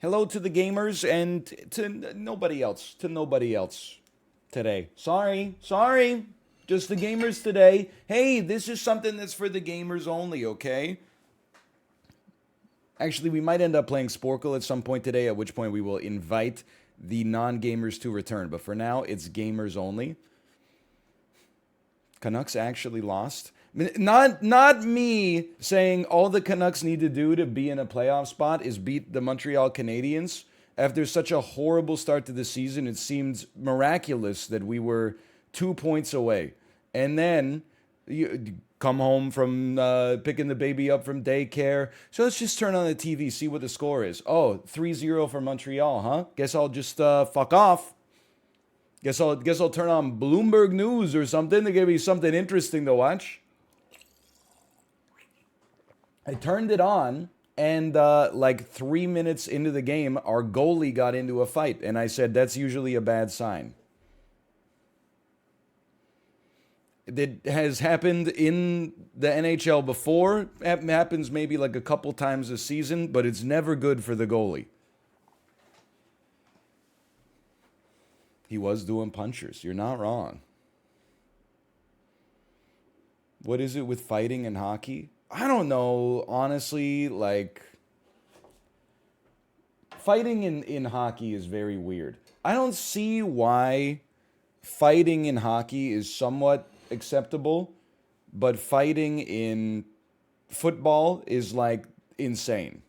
Hello to the gamers and to nobody else. To nobody else today. Sorry. Just the gamers today. Hey, this is something that's for the gamers only, okay? Actually, we might end up playing Sporcle at some point today, at which point we will invite the non-gamers to return. But for now, it's gamers only. Canucks actually lost. Not me saying all the Canucks need to do to be in a playoff spot is beat the Montreal Canadiens. After such a horrible start to the season, it seemed miraculous that we were 2 points away. And then you come home from picking the baby up from daycare. So let's just turn on the TV, see what the score is. Oh, 3-0 for Montreal, huh? Guess I'll just fuck off. Guess I'll turn on Bloomberg News or something to give me something interesting to watch. I turned it on, and like 3 minutes into the game, our goalie got into a fight, and I said that's usually a bad sign. It has happened in the NHL before. It happens maybe like a couple times a season, but it's never good for the goalie. He was doing punchers. You're not wrong. What is it with fighting in hockey? I don't know, honestly. Like, fighting in hockey is very weird. I don't see why fighting in hockey is somewhat acceptable, but fighting in football is like insane.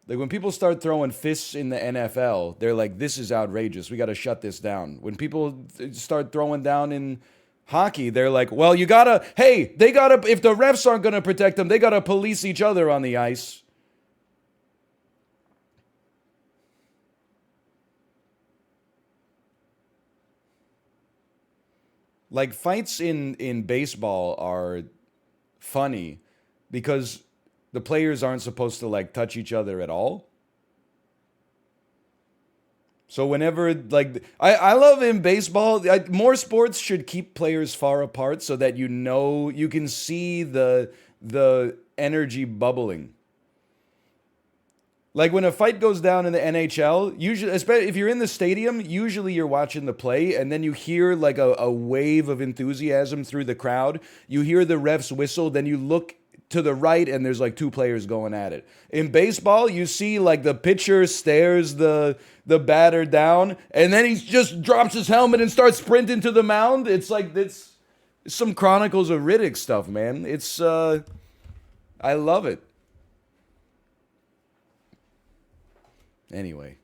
Like when people start throwing fists in the NFL, they're like, this is outrageous. We got to shut this down. When people start throwing down in hockey, they're like, well, they got to, if the refs aren't going to protect them, they got to police each other on the ice. Like fights in baseball are funny because the players aren't supposed to like touch each other at all. So whenever like I love in baseball, more sports should keep players far apart so that you can see the energy bubbling. Like when a fight goes down in the NHL, usually, especially if you're in the stadium, usually you're watching the play and then you hear like a wave of enthusiasm through the crowd. You hear the refs whistle, then you look to the right and there's like two players going at it. In baseball, you see like the pitcher stares the batter down and then he just drops his helmet and starts sprinting to the mound. It's like it's some Chronicles of Riddick stuff, man. It's I love it. Anyway.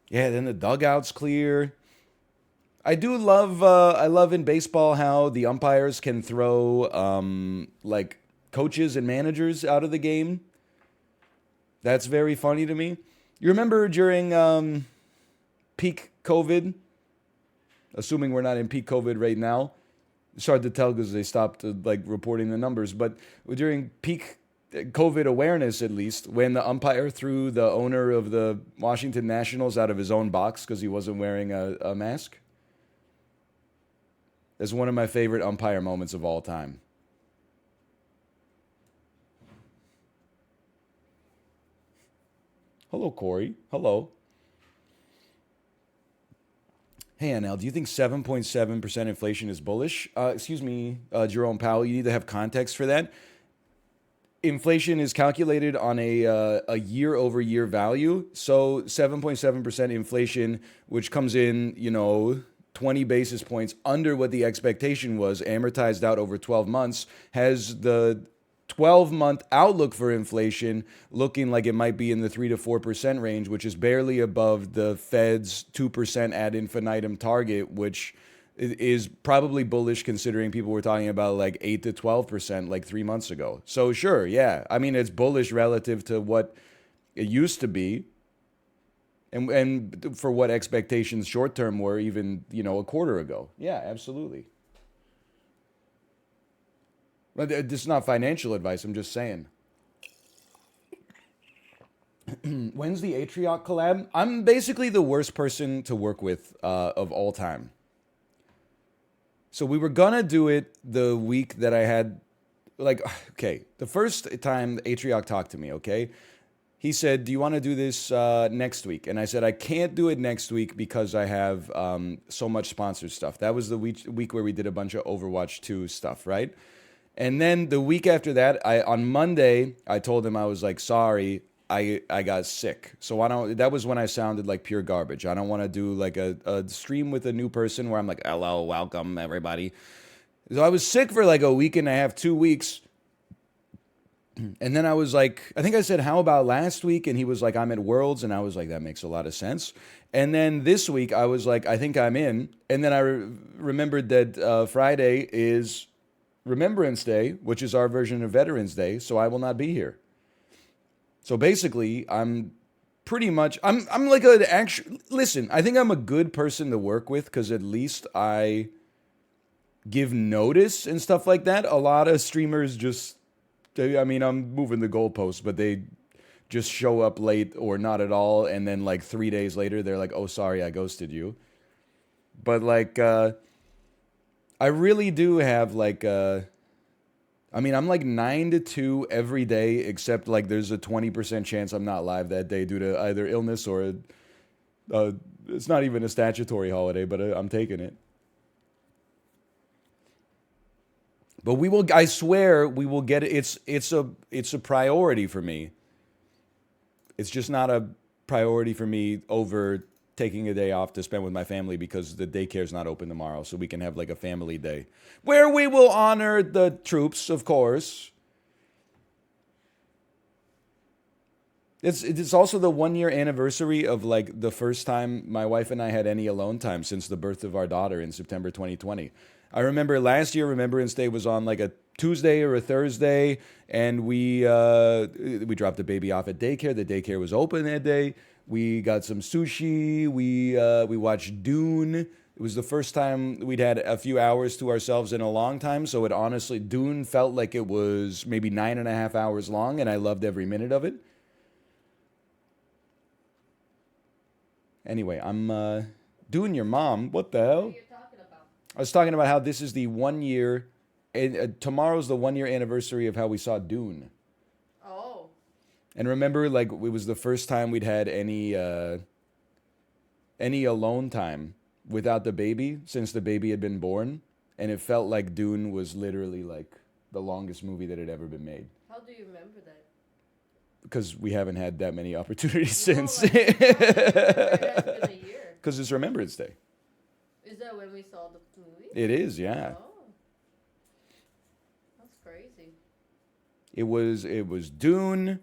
Yeah, then the dugout's clear. I love in baseball how the umpires can throw like coaches and managers out of the game. That's very funny to me. You remember during peak COVID, assuming we're not in peak COVID right now. It's hard to tell because they stopped like reporting the numbers, but during peak COVID awareness, at least, when the umpire threw the owner of the Washington Nationals out of his own box because he wasn't wearing a mask. That's one of my favorite umpire moments of all time. Hello, Corey. Hello. Hey, NL, do you think 7.7% inflation is bullish? Excuse me, Jerome Powell, you need to have context for that. Inflation is calculated on a year-over-year value. So 7.7% inflation, which comes in, 20 basis points under what the expectation was, amortized out over 12 months, has the 12-month outlook for inflation looking like it might be in the 3 to 4% range, which is barely above the Fed's 2% ad infinitum target, which is probably bullish considering people were talking about like 8 to 12% like 3 months ago. So sure, yeah. I mean, it's bullish relative to what it used to be. And for what expectations short term were even, a quarter ago. Yeah, absolutely. But this is not financial advice, I'm just saying. When's the Atrioc collab? I'm basically the worst person to work with of all time. So we were gonna do it the week that I had like, okay, the first time Atrioc talked to me, okay, he said, "Do you want to do this next week?" And I said, "I can't do it next week because I have so much sponsored stuff." That was the week where we did a bunch of Overwatch 2 stuff, right? And then the week after that, on Monday, I told him I was like, "Sorry, I got sick." So I don't. That was when I sounded like pure garbage. I don't want to do like a stream with a new person where I'm like, "Hello, welcome everybody." So I was sick for like a week and a half, 2 weeks. And then I was like, I think I said, "How about last week?" And he was like, "I'm at Worlds." And I was like, "That makes a lot of sense." And then this week, I was like, "I think I'm in." And then I remembered that Friday is Remembrance Day, which is our version of Veterans Day. So I will not be here. So basically, I'm like an actual, listen, I think I'm a good person to work with because at least I give notice and stuff like that. A lot of streamers just, I mean, I'm moving the goalposts, but they just show up late or not at all, and then like 3 days later, they're like, "Oh, sorry, I ghosted you." But like, I really do have like, I mean, I'm like 9 to 2 every day, except like there's a 20% chance I'm not live that day due to either illness or it's not even a statutory holiday, but I'm taking it. But we will. I swear we will get it. It's a priority for me. It's just not a priority for me over taking a day off to spend with my family because the daycare's not open tomorrow, so we can have like a family day where we will honor the troops, of course. It's also the 1 year anniversary of like the first time my wife and I had any alone time since the birth of our daughter in September 2020. I remember last year Remembrance Day was on like a Tuesday or a Thursday, and we dropped the baby off at daycare. The daycare was open that day. We got some sushi. We watched Dune. It was the first time we'd had a few hours to ourselves in a long time. So it honestly, Dune felt like it was maybe 9.5 hours long, and I loved every minute of it. Anyway, I'm doing your mom. What the What are hell? you talking about? I was talking about how this is the 1 year, and tomorrow's the 1 year anniversary of how we saw Dune. Oh, And remember, like it was the first time we'd had any alone time without the baby since the baby had been born, and it felt like Dune was literally like the longest movie that had ever been made how do you remember that? because we haven't had that many opportunities No, since. like how do you remember it has been a year? Because it's Remembrance Day. Is that when we saw the movie? It is, yeah. Oh, that's crazy. It was Dune.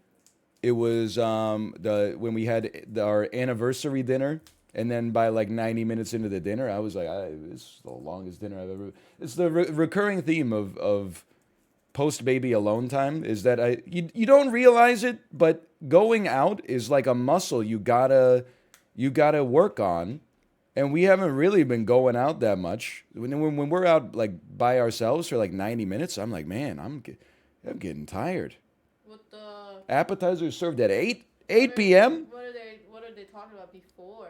It was the when we had our anniversary dinner, and then by like 90 minutes into the dinner, I was like, "This is the longest dinner I've ever." It's the recurring theme of post baby alone time is that you don't realize it, but going out is like a muscle you gotta work on, and we haven't really been going out that much. When we're out like by ourselves for like 90 minutes, I'm like, man, I'm getting tired. What the? Appetizers served at 8 What 8 are p.m. what are they talking about before?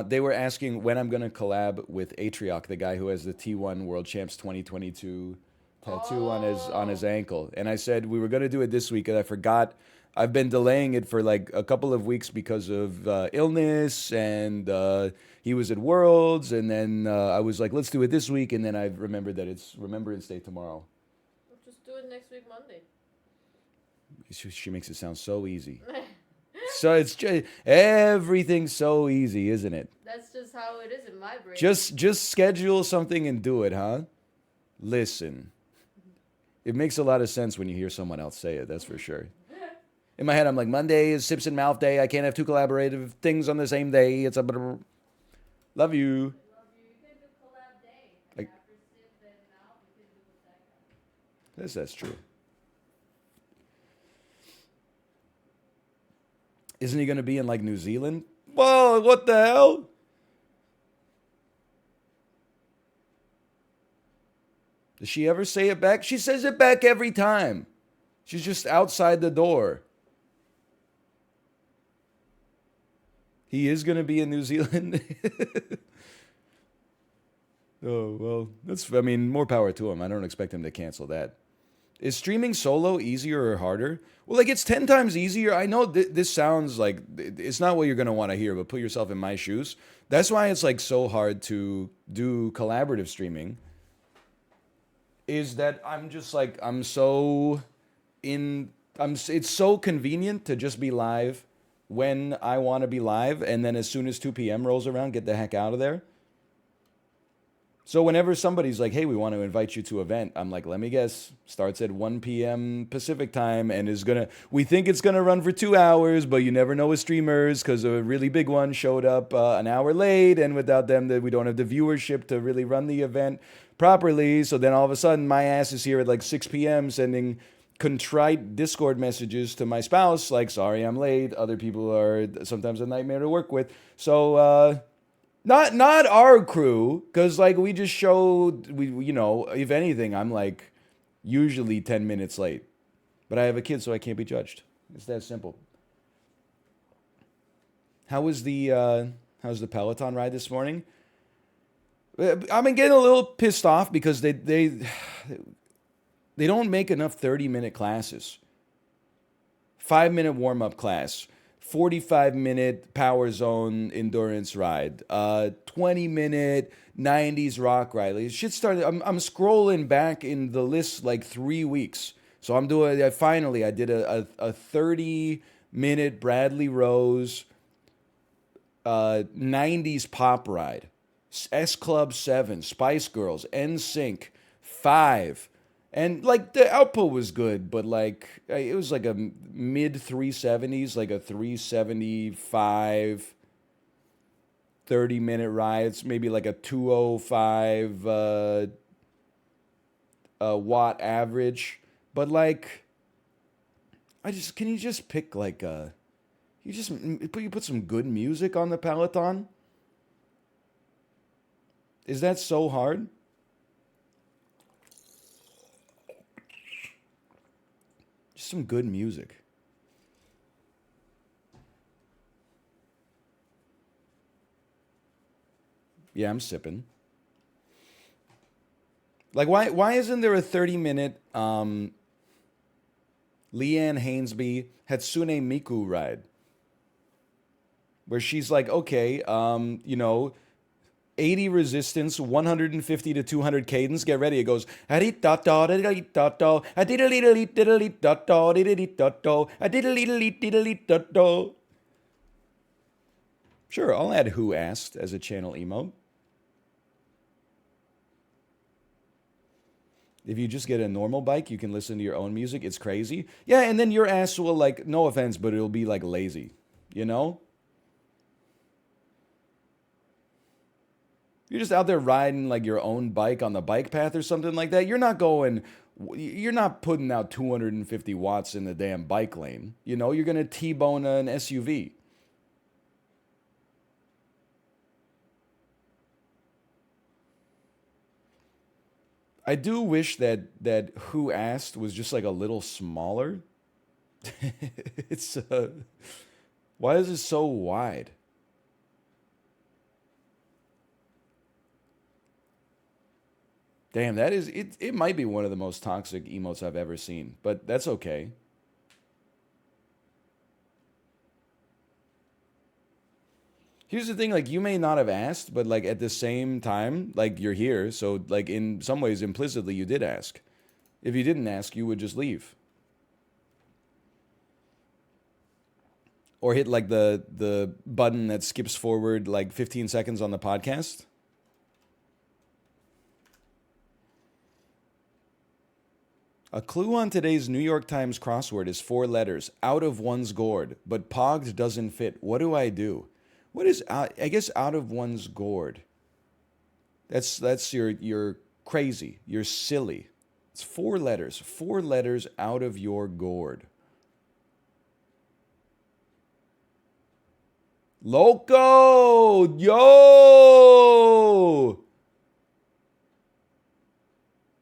They were asking when I'm gonna collab with Atrioc, the guy who has the T1 World Champs 2022 tattoo on his Oh, ankle, and I said we were gonna do it this week, and I forgot. I've been delaying it for like a couple of weeks because of illness, and he was at Worlds, and then I was like, let's do it this week, and then I remembered that it's Remembrance Day tomorrow. we'll just do it next week Monday. She makes it sound so easy. So it's just everything's so easy, isn't it? That's just how it is in my brain. Just schedule something and do it, huh? Listen, it makes a lot of sense when you hear someone else say it. That's for sure. In my head, I'm like, Monday is Sips and Mouth Day. I can't have two collaborative things on the same day. It's a love you. I love you. You can do collab day, and Like, after sip and now you can do the second. yes, that's true. Isn't he going to be in like New Zealand? Whoa, what the hell? Does she ever say it back? She says it back every time. She's just outside the door. He is going to be in New Zealand. Oh, well, I mean, more power to him. I don't expect him to cancel that. Is streaming solo easier or harder? Well, like it's 10 times easier. I know this sounds like it's not what you're going to want to hear, but put yourself in my shoes. That's why it's like so hard to do collaborative streaming. Is that I'm just like, I'm so in, it's so convenient to just be live when I want to be live. And then as soon as 2 p.m. rolls around, get the heck out of there. So whenever somebody's like, "Hey, we want to invite you to an event," I'm like, "Let me guess. Starts at 1 p.m. Pacific time and is gonna. We think it's gonna run for 2 hours, but you never know with streamers because a really big one showed up an hour late, and without them, that we don't have the viewership to really run the event properly. So then all of a sudden, my ass is here at like 6 p.m. sending contrite Discord messages to my spouse, like, "Sorry, I'm late." Other people are sometimes a nightmare to work with. So. Not our crew, because like we just showed if anything, I'm like usually 10 minutes late, but I have a kid, so I can't be judged. It's that simple. How was how's the Peloton ride this morning? I've been getting a little pissed off because they don't make enough 30-minute classes. 5-minute warm up class, 45-minute power zone endurance ride, 20-minute 90s rock ride. Like, shit started. I'm scrolling back in the list like 3 weeks. So I'm doing. I did a 30-minute Bradley Rose 90s pop ride, S Club 7, Spice Girls, NSYNC 5. And like the output was good, but like it was like a mid 370s, like a 375 30-minute ride. It's maybe like a 205 watt average. But like can you just pick like you put some good music on the Peloton? Is that so hard? Just some good music. Yeah, I'm sipping. Like why isn't there a 30-minute Leanne Hainsby Hatsune Miku ride? Where she's like, okay, 80 resistance, 150 to 200 cadence. Get ready. It goes. Sure, I'll add Who Asked as a channel emote. If you just get a normal bike, you can listen to your own music. It's crazy. Yeah, and then your ass will, like, no offense, but it'll be, like, lazy. You know? You're just out there riding like your own bike on the bike path or something like that. You're not putting out 250 watts in the damn bike lane. You're going to T-bone an SUV. I do wish that Who Asked was just like a little smaller. It's why is it so wide? Damn, that is it. It might be one of the most toxic emotes I've ever seen, but that's okay. Here's the thing, like you may not have asked, but like at the same time, like you're here, so like in some ways implicitly you did ask. If you didn't ask, you would just leave. Or hit like the button that skips forward like 15 seconds on the podcast. A clue on today's New York Times crossword is 4 letters, out of one's gourd, but pogged doesn't fit. What do I do? What is out? I guess out of one's gourd. That's you're crazy. You're silly. It's 4 letters. 4 letters out of your gourd. Loco! Yo!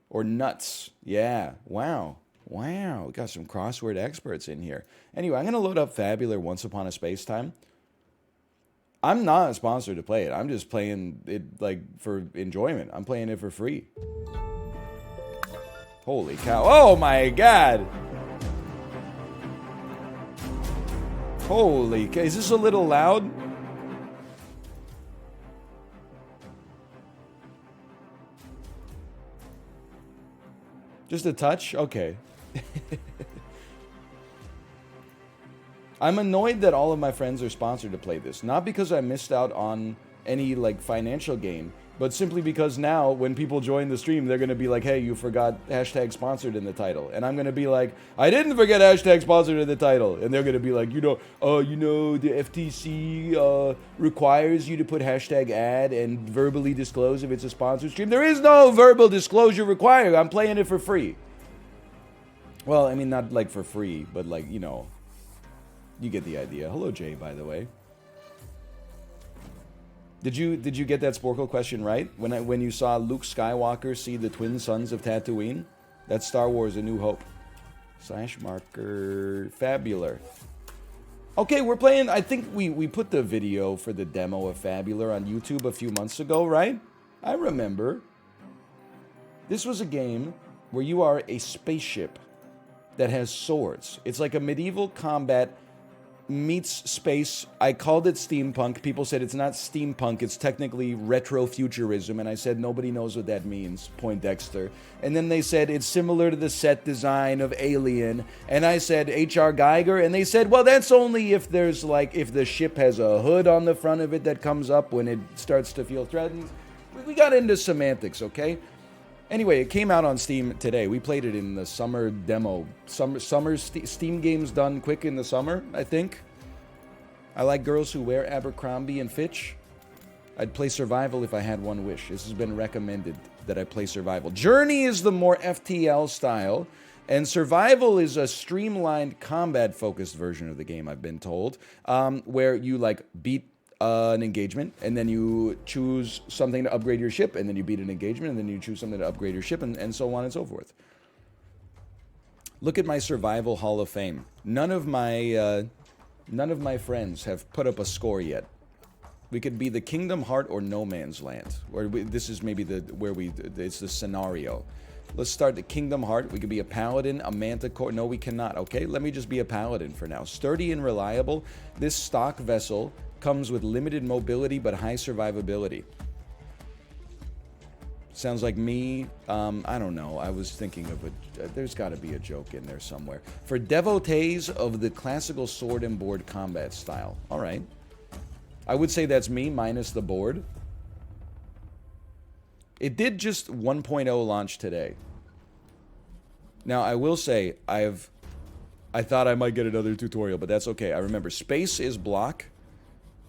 Or nuts. Yeah. Wow. Wow. We got some crossword experts in here. Anyway, I'm going to load up Fabular Once Upon a Space Time. I'm not sponsored to play it. I'm just playing it like for enjoyment. I'm playing it for free. Holy cow. Oh my god. Holy cow. Is this a little loud? Just a touch? Okay. I'm annoyed that all of my friends are sponsored to play this. Not because I missed out on any, like, financial gain, but simply because now, when people join the stream, they're going to be like, hey, you forgot hashtag sponsored in the title. And I'm going to be like, I didn't forget hashtag sponsored in the title. And they're going to be like, the FTC requires you to put hashtag ad and verbally disclose if it's a sponsored stream. There is no verbal disclosure required. I'm playing it for free. Well, I mean, not like for free, but like, you get the idea. Hello, Jay, by the way. Did you get that Sporcle question right? When you saw Luke Skywalker see the twin sons of Tatooine? That's Star Wars: A New Hope. /marker Fabular. Okay, we're playing. I think we put the video for the demo of Fabular on YouTube a few months ago, right? I remember. This was a game where you are a spaceship that has swords. It's like a medieval combat meets space. I called it steampunk. People said it's not steampunk, it's technically retrofuturism, and I said nobody knows what that means, Poindexter. And then they said it's similar to the set design of Alien, and I said H.R. Geiger, and they said, well, that's only if there's like, if the ship has a hood on the front of it that comes up when it starts to feel threatened. We got into semantics, okay? Anyway, it came out on Steam today. We played it in the summer demo. Steam games done quick in the summer, I think. I like girls who wear Abercrombie and Fitch. I'd play Survival if I had one wish. This has been recommended that I play Survival. Journey is the more FTL style, and Survival is a streamlined combat-focused version of the game, I've been told, where you, like, beat an engagement, and then you choose something to upgrade your ship, and then you beat an engagement, and then you choose something to upgrade your ship, and so on and so forth. Look at my Survival Hall of Fame. None of my friends have put up a score yet. We could be the Kingdom Heart or No Man's Land, or this is maybe it's the scenario. Let's start the Kingdom Heart. We could be a Paladin, a Manticore. No, we cannot. Okay, let me just be a Paladin for now. Sturdy and reliable. This stock vessel comes with limited mobility but high survivability. Sounds like me. I don't know. I was thinking of there's got to be a joke in there somewhere. For devotees of the classical sword and board combat style. All right. I would say that's me minus the board. It did just 1.0 launch today. Now, I will say I thought I might get another tutorial, but that's okay. I remember space is block.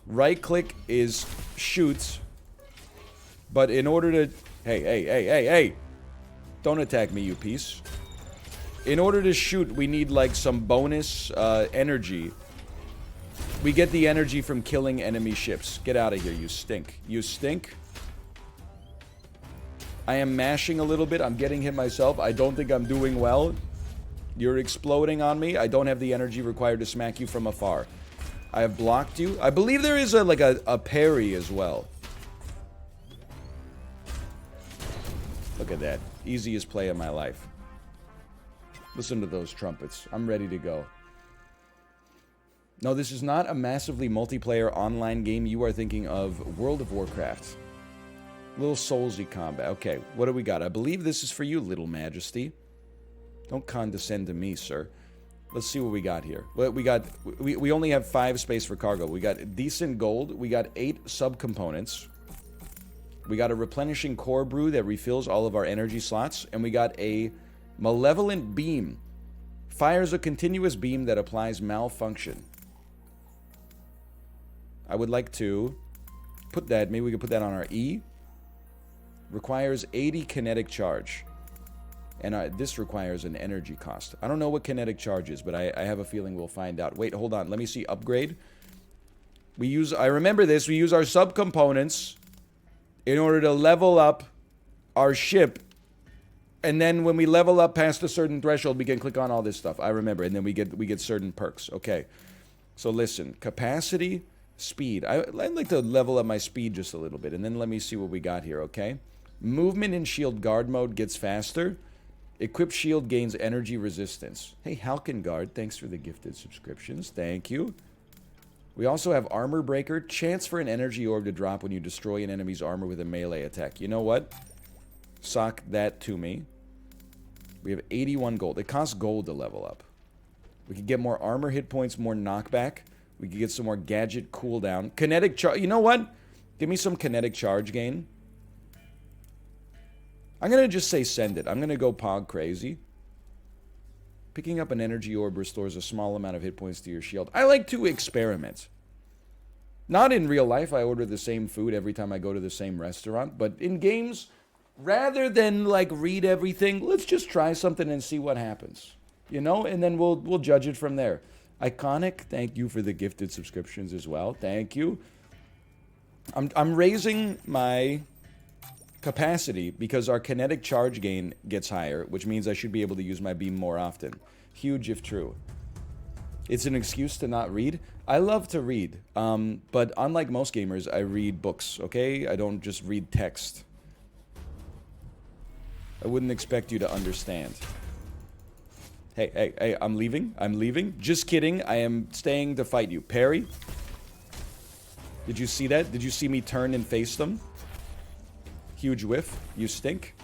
Right click is shoot. But in order to... Hey. Don't attack me, you piece. In order to shoot, we need, like, some bonus energy. We get the energy from killing enemy ships. Get out of here, you stink. You stink. I am mashing a little bit. I'm getting hit myself. I don't think I'm doing well. You're exploding on me. I don't have the energy required to smack you from afar. I have blocked you. I believe there is a parry as well. Look at that. Easiest play of my life. Listen to those trumpets. I'm ready to go. No, this is not a massively multiplayer online game. You are thinking of World of Warcraft. Little Soulsy combat. Okay, what do we got? I believe this is for you, Little Majesty. Don't condescend to me, sir. Let's see what we got here. We only have 5 space for cargo. We got decent gold. We got 8 subcomponents. We got a replenishing core brew that refills all of our energy slots. And we got a malevolent beam. Fires a continuous beam that applies malfunction. I would like to put that, maybe we could put that on our E. Requires 80 kinetic charge. And this requires an energy cost. I don't know what kinetic charge is, but I have a feeling we'll find out. Wait, hold on. Let me see. Upgrade. I remember this. We use our subcomponents in order to level up our ship. And then when we level up past a certain threshold, we can click on all this stuff. I remember. And then we get certain perks. Okay. So listen. Capacity, Speed. I'd like to level up my speed just a little bit, and then let me see what we got here, okay? Movement in shield guard mode gets faster. Equipped shield gains energy resistance. Hey, Halkengard, thanks for the gifted subscriptions. Thank you. We also have Armor Breaker. Chance for an energy orb to drop when you destroy an enemy's armor with a melee attack. You know what? Sock that to me. We have 81 gold. It costs gold to level up. We could get more armor hit points, more knockback. We could get some more gadget cooldown. Kinetic charge. You know what? Give me some kinetic charge gain. I'm going to just say send it. I'm going to go pog crazy. Picking up an energy orb restores a small amount of hit points to your shield. I like to experiment. Not in real life. I order the same food every time I go to the same restaurant. But in games, rather than like read everything, let's just try something and see what happens. You know, and then we'll judge it from there. Iconic, thank you for the gifted subscriptions as well. Thank you. I'm raising my capacity because our kinetic charge gain gets higher, which means I should be able to use my beam more often. Huge if true. It's an excuse to not read. I love to read, but unlike most gamers, I read books, okay? I don't just read text. I wouldn't expect you to understand. Hey, I'm leaving. I'm leaving. Just kidding. I am staying to fight you. Parry. Did you see that? Did you see me turn and face them? Huge whiff. You stink.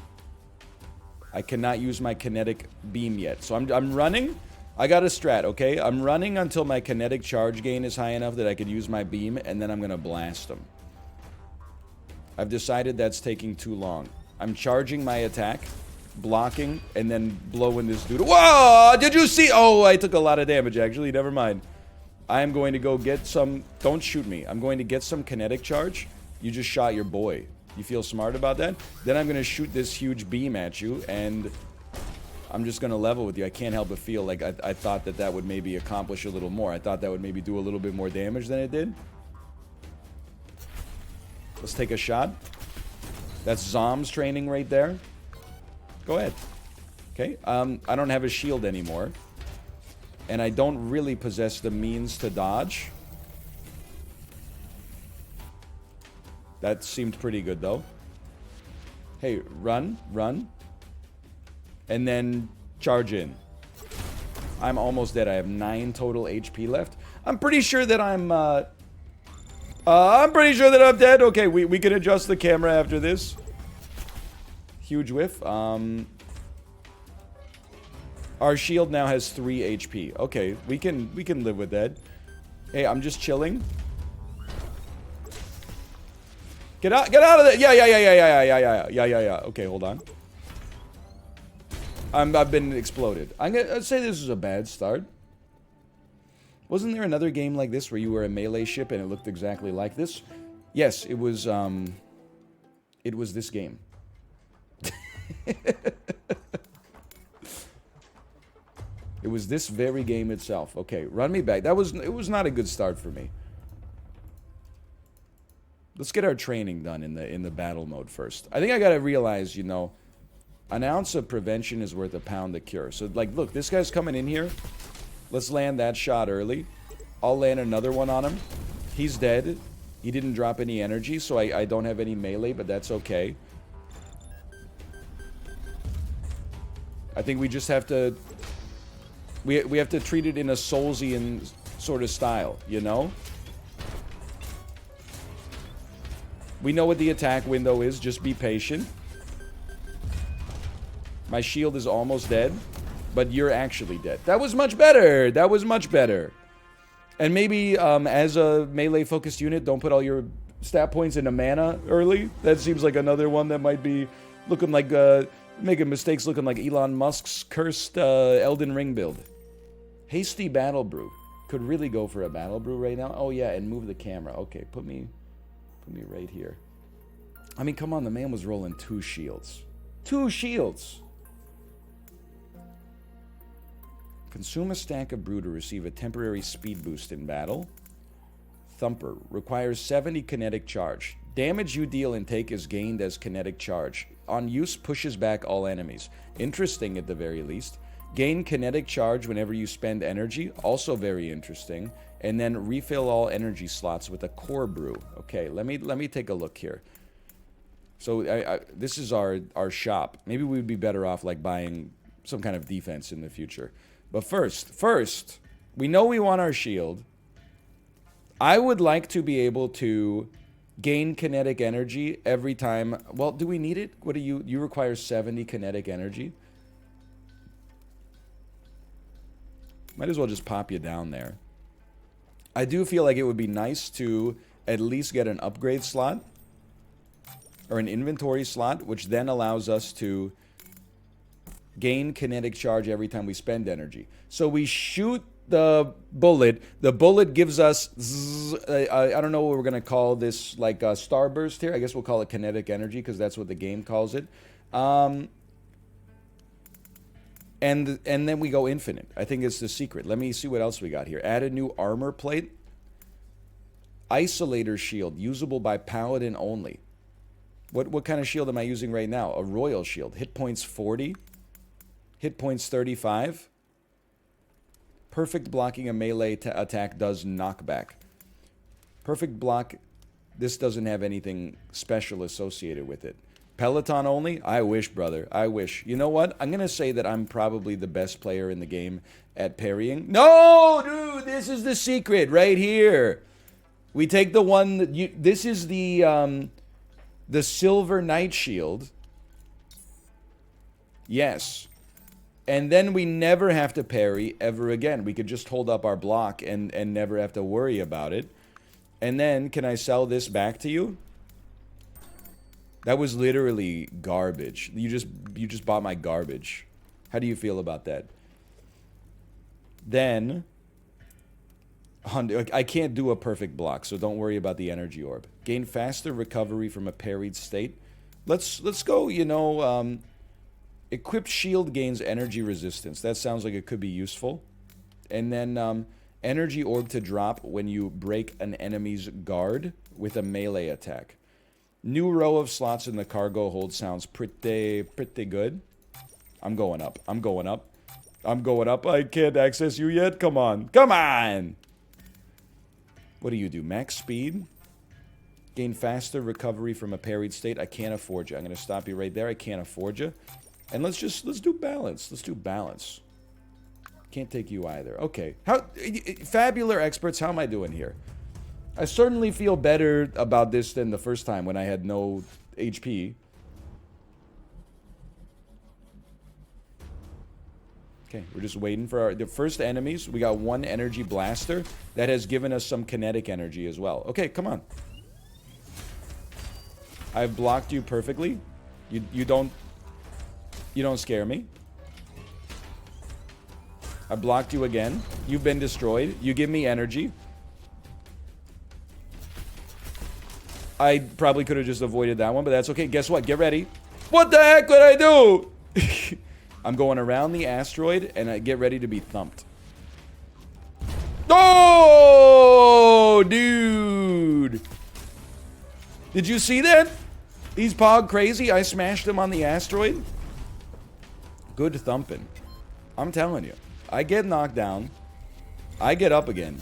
I cannot use my kinetic beam yet. So I'm running. I got a strat, okay? I'm running until my kinetic charge gain is high enough that I could use my beam, and then I'm going to blast them. I've decided that's taking too long. I'm charging my attack, blocking, and then blowing this dude. Whoa! Did you see? Oh, I took a lot of damage, actually. Never mind. I am going to go get some... Don't shoot me. I'm going to get some kinetic charge. You just shot your boy. You feel smart about that? Then I'm going to shoot this huge beam at you, and I'm just going to level with you. I can't help but feel like I thought that would maybe accomplish a little more. I thought that would maybe do a little bit more damage than it did. Let's take a shot. That's Zom's training right there. Go ahead. Okay. I don't have a shield anymore. And I don't really possess the means to dodge. That seemed pretty good, though. Hey, run, run. And then charge in. I'm almost dead. I have 9 total HP left. I'm pretty sure that I'm pretty sure that I'm dead. Okay, we can adjust the camera after this. Huge whiff. Our shield now has 3 HP. Okay, we can live with that. Hey, I'm just chilling. Get out of there. Yeah. Okay, hold on. I've been exploded. I'd say this is a bad start. Wasn't there another game like this where you were a melee ship and it looked exactly like this? Yes, it was this game. It was this very game itself. Okay, run me back. It was not a good start for me. Let's get our training done in the battle mode first. I think I gotta realize, you know, an ounce of prevention is worth a pound of cure. So, like, look, this guy's coming in here. Let's land that shot early. I'll land another one on him. He's dead. He didn't drop any energy, so I don't have any melee, but that's okay. I think we just have to... We have to treat it in a Soulsian sort of style, you know? We know what the attack window is. Just be patient. My shield is almost dead, but you're actually dead. That was much better. That was much better. And maybe as a melee-focused unit, don't put all your stat points into mana early. That seems like another one that might be looking like... making mistakes looking like Elon Musk's cursed Elden Ring build. Hasty Battle Brew. Could really go for a Battle Brew right now. Oh, yeah, and move the camera. Okay, put me right here. I mean, come on, the man was rolling 2 shields. 2 shields! Consume a stack of brew to receive a temporary speed boost in battle. Thumper. Requires 70 kinetic charge. Damage you deal and take is gained as kinetic charge. On use, pushes back all enemies. Interesting at the very least. Gain kinetic charge whenever you spend energy. Also very interesting. And then refill all energy slots with a core brew. Okay, let me take a look here. So this is our shop. Maybe we'd be better off like buying some kind of defense in the future. But first, we know we want our shield. I would like to be able to gain kinetic energy every time. Well, do we need it? What do you require 70 kinetic energy? Might as well just pop you down there. I do feel like it would be nice to at least get an upgrade slot or an inventory slot, which then allows us to gain kinetic charge every time we spend energy. So we shoot the bullet. The bullet gives us, I don't know what we're going to call this, like a starburst here. I guess we'll call it kinetic energy because that's what the game calls it. And then we go infinite. I think it's the secret. Let me see what else we got here. Add a new armor plate. Isolator shield, usable by paladin only. What kind of shield am I using right now? A royal shield. Hit points 40. Hit points 35. Perfect blocking a melee attack does knockback. Perfect block. This doesn't have anything special associated with it. Peloton only? I wish, brother. I wish. You know what? I'm going to say that I'm probably the best player in the game at parrying. No, dude, this is the secret right here. We take the one that you... This is the Silver Knight Shield. Yes. And then we never have to parry ever again. We could just hold up our block and never have to worry about it. And then, can I sell this back to you? That was literally garbage. You just bought my garbage. How do you feel about that? Then, I can't do a perfect block, so don't worry about the energy orb. Gain faster recovery from a parried state. Let's go, you know, equipped shield gains energy resistance. That sounds like it could be useful. And then energy orb to drop when you break an enemy's guard with a melee attack. New row of slots in the cargo hold sounds pretty good. I'm going up. I'm going up. I'm going up. I can't access you yet. Come on. Come on! What do you do? Max speed? Gain faster recovery from a parried state. I can't afford you. I'm going to stop you right there. I can't afford you. And let's do balance. Let's do balance. Can't take you either. Okay. Fabular experts, how am I doing here? I certainly feel better about this than the first time when I had no HP. Okay, we're just waiting for the first enemies. We got one energy blaster that has given us some kinetic energy as well. Okay, come on. I've blocked you perfectly. You don't scare me. I blocked you again. You've been destroyed. You give me energy. I probably could have just avoided that one, but that's okay. Guess what? Get ready. What the heck would I do? I'm going around the asteroid, and I get ready to be thumped. Oh, dude. Did you see that? He's pog crazy. I smashed him on the asteroid. Good thumping. I'm telling you. I get knocked down. I get up again.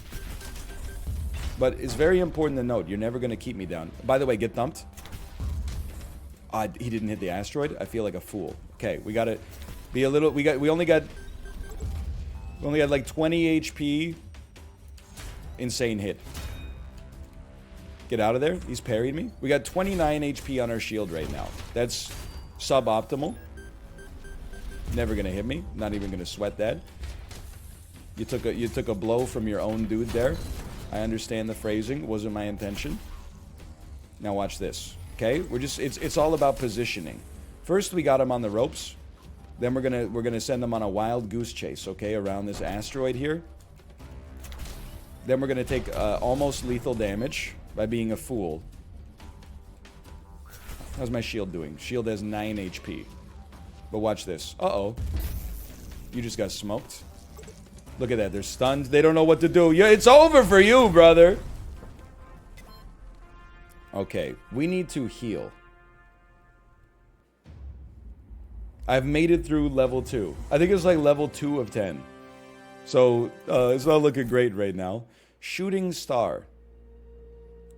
But it's very important to note, you're never going to keep me down. By the way, get thumped. He didn't hit the asteroid. I feel like a fool. Okay, we got to be a little... We only got like 20 HP. Insane hit. Get out of there. He's parried me. We got 29 HP on our shield right now. That's suboptimal. Never going to hit me. Not even going to sweat that. You took a blow from your own dude there. I understand the phrasing. Wasn't my intention. Now watch this. Okay? It's all about positioning. First we got him on the ropes. Then we're gonna send him on a wild goose chase, okay, around this asteroid here. Then we're gonna take almost lethal damage by being a fool. How's my shield doing? Shield has 9 HP. But watch this. Uh-oh. You just got smoked. Look at that. They're stunned. They don't know what to do. Yeah, it's over for you, brother. Okay. We need to heal. I've made it through level 2. I think it's like level 2 of 10. So, it's not looking great right now. Shooting Star.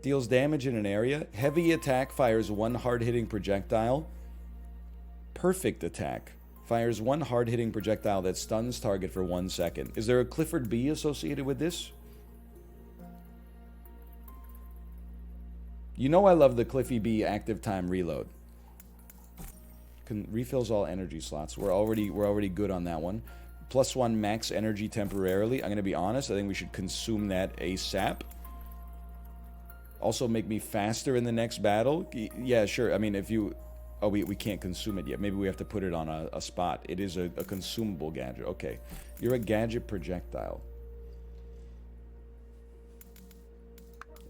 Deals damage in an area. Heavy attack, fires one hard-hitting projectile. Perfect attack. Fires one hard-hitting projectile that stuns target for 1 second. Is there a Clifford B associated with this? You know I love the Cliffy B active time reload. Refills all energy slots. We're already good on that one. +1 max energy temporarily. I'm gonna be honest, I think we should consume that ASAP. Also make me faster in the next battle. Yeah, sure. I mean, if you... Oh, we can't consume it yet. Maybe we have to put it on a spot. It is a consumable gadget. Okay. You're a gadget projectile.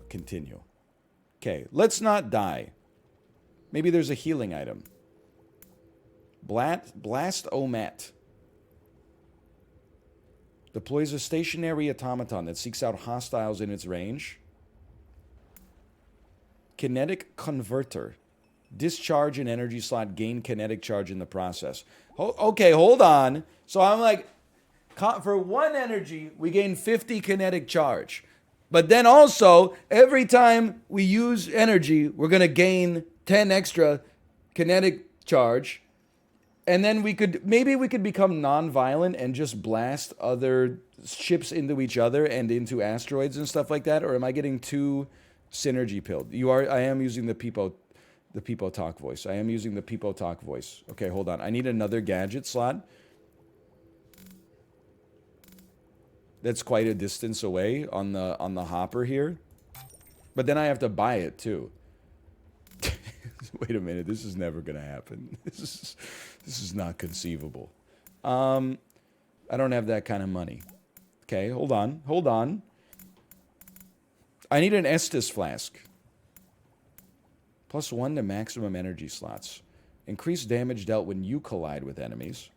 Continue. Okay, let's not die. Maybe there's a healing item. Blast Omet. Deploys a stationary automaton that seeks out hostiles in its range. Kinetic Converter. Discharge an energy slot, gain kinetic charge in the process. Okay, hold on. So I'm like, for 1 energy, we gain 50 kinetic charge. But then also, every time we use energy, we're going to gain 10 extra kinetic charge. And then maybe we could become non-violent and just blast other ships into each other and into asteroids and stuff like that. Or am I getting too synergy pilled? I am using the Peepo talk voice. I am using the Peepo talk voice. Okay, hold on. I need another gadget slot. That's quite a distance away on the hopper here. But then I have to buy it too. Wait a minute, this is never gonna happen. This is not conceivable. I don't have that kind of money. Okay, hold on. I need an Estus flask. +1 to maximum energy slots. Increase damage dealt when you collide with enemies.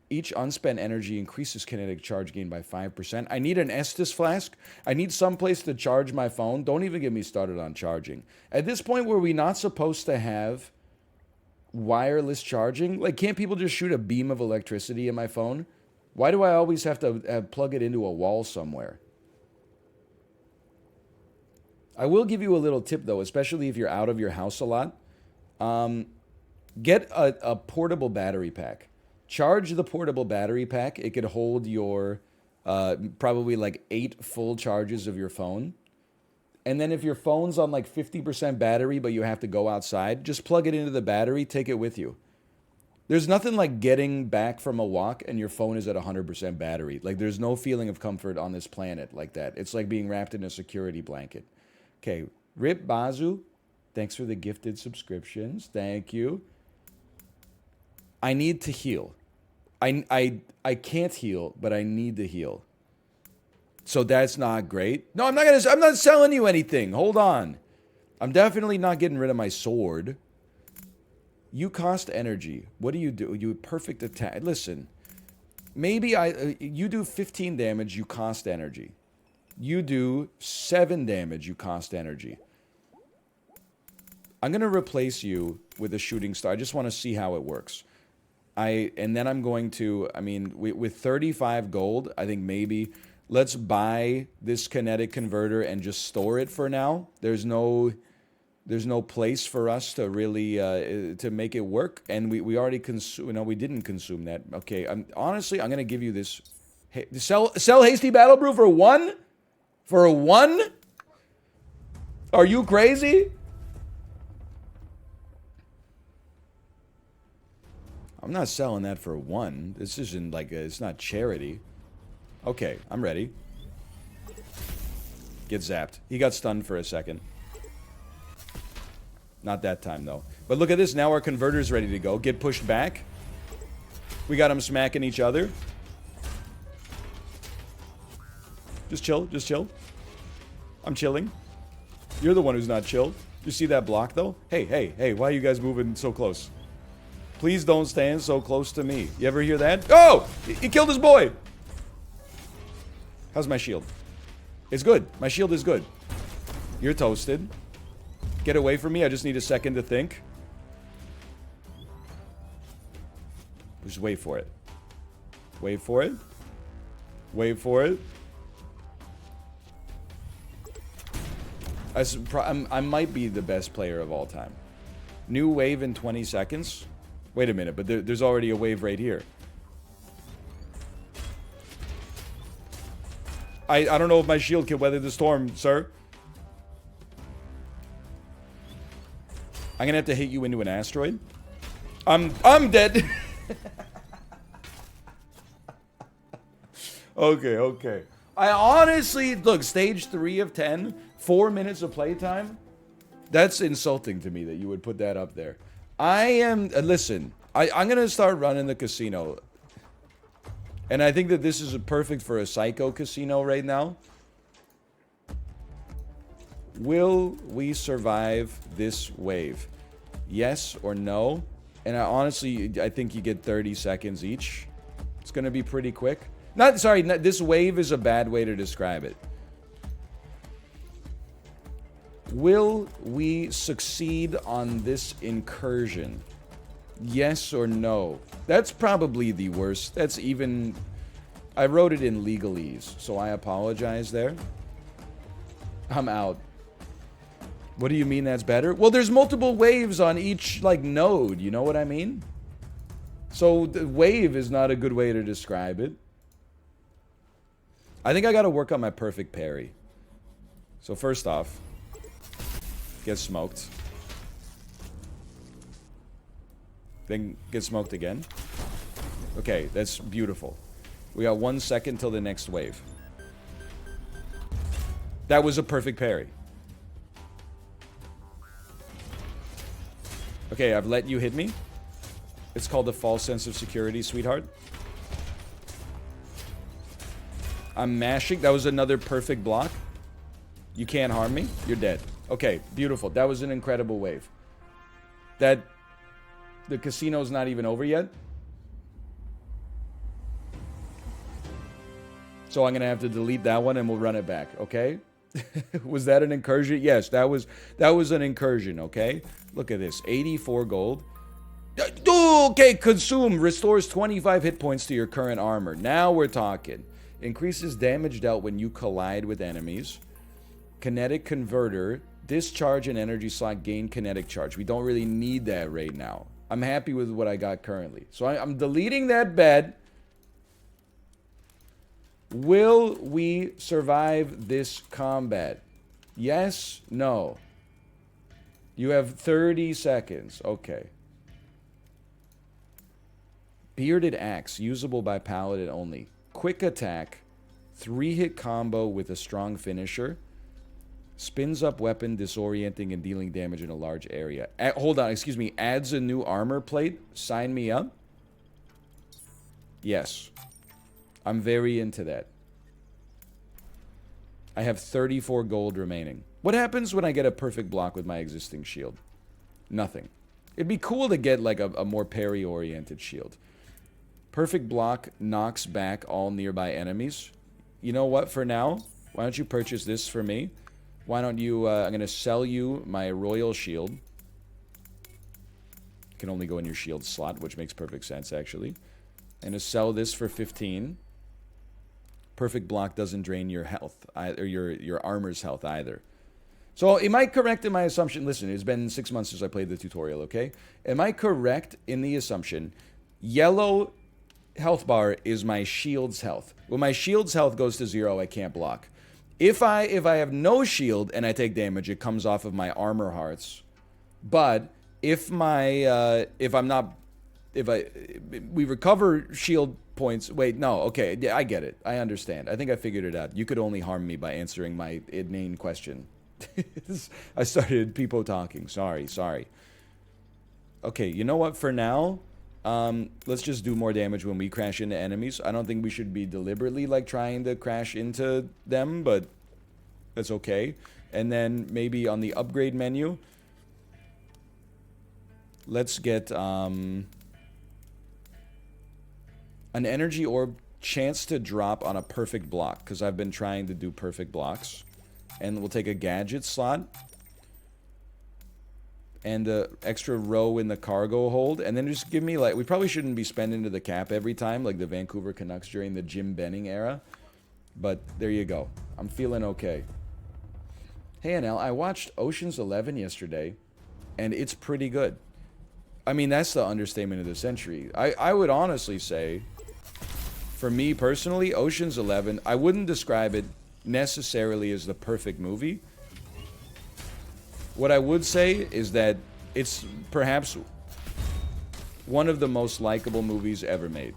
Each unspent energy increases kinetic charge gain by 5%. I need an Estus flask. I need someplace to charge my phone. Don't even get me started on charging. At this point, were we not supposed to have wireless charging? Like, can't people just shoot a beam of electricity in my phone? Why do I always have to plug it into a wall somewhere? I will give you a little tip, though, especially if you're out of your house a lot. Get a portable battery pack. Charge the portable battery pack. It could hold your probably like 8 full charges of your phone. And then if your phone's on like 50% battery, but you have to go outside, just plug it into the battery, take it with you. There's nothing like getting back from a walk and your phone is at 100% battery. Like, there's no feeling of comfort on this planet like that. It's like being wrapped in a security blanket. Okay, Rip Bazu, thanks for the gifted subscriptions. Thank you. I need to heal. I can't heal, but I need to heal. So that's not great. No, I'm not selling you anything. Hold on. I'm definitely not getting rid of my sword. You cost energy. What do? You perfect attack. Listen. Maybe you do 15 damage, you cost energy. You do 7 damage, you cost energy. I'm going to replace you with a shooting star. I just want to see how it works. And then I'm going to, I mean, with 35 gold, I think maybe let's buy this kinetic converter and just store it for now. There's no place for us to really to make it work, and we already consume. No, we didn't consume that. Okay, honestly, I'm gonna give you this. Hey, sell hasty battle brew for 1? For a 1? Are you crazy? I'm not selling that for 1. This isn't like it's not charity. Okay, I'm ready. Get zapped. He got stunned for a second. Not that time, though. But look at this. Now our converter's ready to go. Get pushed back. We got them smacking each other. Just chill. Just chill. I'm chilling. You're the one who's not chill. You see that block, though? Hey. Why are you guys moving so close? Please don't stand so close to me. You ever hear that? Oh! He killed his boy! How's my shield? It's good. My shield is good. You're toasted. Get away from me. I just need a second to think. Just wait for it. Wait for it. Wait for it. I might be the best player of all time. New wave in 20 seconds? Wait a minute, but there's already a wave right here. I don't know if my shield can weather the storm, sir. I'm gonna have to hit you into an asteroid. I'm dead. Okay. I honestly, look, stage 3 of 10, 4 minutes of playtime. That's insulting to me that you would put that up there. I am, listen, I'm going to start running the casino. And I think that this is perfect for a psycho casino right now. Will we survive this wave? Yes or no? And I think you get 30 seconds each. It's going to be pretty quick. This wave is a bad way to describe it. Will we succeed on this incursion? Yes or no? That's probably the worst. That's even... I wrote it in legalese, so I apologize there. I'm out. What do you mean that's better? Well, there's multiple waves on each, like, node. You know what I mean? So, the wave is not a good way to describe it. I think I gotta work on my perfect parry. So, first off, get smoked. Then get smoked again. Okay, that's beautiful. We got 1 second till the next wave. That was a perfect parry. Okay, I've let you hit me. It's called a false sense of security, sweetheart. I'm mashing. That was another perfect block. You can't harm me. You're dead. Okay, beautiful. That was an incredible wave. The casino's not even over yet. So I'm going to have to delete that one and we'll run it back, okay? Was that an incursion? Yes, that was an incursion, okay? Look at this. 84 gold. Okay, consume. Restores 25 hit points to your current armor. Now we're talking. Increases damage dealt when you collide with enemies. Kinetic converter. Discharge an energy slot. Gain kinetic charge. We don't really need that right now. I'm happy with what I got currently. So I'm deleting that bed. Will we survive this combat? Yes? No? You have 30 seconds. Okay. Bearded Axe. Usable by Paladin only. Quick attack. 3-hit combo with a strong finisher. Spins up weapon, disorienting and dealing damage in a large area. Hold on, excuse me. Adds a new armor plate. Sign me up. Yes. I'm very into that. I have 34 gold remaining. What happens when I get a perfect block with my existing shield? Nothing. It'd be cool to get like a more parry-oriented shield. Perfect block knocks back all nearby enemies. You know what, for now? Why don't you purchase this for me? Why don't you, I'm going to sell you my royal shield. Can only go in your shield slot, which makes perfect sense, actually. And to sell this for 15. Perfect block doesn't drain your health, or your armor's health either. So, am I correct in my assumption? Listen, it's been 6 months since I played the tutorial, okay? Am I correct in the assumption yellow health bar is my shield's health? When my shield's health goes to 0, I can't block. If I have no shield and I take damage, it comes off of my armor hearts. But if we recover shield points. Wait, no, okay, yeah, I get it. I understand. I think I figured it out. You could only harm me by answering my inane question. I started people talking. Sorry. Okay, you know what? For now, let's just do more damage when we crash into enemies. I don't think we should be deliberately like trying to crash into them, but that's okay. And then maybe on the upgrade menu, let's get an energy orb, chance to drop on a perfect block, because I've been trying to do perfect blocks. And we'll take a gadget slot and an extra row in the cargo hold, and then just give me, like, we probably shouldn't be spending to the cap every time, like the Vancouver Canucks during the Jim Benning era, but there you go. I'm feeling okay. Hey, NL, I watched Ocean's 11 yesterday, and it's pretty good. I mean, that's the understatement of the century. I would honestly say, for me personally, Ocean's 11, I wouldn't describe it necessarily as the perfect movie. What I would say is that it's perhaps one of the most likable movies ever made.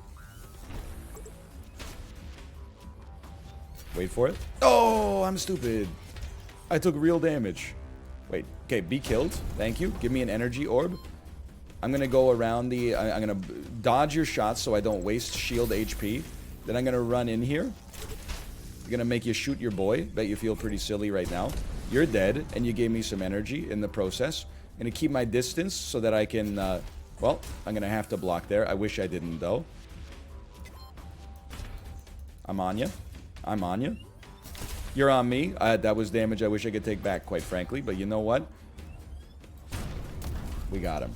Wait for it. Oh, I'm stupid. I took real damage. Wait, okay, be killed. Thank you. Give me an energy orb. I'm gonna go around the... I'm gonna dodge your shots so I don't waste shield HP. Then I'm gonna run in here. I'm gonna make you shoot your boy. Bet you feel pretty silly right now. You're dead, and you gave me some energy in the process. I'm gonna keep my distance so that I can... well, I'm gonna have to block there. I wish I didn't, though. I'm on you. I'm on you. You're on me. That was damage I wish I could take back, quite frankly. But you know what? We got him.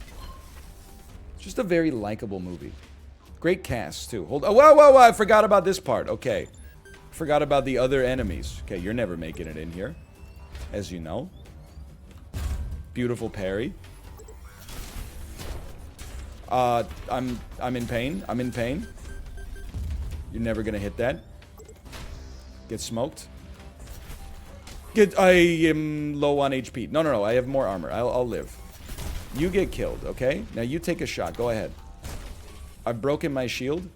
Just a very likable movie. Great cast, too. Hold on. Whoa, whoa, whoa. I forgot about this part. Okay. Forgot about the other enemies. Okay, you're never making it in here. As you know. Beautiful parry. I'm in pain. I'm in pain. You're never gonna hit that. Get smoked. I am low on HP. No, no, no. I have more armor. I'll live. You get killed, okay? Now you take a shot. Go ahead. I've broken my shield.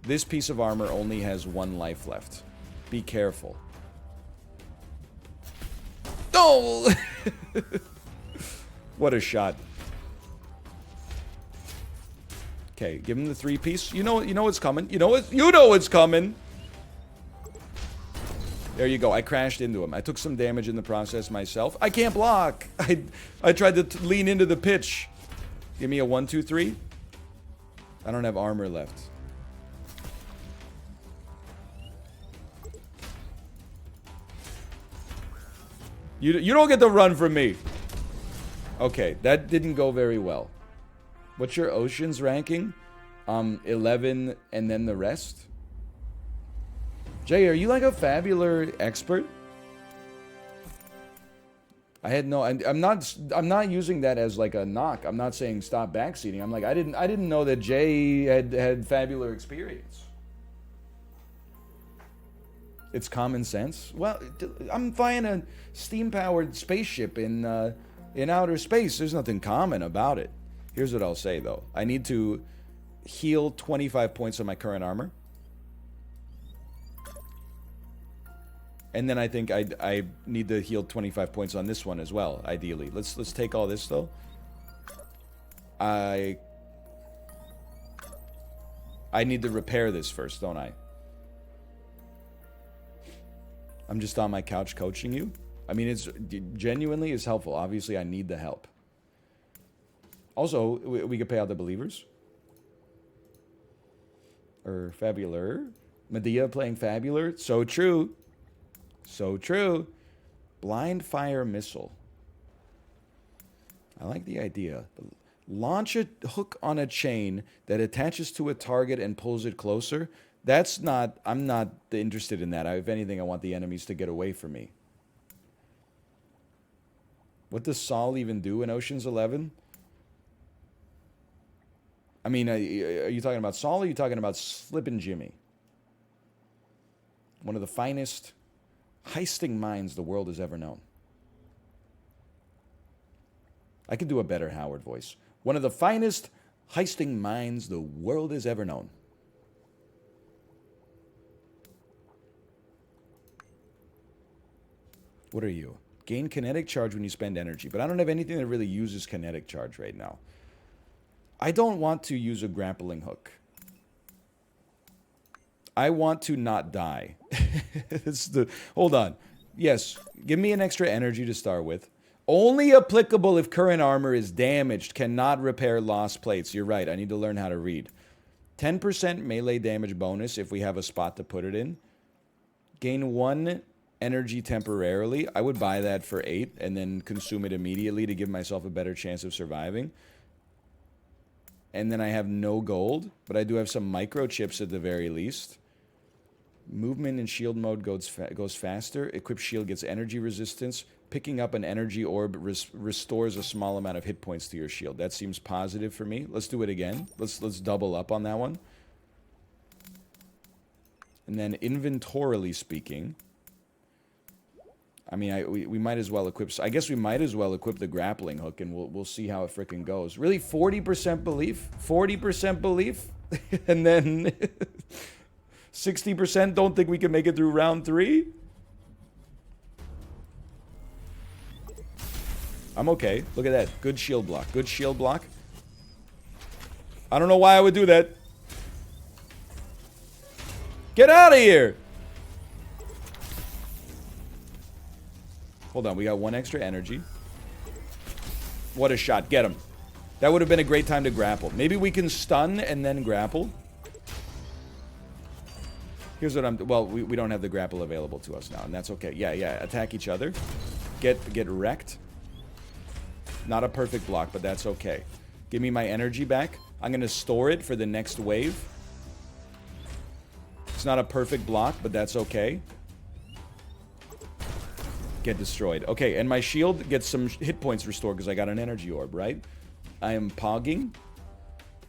This piece of armor only has 1 life left. Be careful. Oh! What a shot. Okay, give him the 3-piece. You know what's coming. You know what's coming. There you go. I crashed into him. I took some damage in the process myself. I can't block. I tried to lean into the pitch. Give me a 1, 2, 3. I don't have armor left. You don't get to run from me. Okay, that didn't go very well. What's your Oceans ranking? 11 and then the rest? Jay, are you like a Fabular expert? I had no... I'm not using that as like a knock. I'm not saying stop backseating. I'm like, I didn't know that Jay had Fabular experience. It's common sense. Well, I'm flying a steam-powered spaceship in outer space. There's nothing common about it. Here's what I'll say, though. I need to heal 25 points of my current armor. And then I think I need to heal 25 points on this one as well, ideally. Let's take all this, though. I need to repair this first, don't I? I'm just on my couch coaching you. I mean, it's genuinely is helpful. Obviously, I need the help. Also, we could pay out the believers. Or Fabular. Medea playing Fabular. So true. So true. Blind fire missile. I like the idea. Launch a hook on a chain that attaches to a target and pulls it closer. That's not... I'm not interested in that. If anything, I want the enemies to get away from me. What does Saul even do in Ocean's 11? I mean, are you talking about Saul or are you talking about Slippin' Jimmy? One of the finest heisting minds the world has ever known. I could do a better Howard voice. One of the finest heisting minds the world has ever known. What are you? Gain kinetic charge when you spend energy. But I don't have anything that really uses kinetic charge right now. I don't want to use a grappling hook. I want to not die. Hold on. Yes, give me an extra energy to start with. Only applicable if current armor is damaged. Cannot repair lost plates. You're right. I need to learn how to read. 10% melee damage bonus if we have a spot to put it in. Gain 1 energy temporarily. I would buy that for 8 and then consume it immediately to give myself a better chance of surviving. And then I have no gold, but I do have some microchips at the very least. Movement in shield mode goes faster. Equipped shield gets energy resistance. Picking up an energy orb restores a small amount of hit points to your shield. That seems positive for me. Let's do it again. Let's double up on that one. And then inventorily speaking, I mean, we might as well equip. I guess we might as well equip the grappling hook, and we'll see how it frickin' goes. Really, 40% belief, 40% belief, and then 60% don't think we can make it through round 3. I'm okay. Look at that. Good shield block. Good shield block. I don't know why I would do that. Get out of here! Hold on. We got 1 extra energy. What a shot. Get him. That would have been a great time to grapple. Maybe we can stun and then grapple. Here's what I'm... Well, we don't have the grapple available to us now, and that's okay. Yeah, yeah. Attack each other. Get wrecked. Not a perfect block, but that's okay. Give me my energy back. I'm going to store it for the next wave. It's not a perfect block, but that's okay. Get destroyed. Okay, and my shield gets some hit points restored because I got an energy orb, right? I am pogging.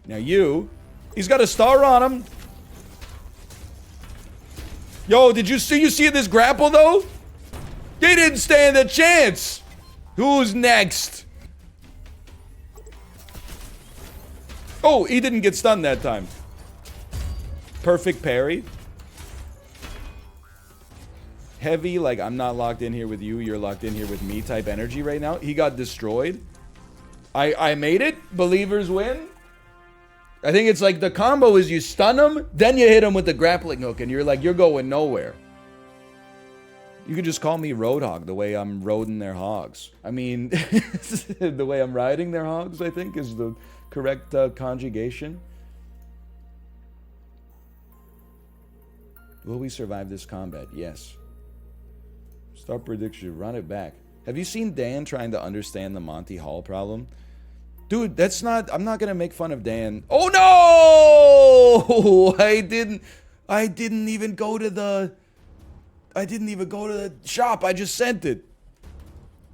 Now you... He's got a star on him. Yo, did you see this grapple, though? They didn't stand a chance. Who's next? Oh, he didn't get stunned that time. Perfect parry. Heavy, like, I'm not locked in here with you, you're locked in here with me type energy right now. He got destroyed. I made it. Believers win. I think it's like the combo is you stun him, then you hit him with the grappling hook, and you're like, you're going nowhere. You could just call me Roadhog, the way I'm roading their hogs. I mean, the way I'm riding their hogs, I think, is the correct conjugation. Will we survive this combat? Yes. Start prediction. Run it back. Have you seen Dan trying to understand the Monty Hall problem? Dude, that's not... I'm not going to make fun of Dan. Oh, no! I didn't even go to the... I didn't even go to the shop. I just sent it.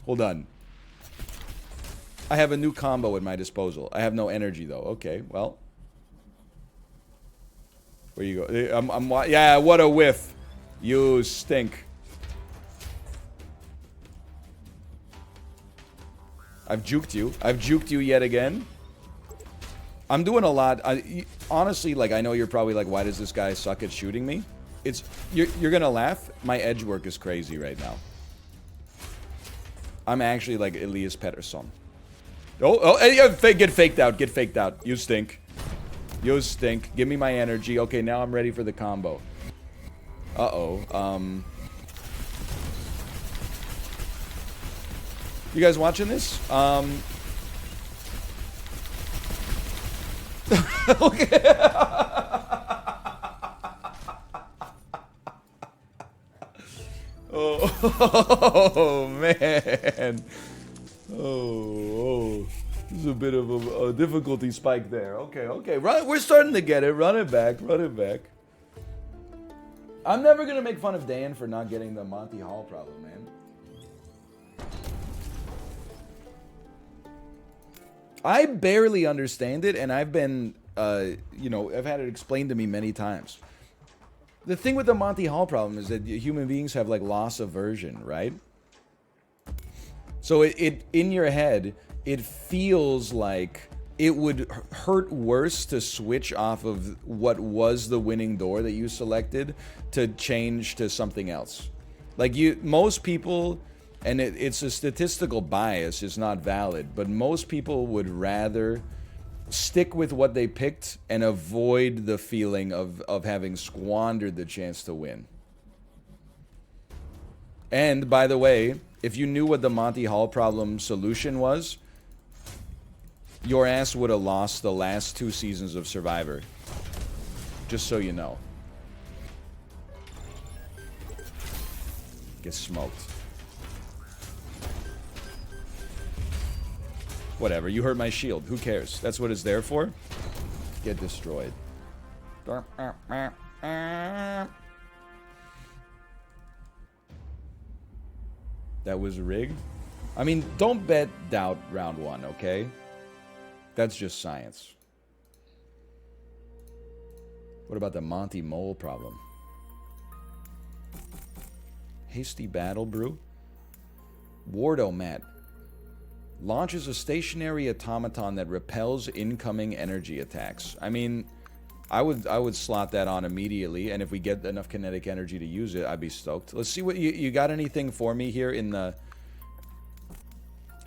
Hold on. I have a new combo at my disposal. I have no energy, though. Okay, well... Where you go? Yeah, what a whiff. You stink. I've juked you. I've juked you yet again. I'm doing a lot. Honestly, like, I know you're probably like, why does this guy suck at shooting me? You're gonna laugh. My edge work is crazy right now. I'm actually like Elias Pettersson. Get faked out. Get faked out. You stink. You stink. Give me my energy. Okay, now I'm ready for the combo. Uh-oh. You guys watching this? Okay. Oh, man. Oh. This is a bit of a difficulty spike there. Okay. We're starting to get it. Run it back. I'm never going to make fun of Dan for not getting the Monty Hall problem, man. I barely understand it, and I've been, I've had it explained to me many times. The thing with the Monty Hall problem is that human beings have, like, loss aversion, right? So it in your head, it feels like it would hurt worse to switch off of what was the winning door that you selected to change to something else. Like, most people... And it's a statistical bias, it's not valid, but most people would rather stick with what they picked and avoid the feeling of having squandered the chance to win. And, by the way, if you knew what the Monty Hall problem solution was, your ass would have lost the last 2 seasons of Survivor. Just so you know. Get smoked. Whatever, you hurt my shield. Who cares? That's what it's there for. Get destroyed. That was rigged. I mean, don't bet doubt round 1, okay? That's just science. What about the Monty Mole problem? Hasty Battle Brew. Wardo-Mat. Launches a stationary automaton that repels incoming energy attacks. I mean, I would slot that on immediately, and if we get enough kinetic energy to use it, I'd be stoked. Let's see what you got anything for me here in the...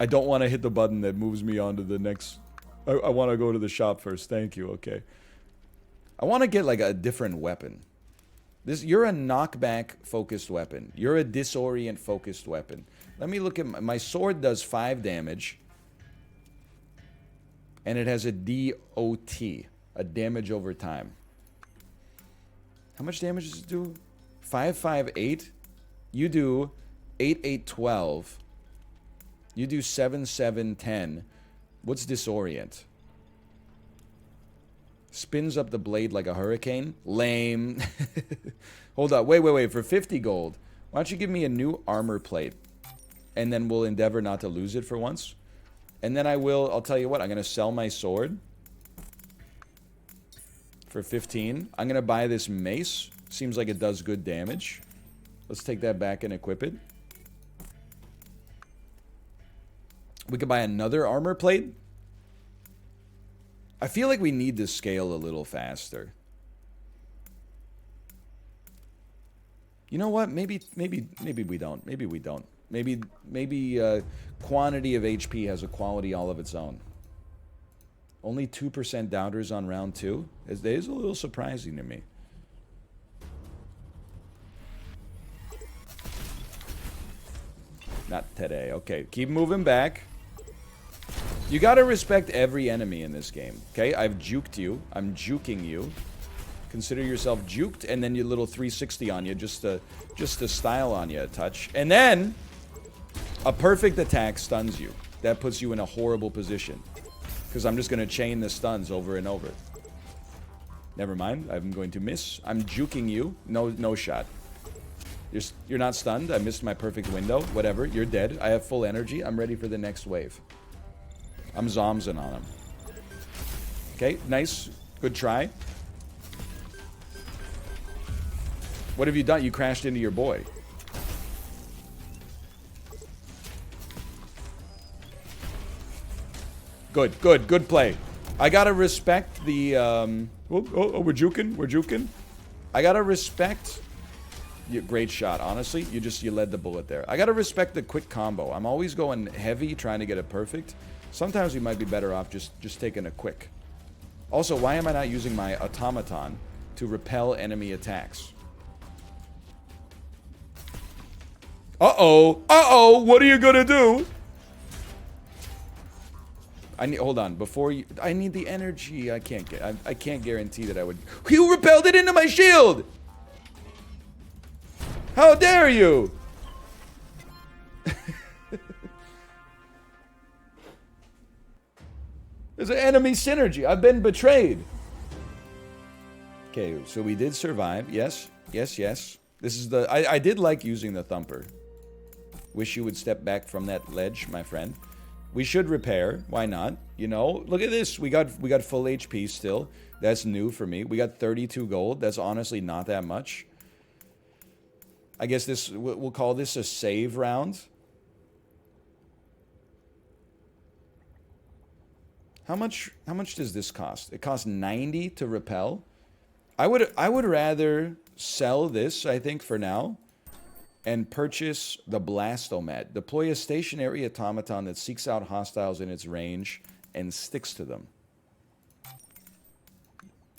I don't want to hit the button that moves me on to the next... I want to go to the shop first. Thank you. Okay. I want to get like a different weapon. You're a knockback focused weapon. You're a disorient focused weapon. Let me look at my sword does 5 damage. And it has a DOT, a damage over time. How much damage does it do? 5, 5, 8. You do 8, 8, 12. You do 7, 7, 10. What's disorient? Spins up the blade like a hurricane. Lame. Hold up. Wait. For 50 gold, why don't you give me a new armor plate? And then we'll endeavor not to lose it for once. And then I'll tell you what, I'm going to sell my sword. For 15. I'm going to buy this mace. Seems like it does good damage. Let's take that back and equip it. We could buy another armor plate. I feel like we need to scale a little faster. You know what? Maybe we don't. Maybe we don't. Maybe quantity of HP has a quality all of its own. Only 2% doubters on round 2. It is a little surprising to me. Not today. Okay, keep moving back. You gotta respect every enemy in this game, okay? I've juked you. I'm juking you. Consider yourself juked, and then your little 360 on you, just to style on you a touch. And then, a perfect attack stuns you. That puts you in a horrible position. Because I'm just gonna chain the stuns over and over. Never mind, I'm going to miss. I'm juking you. No shot. You're not stunned. I missed my perfect window. Whatever, you're dead. I have full energy. I'm ready for the next wave. I'm zomsing on him. Okay, nice. Good try. What have you done? You crashed into your boy. Good play. I gotta respect the, we're juking. I gotta respect... Great shot, honestly. You led the bullet there. I gotta respect the quick combo. I'm always going heavy, trying to get it perfect. Sometimes we might be better off just taking a quick. Also, why am I not using my automaton to repel enemy attacks? Uh-oh, what are you gonna do? Hold on, I need the energy. I can't guarantee that I would. You repelled it into my shield! How dare you? There's an enemy synergy. I've been betrayed. Okay, so we did survive. Yes. This is the... I did like using the thumper. Wish you would step back from that ledge, my friend. We should repair. Why not? You know, look at this. We got full HP still. That's new for me. We got 32 gold. That's honestly not that much. I guess we'll call this a save round. How much does this cost? It costs 90 to repel. I would rather sell this, I think, for now, and purchase the Blastomat. Deploy a stationary automaton that seeks out hostiles in its range and sticks to them.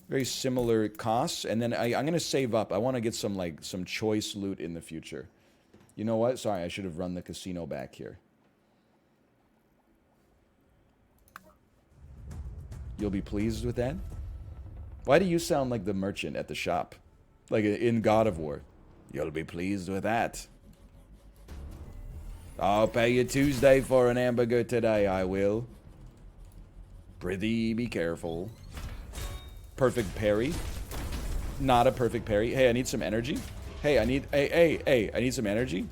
Very similar costs, and then I'm gonna save up. I want to get some choice loot in the future. You know what? Sorry, I should have run the casino back here. You'll be pleased with that? Why do you sound like the merchant at the shop? Like in God of War. You'll be pleased with that. I'll pay you Tuesday for an hamburger today, I will. Prithee, be careful. Perfect parry. Not a perfect parry. Hey, I need some energy. Hey, I need some energy.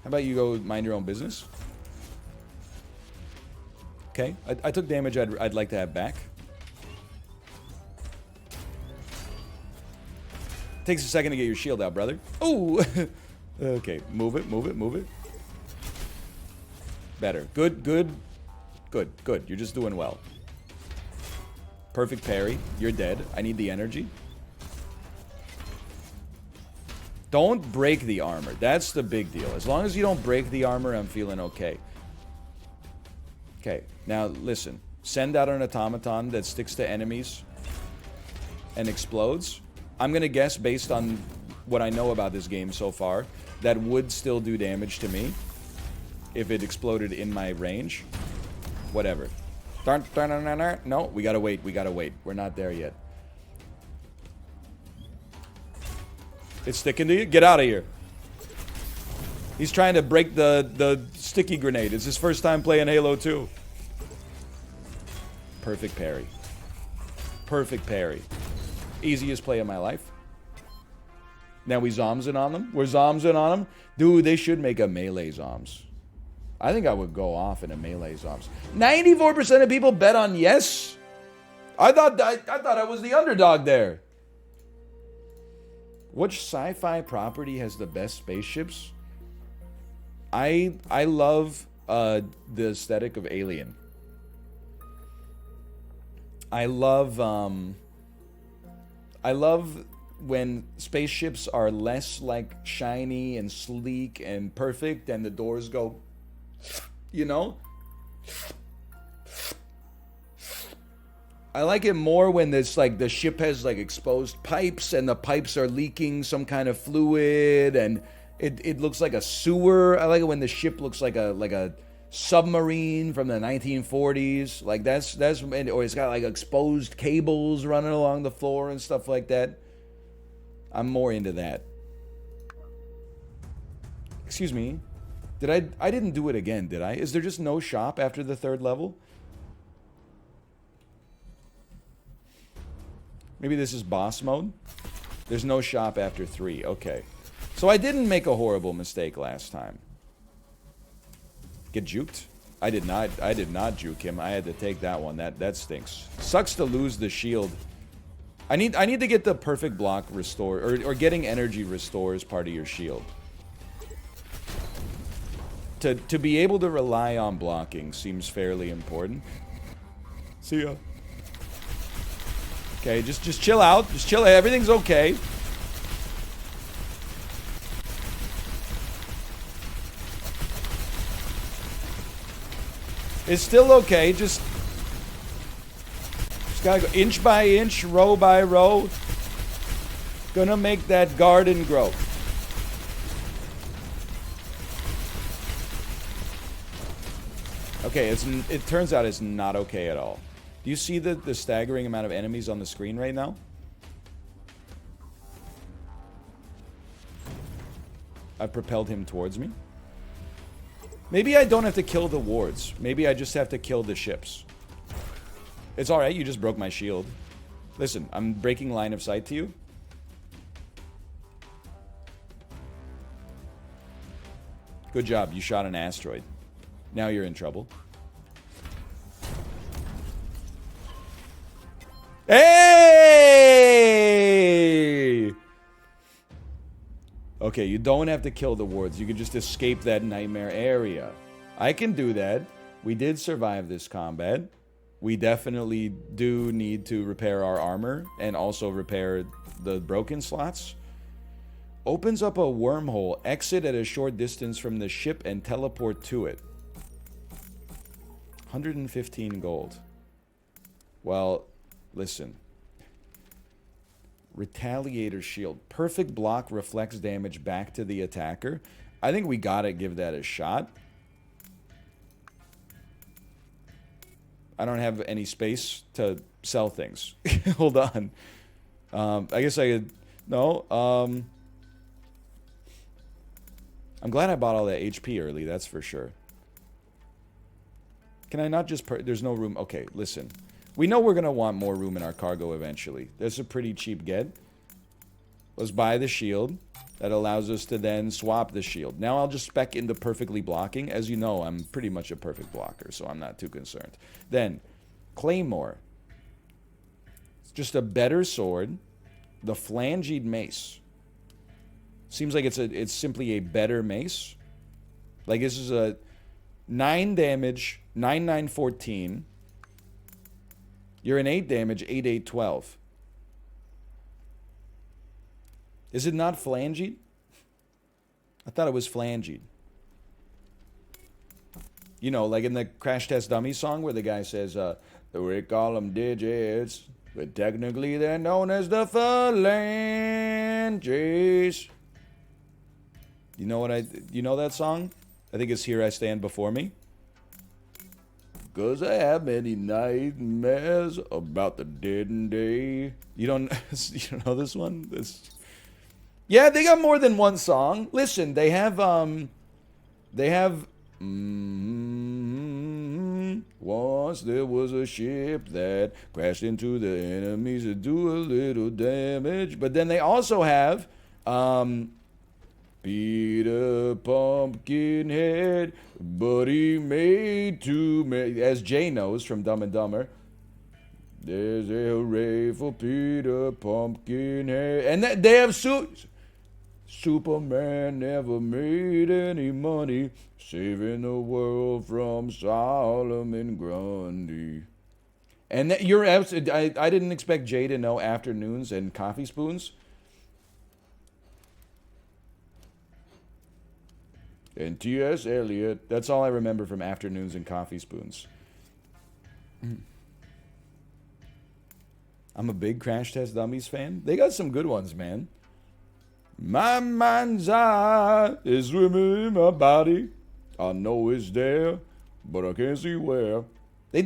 How about you go mind your own business? Okay, I took damage I'd like to have back. Takes a second to get your shield out, brother. Oh! Okay, move it, move it, move it. Better. Good, good. Good, good. You're just doing well. Perfect parry. You're dead. I need the energy. Don't break the armor. That's the big deal. As long as you don't break the armor, I'm feeling okay. Okay, now listen. Send out an automaton that sticks to enemies and explodes. I'm gonna guess, based on what I know about this game so far, that would still do damage to me if it exploded in my range. Whatever. No, we gotta wait. We gotta wait. We're not there yet. It's sticking to you? Get out of here. He's trying to break the sticky grenade. It's his first time playing Halo 2. Perfect parry. Perfect parry. Easiest play of my life. Now we zombsing on them. We're zombsing on them. Dude, they should make a melee zombs. I think I would go off in a melee zombs. 94% of people bet on yes. I thought I was the underdog there. Which sci-fi property has the best spaceships? I love the aesthetic of Alien. I love when spaceships are less like shiny and sleek and perfect and the doors go, you know? I like it more when there's like the ship has like exposed pipes and the pipes are leaking some kind of fluid and it looks like a sewer. I like it when the ship looks like a submarine from the 1940s. Like that's or it's got like exposed cables running along the floor and stuff like that. I'm more into that. Excuse me. I didn't do it again, did I? Is there just no shop after the 3rd level? Maybe this is boss mode. There's no shop after 3. Okay. So I didn't make a horrible mistake last time. Get juked? I did not juke him. I had to take that one. That stinks. Sucks to lose the shield. I need to get the perfect block restore or getting energy restores part of your shield. To be able to rely on blocking seems fairly important. See ya. Okay, just chill out. Just chill. Everything's okay. It's still okay. Just gotta go inch by inch, row by row. Gonna make that garden grow. Okay, it turns out it's not okay at all. Do you see the staggering amount of enemies on the screen right now? I've propelled him towards me. Maybe I don't have to kill the wards. Maybe I just have to kill the ships. It's alright, you just broke my shield. Listen, I'm breaking line of sight to you. Good job, you shot an asteroid. Now you're in trouble. Hey! Okay, you don't have to kill the wards. You can just escape that nightmare area. I can do that. We did survive this combat. We definitely do need to repair our armor and also repair the broken slots. Opens up a wormhole. Exit at a short distance from the ship and teleport to it. 115 gold. Well, listen. Retaliator shield. Perfect block reflects damage back to the attacker. I think we gotta give that a shot. I don't have any space to sell things. Hold on. I guess I could... No. I'm glad I bought all that HP early, that's for sure. Can I not just... There's no room... Okay, listen. We know we're going to want more room in our cargo eventually. That's a pretty cheap get. was buy the shield. That allows us to then swap the shield. Now I'll just spec into perfectly blocking. As you know, I'm pretty much a perfect blocker, so I'm not too concerned. Then, Claymore. It's just a better sword. The Flanged Mace. Seems like it's simply a better mace. Like this is a 9 damage, 9, 14. You're an 8 damage, 8, 8, 12. Is it not flanged? I thought it was flanged. You know, like in the Crash Test Dummy song where the guy says, we call them digits, but technically they're known as the phalanges. You know you know that song? I think it's Here I Stand Before Me. 'Cause I have many nightmares about the dead and day. You don't know this one? Yeah, they got more than one song. Listen, they have once there was a ship that crashed into the enemies to do a little damage. But then they also have Peter Pumpkinhead, but he made too many, as Jay knows from Dumb and Dumber. There's a hooray for Peter Pumpkinhead. And they have Superman never made any money, saving the world from Solomon Grundy. And I didn't expect Jay to know Afternoons and Coffee Spoons. And T.S. Eliot. That's all I remember from Afternoons and Coffee Spoons. I'm a big Crash Test Dummies fan. They got some good ones, man. My mind's eye is swimming in my body. I know it's there, but I can't see where.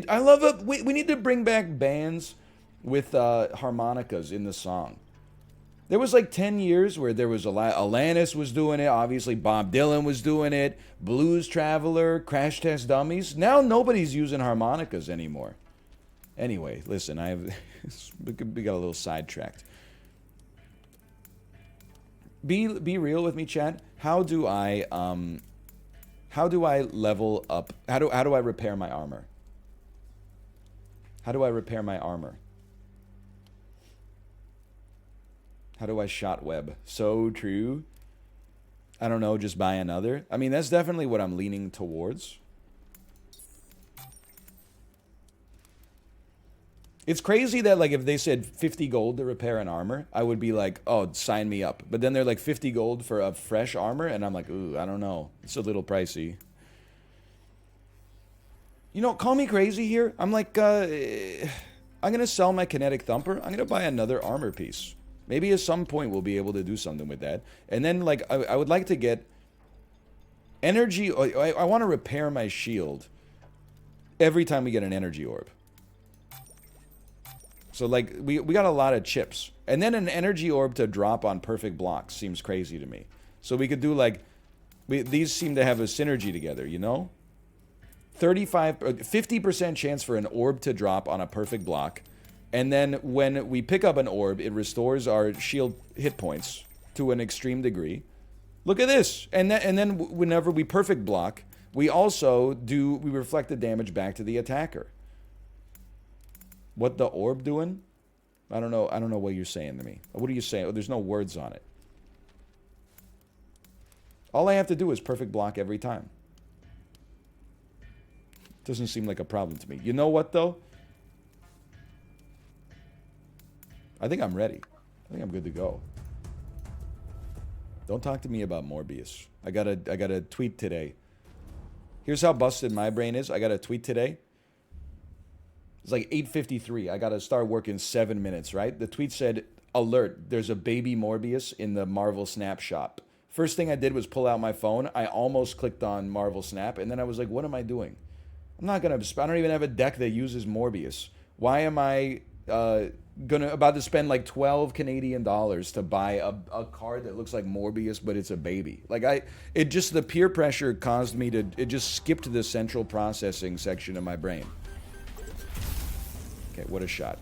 I love it. We need to bring back bands with harmonicas in the song. There was like 10 years where there was Alanis was doing it. Obviously, Bob Dylan was doing it. Blues Traveler, Crash Test Dummies. Now nobody's using harmonicas anymore. Anyway, listen, we got a little sidetracked. Be real with me, chat. How do I level up? How do I repair my armor? How do I repair my armor? How do I shot web? So true. I don't know, just buy another. I mean, that's definitely what I'm leaning towards. It's crazy that, like, if they said 50 gold to repair an armor, I would be like, oh, sign me up. But then they're like 50 gold for a fresh armor, and I'm like, ooh, I don't know. It's a little pricey. You know, call me crazy here. I'm like, I'm going to sell my kinetic thumper. I'm going to buy another armor piece. Maybe at some point we'll be able to do something with that. And then, like, I would like to get energy. I want to repair my shield every time we get an energy orb. So, like, we got a lot of chips. And then an energy orb to drop on perfect blocks seems crazy to me. So we could do, like, these seem to have a synergy together, you know? 50% chance for an orb to drop on a perfect block. And then when we pick up an orb, it restores our shield hit points to an extreme degree. Look at this. And then whenever we perfect block, we also we reflect the damage back to the attacker. What the orb doing? I don't know what you're saying to me. What are you saying? Oh, there's no words on it. All I have to do is perfect block every time. Doesn't seem like a problem to me. You know what, though? I think I'm ready. I think I'm good to go. Don't talk to me about Morbius. I got a tweet today. Here's how busted my brain is. I got a tweet today. It's like 8:53. I got to start work in 7 minutes, right? The tweet said, alert, there's a baby Morbius in the Marvel Snap shop. First thing I did was pull out my phone. I almost clicked on Marvel Snap, and then I was like, what am I doing? I don't even have a deck that uses Morbius. Why am I about to spend like 12 Canadian dollars to buy a card that looks like Morbius, but it's a baby? Like the peer pressure caused me it just skipped the central processing section of my brain. Okay, what a shot.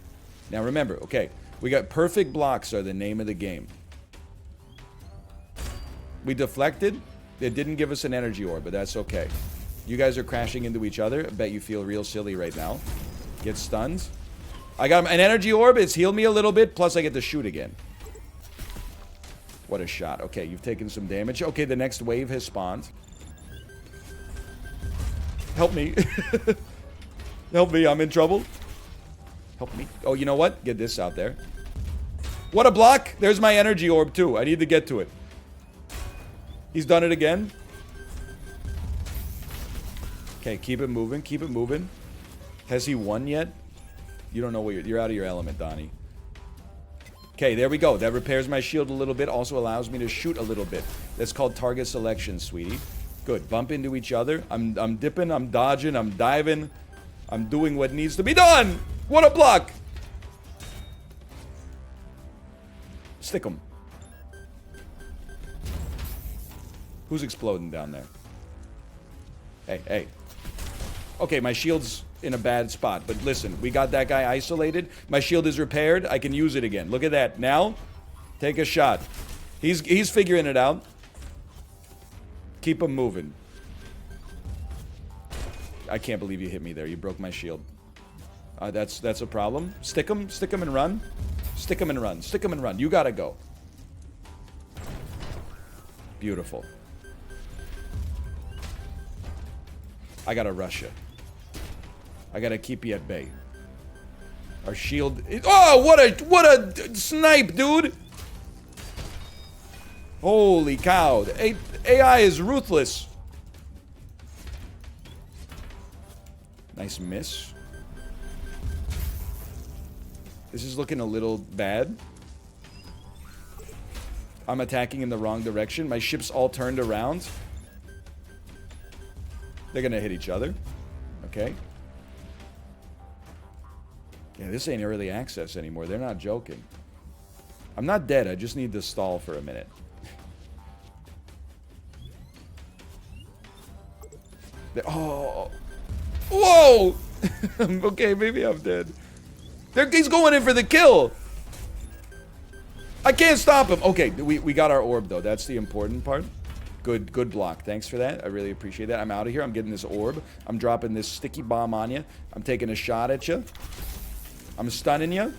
Now remember, okay, we got perfect blocks are the name of the game. We deflected. It didn't give us an energy orb, but that's okay. You guys are crashing into each other. I bet you feel real silly right now. Get stunned. I got an energy orb. It's healed me a little bit. Plus, I get to shoot again. What a shot. Okay, you've taken some damage. Okay, the next wave has spawned. Help me. Help me. I'm in trouble. Help me. Oh, you know what? Get this out there. What a block. There's my energy orb, too. I need to get to it. He's done it again. Okay, keep it moving. Keep it moving. Has he won yet? You don't know what you're out of your element, Donnie. Okay, there we go. That repairs my shield a little bit. Also allows me to shoot a little bit. That's called target selection, sweetie. Good. Bump into each other. I'm dipping. I'm dodging. I'm diving. I'm doing what needs to be done. What a block. Stick him. Who's exploding down there? Hey, hey. Okay, my shield's in a bad spot. But listen, we got that guy isolated. My shield is repaired. I can use it again. Look at that. Now, take a shot. He's figuring it out. Keep him moving. I can't believe you hit me there. You broke my shield. That's a problem. Stick him and run. Stick him and run. Stick him and run. You gotta go. Beautiful. I gotta rush you. I gotta keep you at bay. Our shield. Oh, what a snipe, dude! Holy cow! AI is ruthless. Nice miss. This is looking a little bad. I'm attacking in the wrong direction. My ship's all turned around. They're gonna hit each other. Okay. Yeah, this ain't early access anymore. They're not joking. I'm not dead. I just need to stall for a minute. Oh. Whoa! Okay, maybe I'm dead. He's going in for the kill. I can't stop him. Okay, we got our orb, though. That's the important part. Good block. Thanks for that. I really appreciate that. I'm out of here. I'm getting this orb. I'm dropping this sticky bomb on you. I'm taking a shot at you. I'm stunning you.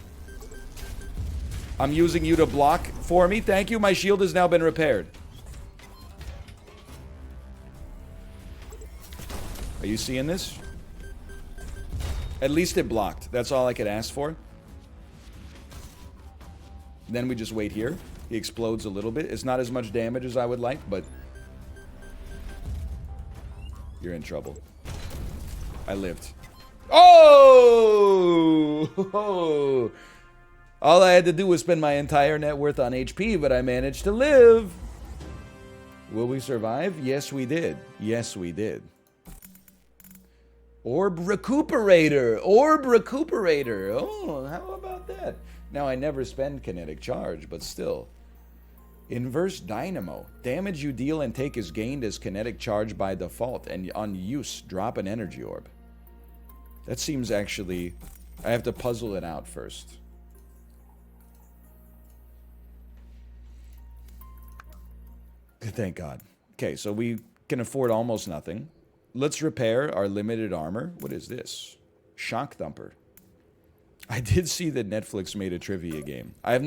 I'm using you to block for me. Thank you. My shield has now been repaired. Are you seeing this? At least it blocked. That's all I could ask for. Then we just wait here. He explodes a little bit. It's not as much damage as I would like, but you're in trouble. I lived. Oh! All I had to do was spend my entire net worth on HP, but I managed to live. Will we survive? Yes, we did. Yes, we did. Orb Recuperator. Orb Recuperator. Oh, how about that? Now, I never spend kinetic charge, but still. Inverse Dynamo. Damage you deal and take is gained as kinetic charge by default, and on use, drop an energy orb. That seems actually... I have to puzzle it out first. Thank God. Okay, so we can afford almost nothing. Let's repair our limited armor. What is this? Shock Thumper. I did see that Netflix made a trivia game. I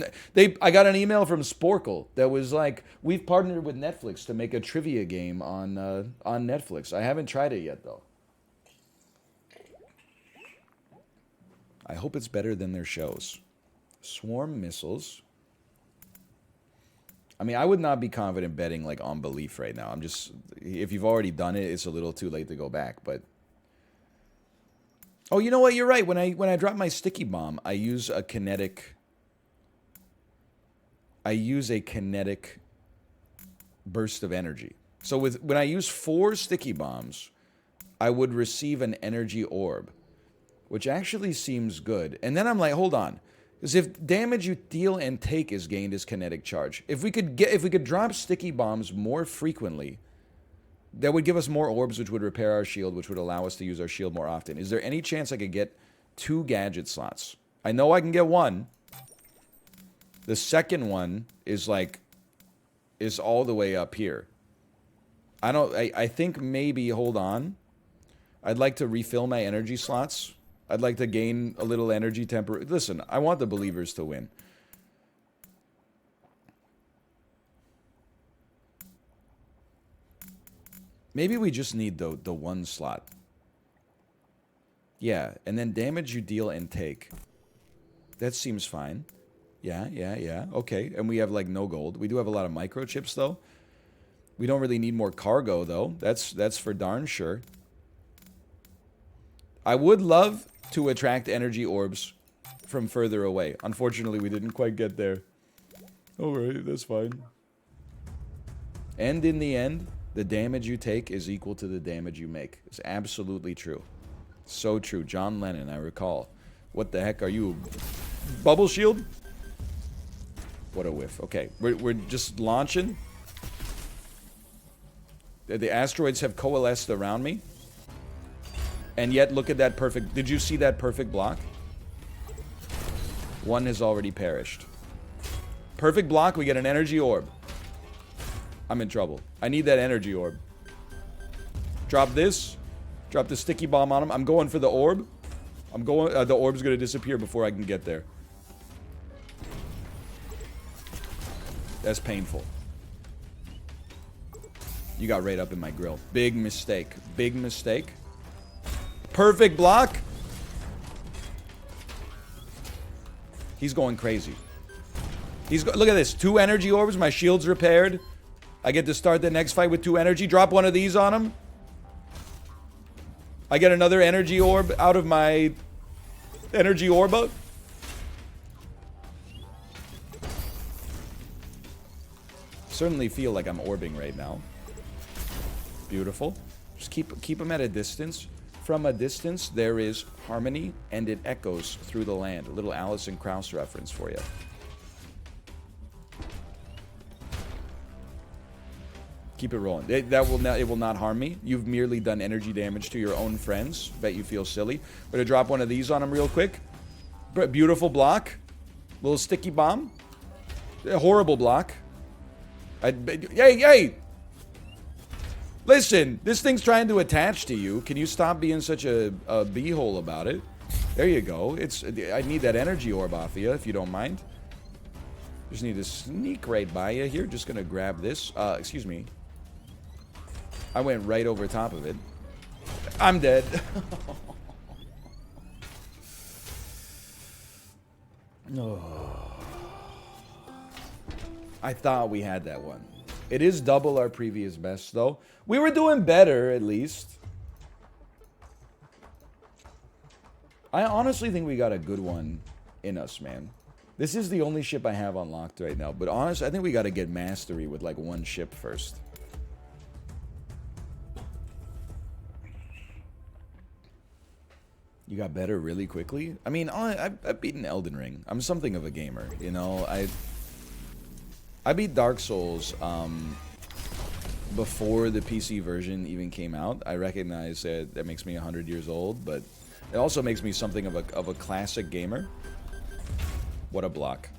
got an email from Sporcle that was like, we've partnered with Netflix to make a trivia game on Netflix. I haven't tried it yet, though. I hope it's better than their shows. Swarm missiles. I mean, I would not be confident betting like on belief right now. I'm just, if you've already done it, it's a little too late to go back. But oh, you know what? You're right. When I drop my sticky bomb, I use a kinetic. I use a kinetic burst of energy. So when I use 4 sticky bombs, I would receive an energy orb, which actually seems good. And then I'm like, hold on. Because if damage you deal and take is gained as kinetic charge, if we could drop sticky bombs more frequently, that would give us more orbs, which would repair our shield, which would allow us to use our shield more often. Is there any chance I could get 2 gadget slots? I know I can get 1. The second one is like, is all the way up here. I think maybe, hold on. I'd like to refill my energy slots. I'd like to gain a little energy temporary. Listen, I want the believers to win. Maybe we just need the one slot. Yeah, and then damage you deal and take. That seems fine. Yeah. Okay, and we have like no gold. We do have a lot of microchips though. We don't really need more cargo though. That's for darn sure. I would love to attract energy orbs from further away. Unfortunately, we didn't quite get there. Alright, that's fine. And in the end, the damage you take is equal to the damage you make. It's absolutely true. So true. John Lennon, I recall. What the heck are you? Bubble shield? What a whiff. Okay, we're just launching. The asteroids have coalesced around me. And yet, look at that perfect... Did you see that perfect block? One has already perished. Perfect block, we get an energy orb. I'm in trouble. I need that energy orb. Drop this. Drop the sticky bomb on him. I'm going for the orb. I'm going... the orb's gonna disappear before I can get there. That's painful. You got right up in my grill. Big mistake. Big mistake. Perfect block. He's going crazy. Look at this. 2 energy orbs. My shield's repaired. I get to start the next fight with 2 energy. Drop one of these on him. I get another energy orb out of my energy orba. Certainly feel like I'm orbing right now. Beautiful. Just keep him at a distance. From a distance, there is harmony, and it echoes through the land. A little Alison Krauss reference for you. Keep it rolling. It will not harm me. You've merely done energy damage to your own friends. Bet you feel silly. We're gonna drop one of these on him real quick. Beautiful block. Little sticky bomb. A horrible block. Hey! Listen, this thing's trying to attach to you. Can you stop being such a beehole about it? There you go. I need that energy orb off of you, if you don't mind. Just need to sneak right by you here. Just gonna grab this. Excuse me. I went right over top of it. I'm dead. Oh. I thought we had that one. It is double our previous best, though. We were doing better, at least. I honestly think we got a good one in us, man. This is the only ship I have unlocked right now. But honestly, I think we got to get mastery with, like, one ship first. You got better really quickly? I mean, I've beaten Elden Ring. I'm something of a gamer, you know? I beat Dark Souls before the PC version even came out. I recognize that makes me 100 years old, but it also makes me something of a classic gamer. What a block.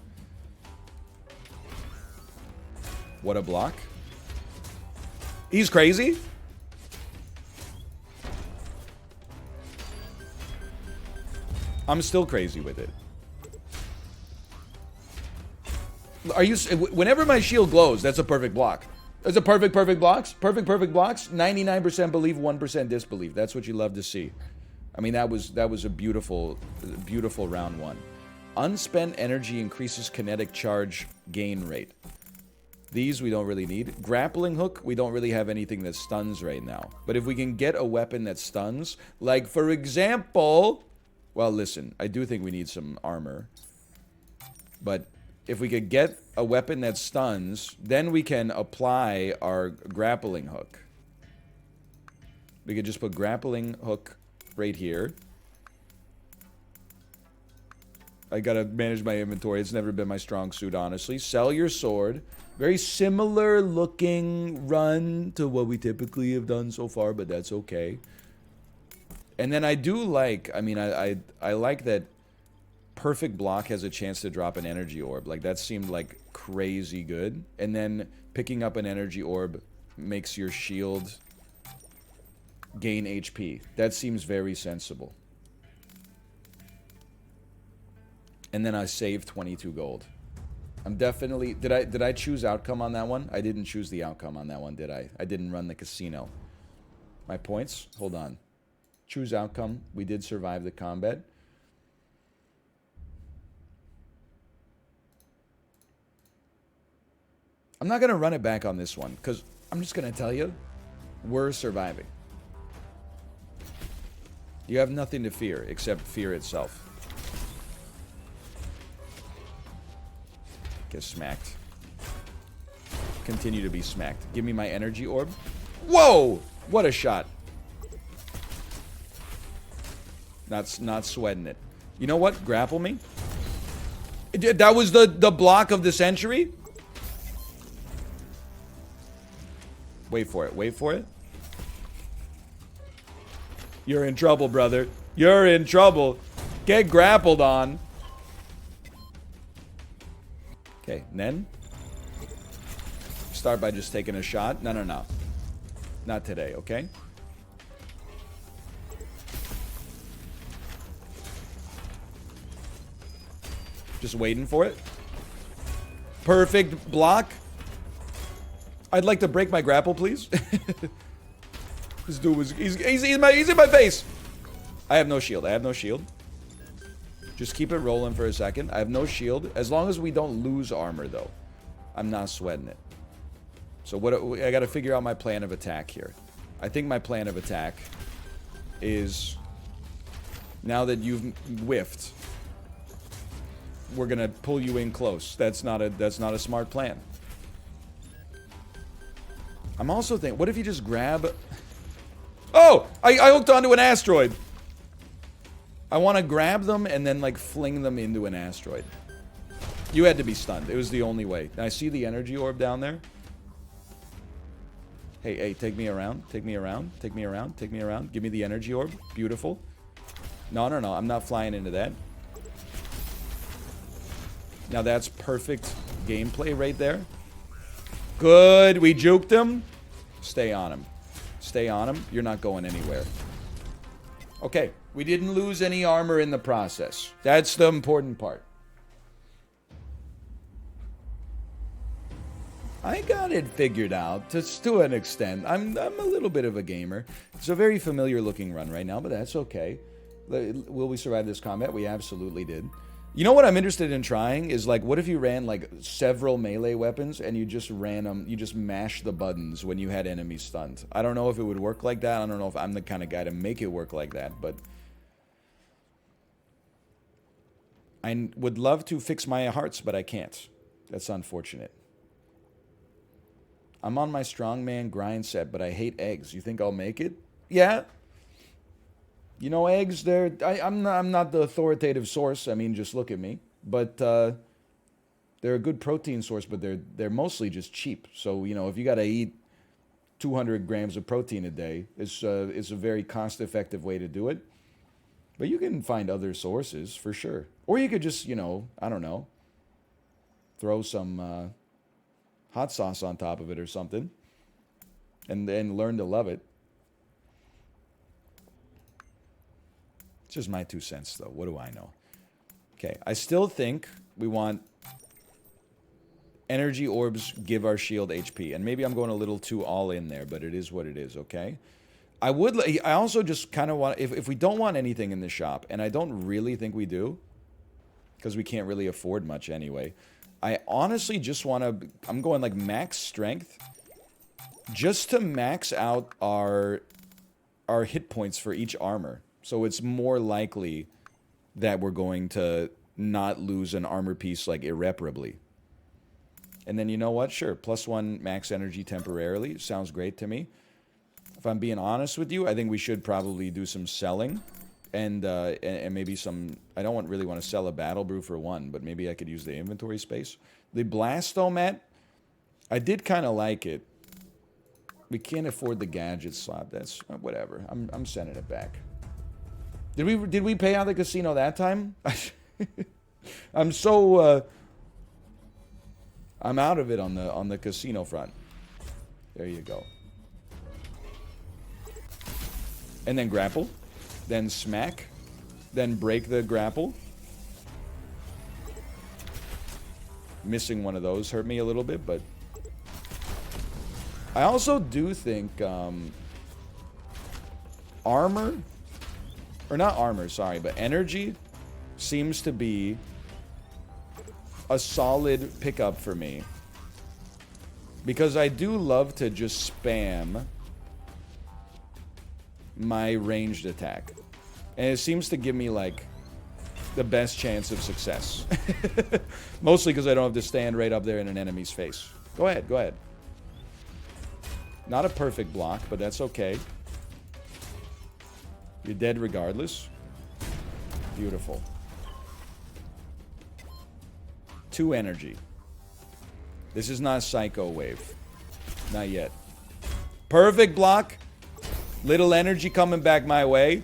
What a block. He's crazy. I'm still crazy with it. Are you... Whenever my shield glows, that's a perfect block. It's a perfect blocks. Perfect blocks. 99% believe, 1% disbelieve. That's what you love to see. I mean, that was a beautiful round one. Unspent energy increases kinetic charge gain rate. These we don't really need. Grappling hook, we don't really have anything that stuns right now. But if we can get a weapon that stuns, like for example... Well, listen, I do think we need some armor. But if we could get a weapon that stuns, then we can apply our grappling hook. We could just put grappling hook right here. I gotta manage my inventory. It's never been my strong suit, honestly. Sell your sword. Very similar looking run to what we typically have done so far, but that's okay. And then I do like, I mean, I like that perfect block has a chance to drop an energy orb. Like, that seemed like crazy good. And then picking up an energy orb makes your shield gain HP. That seems very sensible. And then I saved 22 gold. I'm definitely... Did I choose outcome on that one? I didn't choose the outcome on that one, did I? I didn't run the casino. My points? Hold on. Choose outcome. We did survive the combat. I'm not going to run it back on this one, because I'm just going to tell you, we're surviving. You have nothing to fear, except fear itself. Get smacked. Continue to be smacked. Give me my energy orb. Whoa! What a shot. Not sweating it. You know what? Grapple me. That was the block of the century? Wait for it. Wait for it. You're in trouble, brother. You're in trouble. Get grappled on. Okay, then. Start by just taking a shot. No, no, no. Not today, okay? Just waiting for it. Perfect block. I'd like to break my grapple, please. This dude was... He's in my face. I have no shield. I have no shield. Just keep it rolling for a second. I have no shield. As long as we don't lose armor, though. I'm not sweating it. So what I got to figure out my plan of attack here. I think my plan of attack is... Now that you've whiffed, we're going to pull you in close. That's not a smart plan. I'm also thinking, what if you just grab... Oh! I hooked onto an asteroid! I want to grab them and then, like, fling them into an asteroid. You had to be stunned. It was the only way. I see the energy orb down there. Hey, hey, take me around. Take me around. Take me around. Take me around. Give me the energy orb. Beautiful. No, no, no. I'm not flying into that. Now that's perfect gameplay right there. Good. We juked him. Stay on him. Stay on him. You're not going anywhere. Okay. We didn't lose any armor in the process. That's the important part. I got it figured out to an extent. I'm a little bit of a gamer. It's a very familiar looking run right now, but that's okay. Will we survive this combat? We absolutely did. You know what I'm interested in trying is, like, what if you ran, like, several melee weapons and you just ran them, you just mashed the buttons when you had enemies stunned. I don't know if it would work like that. I don't know if I'm the kind of guy to make it work like that, but I would love to fix my hearts, but I can't. That's unfortunate. I'm on my strongman grind set, but I hate eggs. You think I'll make it? Yeah. You know, eggs, I'm not the authoritative source. I mean, just look at me. But they're a good protein source, but they're mostly just cheap. So, you know, if you got to eat 200 grams of protein a day, it's a very cost-effective way to do it. But you can find other sources, for sure. Or you could just, you know, I don't know, throw some hot sauce on top of it or something. And then learn to love it. It's just my 2 cents, though. What do I know? Okay, I still think we want energy orbs give our shield HP. And maybe I'm going a little too all in there, but it is what it is, okay? I also just kind of want... If we don't want anything in the shop, and I don't really think we do, because we can't really afford much anyway, I honestly just want to... I'm going, like, max strength, just to max out our hit points for each armor. So it's more likely that we're going to not lose an armor piece, like, irreparably. And then, you know what? Sure, +1 max energy temporarily. Sounds great to me. If I'm being honest with you, I think we should probably do some selling. And maybe some... I don't really want to sell a battle brew for 1, but maybe I could use the inventory space. The Blastomat, I did kind of like it. We can't afford the gadget slot. That's... whatever. I'm sending it back. Did we pay out the casino that time? I'm so I'm out of it on the casino front. There you go. And then grapple, then smack, then break the grapple. Missing one of those hurt me a little bit, but I also do think armor, or not armor, sorry, but energy seems to be a solid pickup for me. Because I do love to just spam my ranged attack. And it seems to give me, like, the best chance of success. Mostly because I don't have to stand right up there in an enemy's face. Go ahead, go ahead. Not a perfect block, but that's okay. You're dead regardless. Beautiful. 2 energy. This is not Psycho Wave. Not yet. Perfect block. Little energy coming back my way.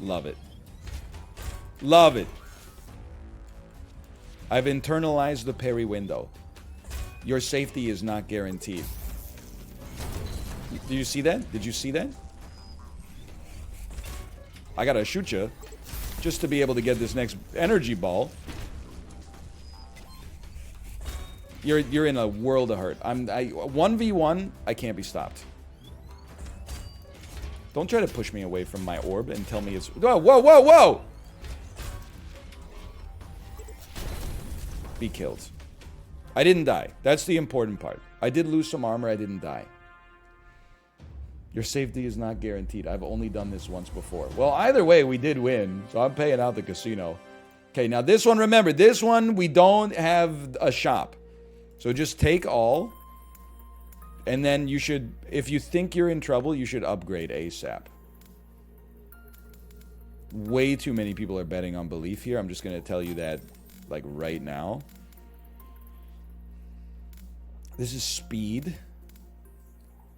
Love it. Love it. I've internalized the parry window. Your safety is not guaranteed. Did you see that? Did you see that? I gotta shoot you just to be able to get this next energy ball. You're in a world of hurt. 1v1, I can't be stopped. Don't try to push me away from my orb and tell me it's... Whoa, whoa, whoa, whoa! Be killed. I didn't die. That's the important part. I did lose some armor. I didn't die. Your safety is not guaranteed. I've only done this once before. Well, either way, we did win. So I'm paying out the casino. Okay, now this one, remember, this one, we don't have a shop. So just take all. And then you should, if you think you're in trouble, you should upgrade ASAP. Way too many people are betting on belief here. I'm just going to tell you that, like, right now. This is speed.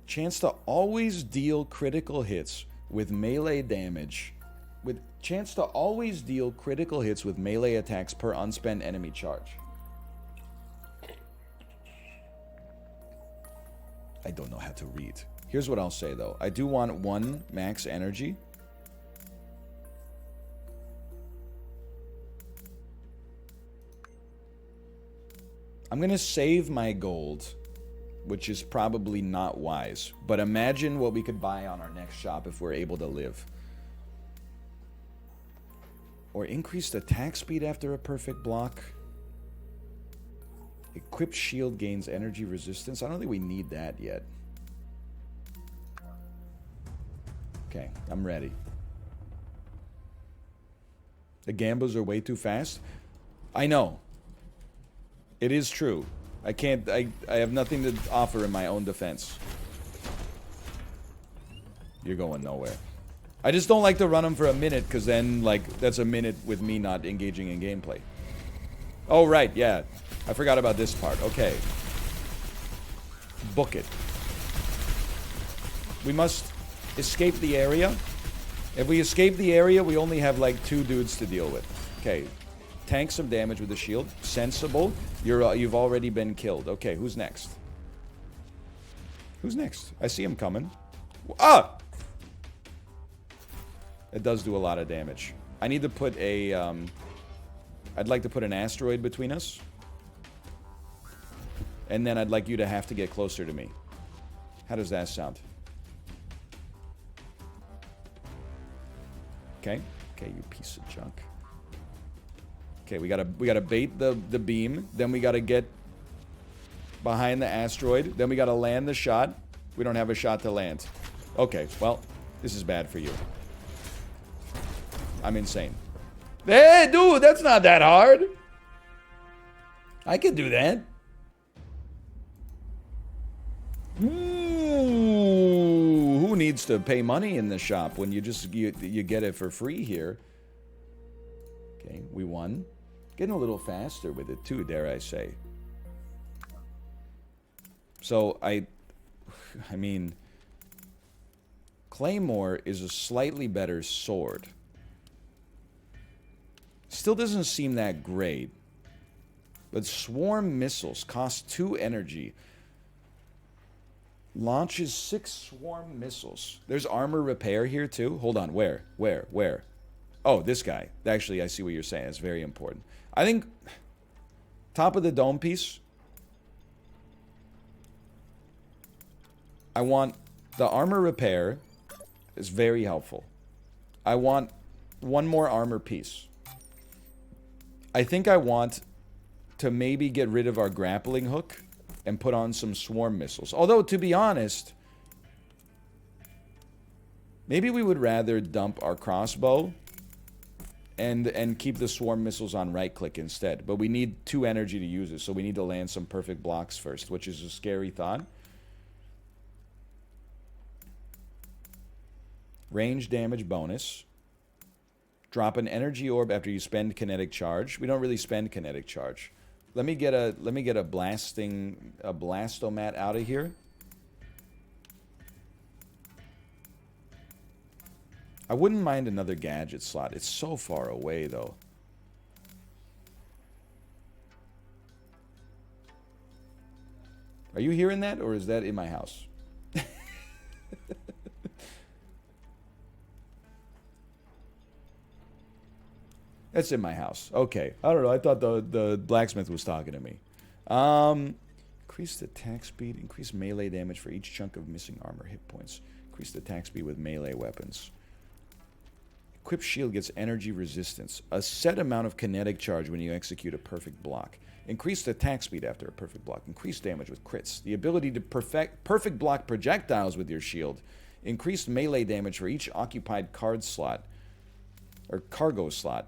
Chance to always deal critical hits with melee damage. With chance to always deal critical hits with melee attacks per unspent enemy charge. I don't know how to read. Here's what I'll say, though. I do want 1 max energy. I'm going to save my gold, which is probably not wise. But imagine what we could buy on our next shop if we're able to live. Or increased attack speed after a perfect block. Equipped shield gains energy resistance. I don't think we need that yet. Okay, I'm ready. The gambos are way too fast. I know. It is true. I can't... I have nothing to offer in my own defense. You're going nowhere. I just don't like to run them for a minute, because then, like, that's a minute with me not engaging in gameplay. Oh, right, yeah. I forgot about this part. Okay. Book it. We must escape the area. If we escape the area, we only have, like, 2 dudes to deal with. Okay. Tank some damage with the shield. Sensible. You've already been killed. Okay, who's next? Who's next? I see him coming. Ah! It does do a lot of damage. I need to put a... I'd like to put an asteroid between us. And then I'd like you to have to get closer to me. How does that sound? Okay. Okay, you piece of junk. Okay, we gotta bait the beam. Then we gotta get behind the asteroid. Then we gotta land the shot. We don't have a shot to land. Okay, well, this is bad for you. I'm insane. Hey, dude, that's not that hard. I could do that. Ooh, who needs to pay money in the shop when you just you get it for free here? Okay, we won. Getting a little faster with it too, dare I say. So I mean, Claymore is a slightly better sword. still doesn't seem that great. But swarm missiles cost 2 energy. Launches 6 swarm missiles. There's armor repair here too. Hold on, where? Oh, this guy. Actually, I see what you're saying. It's very important. I think top of the dome piece. I want the armor repair is very helpful. I want one more armor piece. I think I want to maybe get rid of our grappling hook and put on some swarm missiles. Although, to be honest, maybe we would rather dump our crossbow and keep the swarm missiles on right-click instead. But we need 2 energy to use it, so we need to land some perfect blocks first, which is a scary thought. Range damage bonus. Drop an energy orb after you spend kinetic charge. We don't really spend kinetic charge. Let me get a blastomat out of here. I wouldn't mind another gadget slot. It's so far away though. Are you hearing that, or is that in my house? That's in my house. Okay. I don't know. I thought the blacksmith was talking to me. Increase the attack speed. Increase melee damage for each chunk of missing armor hit points. Increase the attack speed with melee weapons. Equip shield gets energy resistance. A set amount of kinetic charge when you execute a perfect block. Increase the attack speed after a perfect block. Increase damage with crits. The ability to perfect block projectiles with your shield. Increased melee damage for each occupied card slot. Or cargo slot.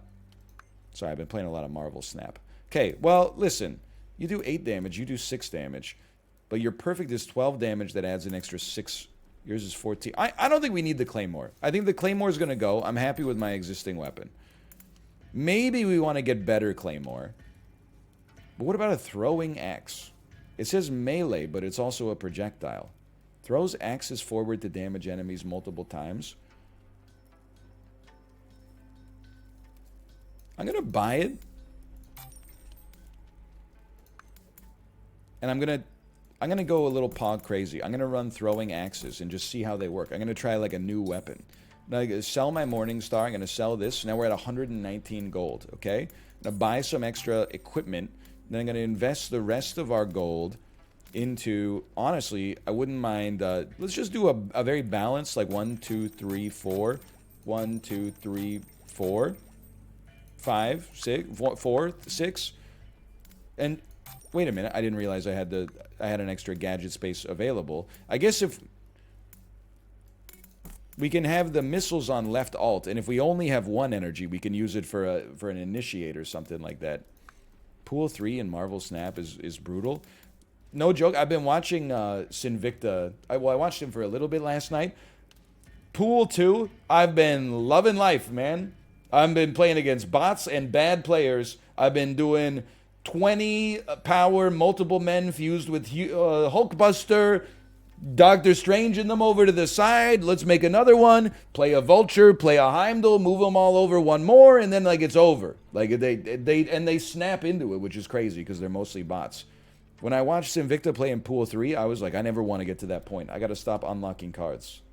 Sorry, I've been playing a lot of Marvel Snap. Okay, well, listen. You do 8 damage, you do 6 damage. But your perfect is 12 damage that adds an extra 6. Yours is 14. I don't think we need the Claymore. I think the Claymore is going to go. I'm happy with my existing weapon. Maybe we want to get better Claymore. But what about a throwing axe? It says melee, but it's also a projectile. Throws axes forward to damage enemies multiple times. I'm going to buy it. And I'm going to go a little pog crazy. I'm going to run throwing axes and just see how they work. I'm going to try like a new weapon. Now, I'm going to sell my Morning Star. I'm going to sell this. Now we're at 119 gold, okay? I'm going to buy some extra equipment. Then I'm going to invest the rest of our gold into, honestly, I wouldn't mind, let's just do a very balanced, like 1, 2, 3, 4. 1, 2, 3, 4. 5, 6, 4, 6. And wait a minute, I didn't realize I had an extra gadget space available. I guess if we can have the missiles on left alt, and if we only have 1 energy, we can use it for an initiate or something like that. Pool 3 in Marvel Snap is brutal. No joke, I've been watching Sinvicta. I watched him for a little bit last night. Pool 2, I've been loving life, man. I've been playing against bots and bad players. I've been doing 20 power, multiple men fused with Hulkbuster, Doctor Strange in them over to the side. Let's make another one. Play a Vulture, play a Heimdall, move them all over one more, and then like it's over. Like they snap into it, which is crazy because they're mostly bots. When I watched Sinvicta play in Pool 3, I was like, I never want to get to that point. I got to stop unlocking cards.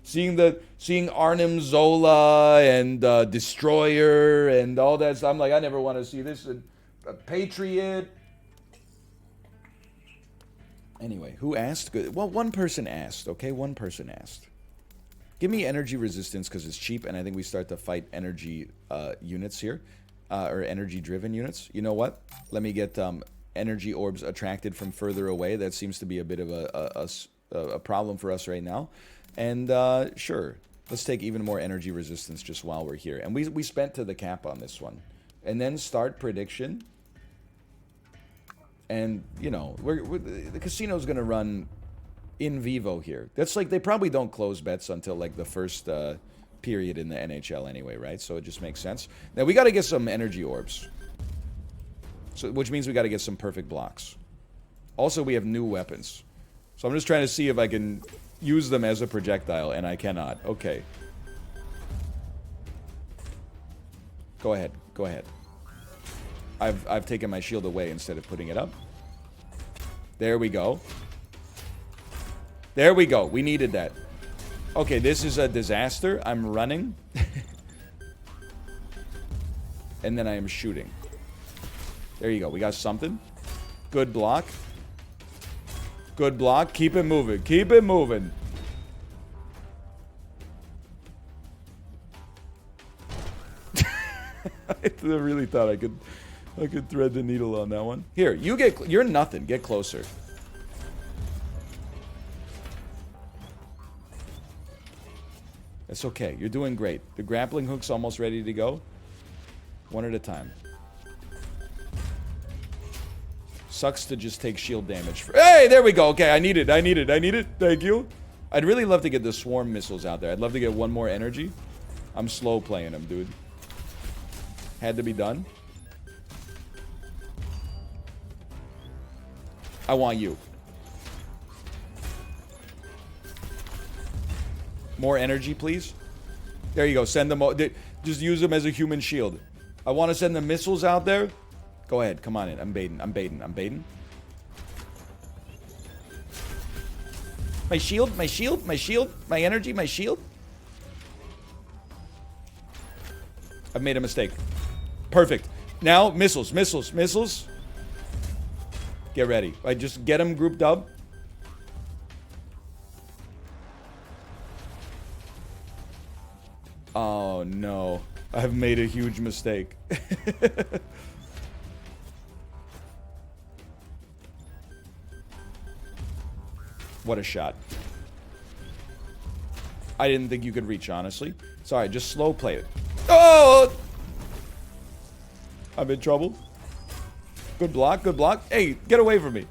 Seeing Arnim Zola and Destroyer and all that stuff, I'm like, I never want to see this. A Patriot. Anyway, who asked? Good. Well, one person asked, okay? One person asked. Give me energy resistance because it's cheap, and I think we start to fight energy units here. Or energy-driven units. You know what? Let me get energy orbs attracted from further away. That seems to be a bit of a problem for us right now. And sure, let's take even more energy resistance just while we're here. And we spent to the cap on this one. And then start prediction. And, you know, the casino's going to run in vivo here. That's like, they probably don't close bets until like the first period in the NHL anyway, right? So it just makes sense. Now we got to get some energy orbs. So, which means we got to get some perfect blocks. Also, we have new weapons. So I'm just trying to see if I can use them as a projectile, and I cannot. Okay. Go ahead. Go ahead. I've taken my shield away instead of putting it up. There we go. There we go. We needed that. Okay, this is a disaster. I'm running. And then I am shooting. There you go. We got something. Good block. Good block. Keep it moving. Keep it moving. I really thought I could thread the needle on that one. Here, you're nothing. Get closer. It's okay. You're doing great. The grappling hook's almost ready to go. One at a time. Sucks to just take shield damage. Hey, there we go. Okay, I need it. I need it. I need it. Thank you. I'd really love to get the swarm missiles out there. I'd love to get one more energy. I'm slow playing them, dude. Had to be done. I want you. More energy, please. There you go. Send them. Just use them as a human shield. I want to send the missiles out there. Go ahead. Come on in. I'm baiting. I'm baiting. I'm baiting. My shield. My shield. My shield. My energy. My shield. I've made a mistake. Perfect. Now, missiles. Missiles. Missiles. Get ready. I just get them grouped up. Oh, no. I've made a huge mistake. What a shot. I didn't think you could reach, honestly. Sorry, just slow play it. Oh! I'm in trouble. Good block, good block. Hey, get away from me.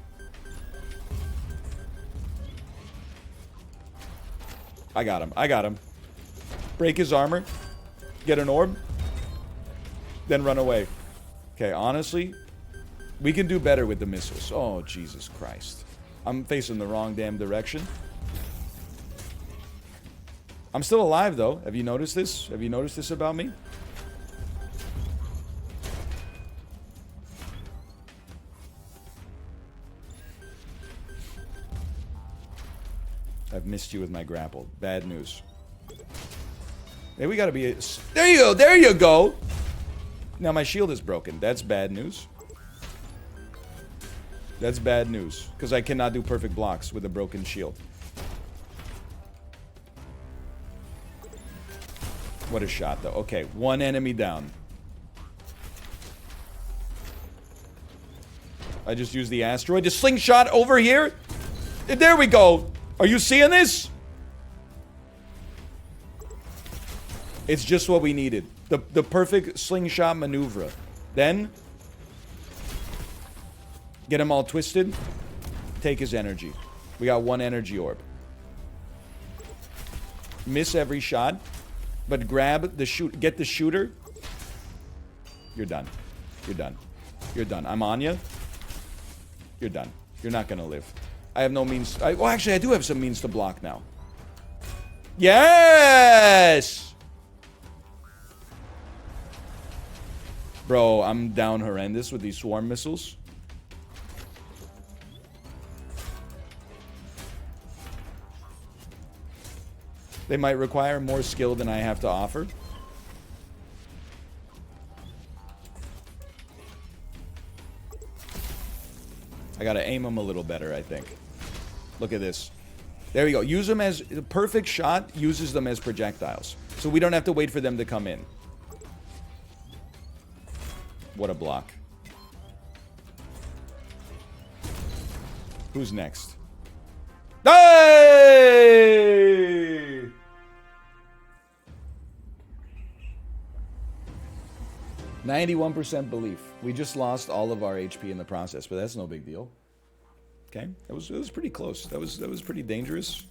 I got him. I got him. Break his armor. Get an orb. Then run away. Okay, honestly, we can do better with the missiles. Oh, Jesus Christ. I'm facing the wrong damn direction. I'm still alive, though. Have you noticed this? Have you noticed this about me? I've missed you with my grapple. Bad news. Hey, we gotta be... There you go! There you go! Now my shield is broken. That's bad news. That's bad news. Because I cannot do perfect blocks with a broken shield. What a shot, though. Okay, one enemy down. I just used the asteroid to slingshot over here. There we go. Are you seeing this? It's just what we needed. The perfect slingshot maneuver. Then, get him all twisted. Take his energy. We got one energy orb. Miss every shot. But grab the shoot. Get the shooter. You're done. You're done. You're done. I'm on you. You're done. You're not gonna live. I have no means. Well, actually, I do have some means to block now. Yes! Bro, I'm down horrendous with these swarm missiles. They might require more skill than I have to offer. I gotta aim them a little better, I think. Look at this. There we go. Use them as... The perfect shot uses them as projectiles. So we don't have to wait for them to come in. What a block. Who's next? Hey! %91 belief. We just lost all of our HP in the process, but that's no big deal. Okay, it was pretty close. That was pretty dangerous.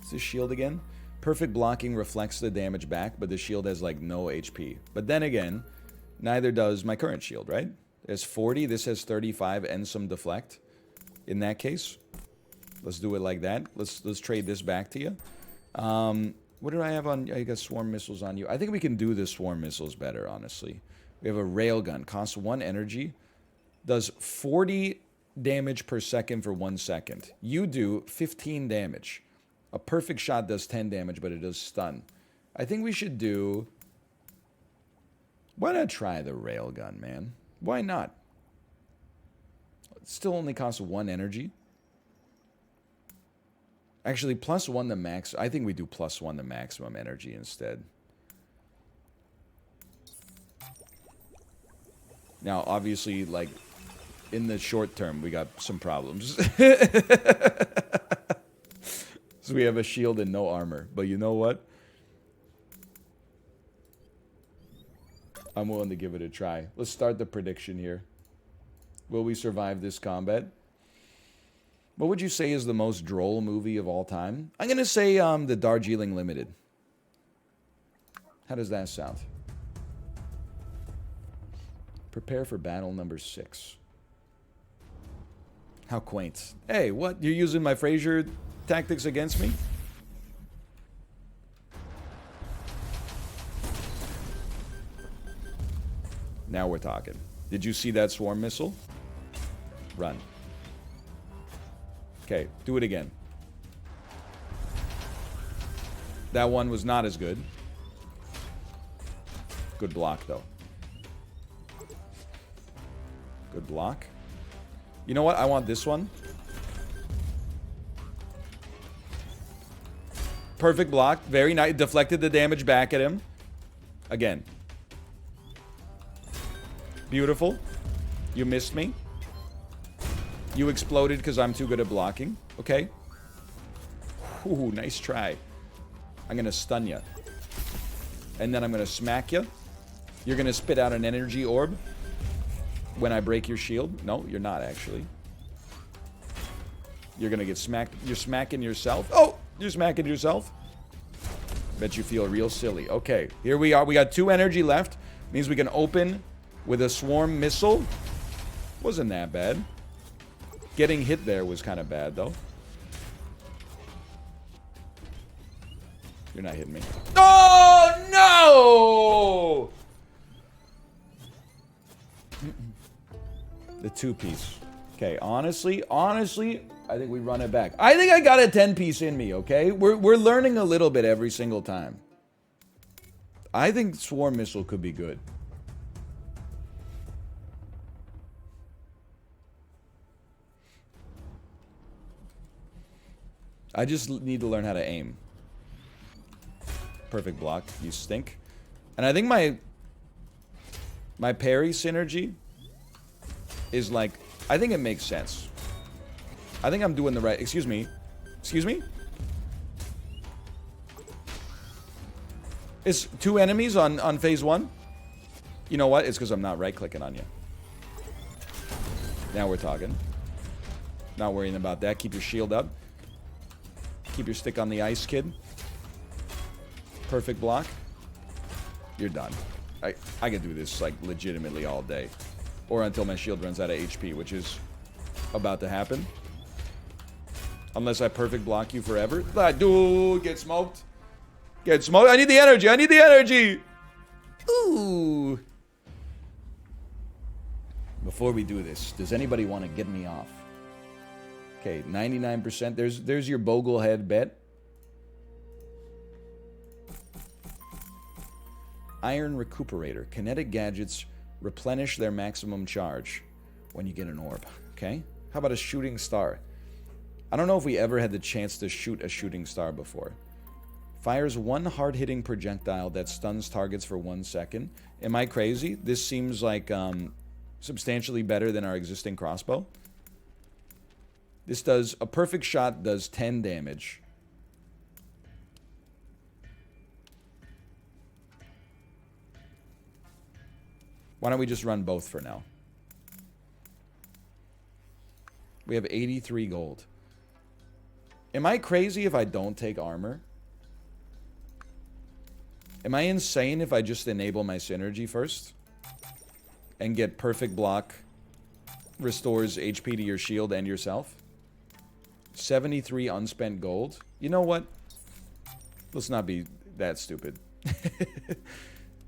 It's this shield again. Perfect blocking reflects the damage back, but the shield has like no HP. But then again, neither does my current shield, right? It's 40. This has 35 and some deflect. In that case, let's do it like that. Let's trade this back to you. What do I have on? I got swarm missiles on you. I think we can do the swarm missiles better, honestly. We have a railgun. Costs 1 energy. Does 40 damage per second for 1 second. You do 15 damage. A perfect shot does 10 damage, but it does stun. I think we should do... Why not try the railgun, man? Why not? It still only costs 1 energy. Actually, +1 the max. I think we do +1 the maximum energy instead. Now, obviously, like, in the short term, we got some problems. So we have a shield and no armor. But you know what? I'm willing to give it a try. Let's start the prediction here. Will we survive this combat? What would you say is the most droll movie of all time? I'm going to say the Darjeeling Limited. How does that sound? Prepare for battle number 6. How quaint. Hey, what? You're using my Fraser tactics against me? Now we're talking. Did you see that swarm missile? Run. Okay, do it again. That one was not as good. Good block, though. Good block. You know what? I want this one. Perfect block. Very nice. Deflected the damage back at him. Again. Beautiful. You missed me. You exploded because I'm too good at blocking. Okay. Ooh, nice try. I'm going to stun you. And then I'm going to smack you. You're going to spit out an energy orb when I break your shield. No, you're not, actually. You're going to get smacked. You're smacking yourself. Oh, you're smacking yourself. Bet you feel real silly. Okay, here we are. We got 2 energy left. Means we can open with a swarm missile. Wasn't that bad. Getting hit there was kind of bad, though. You're not hitting me. Oh, no! The 2-piece. Okay, honestly, I think we run it back. I think I got a 10-piece in me, okay? We're learning a little bit every single time. I think swarm missile could be good. I just need to learn how to aim. Perfect block. You stink. And I think my parry synergy is like... I think it makes sense. I think I'm doing the right... Excuse me. Excuse me? It's 2 enemies on phase 1? You know what? It's because I'm not right-clicking on you. Now we're talking. Not worrying about that. Keep your shield up. Keep your stick on the ice, kid. Perfect block. You're done. I can do this, like, legitimately all day. Or until my shield runs out of HP, which is about to happen. Unless I perfect block you forever. Dude, get smoked. Get smoked. I need the energy. I need the energy. Ooh. Before we do this, does anybody want to get me off? Okay, 99%. There's your Boglehead bet. Iron Recuperator. Kinetic gadgets replenish their maximum charge when you get an orb. Okay? How about a shooting star? I don't know if we ever had the chance to shoot a shooting star before. Fires 1 hard-hitting projectile that stuns targets for 1 second. Am I crazy? This seems like substantially better than our existing crossbow. This does... A perfect shot does 10 damage. Why don't we just run both for now? We have 83 gold. Am I crazy if I don't take armor? Am I insane if I just enable my synergy first? And get perfect block, restores HP to your shield and yourself? 73 unspent gold. You know what? Let's not be that stupid.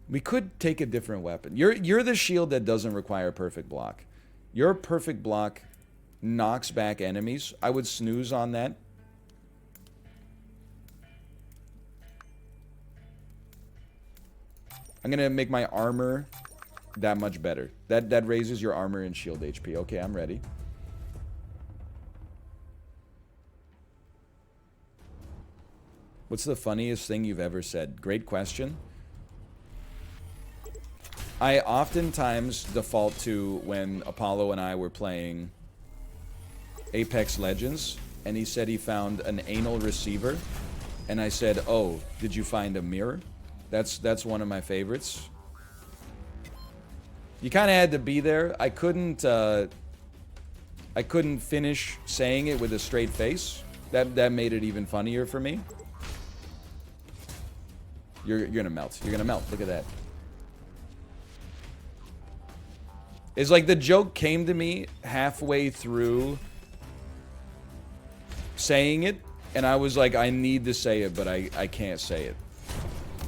We could take a different weapon. You're the shield that doesn't require perfect block. Your perfect block knocks back enemies. I would snooze on that. I'm gonna make my armor that much better. That raises your armor and shield HP. Okay, I'm ready. What's the funniest thing you've ever said? Great question. I oftentimes default to when Apollo and I were playing Apex Legends, and he said he found an anal receiver, and I said, "Oh, did you find a mirror?" That's one of my favorites. You kind of had to be there. I couldn't finish saying it with a straight face. That made it even funnier for me. You're gonna melt. You're gonna melt. Look at that. It's like the joke came to me halfway through saying it, and I was like, I need to say it, but I can't say it.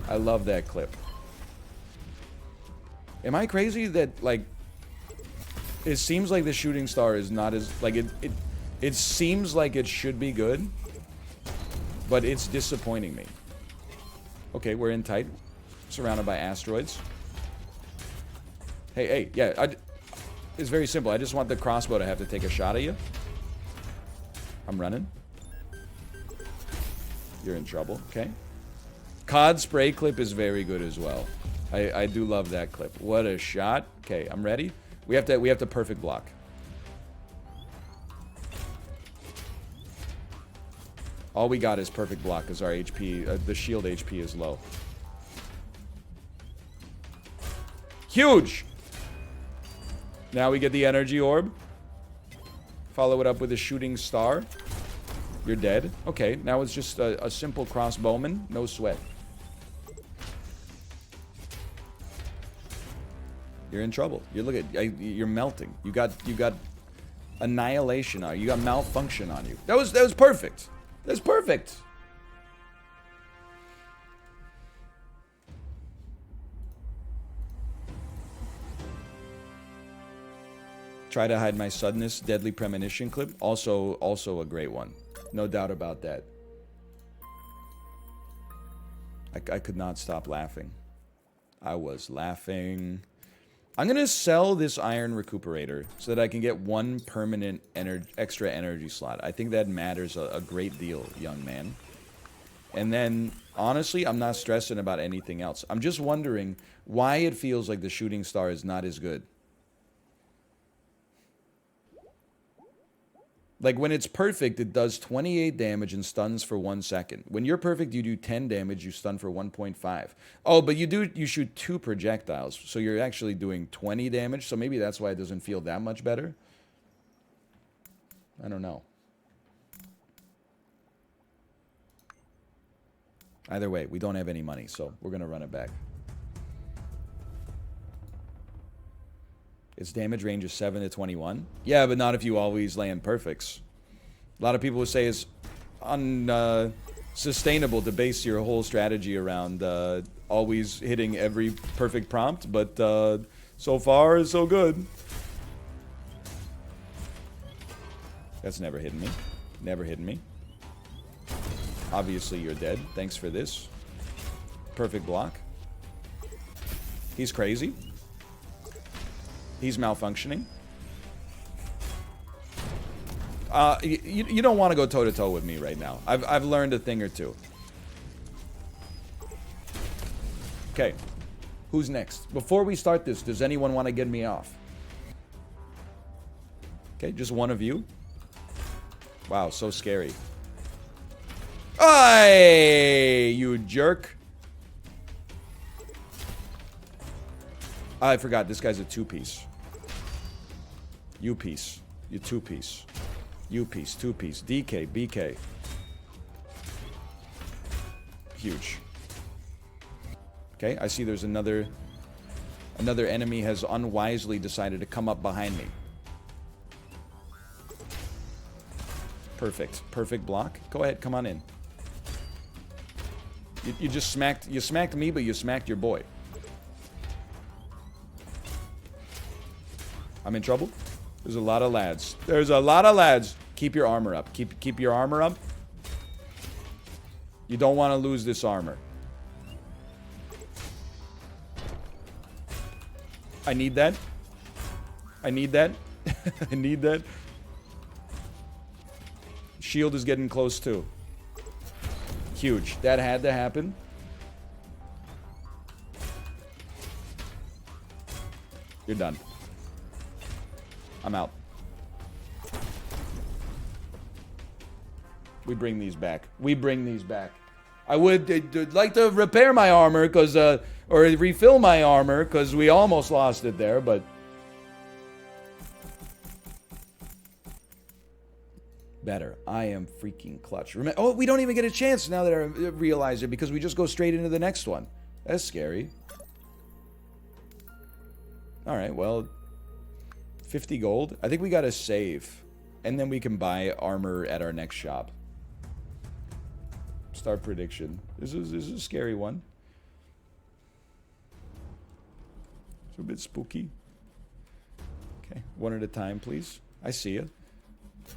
I love that clip. Am I crazy that, like, it seems like the shooting star is not as, like, it seems like it should be good, but it's disappointing me. Okay, we're in tight. Surrounded by asteroids. Hey, yeah, it's very simple. I just want the crossbow to have to take a shot at you. I'm running. You're in trouble, okay? COD spray clip is very good as well. I do love that clip. What a shot. Okay, I'm ready. We have to perfect block. All we got is perfect block because our HP, the shield HP is low. Huge! Now we get the energy orb. Follow it up with a shooting star. You're dead. Okay, now it's just a simple crossbowman. No sweat. You're in trouble. You're melting. You got annihilation on you. You got malfunction on you. That was perfect. That's perfect. Try to hide my suddenness. Deadly premonition clip. Also a great one. No doubt about that. I could not stop laughing. I was laughing. I'm going to sell this iron recuperator so that I can get one permanent extra energy slot. I think that matters a great deal, young man. And then, honestly, I'm not stressing about anything else. I'm just wondering why it feels like the shooting star is not as good. Like, when it's perfect, it does 28 damage and stuns for 1 second. When you're perfect, you do 10 damage, you stun for 1.5. Oh, but you shoot 2 projectiles, so you're actually doing 20 damage, so maybe that's why it doesn't feel that much better. I don't know. Either way, we don't have any money, so we're going to run it back. Its damage range is 7 to 21. Yeah, but not if you always land perfects. A lot of people would say it's unsustainable to base your whole strategy around always hitting every perfect prompt, but so far, so good. That's never hidden me. Never hidden me. Obviously, you're dead. Thanks for this. Perfect block. He's crazy. He's malfunctioning. You don't want to go toe-to-toe with me right now. I've learned a thing or two. Okay. Who's next? Before we start this, does anyone want to get me off? Okay, just one of you. Wow, so scary. Hey, you jerk. I forgot, this guy's a 2-piece. U-piece. You 2-piece. U-piece, 2-piece. DK, BK. Huge. Okay, I see there's another enemy has unwisely decided to come up behind me. Perfect. Perfect block. Go ahead, come on in. You just smacked me, but you smacked your boy. I'm in trouble. There's a lot of lads. There's a lot of lads. Keep your armor up. Keep your armor up. You don't want to lose this armor. I need that. I need that. I need that. Shield is getting close too. Huge. That had to happen. You're done. I'm out. We bring these back. We bring these back. I would like to repair my armor, or refill my armor, because we almost lost it there, but... Better. I am freaking clutch. Oh, we don't even get a chance now that I realize it, because we just go straight into the next one. That's scary. Alright, well... 50 gold. I think we gotta save. And then we can buy armor at our next shop. Start prediction. This is a scary one. It's a bit spooky. Okay, one at a time, please. I see you.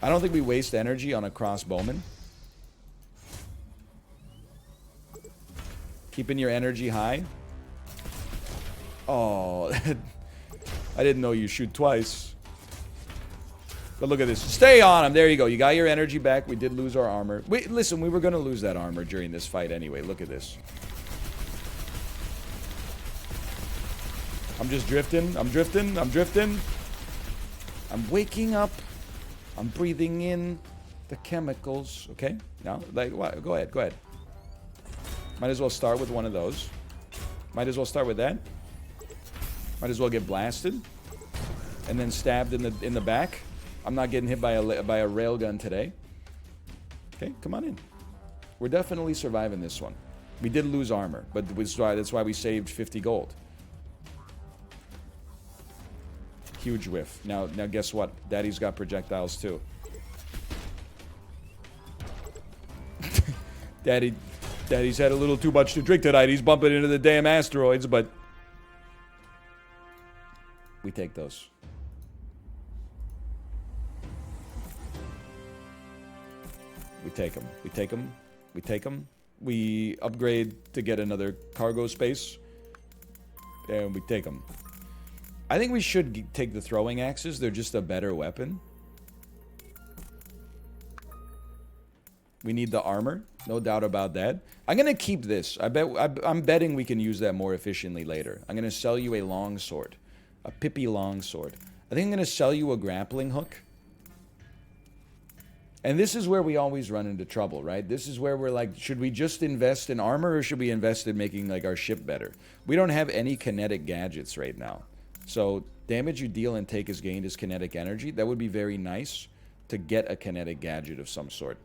I don't think we waste energy on a crossbowman. Keeping your energy high. Oh, I didn't know you shoot twice. But look at this. Stay on him. There you go. You got your energy back. We did lose our armor. Wait, listen, we were going to lose that armor during this fight anyway. Look at this. I'm just drifting. I'm drifting. I'm drifting. I'm waking up. I'm breathing in the chemicals. Okay? Now, like, what? Go ahead. Go ahead. Might as well start with one of those. Might as well start with that. Might as well get blasted. And then stabbed in the back. I'm not getting hit by a railgun today. Okay, come on in. We're definitely surviving this one. We did lose armor, but that's why we saved 50 gold. Huge whiff. Now guess what? Daddy's got projectiles too. Daddy's had a little too much to drink tonight. He's bumping into the damn asteroids, but we take those. We take them. We take them. We take them. We upgrade to get another cargo space. And we take them. I think we should take the throwing axes. They're just a better weapon. We need the armor. No doubt about that. I'm going to keep this. I'm betting we can use that more efficiently later. I'm going to sell you a longsword. A Pippi longsword. I think I'm going to sell you a grappling hook. And this is where we always run into trouble, right? This is where we're like, should we just invest in armor or should we invest in making like our ship better? We don't have any kinetic gadgets right now. So damage you deal and take is gained as kinetic energy. That would be very nice to get a kinetic gadget of some sort.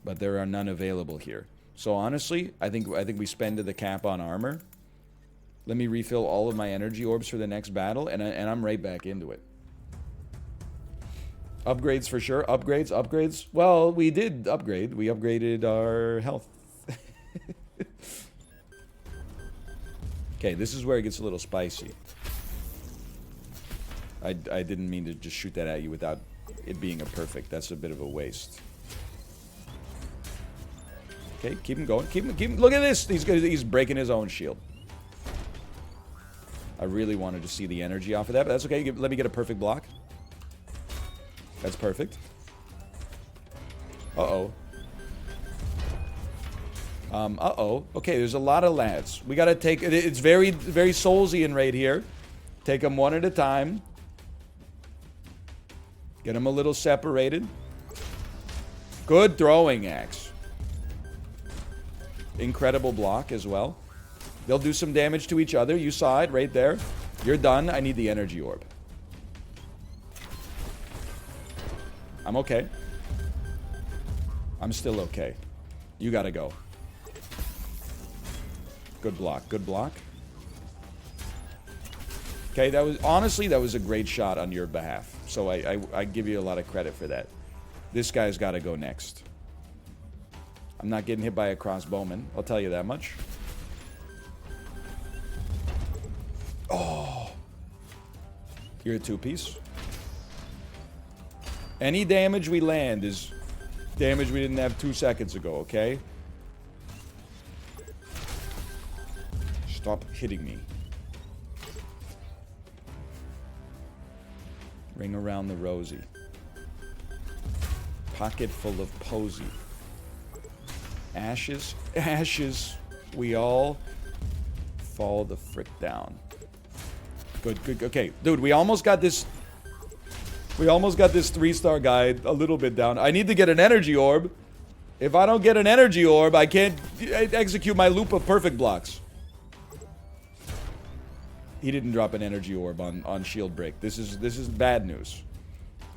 But there are none available here. So honestly, I think we spend to the cap on armor. Let me refill all of my energy orbs for the next battle, and I'm right back into it. Upgrades for sure. Upgrades. Well, we did upgrade. We upgraded our health. Okay, this is where it gets a little spicy. I didn't mean to just shoot that at you without it being a perfect. That's a bit of a waste. Okay, keep him going. Keep him. Look at this. He's breaking his own shield. I really wanted to see the energy off of that, but that's okay. Let me get a perfect block. That's perfect. Uh-oh. Uh-oh. Okay, there's a lot of lads. We gotta take... It's very, very Soulsian right here. Take them one at a time. Get them a little separated. Good throwing axe. Incredible block as well. They'll do some damage to each other. You saw it right there. You're done. I need the energy orb. I'm okay. I'm still okay. You gotta go. Good block. Good block. Okay, that was... Honestly, that was a great shot on your behalf. So I give you a lot of credit for that. This guy's gotta go next. I'm not getting hit by a crossbowman. I'll tell you that much. Oh. You're a two-piece. Any damage we land is damage we didn't have 2 seconds ago, okay? Stop hitting me. Ring around the rosy. Pocket full of posy. Ashes, ashes. We all fall the frick down. Good, good. Okay, dude, we almost got this. We almost got this 3-star guy a little bit down. I need to get an energy orb. If I don't get an energy orb, I can't execute my loop of perfect blocks. He didn't drop an energy orb on shield break. This is bad news.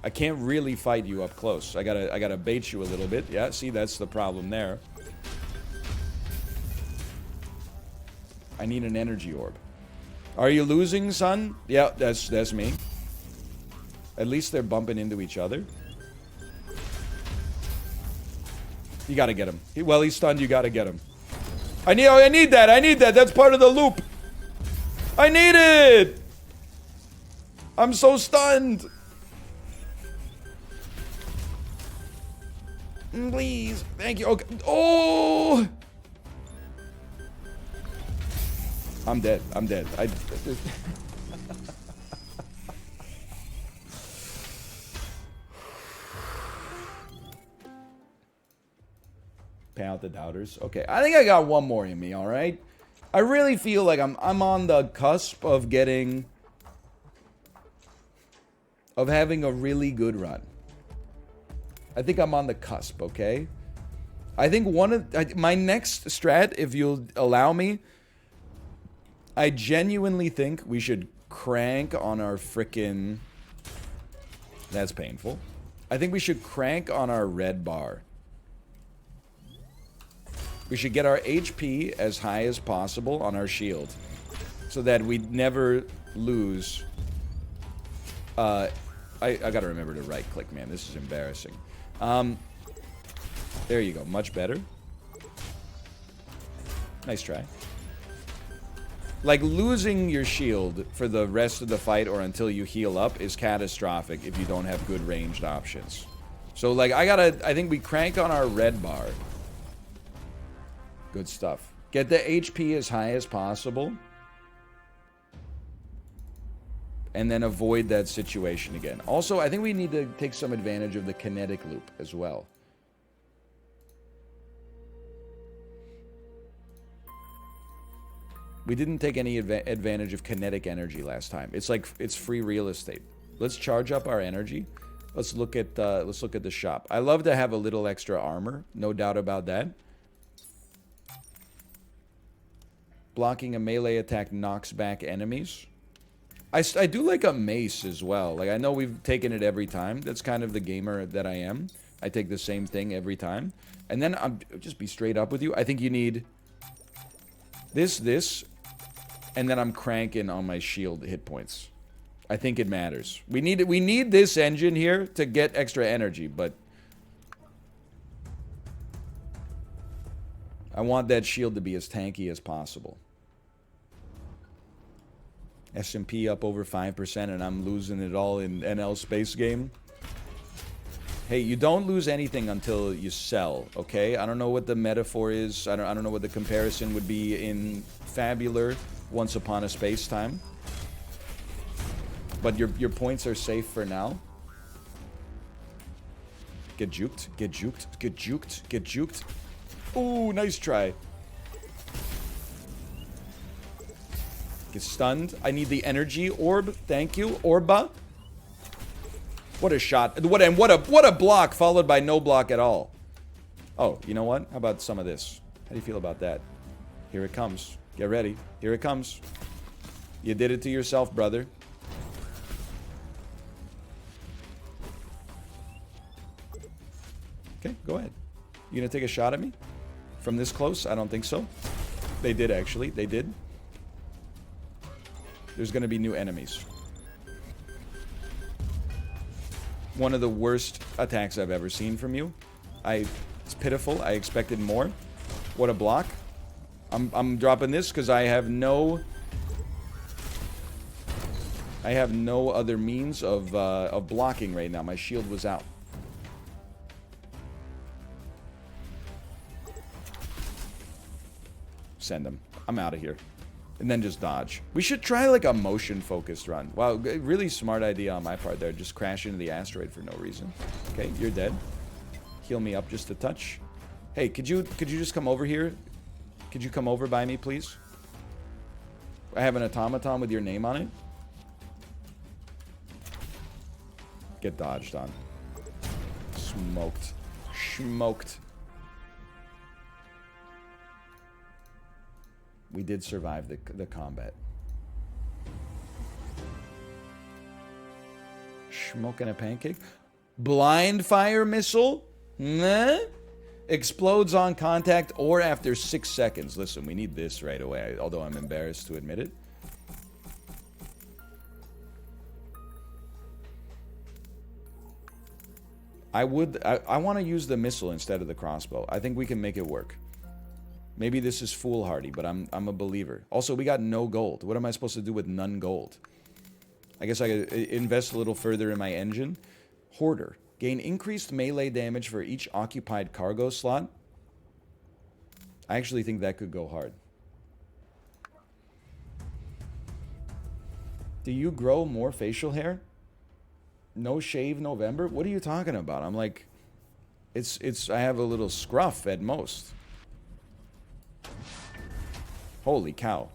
I can't really fight you up close. I gotta bait you a little bit. Yeah, see, that's the problem there. I need an energy orb. Are you losing, son? Yeah, that's me. At least they're bumping into each other. You gotta get him. Well, he's stunned. You gotta get him. I need that. I need that. That's part of the loop. I need it. I'm so stunned. Please. Thank you. Okay. Oh. I'm dead. I'm dead. Pay out the doubters. Okay, I think I got one more in me, alright? I really feel like I'm on the cusp of having a really good run. I think I'm on the cusp, okay? I think my next strat, if you'll allow me, I genuinely think we should crank on our frickin'... That's painful. I think we should crank on our red bar. We should get our HP as high as possible on our shield, so that we never lose. I gotta remember to right click, man. This is embarrassing. There you go. Much better. Nice try. Like, losing your shield for the rest of the fight or until you heal up is catastrophic if you don't have good ranged options. So, like, I think we crank on our red bar. Good stuff. Get the HP as high as possible. And then avoid that situation again. Also, I think we need to take some advantage of the kinetic loop as well. We didn't take any advantage of kinetic energy last time. It's like, it's free real estate. Let's charge up our energy. Let's look at the shop. I love to have a little extra armor. No doubt about that. Blocking a melee attack knocks back enemies. I do like a mace as well. Like, I know we've taken it every time. That's kind of the gamer that I am. I take the same thing every time. And then I'll just be straight up with you. I think you need this, and then I'm cranking on my shield hit points. I think it matters. We need this engine here to get extra energy, but I want that shield to be as tanky as possible. S&P up over 5% and I'm losing it all in NL space game. Hey, you don't lose anything until you sell, okay? I don't know what the metaphor is. I don't know what the comparison would be in Fabular, Once Upon a Space Time. But your points are safe for now. Get juked, get juked, get juked, get juked. Ooh, nice try. Get stunned. I need the energy orb. Thank you, Orba. What a shot. What a block followed by no block at all. Oh, you know what? How about some of this? How do you feel about that? Here it comes. Get ready. Here it comes. You did it to yourself, brother. Okay, go ahead. You gonna take a shot at me? From this close? I don't think so. They did, actually. They did. There's gonna be new enemies. One of the worst attacks I've ever seen from you. It's pitiful. I expected more. What a block. I'm dropping this because I have no other means of blocking right now. My shield was out. Send him. I'm out of here. And then just dodge. We should try like a motion-focused run. Wow, really smart idea on my part there. Just crash into the asteroid for no reason. Okay, you're dead. Heal me up just a touch. Hey, could you just come over here? Could you come over by me, please? I have an automaton with your name on it. Get dodged on. Smoked. Smoked. We did survive the combat. Smoking a pancake. Blind fire missile? Nah? Explodes on contact or after 6 seconds. Listen, we need this right away, although I'm embarrassed to admit it. I want to use the missile instead of the crossbow. I think we can make it work. Maybe this is foolhardy, but I'm a believer. Also, we got no gold. What am I supposed to do with none gold? I guess I could invest a little further in my engine. Hoarder. Gain increased melee damage for each occupied cargo slot. I actually think that could go hard. Do you grow more facial hair? No shave November? What are you talking about? I'm like, I have a little scruff at most. Holy cow.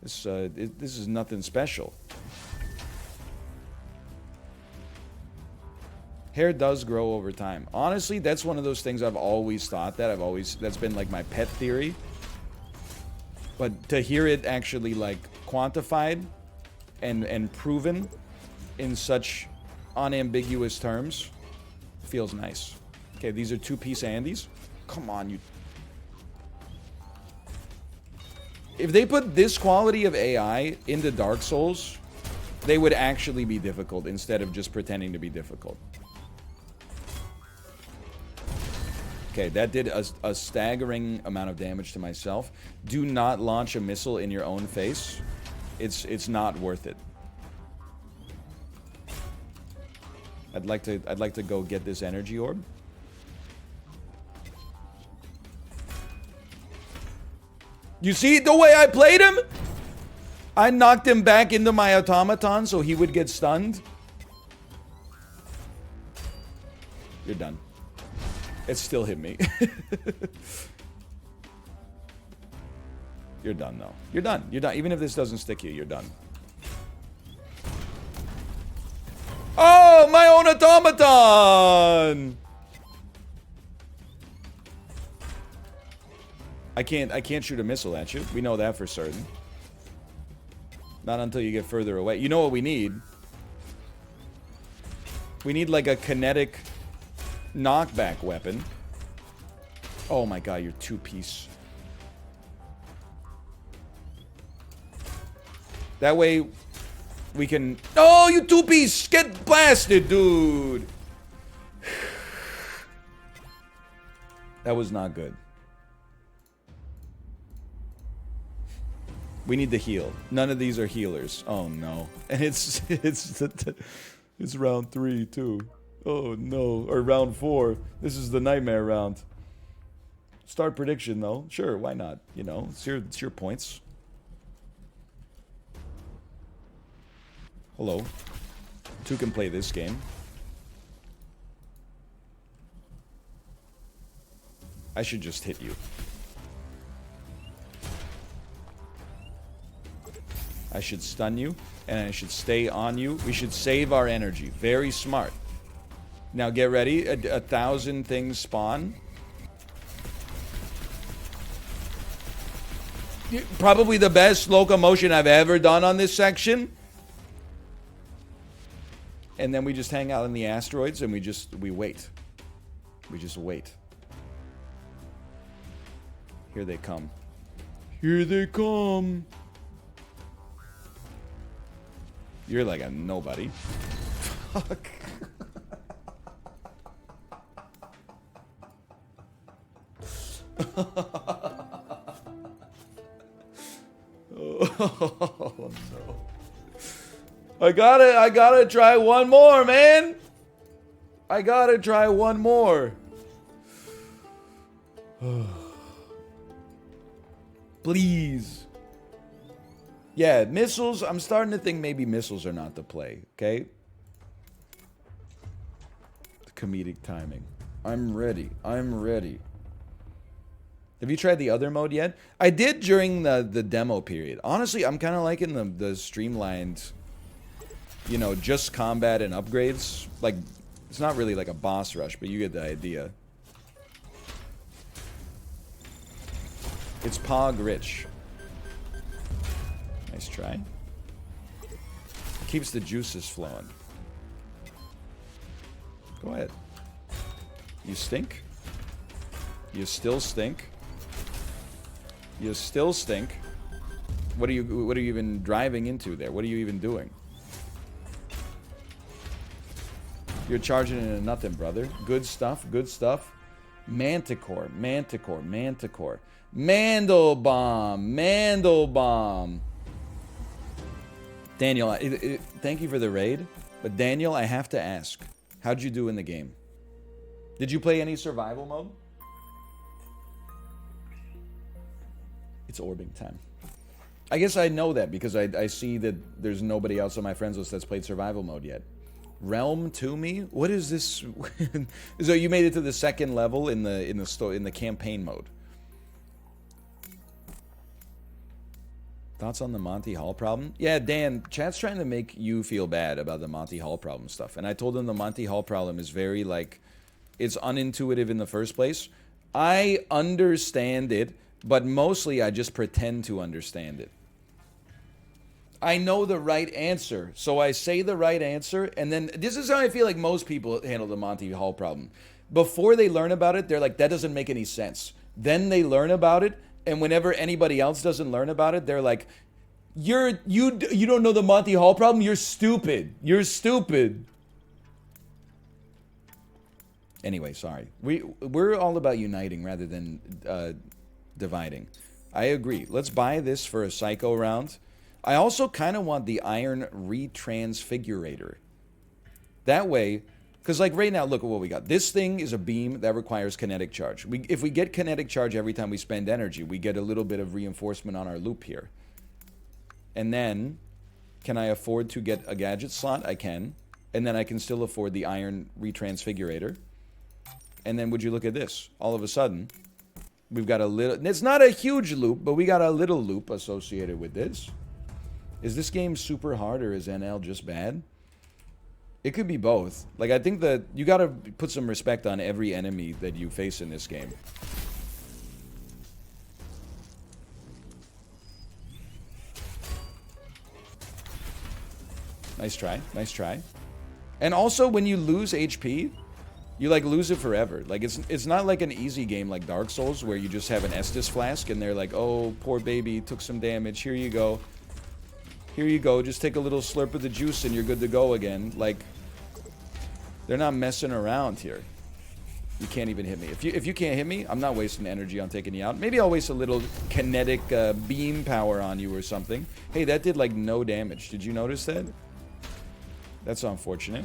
This is nothing special. Hair does grow over time. Honestly, that's one of those things I've always thought that. That's been like my pet theory. But to hear it actually like quantified and proven in such unambiguous terms feels nice. Okay, these are 2-piece Andes. Come on, you. If they put this quality of AI into Dark Souls, they would actually be difficult instead of just pretending to be difficult. Okay, that did a staggering amount of damage to myself. Do not launch a missile in your own face. It's not worth it. I'd like to go get this energy orb. You see the way I played him? I knocked him back into my automaton so he would get stunned. You're done. It still hit me. You're done, though. You're done. You're done. Even if this doesn't stick you, you're done. Oh, my own automaton! I can't shoot a missile at you. We know that for certain. Not until you get further away. You know what we need? We need like a kinetic knockback weapon. Oh my god, you're 2-piece. That way we can... Oh, you 2-piece! Get blasted, dude! That was not good. We need to heal. None of these are healers. Oh no. And it's round 3 too. Oh no. Or round 4. This is the nightmare round. Start prediction though. Sure, why not? You know, it's your points. Hello. 2 can play this game. I should just hit you. I should stun you, and I should stay on you. We should save our energy. Very smart. Now get ready. 1,000 things spawn. Probably the best locomotion I've ever done on this section. And then we just hang out in the asteroids, and we wait. We just wait. Here they come. Here they come. You're like a nobody. Fuck. Oh no. I gotta try one more, man. I gotta try one more. Please. Yeah, missiles. I'm starting to think maybe missiles are not the play, okay? The comedic timing. I'm ready. I'm ready. Have you tried the other mode yet? I did during the demo period. Honestly, I'm kind of liking the streamlined, you know, just combat and upgrades. Like, it's not really like a boss rush, but you get the idea. It's Pog rich. Nice try. Keeps the juices flowing. Go ahead. You stink. You still stink. You still stink. What are you even driving into there? What are you even doing? You're charging into nothing, brother. Good stuff, good stuff. Manticore, Manticore, Manticore. Mandelbaum, Mandelbaum. Daniel, thank you for the raid. But Daniel, I have to ask. How'd you do in the game? Did you play any survival mode? It's orbing time. I guess I know that because I see that there's nobody else on my friends list that's played survival mode yet. Realm to me? What is this? So you made it to the second level in the campaign mode. Thoughts on the Monty Hall problem? Yeah, Dan, chat's trying to make you feel bad about the Monty Hall problem stuff. And I told them the Monty Hall problem is very, like, it's unintuitive in the first place. I understand it, but mostly I just pretend to understand it. I know the right answer, so I say the right answer, and then this is how I feel like most people handle the Monty Hall problem. Before they learn about it, they're like, that doesn't make any sense. Then they learn about it, and whenever anybody else doesn't learn about it, they're like, you don't know the Monty Hall problem? You're stupid. You're stupid. Anyway, sorry. We're all about uniting rather than dividing. I agree. Let's buy this for a psycho round. I also kind of want the iron retransfigurator. That way, because like right now, look at what we got. This thing is a beam that requires kinetic charge. If we get kinetic charge every time we spend energy, we get a little bit of reinforcement on our loop here. And then, can I afford to get a gadget slot? I can. And then I can still afford the iron retransfigurator. And then would you look at this? All of a sudden, we've got a little... It's not a huge loop, but we got a little loop associated with this. Is this game super hard or is NL just bad? It could be both. Like, I think that you gotta put some respect on every enemy that you face in this game. Nice try. Nice try. And also, when you lose HP, you, like, lose it forever. Like, it's not like an easy game like Dark Souls where you just have an Estus flask and they're like, oh, poor baby, took some damage. Here you go. Here you go. Just take a little slurp of the juice and you're good to go again. Like, they're not messing around here. You can't even hit me. If you can't hit me, I'm not wasting energy on taking you out. Maybe I'll waste a little kinetic beam power on you or something. Hey, that did, like, no damage. Did you notice that? That's unfortunate.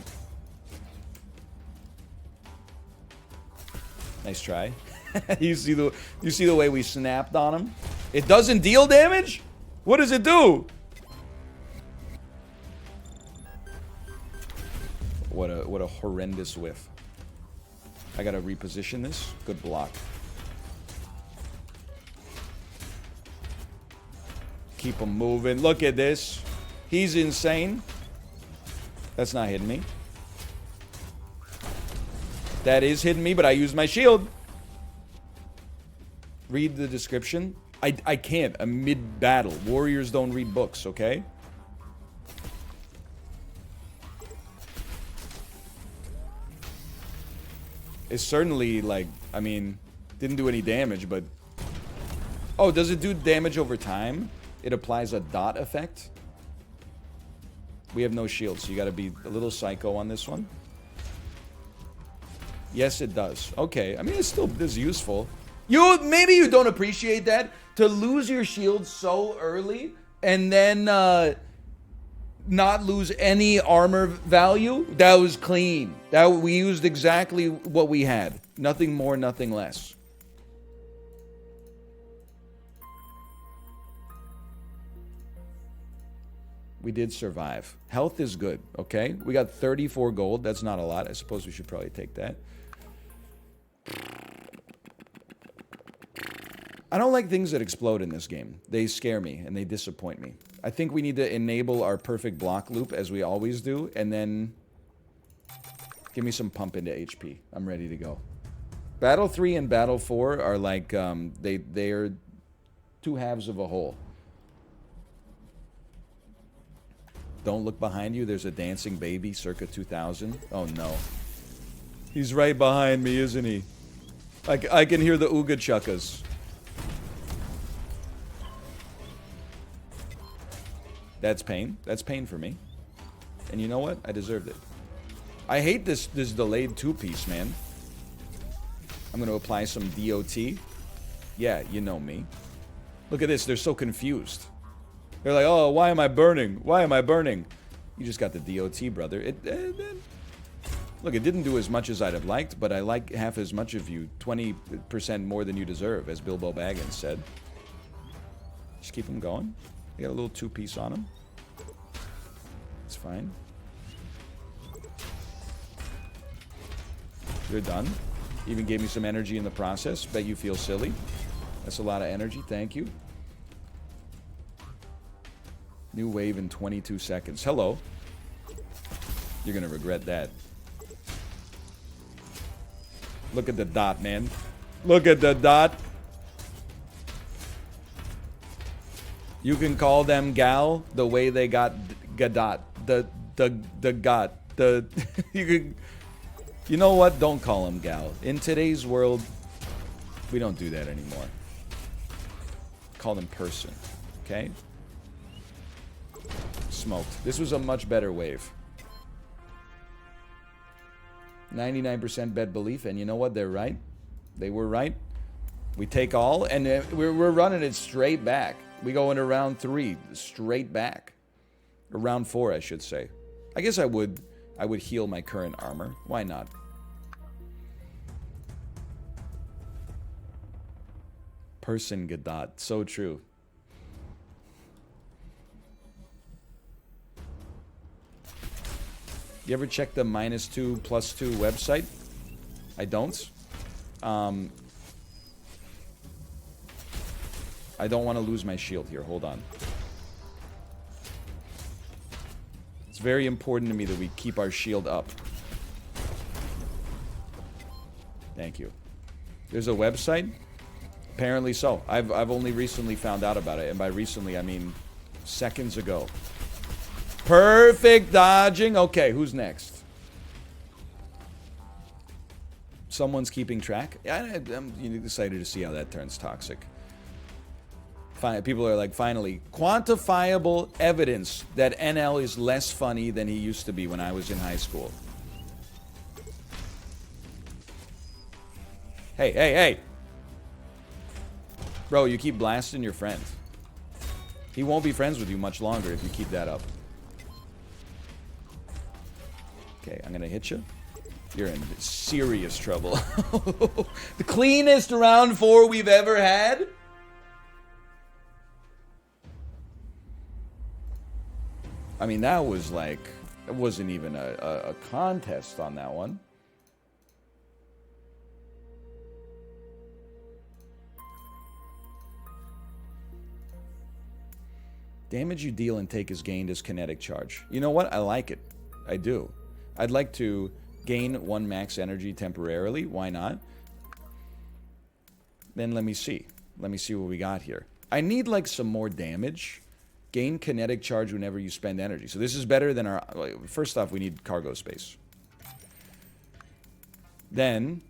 Nice try. You see the way we snapped on him? It doesn't deal damage? What does it do? What a horrendous whiff. I gotta reposition this. Good block. Keep him moving. Look at this. He's insane. That's not hitting me. That is hitting me, but I used my shield. Read the description. I can't. I'm mid-battle. Warriors don't read books, okay? It's certainly, like, I mean, didn't do any damage, but... Oh, does it do damage over time? It applies a dot effect? We have no shield, so you gotta be a little psycho on this one. Yes, it does. Okay, I mean, it's still useful. Maybe you don't appreciate that. To lose your shield so early and then not lose any armor value, that was clean. We used exactly what we had. Nothing more, nothing less. We did survive. Health is good, okay? We got 34 gold. That's not a lot. I suppose we should probably take that. I don't like things that explode in this game. They scare me and they disappoint me. I think we need to enable our perfect block loop as we always do, and then give me some pump into HP. I'm ready to go. Battle 3 and Battle 4 are like, they are two halves of a whole. Don't look behind you. There's a dancing baby circa 2000. Oh no. He's right behind me, isn't he? I can hear the ooga chuckas. That's pain. That's pain for me. And you know what? I deserved it. I hate this delayed two-piece, man. I'm going to apply some DOT. Yeah, you know me. Look at this. They're so confused. They're like, oh, why am I burning? Why am I burning? You just got the DOT, brother. Look, it didn't do as much as I'd have liked, but I like half as much of you. 20% more than you deserve, as Bilbo Baggins said. Just keep them going. They got a little two-piece on them. It's fine. You're done. Even gave me some energy in the process. Bet you feel silly. That's a lot of energy. Thank you. New wave in 22 seconds. Hello. You're going to regret that. Look at the dot, man. Look at the dot. You can call them gal the way they got gadot. You know what? Don't call them gal. In today's world, we don't do that anymore. Call them person. Okay? Smoked. This was a much better wave. 99% bet belief, and you know what? They're right. They were right. We take all, and we're running it straight back. We go into round 3, straight back. Or round 4, I should say. I guess I would heal my current armor. Why not? Person Gadot. So true. You ever check the -2 +2 website? I don't. I don't want to lose my shield here. Hold on. It's very important to me that we keep our shield up. Thank you. There's a website? Apparently so. I've only recently found out about it. And by recently, I mean seconds ago. Perfect dodging. Okay, who's next? Someone's keeping track. I'm excited to see how that turns toxic. People are like, finally, quantifiable evidence that NL is less funny than he used to be when I was in high school. Hey, hey, hey. Bro, you keep blasting your friend. He won't be friends with you much longer if you keep that up. Okay, I'm gonna hit you. You're in serious trouble. The cleanest round 4 we've ever had. I mean, that was like, it wasn't even a contest on that one. Damage you deal and take is gained as kinetic charge. You know what? I like it. I do. I'd like to gain 1 max energy temporarily. Why not? Then let me see. Let me see what we got here. I need like some more damage. Gain kinetic charge whenever you spend energy. So this is better than our... First off, we need cargo space. Then,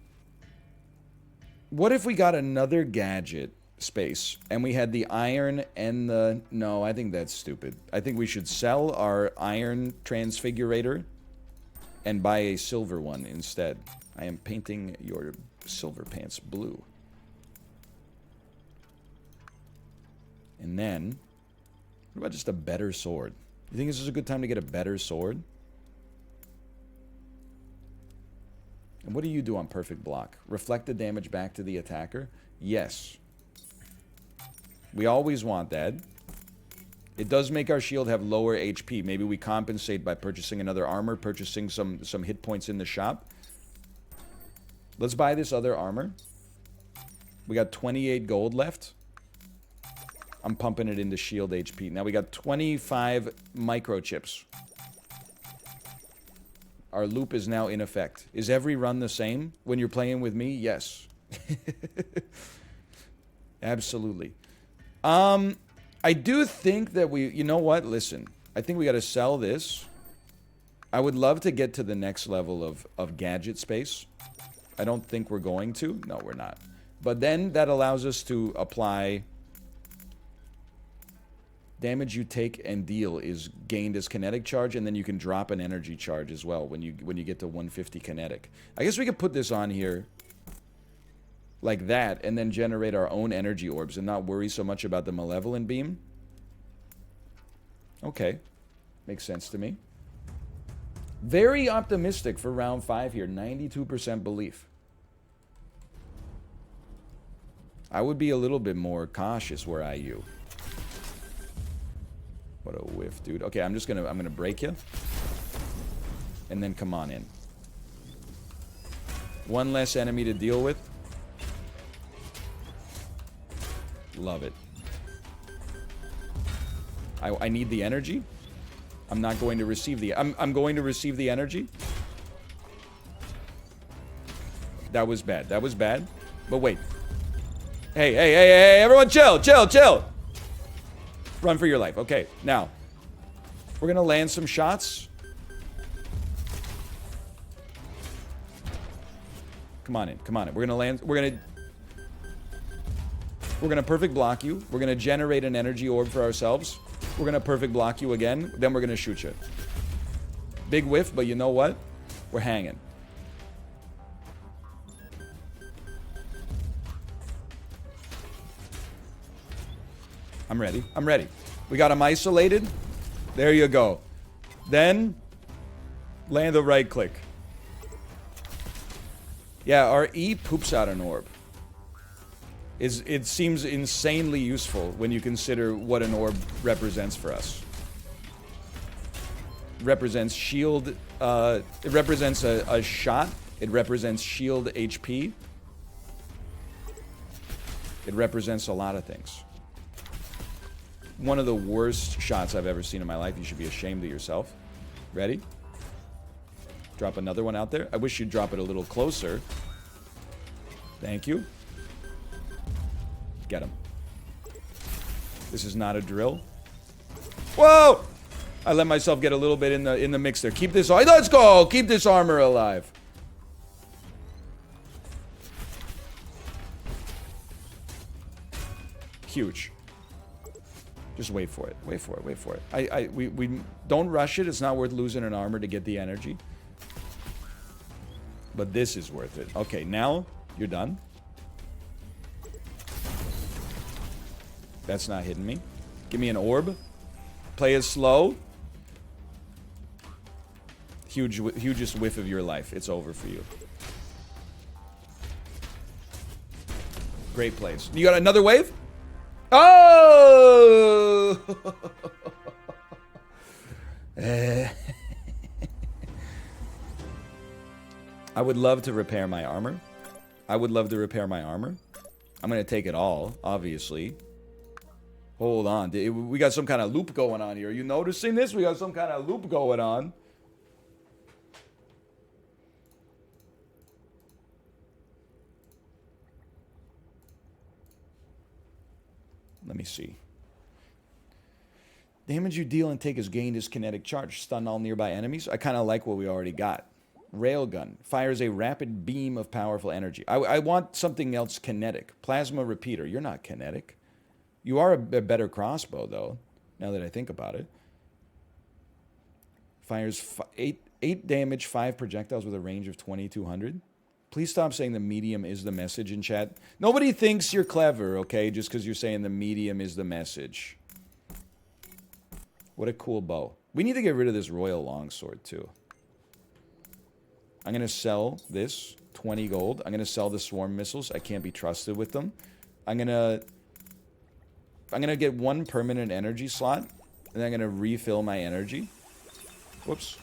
what if we got another gadget space and we had the iron and the... No, I think that's stupid. I think we should sell our iron transfigurator and buy a silver one instead. I am painting your silver pants blue. And then, what about just a better sword? You think this is a good time to get a better sword? And what do you do on perfect block? Reflect the damage back to the attacker? Yes. We always want that. It does make our shield have lower HP. Maybe we compensate by purchasing another armor, purchasing some hit points in the shop. Let's buy this other armor. We got 28 gold left. I'm pumping it into shield HP. Now we got 25 microchips. Our loop is now in effect. Is every run the same when you're playing with me? Yes. Absolutely. I do think that you know what? Listen, I think we got to sell this. I would love to get to the next level of gadget space. I don't think we're going to. No, we're not. But then that allows us to apply... Damage you take and deal is gained as kinetic charge, and then you can drop an energy charge as well when you get to 150 kinetic. I guess we could put this on here like that, and then generate our own energy orbs and not worry so much about the malevolent beam. Okay. Makes sense to me. Very optimistic for round 5 here. 92% belief. I would be a little bit more cautious were I you. What a whiff, dude. Okay, I'm gonna break you. And then come on in. One less enemy to deal with. Love it. I need the energy. I'm not going to receive the... I'm going to receive the energy. That was bad. That was bad. But wait. Hey, hey, hey, hey, everyone chill, chill, chill. Run for your life. Okay, now. We're going to land some shots. Come on in. Come on in. We're going to land... We're going to perfect block you. We're going to generate an energy orb for ourselves. We're going to perfect block you again. Then we're going to shoot you. Big whiff, but you know what? We're hanging. I'm ready. I'm ready. We got him isolated. There you go. Then, land a right click. Yeah, our E poops out an orb. It seems insanely useful when you consider what an orb represents for us. It represents shield. It represents a shot. It represents shield HP. It represents a lot of things. One of the worst shots I've ever seen in my life. You should be ashamed of yourself. Ready? Drop another one out there. I wish you'd drop it a little closer. Thank you. Get him. This is not a drill. Whoa! I let myself get a little bit in the mix there. Keep this. Let's go. Keep this armor alive. Huge. Just wait for it. Wait for it. Wait for it. We don't rush it. It's not worth losing an armor to get the energy. But this is worth it. Okay, now you're done. That's not hitting me. Give me an orb. Play it slow. Hugest whiff of your life. It's over for you. Great plays. You got another wave? Oh! I would love to repair my armor. I would love to repair my armor. I'm going to take it all, obviously. Hold on. We got some kind of loop going on here. Are you noticing this? We got some kind of loop going on. Let me see. Damage you deal and take is gained as kinetic charge. Stun all nearby enemies. I kind of like what we already got. Railgun. Fires a rapid beam of powerful energy. I want something else kinetic. Plasma repeater. You're not kinetic. You are a better crossbow, though, now that I think about it. Fires 8 damage, 5 projectiles with a range of 2200. Please stop saying the medium is the message in chat. Nobody thinks you're clever, okay? Just because you're saying the medium is the message. What a cool bow. We need to get rid of this royal longsword, too. I'm going to sell this. 20 gold. I'm going to sell the swarm missiles. I can't be trusted with them. I'm going to get 1 permanent energy slot. And then I'm going to refill my energy. Whoops.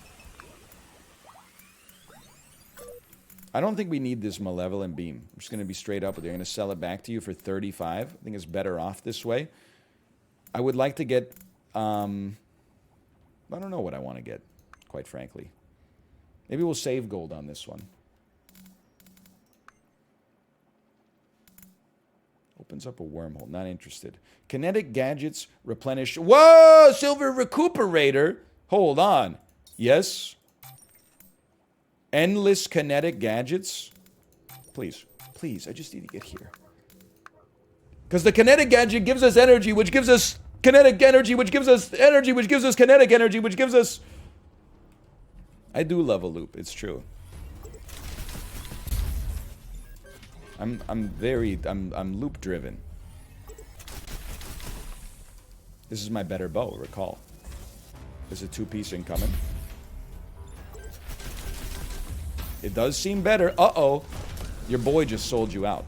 I don't think we need this malevolent beam. I'm just going to be straight up with you. I'm going to sell it back to you for 35. I think it's better off this way. I would like to get... I don't know what I want to get, quite frankly. Maybe we'll save gold on this one. Opens up a wormhole. Not interested. Kinetic gadgets replenish. Whoa! Silver recuperator. Hold on. Yes. Endless kinetic gadgets. Please. Please. I just need to get here. Because the kinetic gadget gives us energy, which gives us kinetic energy, which gives us energy, which gives us kinetic energy, which gives us... I do love a loop. It's true. I'm loop driven. This is my better bow, recall. There's a 2-piece incoming. It does seem better. Uh-oh. Your boy just sold you out.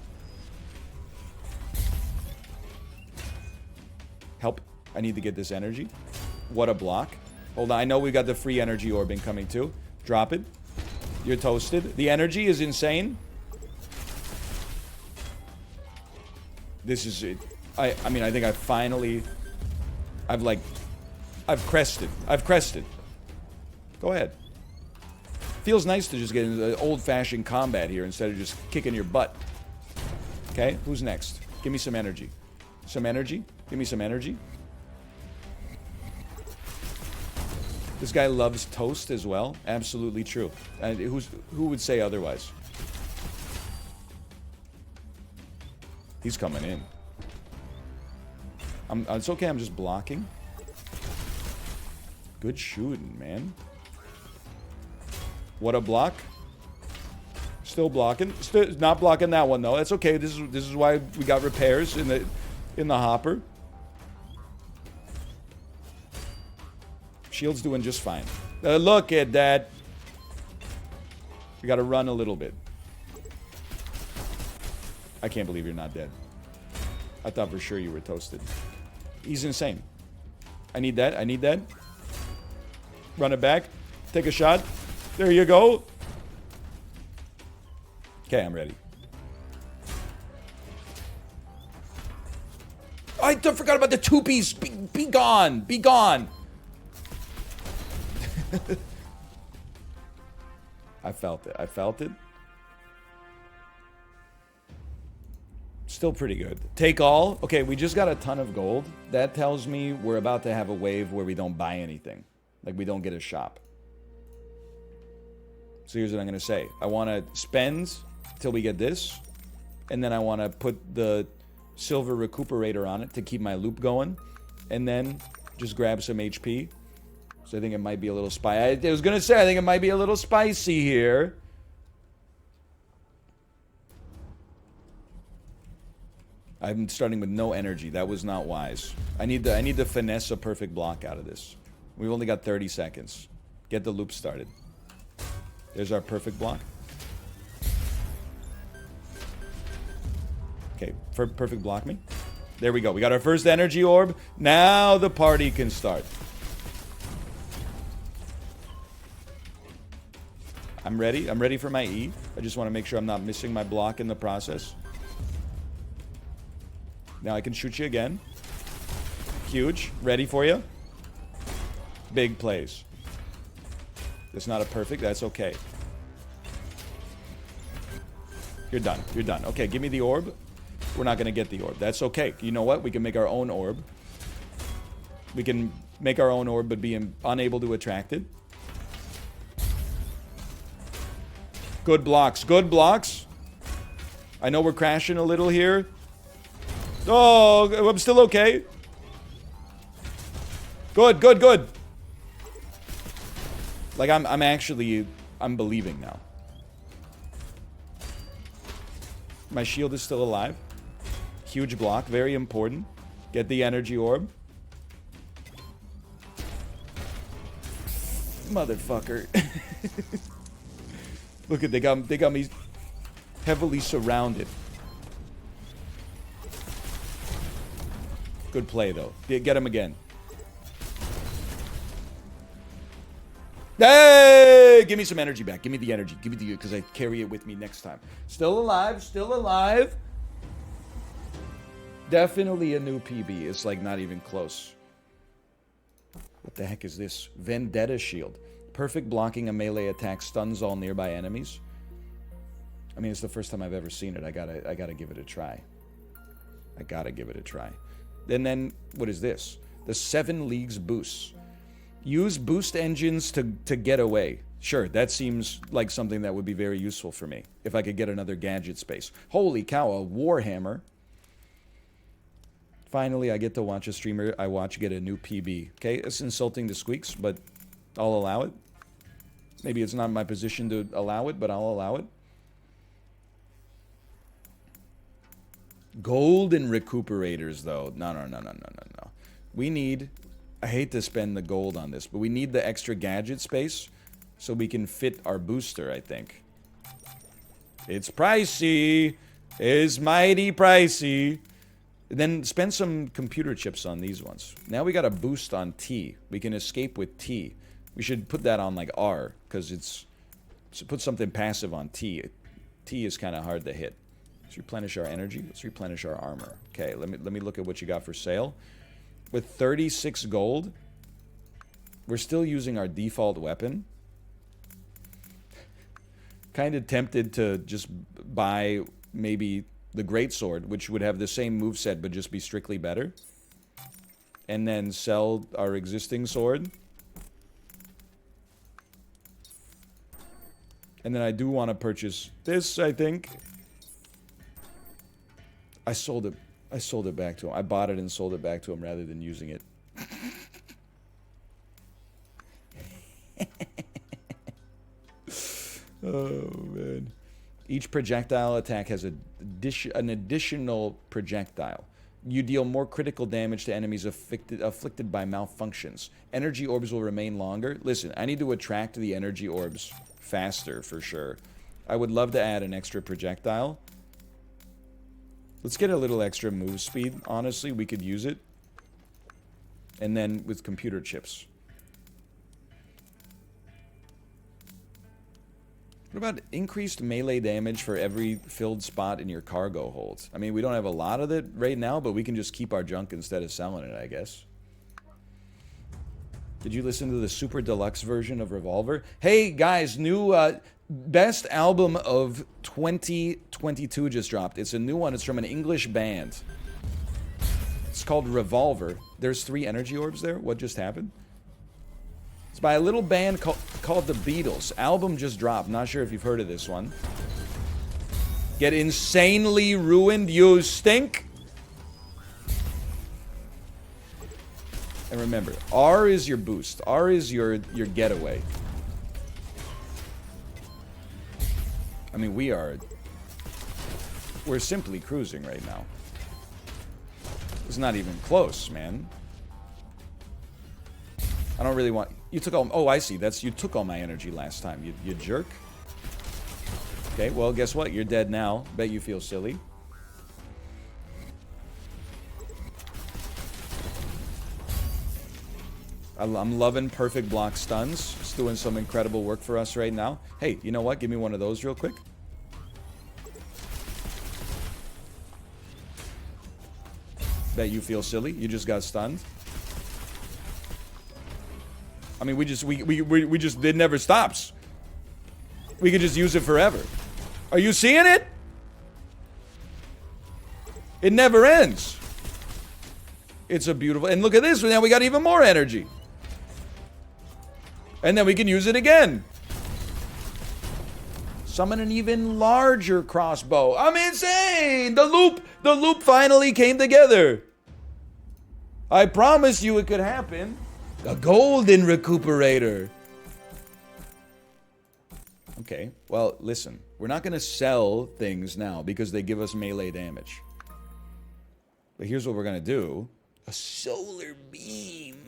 Help. I need to get this energy. What a block. Hold on. I know we got the free energy orb incoming too. Drop it. You're toasted. The energy is insane. This is it. I mean, I think I finally... I've crested. I've crested. Go ahead. Feels nice to just get into old-fashioned combat here instead of just kicking your butt. Okay, who's next? Give me some energy. Some energy? Give me some energy. This guy loves toast as well. Absolutely true. And who would say otherwise? He's coming in. It's okay, I'm just blocking. Good shooting, man. What a block. Still blocking. Still not blocking that one though. That's okay. This is why we got repairs in the hopper. Shield's doing just fine. Look at that. We gotta run a little bit. I can't believe you're not dead. I thought for sure you were toasted. He's insane. I need that. I need that. Run it back. Take a shot. There you go. Okay, I'm ready. I forgot about the 2-piece. Be gone. Be gone. I felt it. I felt it. Still pretty good. Take all. Okay, we just got a ton of gold. That tells me we're about to have a wave where we don't buy anything. Like, we don't get a shop. So here's what I'm going to say. I want to spend till we get this. And then I want to put the silver recuperator on it to keep my loop going. And then just grab some HP. So I think it might be a little spicy. I was going to say, I think it might be a little spicy here. I'm starting with no energy. That was not wise. I need to finesse a perfect block out of this. We've only got 30 seconds. Get the loop started. There's our perfect block. Okay, perfect block me. There we go. We got our first energy orb. Now the party can start. I'm ready. I'm ready for my E. I just want to make sure I'm not missing my block in the process. Now I can shoot you again. Huge. Ready for you. Big plays. That's not a perfect. That's okay. You're done. You're done. Okay, give me the orb. We're not going to get the orb. That's okay. You know what? We can make our own orb. We can make our own orb but be unable to attract it. Good blocks. Good blocks. I know we're crashing a little here. Oh, I'm still okay. Good, good, good. Like, I'm believing now. My shield is still alive. Huge block, very important. Get the energy orb. Motherfucker. Look at, they got me heavily surrounded. Good play though. Get him again. Hey! Give me some energy back. Give me the energy. Give me the, because I carry it with me next time. Still alive. Still alive. Definitely a new PB. It's like not even close. What the heck is this? Vendetta Shield. Perfect blocking a melee attack. Stuns all nearby enemies. I mean, it's the first time I've ever seen it. I gotta give it a try. I gotta give it a try. And then, what is this? The 7 Leagues boost. Use boost engines to get away. Sure, that seems like something that would be very useful for me. If I could get another gadget space. Holy cow, a Warhammer. Finally, I get to watch a streamer I watch get a new PB. Okay, it's insulting to Squeaks, but I'll allow it. Maybe it's not in my position to allow it, but I'll allow it. Golden recuperators, though. No. We need... I hate to spend the gold on this, but we need the extra gadget space so we can fit our booster, I think. It's pricey. It's mighty pricey. Then spend some computer chips on these ones. Now we got a boost on T. We can escape with T. We should put that on like R, because it's... So put something passive on T. T is kind of hard to hit. Let's replenish our energy. Let's replenish our armor. Okay, let me look at what you got for sale. With 36 gold, we're still using our default weapon. Kind of tempted to just buy maybe the greatsword, which would have the same moveset but just be strictly better. And then sell our existing sword. And then I do want to purchase this, I think. I sold it back to him. I bought it and sold it back to him rather than using it. Oh, man. Each projectile attack has an additional projectile. You deal more critical damage to enemies afflicted by malfunctions. Energy orbs will remain longer. Listen, I need to attract the energy orbs faster, for sure. I would love to add an extra projectile. Let's get a little extra move speed. Honestly, we could use it. And then with computer chips. What about increased melee damage for every filled spot in your cargo hold? I mean, we don't have a lot of it right now, but we can just keep our junk instead of selling it, I guess. Did you listen to the super deluxe version of Revolver? Hey, guys, new best album of 2022 just dropped. It's a new one. It's from an English band. It's called Revolver. There's 3 energy orbs there. What just happened? It's by a little band called The Beatles. Album just dropped. Not sure if you've heard of this one. Get insanely ruined, you stink. And remember, R is your boost. R is your getaway. I mean, we're simply cruising right now. It's not even close, man. I don't really want... You took all... Oh, I see. You took all my energy last time. You jerk. Okay, well, guess what? You're dead now. Bet you feel silly. I'm loving perfect block stuns. It's doing some incredible work for us right now. Hey, you know what? Give me one of those real quick. Bet you feel silly. You just got stunned. I mean, we just it never stops. We could just use it forever. Are you seeing it? It never ends. It's a beautiful... And look at this. Now we got even more energy. And then we can use it again. Summon an even larger crossbow. I'm insane! The loop finally came together. I promised you it could happen. A golden recuperator. Okay, well, listen. We're not going to sell things now because they give us melee damage. But here's what we're going to do. A solar beam.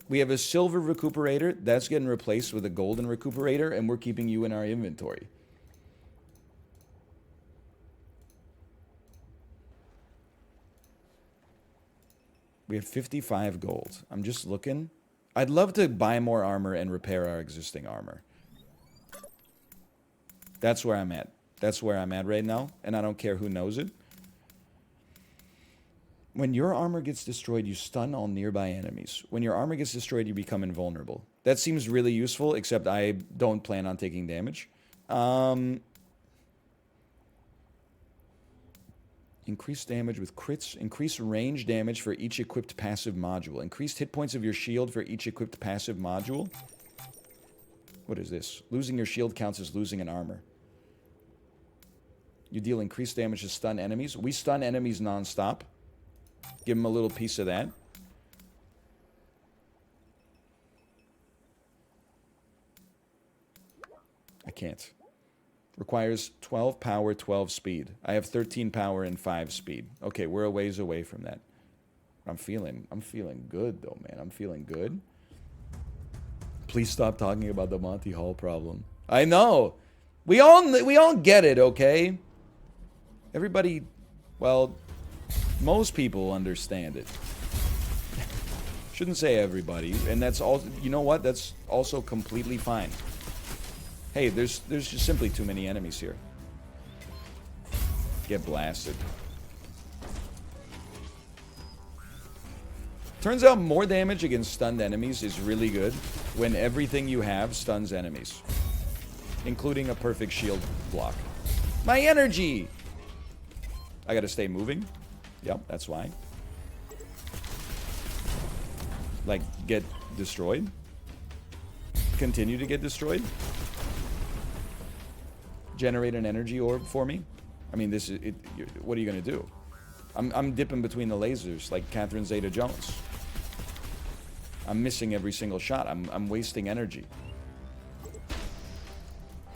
We have a silver recuperator. That's getting replaced with a golden recuperator, and we're keeping you in our inventory. We have 55 gold. I'm just looking. I'd love to buy more armor and repair our existing armor. That's where I'm at. That's where I'm at right now, and I don't care who knows it. When your armor gets destroyed, you stun all nearby enemies. When your armor gets destroyed, you become invulnerable. That seems really useful, except I don't plan on taking damage. Increased damage with crits. Increased range damage for each equipped passive module. Increased hit points of your shield for each equipped passive module. What is this? Losing your shield counts as losing an armor. You deal increased damage to stun enemies. We stun enemies non-stop. Give them a little piece of that. I can't. Requires 12 power, 12 speed. I have 13 power and 5 speed. Okay, we're a ways away from that. I'm feeling good though, man. I'm feeling good. Please stop talking about the Monty Hall problem. I know. We all get it, okay? Everybody, well, most people understand it. Shouldn't say everybody, and that's all. You know what? That's also completely fine. Hey, there's just simply too many enemies here. Get blasted. Turns out more damage against stunned enemies is really good when everything you have stuns enemies, including a perfect shield block. My energy! I gotta stay moving. Yep, that's why. Like, get destroyed. Continue to get destroyed. Generate an energy orb for me. I mean, this is it. What are you gonna do? I'm dipping between the lasers like Catherine Zeta-Jones. I'm missing every single shot. I'm wasting energy.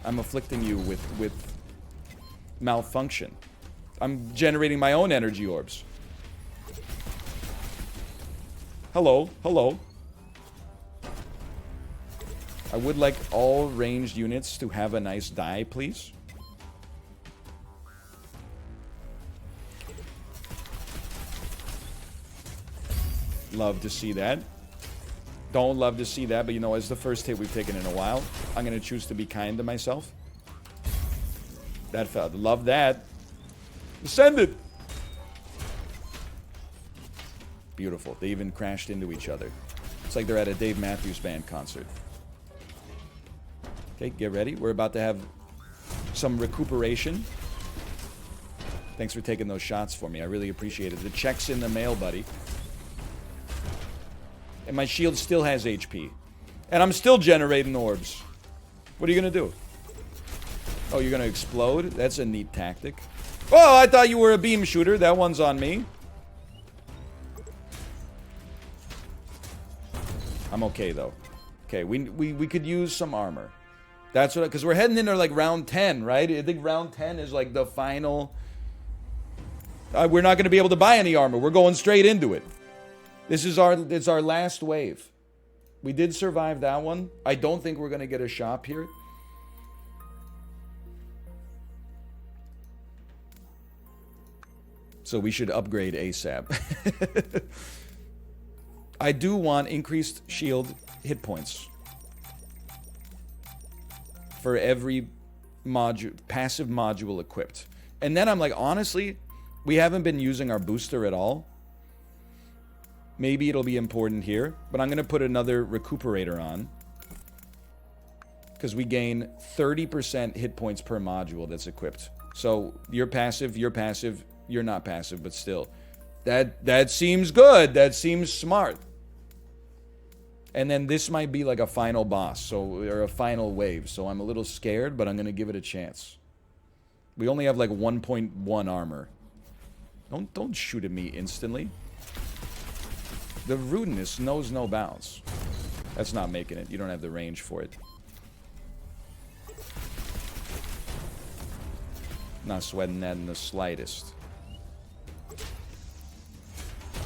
I'm afflicting you with malfunction. I'm generating my own energy orbs. Hello, hello. I would like all ranged units to have a nice die, please. Love to see that. Don't love to see that, but you know, as the first hit we've taken in a while, I'm going to choose to be kind to myself. That felt. Love that. Send it! Beautiful. They even crashed into each other. It's like they're at a Dave Matthews Band concert. Okay, get ready. We're about to have some recuperation. Thanks for taking those shots for me. I really appreciate it. The check's in the mail, buddy. And my shield still has HP. And I'm still generating orbs. What are you going to do? Oh, you're going to explode? That's a neat tactic. Oh, I thought you were a beam shooter. That one's on me. I'm okay, though. Okay, we could use some armor. That's what... Because we're heading into, like, round 10, right? I think round 10 is, like, the final... we're not going to be able to buy any armor. We're going straight into it. It's our last wave. We did survive that one. I don't think we're going to get a shop here. So we should upgrade ASAP. I do want increased shield hit points for every passive module equipped. And then I'm like, honestly, we haven't been using our booster at all. Maybe it'll be important here, but I'm going to put another recuperator on. Because we gain 30% hit points per module that's equipped. So you're passive, you're not passive, but still. That seems good. That seems smart. And then this might be like a final boss, or a final wave. So I'm a little scared, but I'm going to give it a chance. We only have like 1.1 armor. Don't shoot at me instantly. The rudeness knows no bounds. That's not making it. You don't have the range for it. Not sweating that in the slightest.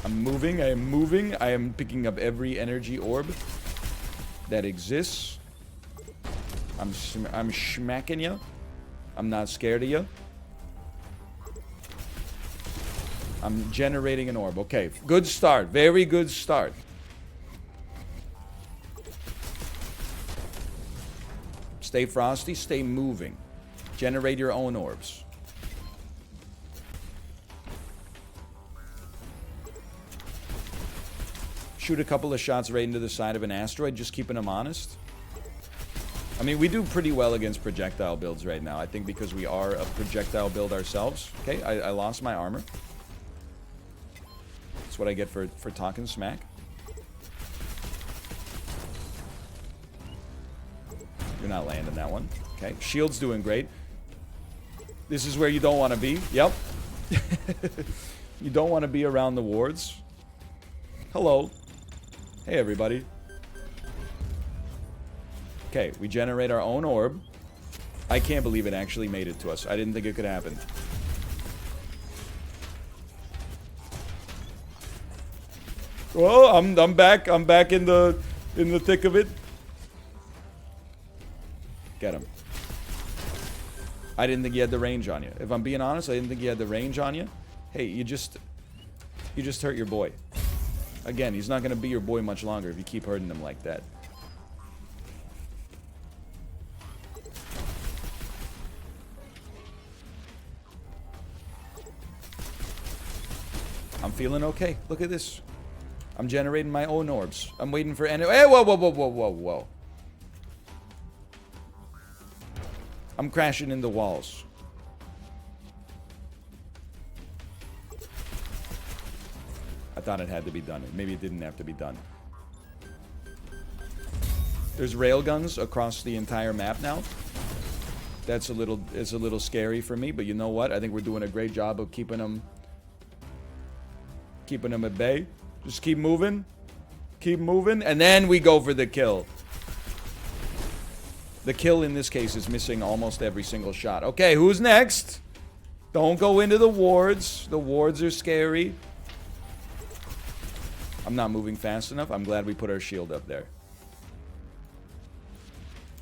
I'm moving, I am moving. I am picking up every energy orb that exists. I'm smacking you. I'm not scared of you. I'm generating an orb. Okay, good start. Very good start. Stay frosty, stay moving. Generate your own orbs. Shoot a couple of shots right into the side of an asteroid, just keeping them honest. I mean, we do pretty well against projectile builds right now. I think because we are a projectile build ourselves. Okay, I lost my armor. That's what I get for talking smack. You're not landing that one. Okay, shield's doing great. This is where you don't want to be. Yep. You don't want to be around the wards. Hello. Hey, everybody. Okay, we generate our own orb. I can't believe it actually made it to us. I didn't think it could happen. Oh, I'm back. I'm back in the thick of it. Get him. I didn't think he had the range on you. If I'm being honest, I didn't think he had the range on you. Hey, you just hurt your boy. Again, he's not going to be your boy much longer if you keep hurting him like that. I'm feeling okay. Look at this. I'm generating my own orbs. I'm waiting for... Hey, whoa, whoa, whoa, whoa, whoa, whoa. I'm crashing into walls. I thought it had to be done. Maybe it didn't have to be done. There's railguns across the entire map now. It's a little scary for me, but you know what? I think we're doing a great job of keeping them at bay. Just keep moving. Keep moving, and then we go for the kill. The kill in this case is missing almost every single shot. Okay, who's next? Don't go into the wards. The wards are scary. I'm not moving fast enough. I'm glad we put our shield up there.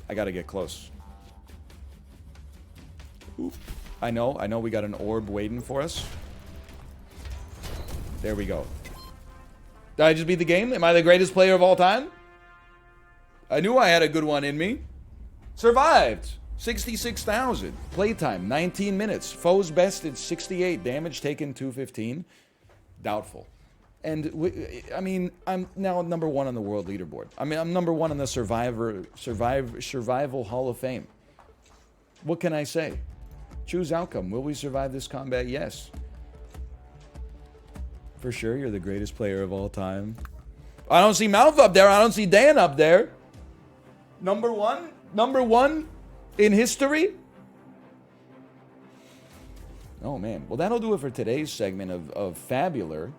I gotta get close. Oop. I know we got an orb waiting for us. There we go. Did I just beat the game? Am I the greatest player of all time? I knew I had a good one in me. Survived. 66,000. Playtime, 19 minutes. Foes bested, 68. Damage taken, 215. Doubtful. And, I mean, I'm now number 1 on the world leaderboard. I mean, I'm number 1 on the Survival Hall of Fame. What can I say? Choose outcome. Will we survive this combat? Yes. For sure, you're the greatest player of all time. I don't see Mouth up there. I don't see Dan up there. Number 1? Number 1 in history? Oh, man. Well, that'll do it for today's segment of Fabular.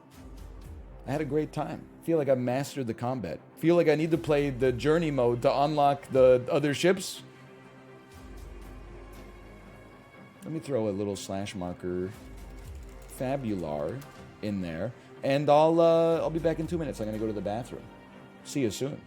I had a great time. Feel like I mastered the combat. Feel like I need to play the journey mode to unlock the other ships. Let me throw a little slash marker Fabular in there. And I'll be back in 2 minutes. I'm going to go to the bathroom. See you soon.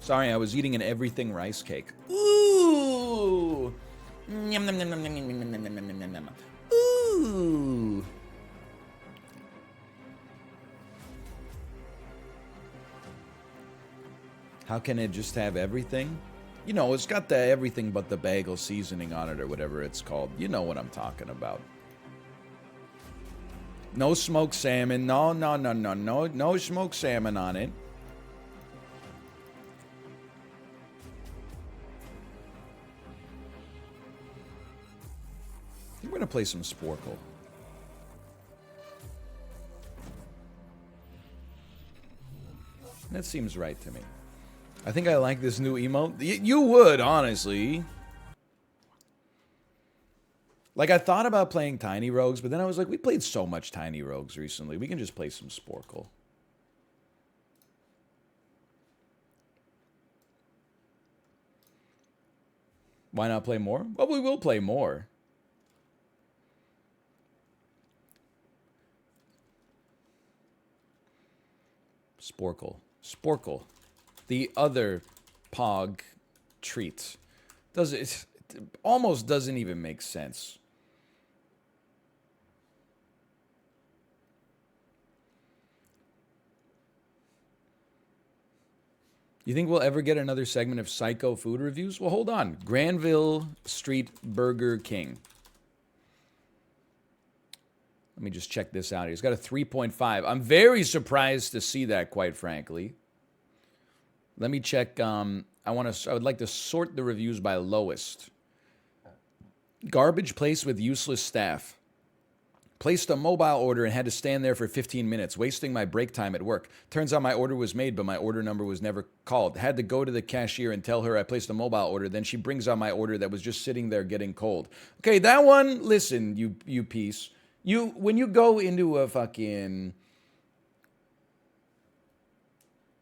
Sorry, I was eating an everything rice cake. Ooh. Yum, yum, yum, yum, yum, yum, yum, yum, yum, yum, yum. Ooh. How can it just have everything? You know, it's got the everything but the bagel seasoning on it or whatever it's called. You know what I'm talking about. No smoked salmon. No smoked salmon on it. I'm going to play some Sporcle. That seems right to me. I think I like this new emote. You would, honestly. Like, I thought about playing Tiny Rogues, but then I was like, we played so much Tiny Rogues recently. We can just play some Sporcle. Why not play more? Well, we will play more. Sporcle. Sporcle. The other Pog treat. It almost doesn't even make sense. You think we'll ever get another segment of Psycho food reviews? Well, hold on. Granville Street Burger King. Let me just check this out here. He's got a 3.5. I'm very surprised to see that, quite frankly. Let me check. I would like to sort the reviews by lowest. Garbage place with useless staff. Placed a mobile order and had to stand there for 15 minutes, wasting my break time at work. Turns out my order was made, but my order number was never called. Had to go to the cashier and tell her I placed a mobile order. Then she brings out my order that was just sitting there getting cold. Okay, that one, listen, you piece. When you go into a fucking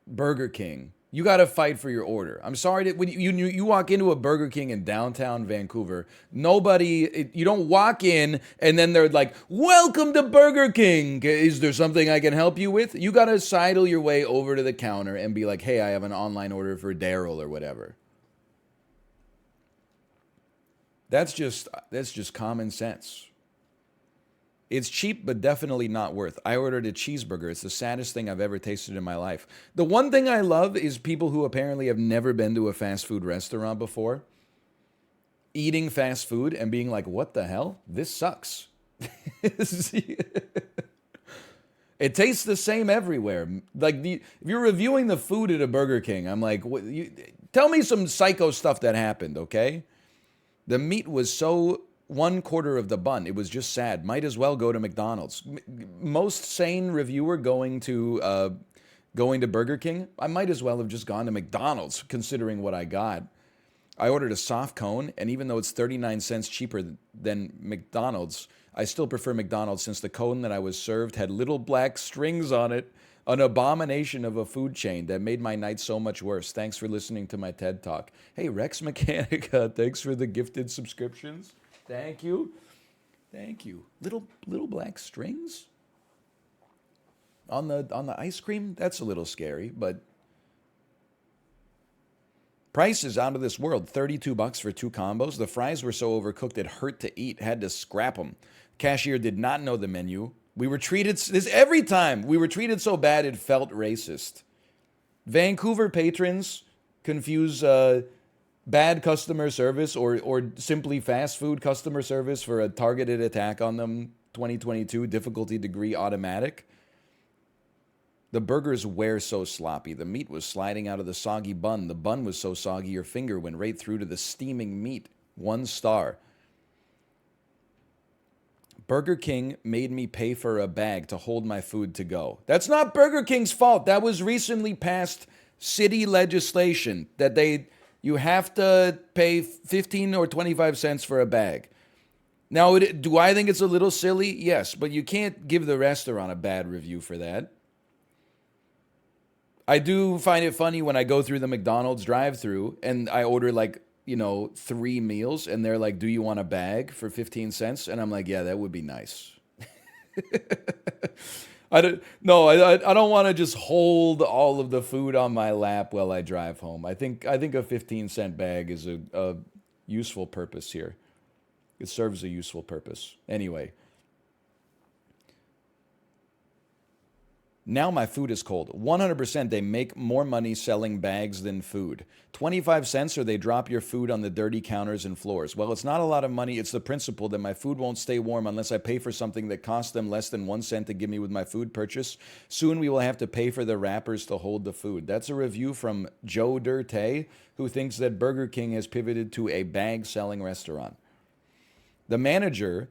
Burger King, you got to fight for your order. I'm sorry that when you walk into a Burger King in downtown Vancouver, you don't walk in and then they're like, "Welcome to Burger King. Is there something I can help you with?" You got to sidle your way over to the counter and be like, "Hey, I have an online order for Daryl or whatever." That's just common sense. It's cheap, but definitely not worth. I ordered a cheeseburger. It's the saddest thing I've ever tasted in my life. The one thing I love is people who apparently have never been to a fast food restaurant before, eating fast food and being like, what the hell? This sucks. It tastes the same everywhere. Like, if you're reviewing the food at a Burger King, I'm like, tell me some psycho stuff that happened, okay? The meat was so 1/4 of the bun. It was just sad. Might as well go to McDonald's. Most sane reviewer going to Burger King, I might as well have just gone to McDonald's, considering what I got. I ordered a soft cone, and even though it's 39 cents cheaper than McDonald's, I still prefer McDonald's since the cone that I was served had little black strings on it. An abomination of a food chain that made my night so much worse. Thanks for listening to my TED Talk. Hey, Rex Mechanica, thanks for the gifted subscriptions. Thank you. Thank you. Little black strings on the ice cream? That's a little scary, but price is out of this world. $32 for 2 combos. The fries were so overcooked it hurt to eat. Had to scrap them. Cashier did not know the menu. We were treated every time. We were treated so bad it felt racist. Vancouver patrons confuse bad customer service or simply fast food customer service for a targeted attack on them. 2022 difficulty degree automatic. The burgers were so sloppy. The meat was sliding out of the soggy bun. The bun was so soggy your finger went right through to the steaming meat. 1 star. Burger King made me pay for a bag to hold my food to go. That's not Burger King's fault. That was recently passed city legislation that you have to pay 15 or 25 cents for a bag. Now, do I think it's a little silly? Yes, but you can't give the restaurant a bad review for that. I do find it funny when I go through the McDonald's drive-thru and I order 3 meals and they're like, "Do you want a bag for 15 cents?" And I'm like, "Yeah, that would be nice." I don't. No, I don't want to just hold all of the food on my lap while I drive home. I think a 15-cent bag is a useful purpose here. It serves a useful purpose. Anyway, now my food is cold. 100% they make more money selling bags than food. 25 cents or they drop your food on the dirty counters and floors. Well, it's not a lot of money. It's the principle that my food won't stay warm unless I pay for something that costs them less than 1 cent to give me with my food purchase. Soon we will have to pay for the wrappers to hold the food. That's a review from Joe Dirte, who thinks that Burger King has pivoted to a bag selling restaurant. The manager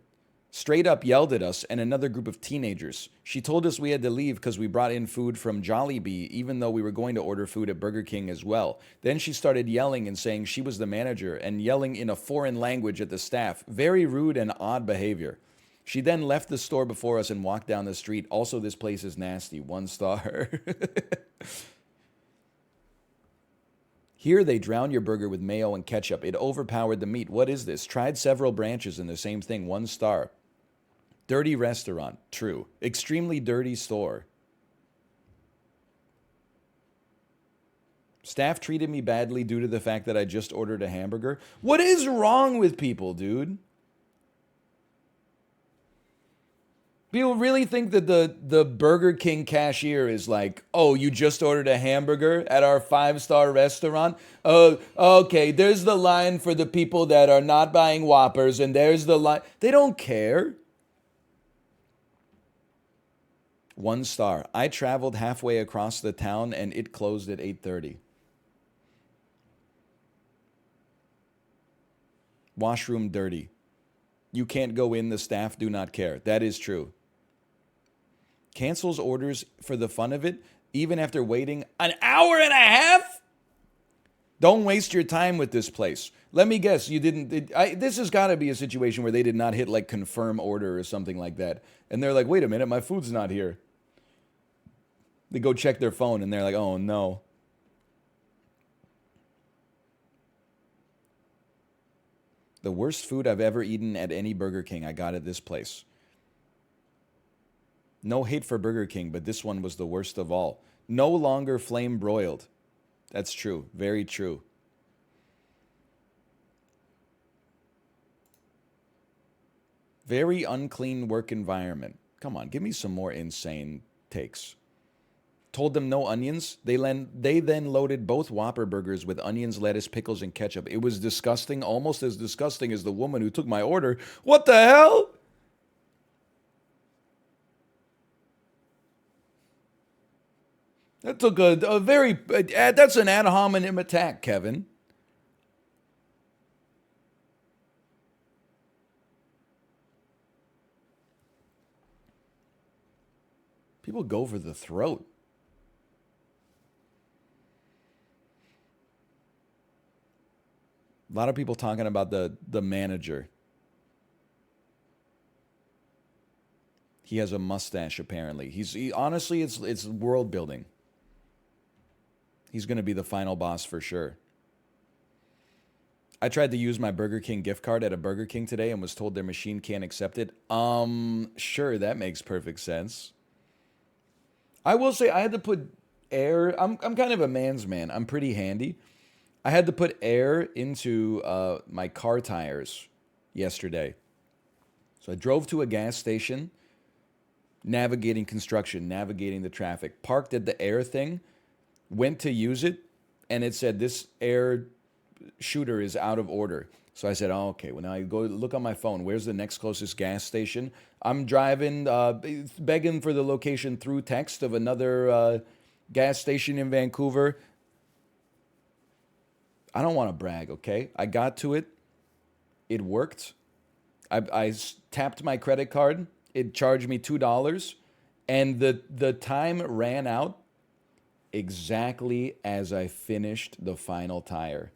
straight up yelled at us and another group of teenagers. She told us we had to leave because we brought in food from Jollibee, even though we were going to order food at Burger King as well. Then she started yelling and saying she was the manager and yelling in a foreign language at the staff. Very rude and odd behavior. She then left the store before us and walked down the street. Also, this place is nasty. 1 star. Here they drown your burger with mayo and ketchup. It overpowered the meat. What is this? Tried several branches and the same thing. 1 star. Dirty restaurant. True. Extremely dirty store. Staff treated me badly due to the fact that I just ordered a hamburger. What is wrong with people, dude? People really think that the Burger King cashier is like, oh, you just ordered a hamburger at our 5-star restaurant? Oh, okay, there's the line for the people that are not buying Whoppers, and there's the line. They don't care. 1 star. I traveled halfway across the town and it closed at 8:30. Washroom dirty. You can't go in, the staff do not care. That is true. Cancels orders for the fun of it, even after waiting an hour and a half? Don't waste your time with this place. Let me guess, you didn't. This has got to be a situation where they did not hit like confirm order or something like that. And they're like, wait a minute, my food's not here. They go check their phone and they're like, oh no. The worst food I've ever eaten at any Burger King I got at this place. No hate for Burger King, but this one was the worst of all. No longer flame broiled. That's true. Very true. Very unclean work environment. Come on, give me some more insane takes. Told them no onions. They then loaded both Whopper burgers with onions, lettuce, pickles, and ketchup. It was disgusting, almost as disgusting as the woman who took my order. What the hell? That took a very... that's an ad hominem attack, Kevin. People go for the throat. A lot of people talking about the manager. He has a mustache, apparently. Honestly, it's world building. He's going to be the final boss for sure. I tried to use my Burger King gift card at a Burger King today and was told their machine can't accept it. Sure, that makes perfect sense. I will say I had to put air. I'm kind of a man's man. I'm pretty handy. I had to put air into my car tires yesterday. So I drove to a gas station, navigating construction, navigating the traffic, parked at the air thing, went to use it, and it said this air shooter is out of order. So I said, oh, okay, well, now I go look on my phone. Where's the next closest gas station? I'm driving, begging for the location through text of another gas station in Vancouver. I don't want to brag, okay? I got to it. It worked. I tapped my credit card. It charged me $2. And the time ran out exactly as I finished the final tire.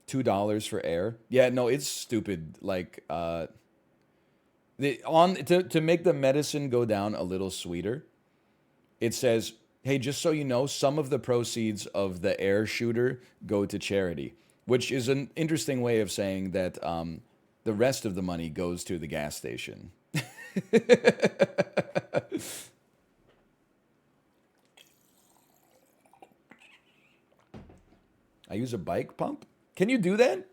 $2 for air. Yeah, no, it's stupid. Like, to make the medicine go down a little sweeter, it says, hey, just so you know, some of the proceeds of the air shooter go to charity, which is an interesting way of saying that The rest of the money goes to the gas station. I use a bike pump? Can you do that?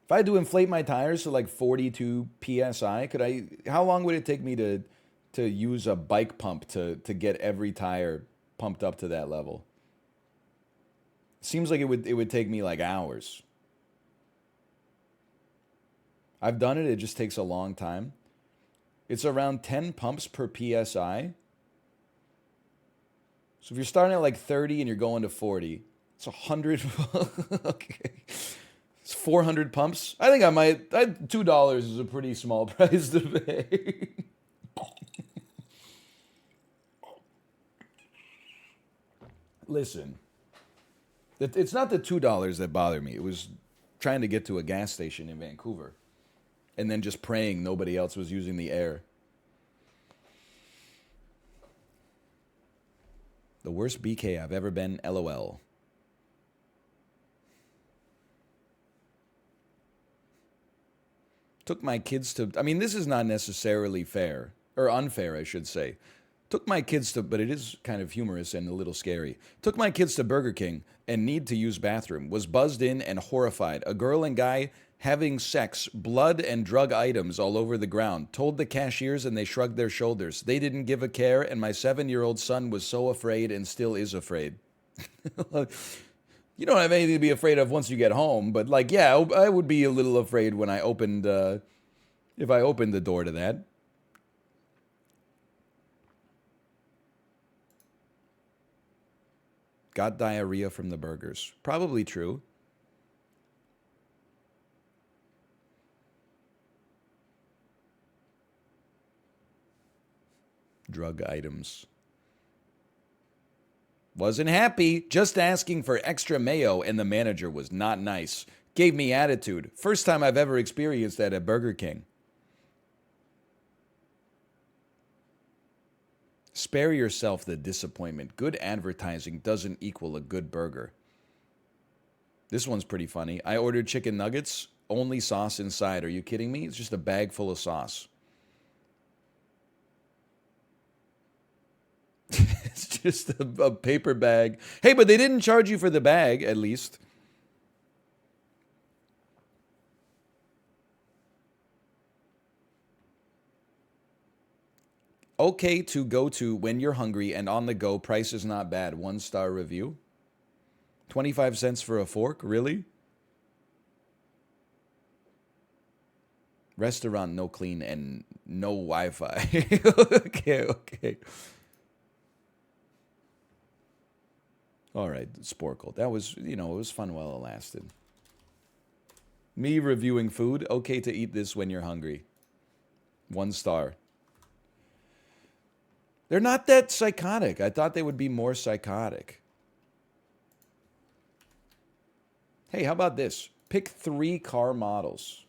If I had to inflate my tires to like 42 psi, could I? How long would it take me to use a bike pump to get every tire pumped up to that level? Seems like it would take me like hours. I've done it. It just takes a long time. It's around 10 pumps per psi. So if you're starting at like 30 and you're going to 40, it's 100. Okay. It's 400 pumps. I think I might. $2 is a pretty small price to pay. Listen, it's not the $2 that bothered me. It was trying to get to a gas station in Vancouver and then just praying nobody else was using the air. The worst BK I've ever been, LOL. Took my kids to, I mean, this is not necessarily fair, or unfair, I should say. Took my kids to, but it is kind of humorous and a little scary. Took my kids to Burger King and need to use bathroom. Was buzzed in and horrified. A girl and guy having sex, blood and drug items all over the ground. Told the cashiers and they shrugged their shoulders. They didn't give a care and my 7-year-old son was so afraid and still is afraid. You don't have anything to be afraid of once you get home, but like, yeah, I would be a little afraid when I opened, if I opened the door to that. Got diarrhea from the burgers. Probably true. Drug items. Wasn't happy, just asking for extra mayo, and the manager was not nice. Gave me attitude. First time I've ever experienced that at Burger King. Spare yourself the disappointment. Good advertising doesn't equal a good burger. This one's pretty funny. I ordered chicken nuggets, only sauce inside. Are you kidding me? It's just a bag full of sauce. It's just a paper bag. Hey, but they didn't charge you for the bag, at least. Okay to go to when you're hungry and on the go. Price is not bad. 1-star review. 25 cents for a fork? Really? Restaurant no clean and no Wi-Fi. Okay. All right, Sporcle. That was, it was fun while it lasted. Me reviewing food. Okay to eat this when you're hungry. 1 star. They're not that psychotic. I thought they would be more psychotic. Hey, how about this? Pick 3 car models.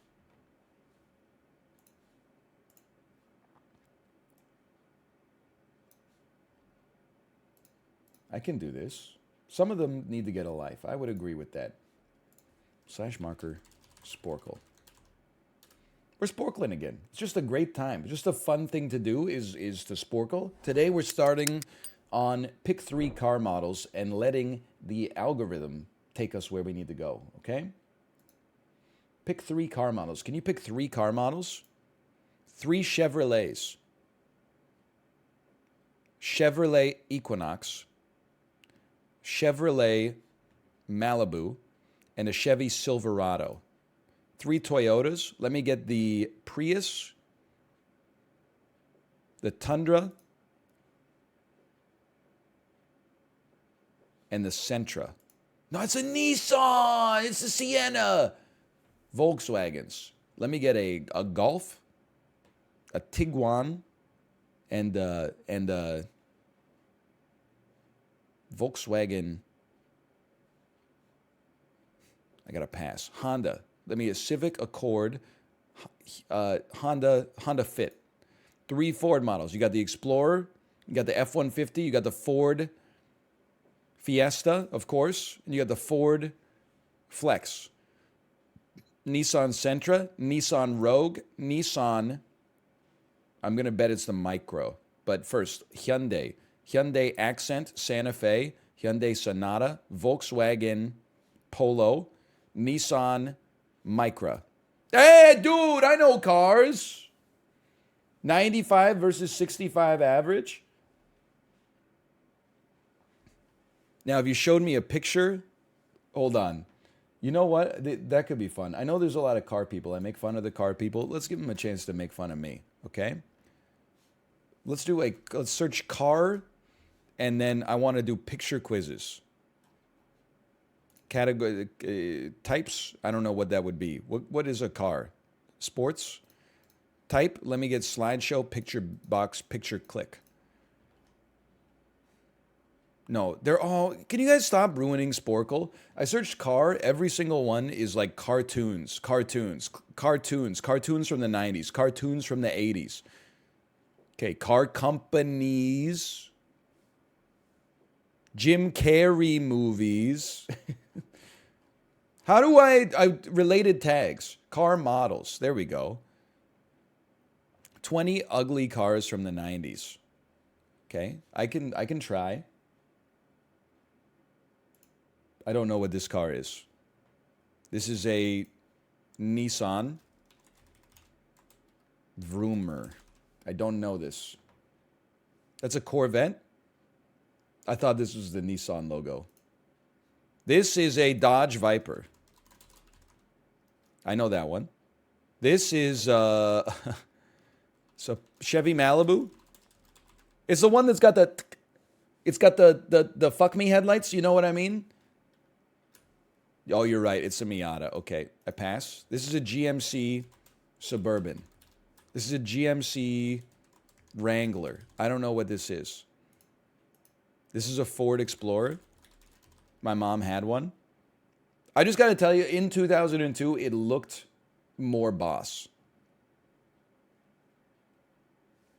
I can do this. Some of them need to get a life. I would agree with that. /marker Sporcle. We're sporkling again. It's just a great time. It's just a fun thing to do is to sporkle. Today we're starting on pick 3 car models and letting the algorithm take us where we need to go, okay? Pick 3 car models. Can you pick 3 car models? 3 Chevrolets. Chevrolet Equinox, Chevrolet Malibu, and a Chevy Silverado. 3 Toyotas. Let me get the Prius, the Tundra, and the Sentra. No, it's a Nissan. It's a Sienna. Volkswagens. Let me get a Golf, a Tiguan, and Volkswagen. I got to pass. Honda. Let me a Civic Accord, Honda Fit. 3 Ford models. You got the Explorer, you got the F-150, you got the Ford Fiesta, of course, and you got the Ford Flex. Nissan Sentra, Nissan Rogue, Nissan. I'm going to bet it's the Micro. But first, Hyundai. Hyundai Accent, Santa Fe, Hyundai Sonata, Volkswagen Polo, Nissan Micra. Hey, dude, I know cars. 95 versus 65 average. Now, if you showed me a picture, hold on. You know what? That could be fun. I know there's a lot of car people. I make fun of the car people. Let's give them a chance to make fun of me, okay? Let's search car, and then I want to do picture quizzes. Category types, I don't know what that would be. What is a car? Sports? Type, let me get slideshow, picture box, picture click. No, they're all, can you guys stop ruining Sporcle? I searched car, every single one is like cartoons from the 90s, cartoons from the 80s. Okay, car companies, Jim Carrey movies. How do I related tags? Car models, there we go. 20 ugly cars from the 90s. Okay, I can try. I don't know what this car is. This is a Nissan Vroomer. I don't know this. That's a Corvette? I thought this was the Nissan logo. This is a Dodge Viper. I know that one. This is it's a Chevy Malibu. It's the one that's got the fuck me headlights, you know what I mean? Oh, you're right. It's a Miata. Okay, I pass. This is a GMC Suburban. This is a GMC Wrangler. I don't know what this is. This is a Ford Explorer. My mom had one. I just got to tell you, in 2002, it looked more boss.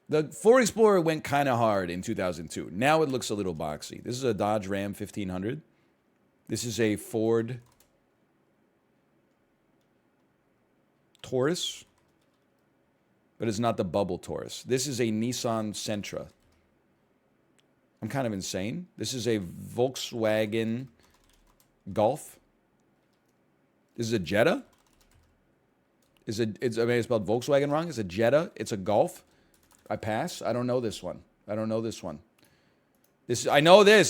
The Ford Explorer went kind of hard in 2002. Now it looks a little boxy. This is a Dodge Ram 1500. This is a Ford Taurus, but it's not the bubble Taurus. This is a Nissan Sentra. I'm kind of insane. This is a Volkswagen Golf. This is a Jetta. I spelled Volkswagen wrong. It's a Jetta. It's a Golf. I pass. I don't know this one. I know this.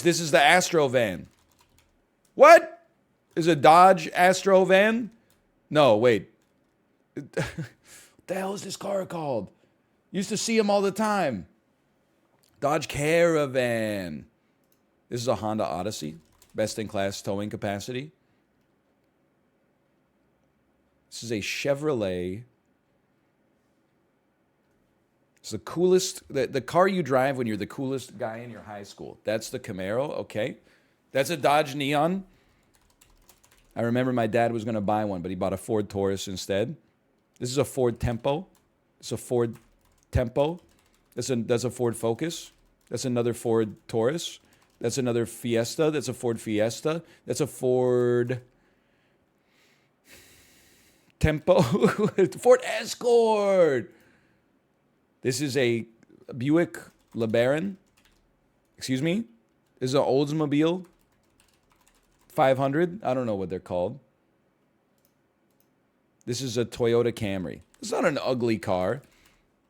This is the Astro van. What? Is a Dodge Astro van? No, wait. What the hell is this car called? Used to see them all the time. Dodge Caravan. This is a Honda Odyssey. Best in class towing capacity. This is a Chevrolet. It's the coolest, the car you drive when you're the coolest guy in your high school. That's the Camaro, okay. That's a Dodge Neon. I remember my dad was going to buy one, but he bought a Ford Taurus instead. This is a Ford Tempo. It's a Ford Tempo. That's a Ford Focus. That's another Ford Taurus. That's another Fiesta. That's a Ford Fiesta. That's a Ford Tempo. Ford Escort. This is a Buick LeBaron. Excuse me? This is an Oldsmobile 500. I don't know what they're called. This is a Toyota Camry. It's not an ugly car.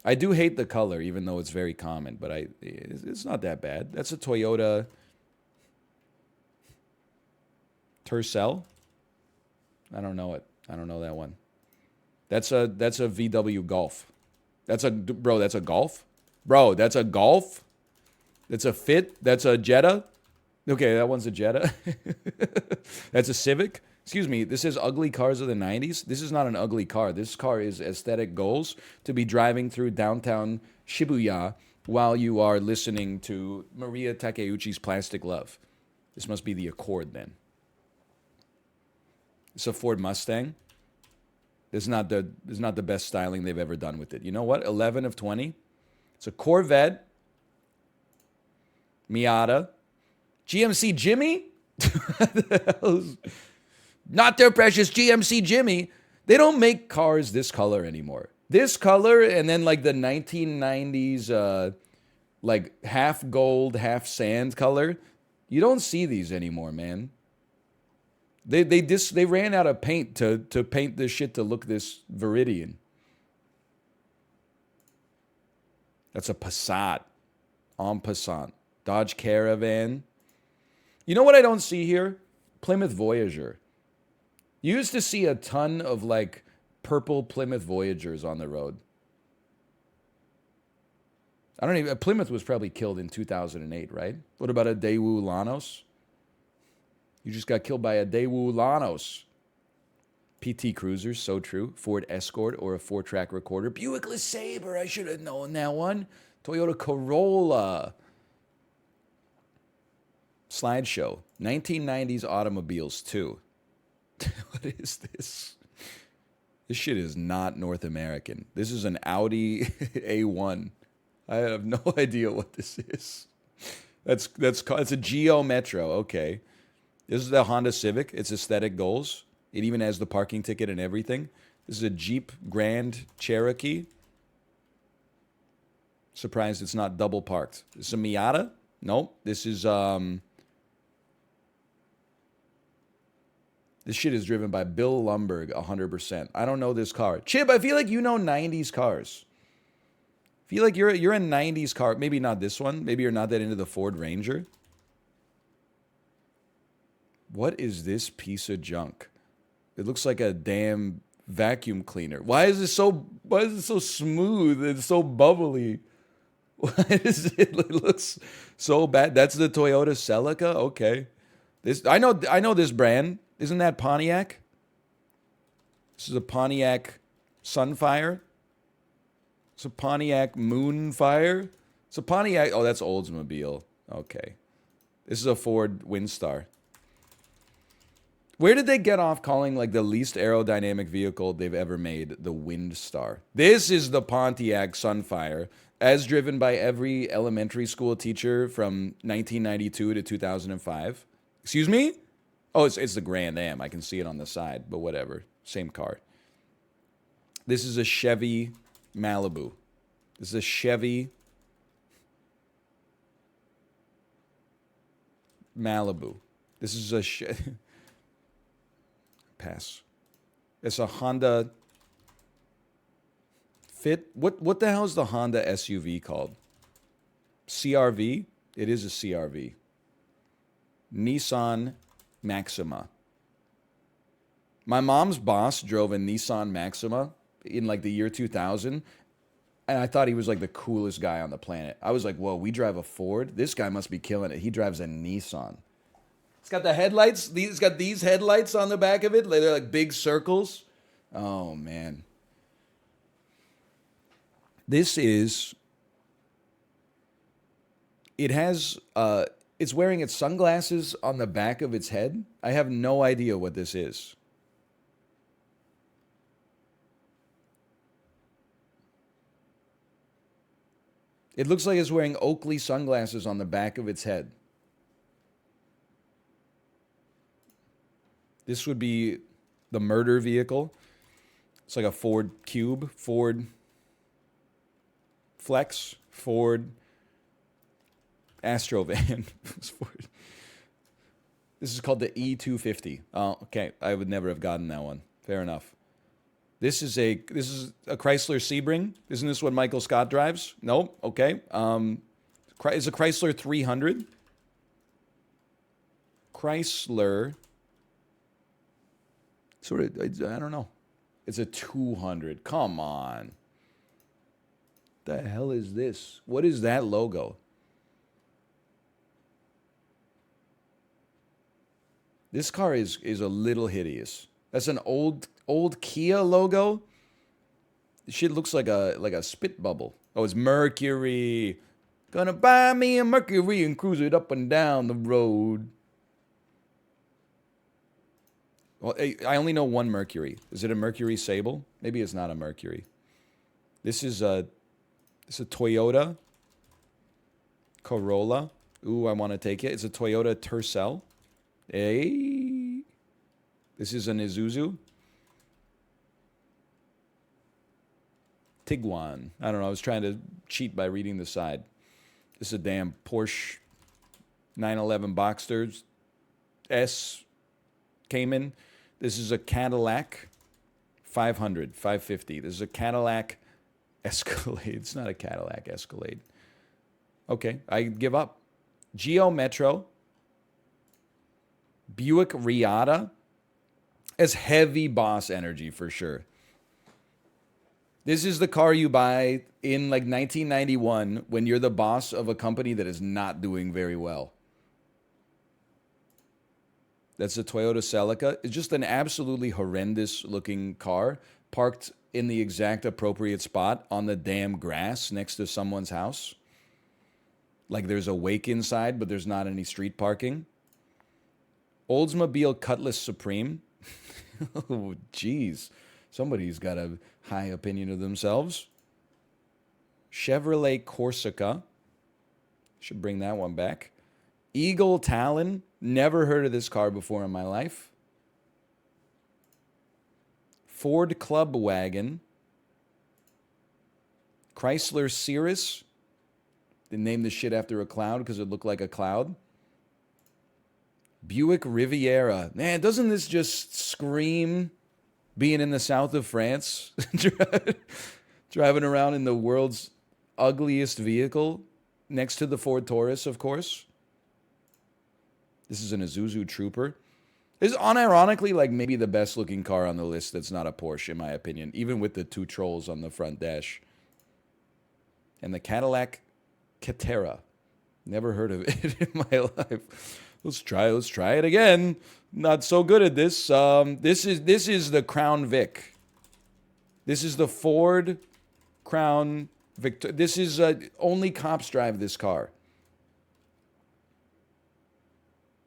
I do hate the color, even though it's very common, but it's not that bad. That's a Toyota Tercel. I don't know it. I don't know that one. That's a VW Golf. That's a Golf? Bro, that's a Golf? That's a Fit? That's a Jetta? Okay, that one's a Jetta. That's a Civic. Excuse me, this is ugly cars of the 90s. This is not an ugly car. This car is aesthetic goals to be driving through downtown Shibuya while you are listening to Maria Takeuchi's Plastic Love. This must be the Accord then. It's a Ford Mustang. This is not the best styling they've ever done with it. You know what? 11 of 20. It's a Corvette. Miata. GMC Jimmy? Not their precious GMC Jimmy. They don't make cars this color anymore. This color and then like the 1990s like half gold, half sand color. You don't see these anymore, man. They ran out of paint to paint this shit to look this Viridian. That's a Passat. En passant. Dodge Caravan. You know what I don't see here? Plymouth Voyager. You used to see a ton of like purple Plymouth Voyagers on the road. I don't even. Plymouth was probably killed in 2008, right? What about a Daewoo Lanos? You just got killed by a Daewoo Lanos. PT Cruisers, so true. Ford Escort or a 4-track recorder. Buick LeSabre, I should have known that one. Toyota Corolla. Slideshow. 1990s automobiles, too. What is this? This shit is not North American. This is an Audi A1. I have no idea what this is. It's a Geo Metro. Okay. This is the Honda Civic. It's aesthetic goals. It even has the parking ticket and everything. This is a Jeep Grand Cherokee. Surprised it's not double parked. This is a Miata? Nope. This is this shit is driven by Bill Lumberg 100%. I don't know this car. Chip, I feel like you know 90s cars. I feel like you're a 90s car. Maybe not this one. Maybe you're not that into the Ford Ranger. What is this piece of junk? It looks like a damn vacuum cleaner. Why is it so smooth and so bubbly? Why is it looks so bad? That's the Toyota Celica? Okay. I know this brand. Isn't that Pontiac? This is a Pontiac Sunfire. It's a Pontiac Moonfire. It's a Pontiac. Oh, that's Oldsmobile. Okay. This is a Ford Windstar. Where did they get off calling like the least aerodynamic vehicle they've ever made the Windstar? This is the Pontiac Sunfire, as driven by every elementary school teacher from 1992 to 2005. Excuse me? Oh, it's the Grand Am. I can see it on the side, but whatever. Same car. This is a Chevy Malibu. This is a Chevy Malibu. This is a pass. It's a Honda Fit. What the hell is the Honda SUV called? CRV? It is a CRV. Nissan Maxima. My mom's boss drove a Nissan Maxima in like the year 2000, and I thought he was like the coolest guy on the planet. I was like, whoa, we drive a Ford? This guy must be killing it. He drives a Nissan. It's got the headlights. It's got these headlights on the back of it. They're like big circles. Oh, man. This is... It has... It's wearing its sunglasses on the back of its head. I have no idea what this is. It looks like it's wearing Oakley sunglasses on the back of its head. This would be the murder vehicle. It's like a Ford Cube, Ford Flex, Ford Astrovan. This is called the E250. Oh, okay. I would never have gotten that one. Fair enough. This is a Chrysler Sebring. Isn't this what Michael Scott drives? Nope. Okay. It's a Chrysler 300. Chrysler. Sort of. I don't know. It's a 200. Come on. The hell is this? What is that logo? This car is a little hideous. That's an old Kia logo. This shit looks like a spit bubble. Oh, it's Mercury. Gonna buy me a Mercury and cruise it up and down the road. Well, I only know one Mercury. Is it a Mercury Sable? Maybe it's not a Mercury. This is a Toyota Corolla. Ooh, I want to take it. It's a Toyota Tercel. Hey. This is an Isuzu. Tiguan. I don't know. I was trying to cheat by reading the side. This is a damn Porsche 911 Boxster S Cayman. This is a Cadillac 500, 550. This is a Cadillac Escalade. It's not a Cadillac Escalade. Okay, I give up. Geo Metro. Buick Riata. Has heavy boss energy for sure. This is the car you buy in like 1991 when you're the boss of a company that is not doing very well. That's a Toyota Celica. It's just an absolutely horrendous looking car parked in the exact appropriate spot on the damn grass next to someone's house. Like there's a wake inside, but there's not any street parking. Oldsmobile Cutlass Supreme. Oh, jeez. Somebody's got a high opinion of themselves. Chevrolet Corsica. Should bring that one back. Eagle Talon. Never heard of this car before in my life. Ford Club Wagon. Chrysler Cirrus. They named the shit after a cloud because it looked like a cloud. Buick Riviera. Man, doesn't this just scream being in the south of France? Driving around in the world's ugliest vehicle next to the Ford Taurus, of course. This is an Isuzu Trooper. This is unironically like maybe the best looking car on the list that's not a Porsche, in my opinion, even with the two trolls on the front dash. And the Cadillac Catera. Never heard of it in my life. Let's try it again. Not so good at this. This is the Crown Vic. This is the Ford Crown Vic. This is only cops drive this car.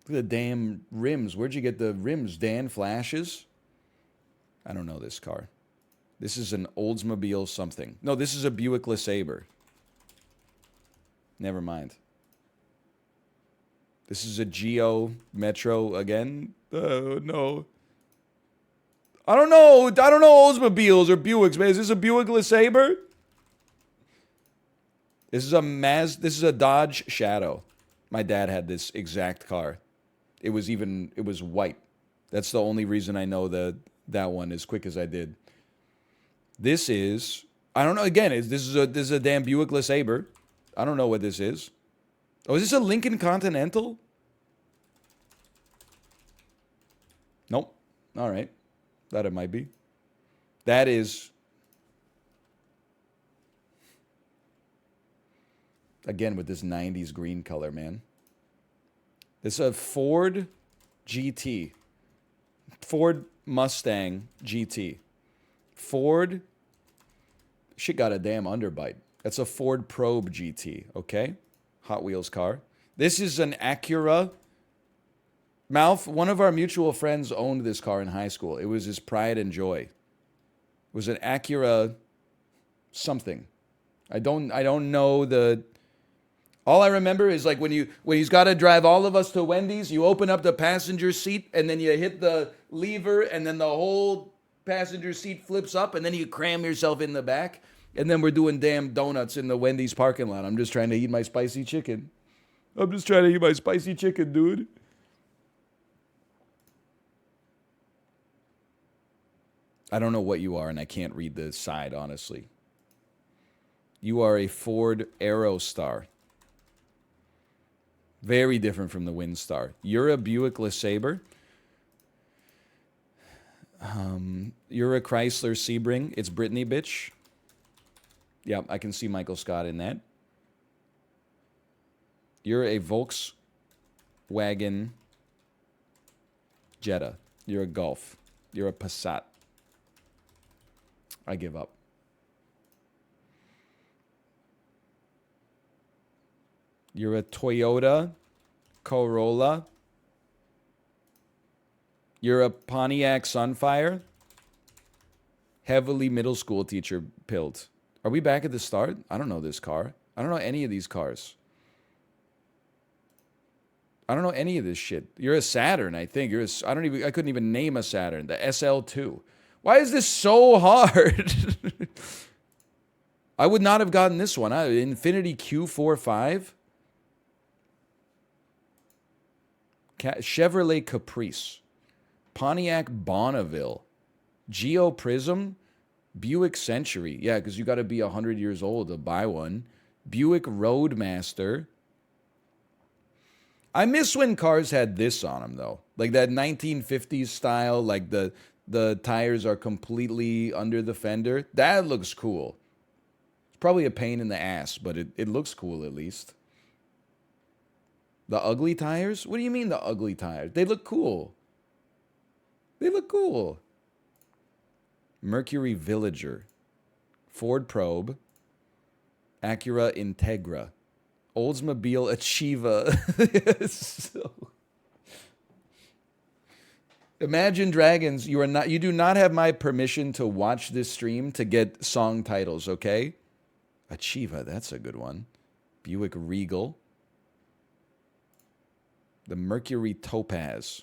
Look at the damn rims. Where'd you get the rims, Dan? Flashes? I don't know this car. This is an Oldsmobile something. No, this is a Buick LeSabre. Never mind. This is a Geo Metro again. No. I don't know. Oldsmobiles or Buicks, man. Is this a Buick LeSabre? This is a Dodge Shadow. My dad had this exact car. It was white. That's the only reason I know that one as quick as I did. This is, I don't know, again, this is a damn Buick LeSabre. I don't know what this is. Oh, is this a Lincoln Continental? Nope. All right. That it might be. That is, again, with this 90s green color, man. This is a Ford GT. Ford Mustang GT. Ford, shit got a damn underbite. That's a Ford Probe GT, okay? Hot Wheels car. This is an Acura. Malf, one of our mutual friends owned this car in high school. It was his pride and joy. It was an Acura something. I don't know the. All I remember is like when he's got to drive all of us to Wendy's, you open up the passenger seat and then you hit the lever and then the whole passenger seat flips up and then you cram yourself in the back. And then we're doing damn donuts in the Wendy's parking lot. I'm just trying to eat my spicy chicken. Dude. I don't know what you are, and I can't read the side, honestly. You are a Ford Aerostar. Very different from the Windstar. You're a Buick LeSabre. You're a Chrysler Sebring. It's Brittany, bitch. Yeah, I can see Michael Scott in that. You're a Volkswagen Jetta. You're a Golf. You're a Passat. I give up. You're a Toyota Corolla. You're a Pontiac Sunfire. Heavily middle school teacher pilled. Are we back at the start? I don't know this car. I don't know any of these cars. I don't know any of this shit. You're a Saturn, I think. I couldn't even name a Saturn. The SL2. Why is this so hard? I would not have gotten this one. Infinity Q45. Chevrolet Caprice. Pontiac Bonneville. Geo Prism. Buick Century. Yeah, because you got to be 100 years old to buy one. Buick Roadmaster. I miss when cars had this on them, though. Like that 1950s style, like the tires are completely under the fender. That looks cool. It's probably a pain in the ass, but it looks cool at least. The ugly tires? What do you mean the ugly tires? They look cool. They look cool. Mercury Villager. Ford Probe. Acura Integra. Oldsmobile Achieva. So... Imagine Dragons, you do not have my permission to watch this stream to get song titles, okay? Achieva, that's a good one. Buick Regal. The Mercury Topaz.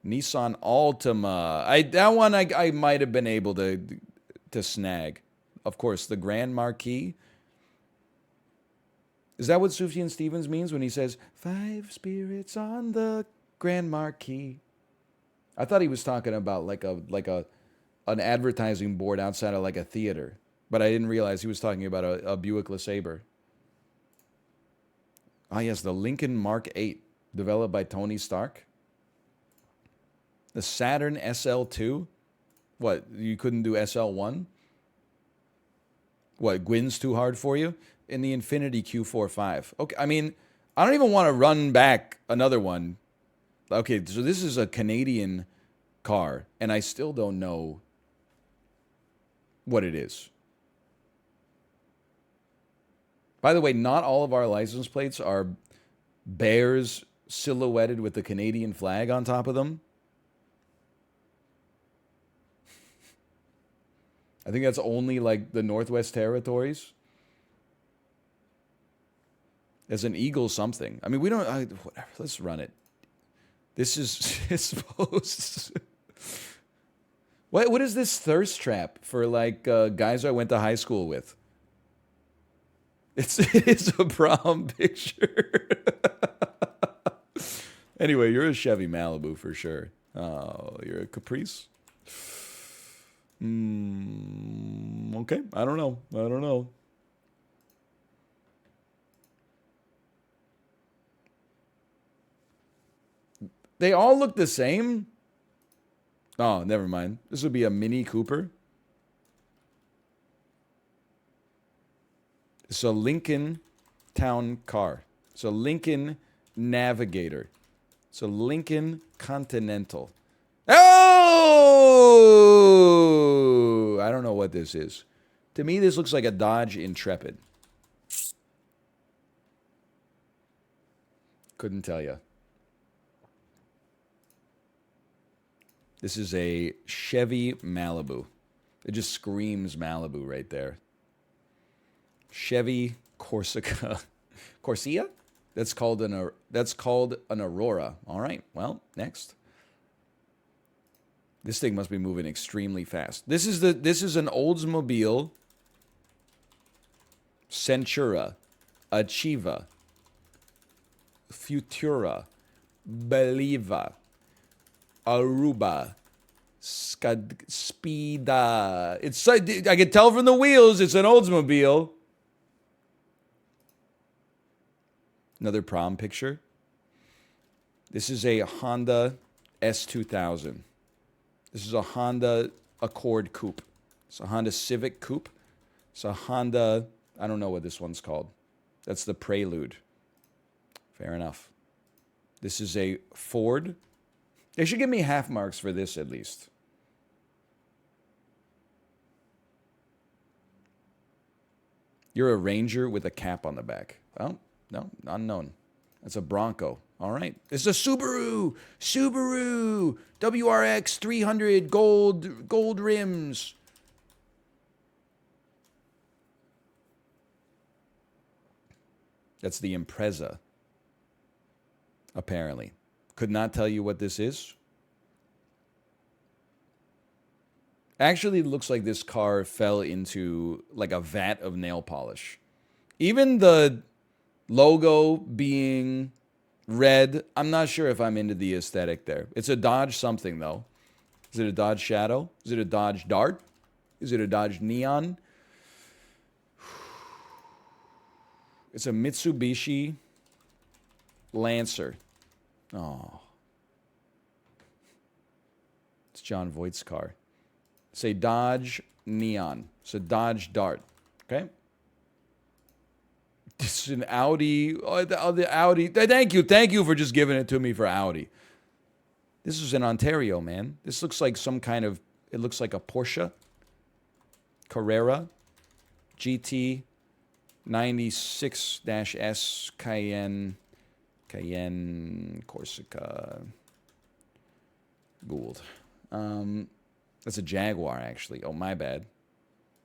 Nissan Altima. That one I might have been able to snag. Of course, the Grand Marquis. Is that what Sufjan Stevens means when he says, 5 spirits on the Grand Marquis? I thought he was talking about like an advertising board outside of like a theater. But I didn't realize he was talking about a Buick LeSabre. Ah, yes, the Lincoln Mark 8, developed by Tony Stark. The Saturn SL2. What, you couldn't do SL1? What, Gwyn's too hard for you? In the Infinity Q45. Okay, I mean, I don't even want to run back another one. Okay, so this is a Canadian car, and I still don't know what it is. By the way, not all of our license plates are bears silhouetted with the Canadian flag on top of them. I think that's only like the Northwest Territories. As an eagle something. I mean, we don't... whatever, let's run it. This is supposed... What is this thirst trap for, like, guys I went to high school with? It's a prom picture. Anyway, you're a Chevy Malibu for sure. Oh, you're a Caprice? Okay, I don't know. They all look the same? Oh, never mind. This would be a Mini Cooper. It's a Lincoln Town Car. It's a Lincoln Navigator. It's a Lincoln Continental. Oh! I don't know what this is. To me, this looks like a Dodge Intrepid. Couldn't tell you. This is a Chevy Malibu. It just screams Malibu right there. Chevy Corsica. Corsia? That's called an Aurora. All right. Well, next. This thing must be moving extremely fast. This is an Oldsmobile Centura, Achieva, Futura, Belliva, Aruba, Spida. It's I can tell from the wheels it's an Oldsmobile. Another prom picture. This is a Honda S2000. This is a Honda Accord Coupe. It's a Honda Civic Coupe. It's a Honda, I don't know what this one's called. That's the Prelude. Fair enough. This is a Ford. They should give me half marks for this at least. You're a Ranger with a cap on the back. Oh, no, unknown. That's a Bronco. All right. It's a Subaru. Subaru. WRX 300 gold rims. That's the Impreza. Apparently. Could not tell you what this is. Actually, looks like this car fell into like a vat of nail polish. Even the logo being red, I'm not sure if I'm into the aesthetic there. It's a Dodge something though. Is it a Dodge Shadow? Is it a Dodge Dart? Is it a Dodge Neon? It's a Mitsubishi Lancer. Oh. It's John Voight's car. It's a Dodge Neon. It's a Dodge Dart. Okay? This is an Audi. Oh, the Audi. Thank you for just giving it to me for Audi. This is in Ontario, man. This looks like some kind of, it looks like a Porsche Carrera GT 96-S Cayenne Corsica Gould. That's a Jaguar, actually. Oh, my bad.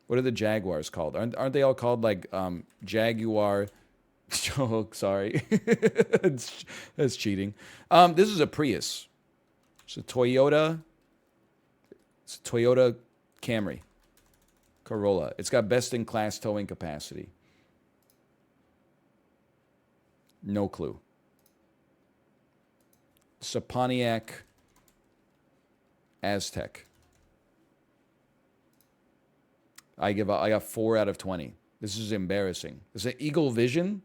What are the Jaguars called? Aren't they all called like Jaguar? Oh, sorry. That's cheating. This is a Prius. It's a Toyota. It's a Toyota Camry. Corolla. It's got best-in-class towing capacity. No clue. It's a Pontiac Aztec. I got 4 out of 20. This is embarrassing. It's an Eagle Vision.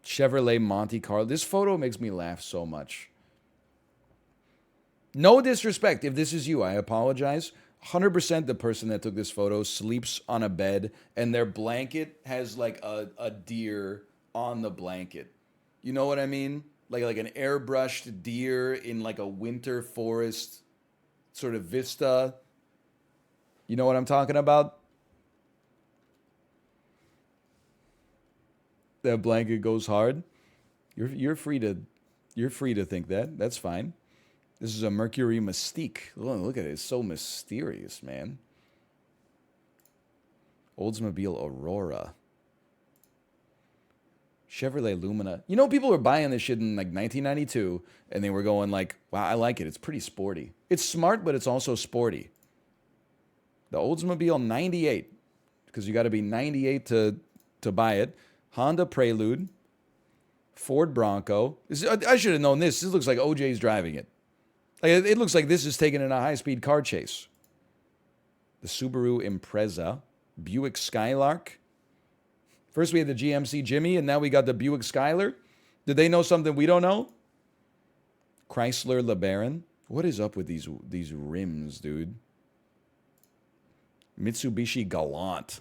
Chevrolet Monte Carlo. This photo makes me laugh so much. No disrespect. If this is you, I apologize. 100% the person that took this photo sleeps on a bed and their blanket has like a deer on the blanket. You know what I mean? Like an airbrushed deer in like a winter forest sort of vista. You know what I'm talking about? That blanket goes hard. You're free to think that. That's fine. This is a Mercury Mystique. Oh, look at it. It's so mysterious, man. Oldsmobile Aurora. Chevrolet Lumina. You know, people were buying this shit in like 1992, and they were going like, wow, I like it. It's pretty sporty. It's smart, but it's also sporty. The Oldsmobile 98, because you got to be 98 to buy it. Honda Prelude. Ford Bronco. I should have known this. This looks like OJ's driving it. Like, it looks like this is taken in a high-speed car chase. The Subaru Impreza. Buick Skylark. First we had the GMC Jimmy, and now we got the Buick Skylark. Did they know something we don't know? Chrysler LeBaron. What is up with these rims, dude? Mitsubishi Galant.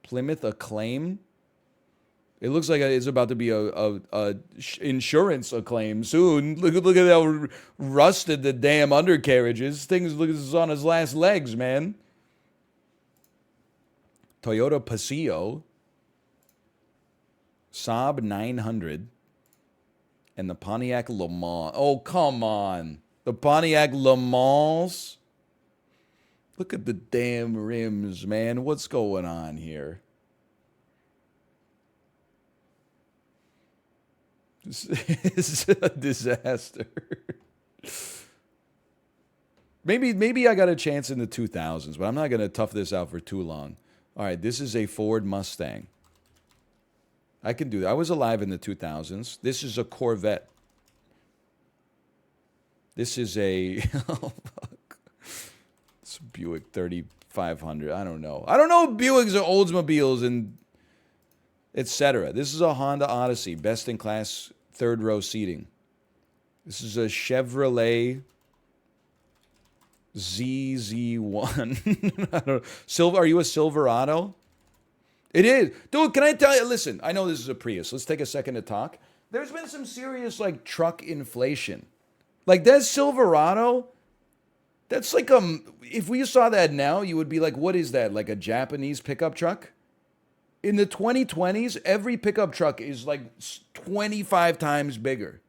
Plymouth Acclaim. It looks like it's about to be a insurance acclaim soon. Look at how rusted the damn undercarriage is. Things look it's on his last legs, man. Toyota Paseo. Saab 900. And the Pontiac Le Mans. Oh, come on. The Pontiac Le Mans. Look at the damn rims, man. What's going on here? This is a disaster. Maybe I got a chance in the 2000s, but I'm not going to tough this out for too long. All right, this is a Ford Mustang. I can do that. I was alive in the 2000s. This is a Corvette. This is a oh, fuck. It's a Buick 3500. I don't know. I don't know Buicks or Oldsmobiles and etc. This is a Honda Odyssey, best in class third row seating. This is a Chevrolet ZZ1. I don't know. Are you a Silverado? It is. Dude, can I tell you? Listen, I know this is a Prius. Let's take a second to talk. There's been some serious, like, truck inflation. Like, that Silverado, that's like, if we saw that now, you would be like, what is that? Like a Japanese pickup truck? In the 2020s, every pickup truck is like 25 times bigger.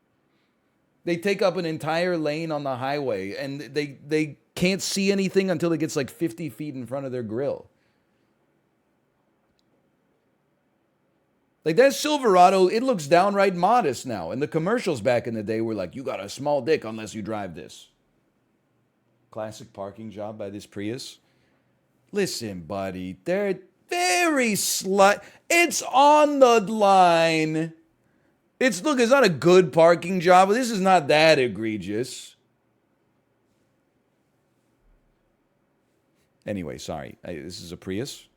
They take up an entire lane on the highway, and they can't see anything until it gets like 50 feet in front of their grill. Like that Silverado, it looks downright modest now. And the commercials back in the day were like, you got a small dick unless you drive this. Classic parking job by this Prius. Listen, buddy, they're very slight. It's on the line. It's not a good parking job, but this is not that egregious. Anyway, sorry. This is a Prius.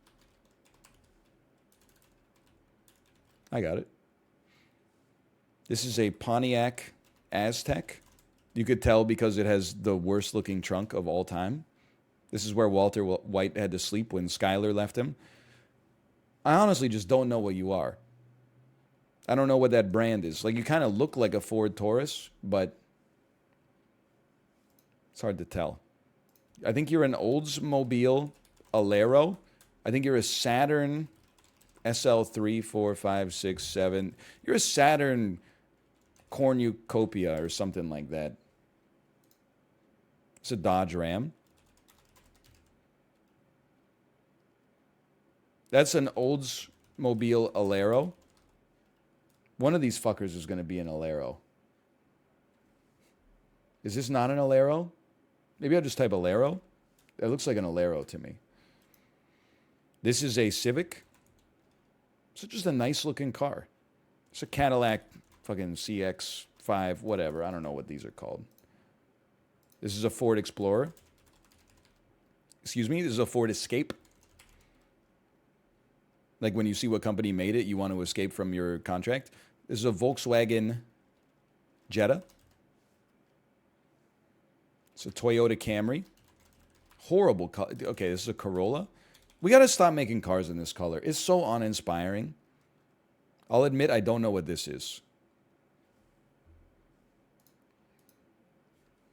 I got it. This is a Pontiac Aztec. You could tell because it has the worst looking trunk of all time. This is where Walter White had to sleep when Skyler left him. I honestly just don't know what you are. I don't know what that brand is. Like, you kind of look like a Ford Taurus, but it's hard to tell. I think you're an Oldsmobile Alero. I think you're a Saturn SL3, 4, 5, 6, 7. You're a Saturn Cornucopia or something like that. It's a Dodge Ram. That's an Oldsmobile Alero. One of these fuckers is going to be an Alero. Is this not an Alero? Maybe I'll just type Alero. It looks like an Alero to me. This is a Civic. It's just a nice looking car. It's a Cadillac fucking CX-5, whatever. I don't know what these are called. This is a Ford Explorer. Excuse me, this is a Ford Escape. Like when you see what company made it, you want to escape from your contract. This is a Volkswagen Jetta. It's a Toyota Camry. Horrible color. Okay, this is a Corolla. We got to stop making cars in this color. It's so uninspiring. I'll admit I don't know what this is.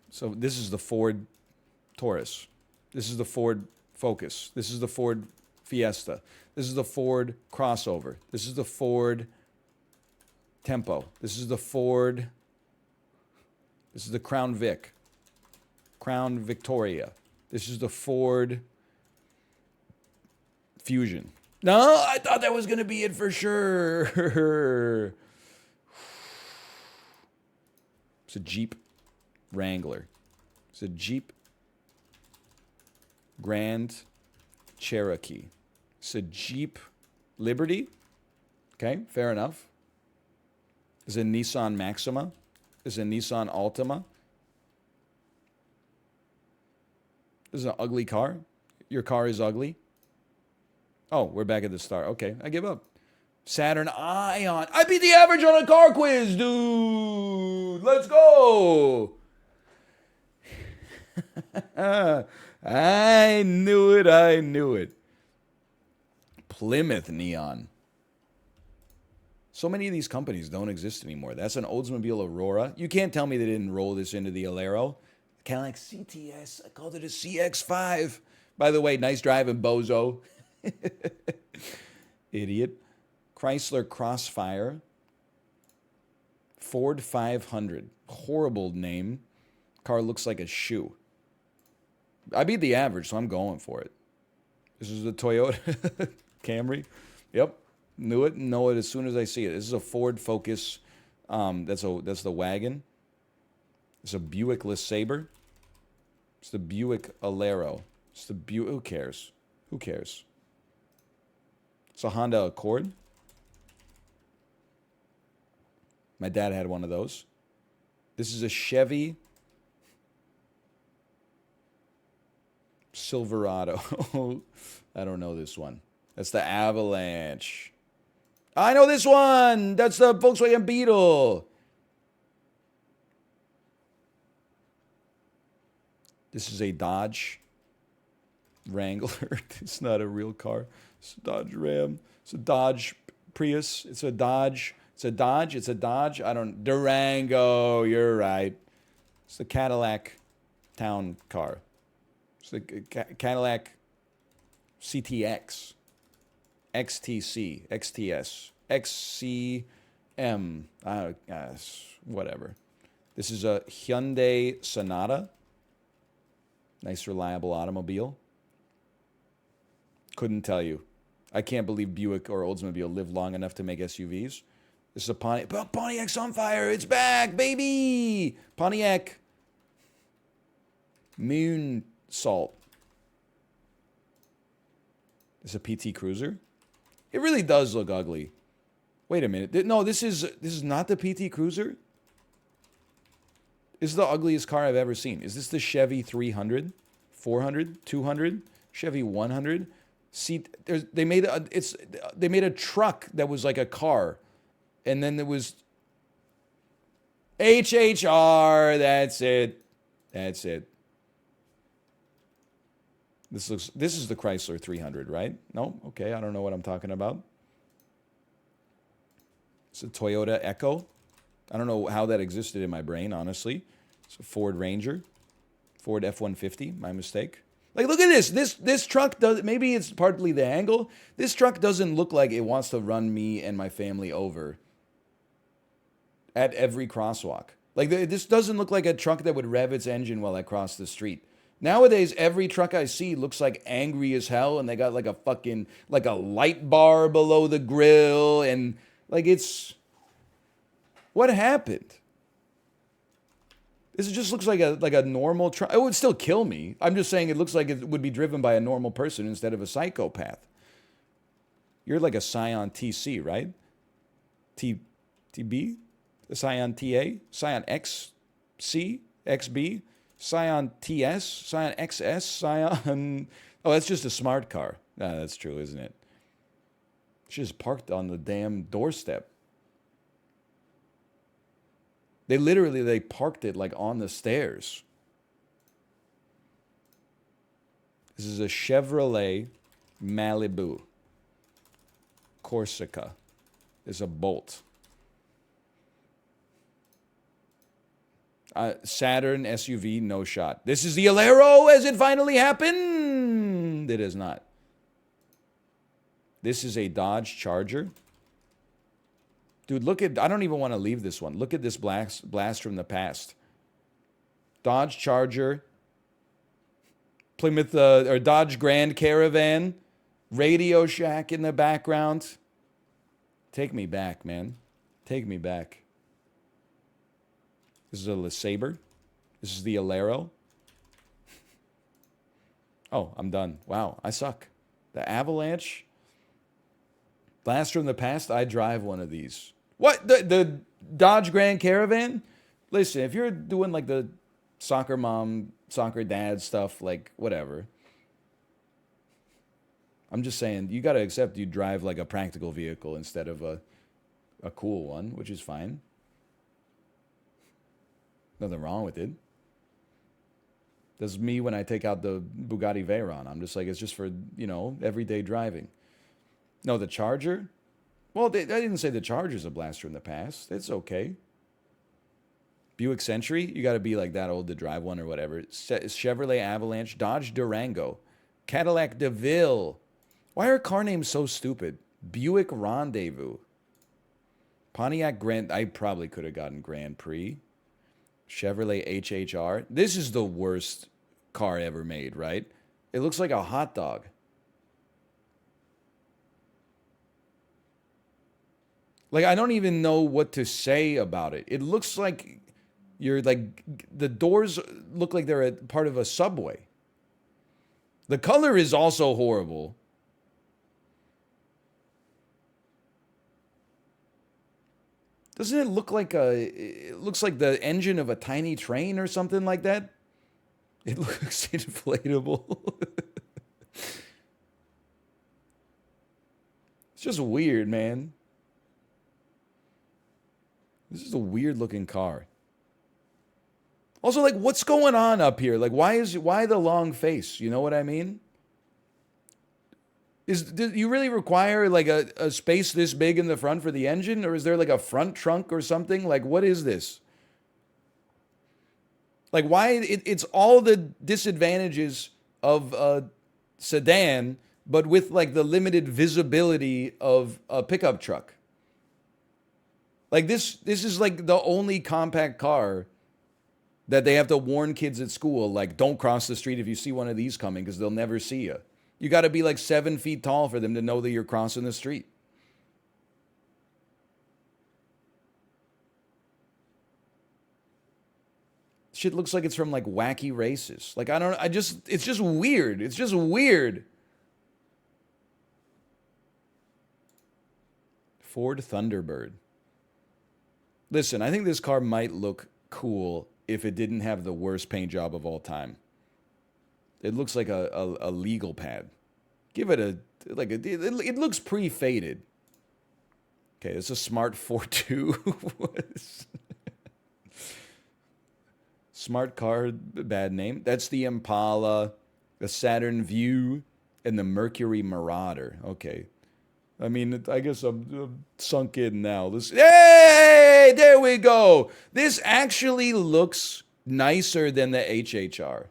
So this is the Ford Taurus. This is the Ford Focus. This is the Ford Fiesta. This is the Ford Crossover. This is the Ford Tempo. This is the Ford. This is the Crown Vic. Crown Victoria. This is the Ford Fusion. No, I thought that was going to be it for sure. It's a Jeep Wrangler. It's a Jeep Grand Cherokee. It's a Jeep Liberty. Okay, fair enough. It's a Nissan Maxima. It's a Nissan Altima. This is an ugly car. Your car is ugly. Oh, we're back at the start. Okay, I give up. Saturn Ion. I beat the average on a car quiz, dude. Let's go. I knew it. I knew it. Plymouth Neon. So many of these companies don't exist anymore. That's an Oldsmobile Aurora. You can't tell me they didn't roll this into the Alero. Cadillac CTS. I called it a CX-5. By the way, nice driving, bozo. Idiot. Chrysler Crossfire. Ford 500. Horrible name. Car looks like a shoe. I beat the average, so I'm going for it. This is a Toyota Camry. Yep. Knew it. Know it as soon as I see it. This is a Ford Focus. That's the wagon. It's a Buick LeSabre. It's the Buick Alero. It's the Buick. Who cares? Who cares? It's a Honda Accord. My dad had one of those. This is a Chevy Silverado. I don't know this one. That's the Avalanche. I know this one. That's the Volkswagen Beetle. This is a Dodge Wrangler. It's not a real car. It's a Dodge Ram. It's a Dodge Prius. It's a Dodge. It's a Dodge. It's a Dodge. Durango. You're right. It's the Cadillac town car. It's the Cadillac CTX. XTC. XTS. XCM. Whatever. This is a Hyundai Sonata. Nice, reliable automobile. Couldn't tell you. I can't believe Buick or Oldsmobile lived long enough to make SUVs. This is a Pontiac Sunfire. It's back, baby! Pontiac. Moon Salt. It's a PT Cruiser. It really does look ugly. Wait a minute. No, this is not the PT Cruiser. This is the ugliest car I've ever seen. Is this the Chevy 300, 400, 200, Chevy 100? See, they made a truck that was like a car, and then there was HHR. That's it. That's it. This is the Chrysler 300, right? No? Okay, I don't know what I'm talking about. It's a Toyota Echo. I don't know how that existed in my brain, honestly. It's a Ford Ranger. Ford F-150, my mistake. Like, look at this. This truck does, maybe it's partly the angle. This truck doesn't look like it wants to run me and my family over at every crosswalk. Like, this doesn't look like a truck that would rev its engine while I cross the street. Nowadays, every truck I see looks like angry as hell, and they got like a fucking, like a light bar below the grill, and like it's, what happened? This just looks like a normal truck. It would still kill me. I'm just saying it looks like it would be driven by a normal person instead of a psychopath. You're like a Scion TC, right? TB? A Scion TA? Scion XC? XB? Scion TS? Scion XS? Scion... Oh, that's just a smart car. Nah, that's true, isn't it? It's just parked on the damn doorstep. They parked it like on the stairs. This is a Chevrolet Malibu. Corsica. It's a Bolt. Saturn SUV, no shot. This is the Alero as it finally happened. It is not. This is a Dodge Charger. Dude, look at, I don't even want to leave this one. Look at this blast from the past. Dodge Charger. Plymouth, or Dodge Grand Caravan. Radio Shack in the background. Take me back, man. Take me back. This is a LeSabre. This is the Alero. Oh, I'm done. Wow, I suck. The Avalanche. Blast from the past, I drive one of these. What? The Dodge Grand Caravan? Listen, if you're doing like the soccer mom, soccer dad stuff, like whatever. I'm just saying, you got to accept you drive like a practical vehicle instead of a cool one, which is fine. Nothing wrong with it. That's me when I take out the Bugatti Veyron. I'm just like, it's just for, you know, everyday driving. No, the Charger? Well, I didn't say the Charger's a blaster in the past. It's okay. Buick Century? You got to be like that old to drive one or whatever. Chevrolet Avalanche, Dodge Durango, Cadillac DeVille. Why are car names so stupid? Buick Rendezvous. Pontiac Grand... I probably could have gotten Grand Prix. Chevrolet HHR. This is the worst car ever made, right? It looks like a hot dog. Like, I don't even know what to say about it. It looks like you're like, the doors look like they're a part of a subway. The color is also horrible. Doesn't it look like it looks like the engine of a tiny train or something like that? It looks inflatable. It's just weird, man. This is a weird looking car. Also, like, what's going on up here? Like, why the long face? You know what I mean? Do you really require like a space this big in the front for the engine? Or is there like a front trunk or something? Like, what is this? Like, why? It's all the disadvantages of a sedan, but with like the limited visibility of a pickup truck. Like, this is like the only compact car that they have to warn kids at school, like, don't cross the street if you see one of these coming because they'll never see you. You got to be like 7 feet tall for them to know that you're crossing the street. Shit looks like it's from like Wacky Races. Like it's just weird. It's just weird. Ford Thunderbird. Listen, I think this car might look cool if it didn't have the worst paint job of all time. It looks like a legal pad. Give it it looks pre-faded. Okay, it's a Smart 4.2. Smart car, bad name. That's the Impala, the Saturn Vue, and the Mercury Marauder. Okay. I mean, I guess I'm sunk in now. Hey, there we go. This actually looks nicer than the HHR.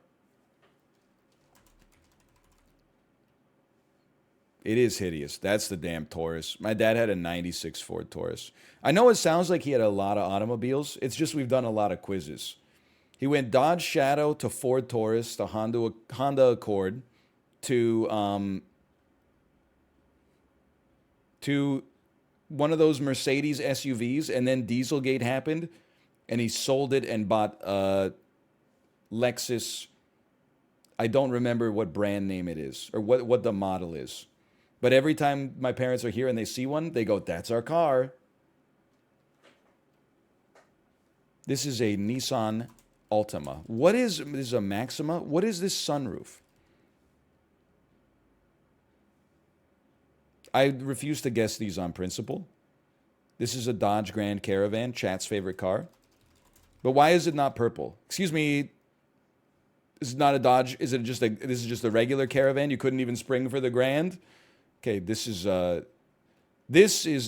It is hideous. That's the damn Taurus. My dad had a 96 Ford Taurus. I know it sounds like he had a lot of automobiles. It's just we've done a lot of quizzes. He went Dodge Shadow to Ford Taurus to Honda Accord to one of those Mercedes SUVs, and then Dieselgate happened, and he sold it and bought Lexus. I don't remember what brand name it is or what the model is. But every time my parents are here and they see one, they go, "That's our car." This is a Nissan Altima. This is a Maxima? What is this sunroof? I refuse to guess these on principle. This is a Dodge Grand Caravan, chat's favorite car. But why is it not purple? Excuse me. This is not a Dodge. This is just a regular Caravan? You couldn't even spring for the Grand? Okay, this is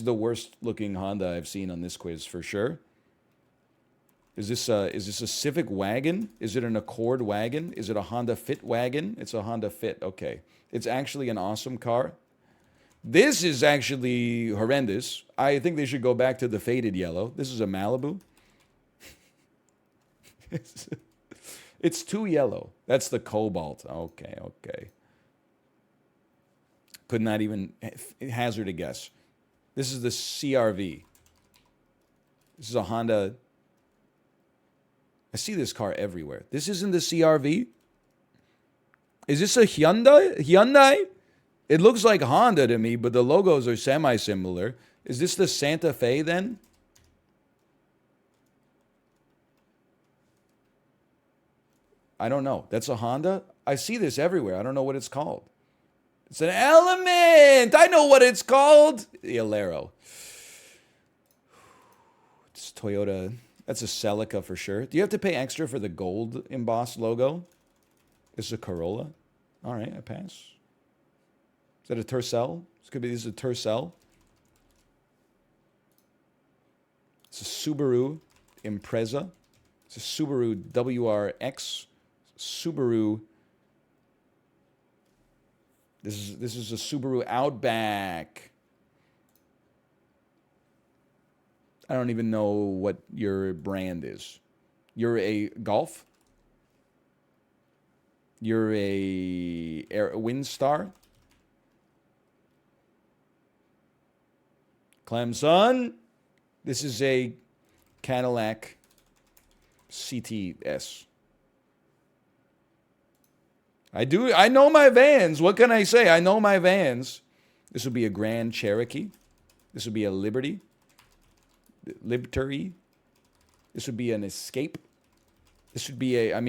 the worst looking Honda I've seen on this quiz for sure. Is this a Civic wagon? Is it an Accord wagon? Is it a Honda Fit wagon? It's a Honda Fit. Okay. It's actually an awesome car. This is actually horrendous. I think they should go back to the faded yellow. This is a Malibu. It's too yellow. That's the Cobalt. Okay, okay. Could not even hazard a guess. This is the CRV. This is a Honda. I see this car everywhere. This isn't the CRV? Is this a Hyundai? It looks like Honda to me, but the logos are semi-similar. Is this the Santa Fe then? I don't know. That's a Honda? I see this everywhere. I don't know what it's called. It's an Element! I know what it's called! The Alero. It's Toyota. That's a Celica for sure. Do you have to pay extra for the gold embossed logo? This is a Corolla. All right, I pass. Is that a Tercel? This is a Tercel. It's a Subaru Impreza. It's a Subaru WRX. Subaru. This is a Subaru Outback. I don't even know what your brand is. You're a Golf? You're a Windstar? Clemson? This is a Cadillac CTS. I know my vans. What can I say? I know my vans. This would be a Grand Cherokee. This would be a Liberty. Liberty. This would be an Escape. This would be a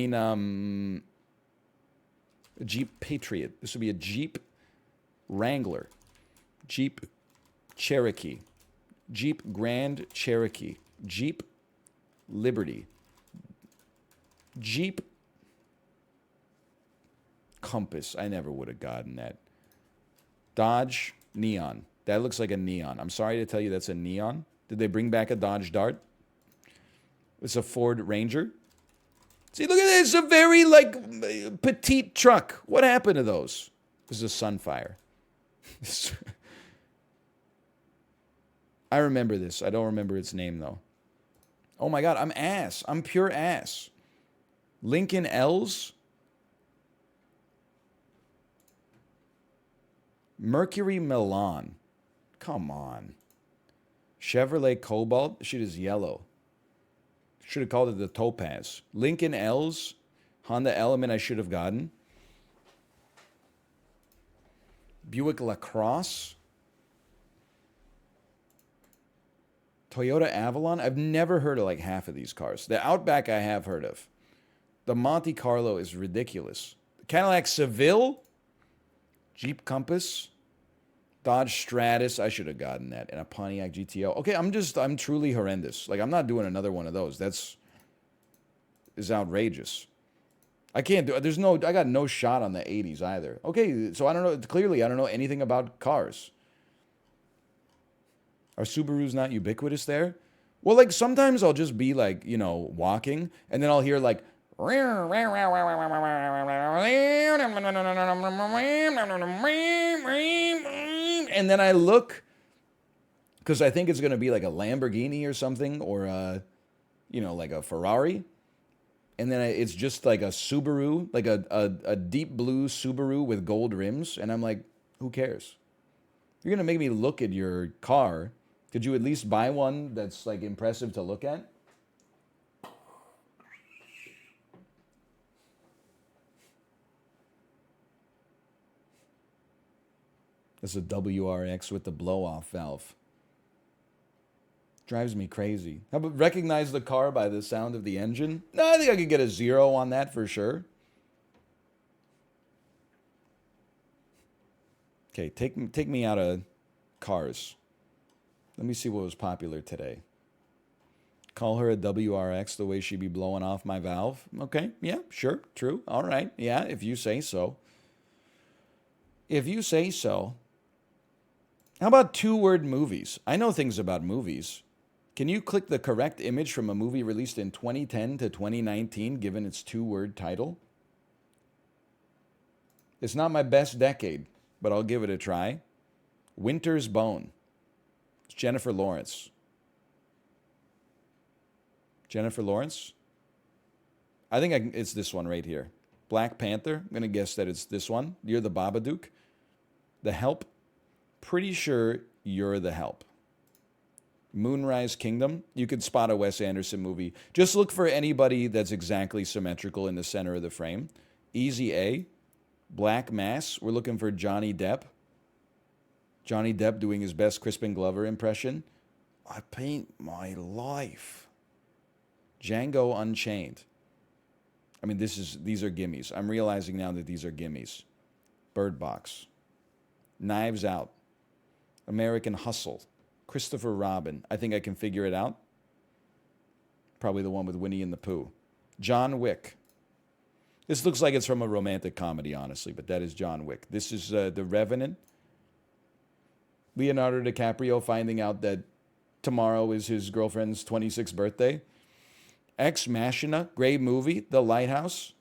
Jeep Patriot. This would be a Jeep Wrangler. Jeep Cherokee. Jeep Grand Cherokee. Jeep Liberty. Jeep Compass. I never would have gotten that. Dodge Neon. That looks like a Neon. I'm sorry to tell you that's a Neon. Did they bring back a Dodge Dart? It's a Ford Ranger. See, look at this. It's a very, petite truck. What happened to those? This is a Sunfire. I remember this. I don't remember its name, though. Oh, my God. I'm ass. I'm pure ass. Lincoln L's. Mercury Milan. Come on. Chevrolet Cobalt. Shit is yellow. Should have called it the Topaz. Lincoln L's, Honda Element I should have gotten. Buick LaCrosse. Toyota Avalon. I've never heard of like half of these cars. The Outback I have heard of. The Monte Carlo is ridiculous. Cadillac Seville. Jeep Compass. Dodge Stratus. I should have gotten that. And a Pontiac GTO. Okay, I'm truly horrendous. Like, I'm not doing another one of those. Is outrageous. I can't do I got no shot on the 80s either. Okay, so I don't know. Clearly, I don't know anything about cars. Are Subarus not ubiquitous there? Well, like, sometimes I'll just be, like, walking, and then I'll hear, like, and then I look, because I think it's going to be, like, a Lamborghini or something, or, like a Ferrari. And then it's just, like, a Subaru, like a deep blue Subaru with gold rims. And I'm like, who cares? You're going to make me look at your car. Could you at least buy one that's, like, impressive to look at? That's a WRX with the blow-off valve. Drives me crazy. How about recognize the car by the sound of the engine? No, I think I could get a 0 on that for sure. Okay, take me out of cars. Let me see what was popular today. Call her a WRX the way she be blowing off my valve. Okay, yeah, sure, true. All right, yeah, if you say so. If you say so. How about 2-word movies? I know things about movies. Can you click the correct image from a movie released in 2010 to 2019, given its 2-word title? It's not my best decade, but I'll give it a try. Winter's Bone. It's Jennifer Lawrence. Jennifer Lawrence? I think it's this one right here. Black Panther. I'm going to guess that it's this one. You're the Babadook. The Help. Pretty sure you're the Help. Moonrise Kingdom. You could spot a Wes Anderson movie. Just look for anybody that's exactly symmetrical in the center of the frame. Easy A. Black Mass. We're looking for Johnny Depp. Johnny Depp doing his best Crispin Glover impression. I paint my life. Django Unchained. I mean, these are gimmies. I'm realizing now that these are gimmies. Bird Box. Knives Out. American Hustle. Christopher Robin. I think I can figure it out. Probably the one with Winnie and the Pooh. John Wick. This looks like it's from a romantic comedy, honestly, but that is John Wick. This is The Revenant. Leonardo DiCaprio finding out that tomorrow is his girlfriend's 26th birthday. Ex Machina. Great movie. The Lighthouse.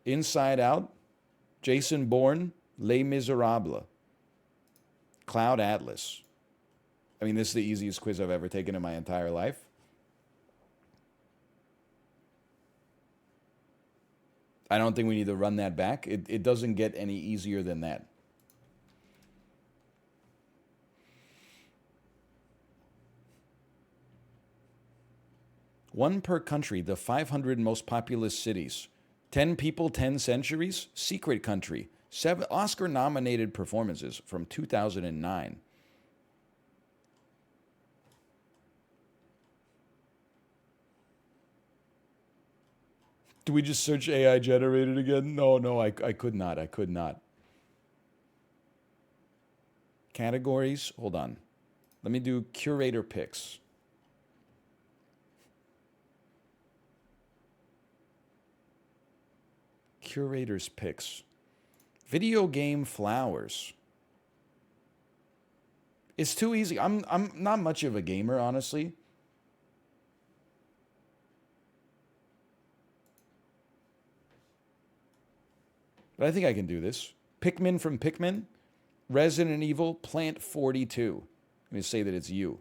Inside Out. Jason Bourne. Les Miserables. Cloud Atlas. I mean, this is the easiest quiz I've ever taken in my entire life. I don't think we need to run that back. It doesn't get any easier than that. One per country, the 500 most populous cities. 10 people, 10 centuries. Secret Country. 7 Oscar-nominated performances from 2009. Do we just search AI generated again? No, I could not. I could not. Categories. Hold on. Let me do curator picks. Curator's picks. Video game flowers. It's too easy. I'm not much of a gamer, honestly. But I think I can do this. Pikmin from Pikmin. Resident Evil Plant 42. I'm going to say that it's you.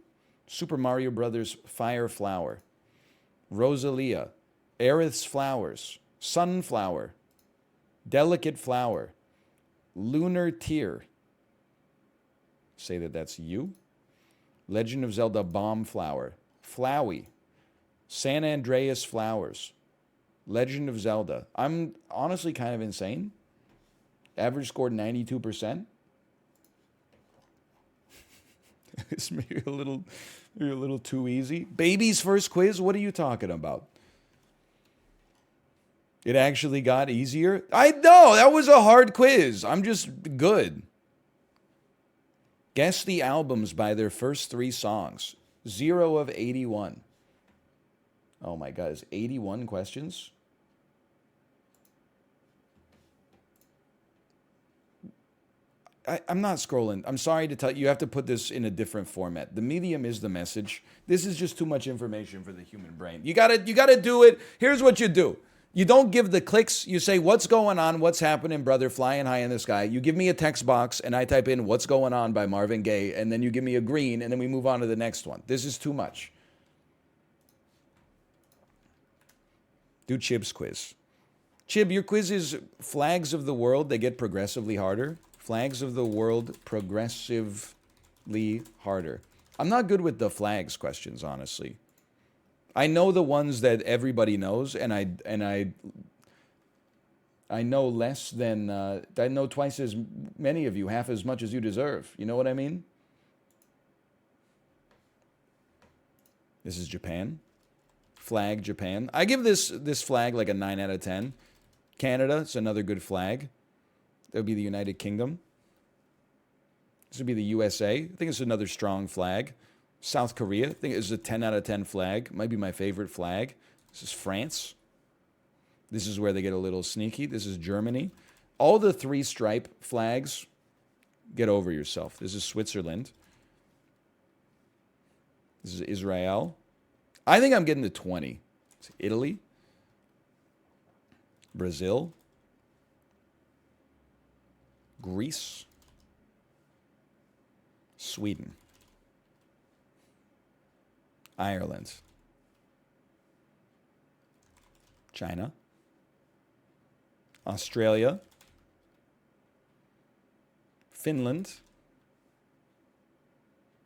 Super Mario Brothers Fire Flower. Rosalia. Aerith's Flowers. Sunflower. Delicate Flower. Lunar Tear. Say that that's you. Legend of Zelda Bomb Flower. Flowey. San Andreas Flowers. Legend of Zelda. I'm honestly kind of insane. Average scored 92%. It's maybe a little too easy. Baby's first quiz? What are you talking about? It actually got easier? I know, that was a hard quiz. I'm just good. Guess the albums by their first 3 songs. 0 of 81. Oh my God, is 81 questions? I'm not scrolling. I'm sorry to tell you, you have to put this in a different format. The medium is the message. This is just too much information for the human brain. You gotta do it. Here's what you do. You don't give the clicks. You say, what's going on? What's happening, brother? Flying high in the sky. You give me a text box, and I type in what's going on by Marvin Gaye, and then you give me a green, and then we move on to the next one. This is too much. Do Chib's quiz. Chib, your quiz is flags of the world. They get progressively harder. Flags of the world progressively harder. I'm not good with the flags questions, honestly. I know the ones that everybody knows, and I know less than I know twice as many of you, half as much as you deserve. You know what I mean? This is Japan. Flag Japan. I give this flag like a 9 out of 10. Canada, it's another good flag. That would be the United Kingdom. This would be the USA. I think it's another strong flag. South Korea, I think it's a 10 out of 10 flag. Might be my favorite flag. This is France. This is where they get a little sneaky. This is Germany. All the 3-stripe flags, get over yourself. This is Switzerland. This is Israel. I think I'm getting to 20. It's Italy. Brazil. Greece. Sweden. Ireland. China. Australia. Finland.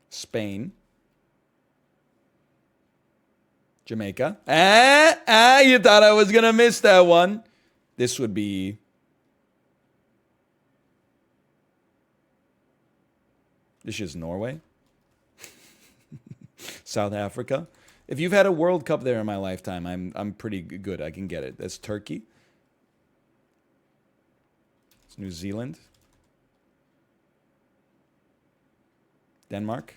Spain. Jamaica. You thought I was going to miss that one. This would be... This is Norway. South Africa. If you've had a World Cup there in my lifetime, I'm pretty good. I can get it. That's Turkey. It's New Zealand. Denmark.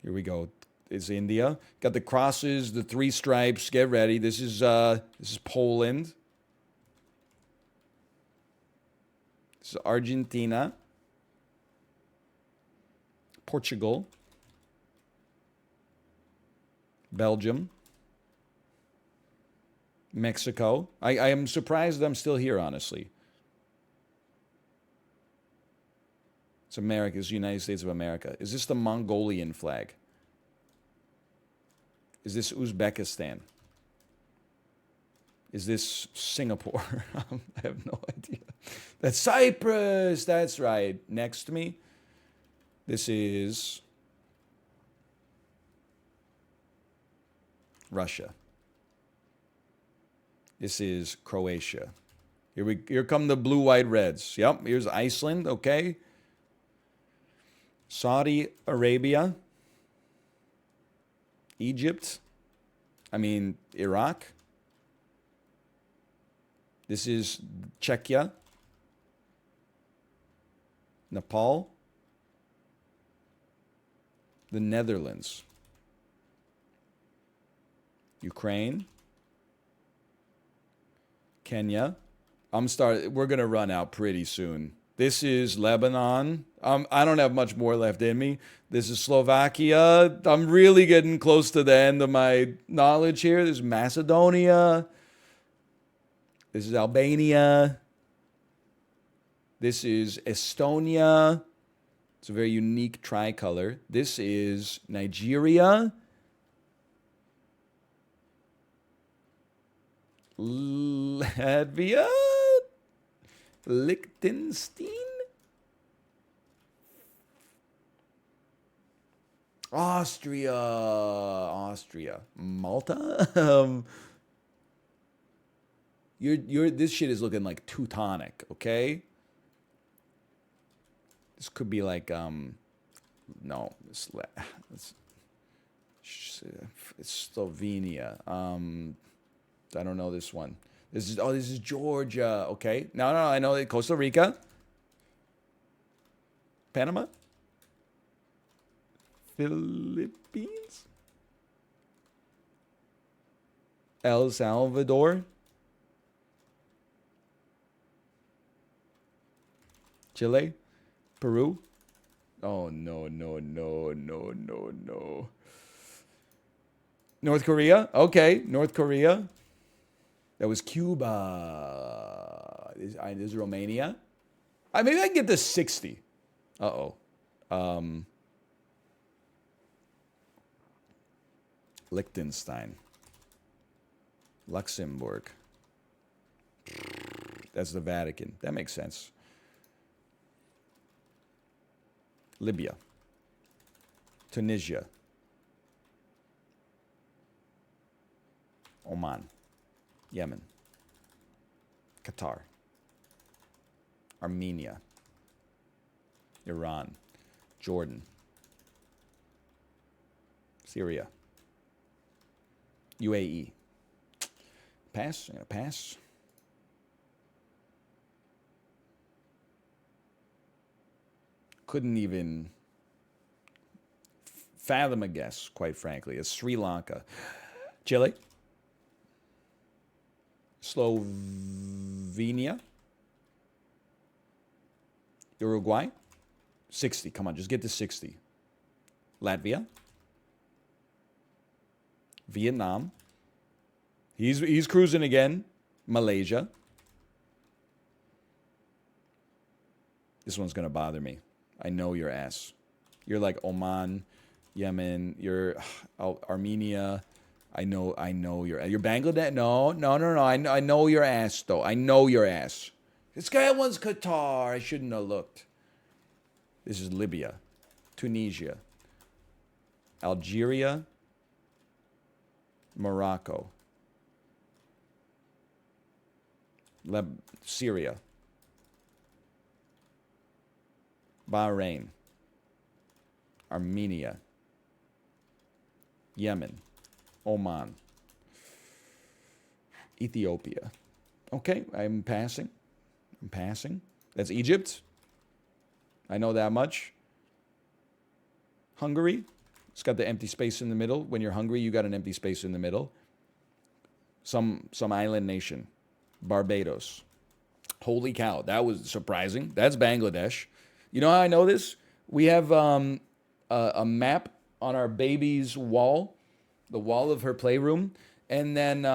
Here we go. It's India. Got the crosses, the 3 stripes. Get ready. This is Poland. This is Argentina. Portugal. Belgium. Mexico. I am surprised I'm still here, honestly. It's America. It's the United States of America. Is this the Mongolian flag? Is this Uzbekistan? Is this Singapore? I have no idea. That's Cyprus. That's right. Next to me. This is Russia. This is Croatia. Here come the blue, white, reds. Yep, here's Iceland, okay. Saudi Arabia. Egypt. Iraq. This is Czechia. Nepal. The Netherlands. Ukraine. Kenya. We're going to run out pretty soon. This is Lebanon. I don't have much more left in me. This is Slovakia. I'm really getting close to the end of my knowledge here. This is Macedonia. This is Albania. This is Estonia. It's a very unique tricolor. This is Nigeria. Latvia. Liechtenstein. Austria. Malta? This shit is looking like Teutonic, okay? This could be like, no, it's Slovenia. I don't know this one. This is Georgia. Okay. No, I know it. Costa Rica. Panama. Philippines. El Salvador. Chile. Peru. Oh, no. North Korea. Okay. North Korea. That was Cuba. This is Romania. Maybe I can get to 60. Uh-oh. Liechtenstein. Luxembourg. That's the Vatican. That makes sense. Libya. Tunisia. Oman. Yemen. Qatar. Armenia. Iran. Jordan. Syria. UAE. Pass. I'm gonna pass. Couldn't even fathom a guess, quite frankly. It's Sri Lanka. Chile. Slovenia. Uruguay. 60. Come on, just get to 60. Latvia. Vietnam. He's cruising again. Malaysia. This one's gonna bother me. I know your ass. You're like Oman, Yemen. You're Armenia. I know you're Bangladesh. No. I know your ass though. I know your ass. This guy one's Qatar. I shouldn't have looked. This is Libya, Tunisia, Algeria, Morocco, Syria, Bahrain, Armenia, Yemen, Oman, Ethiopia. Okay, I'm passing. That's Egypt. I know that much. Hungary. It's got the empty space in the middle. When you're hungry, you got an empty space in the middle. Some island nation. Barbados. Holy cow, that was surprising. That's Bangladesh. You know how I know this? We have a map on our baby's wall, the wall of her playroom, and then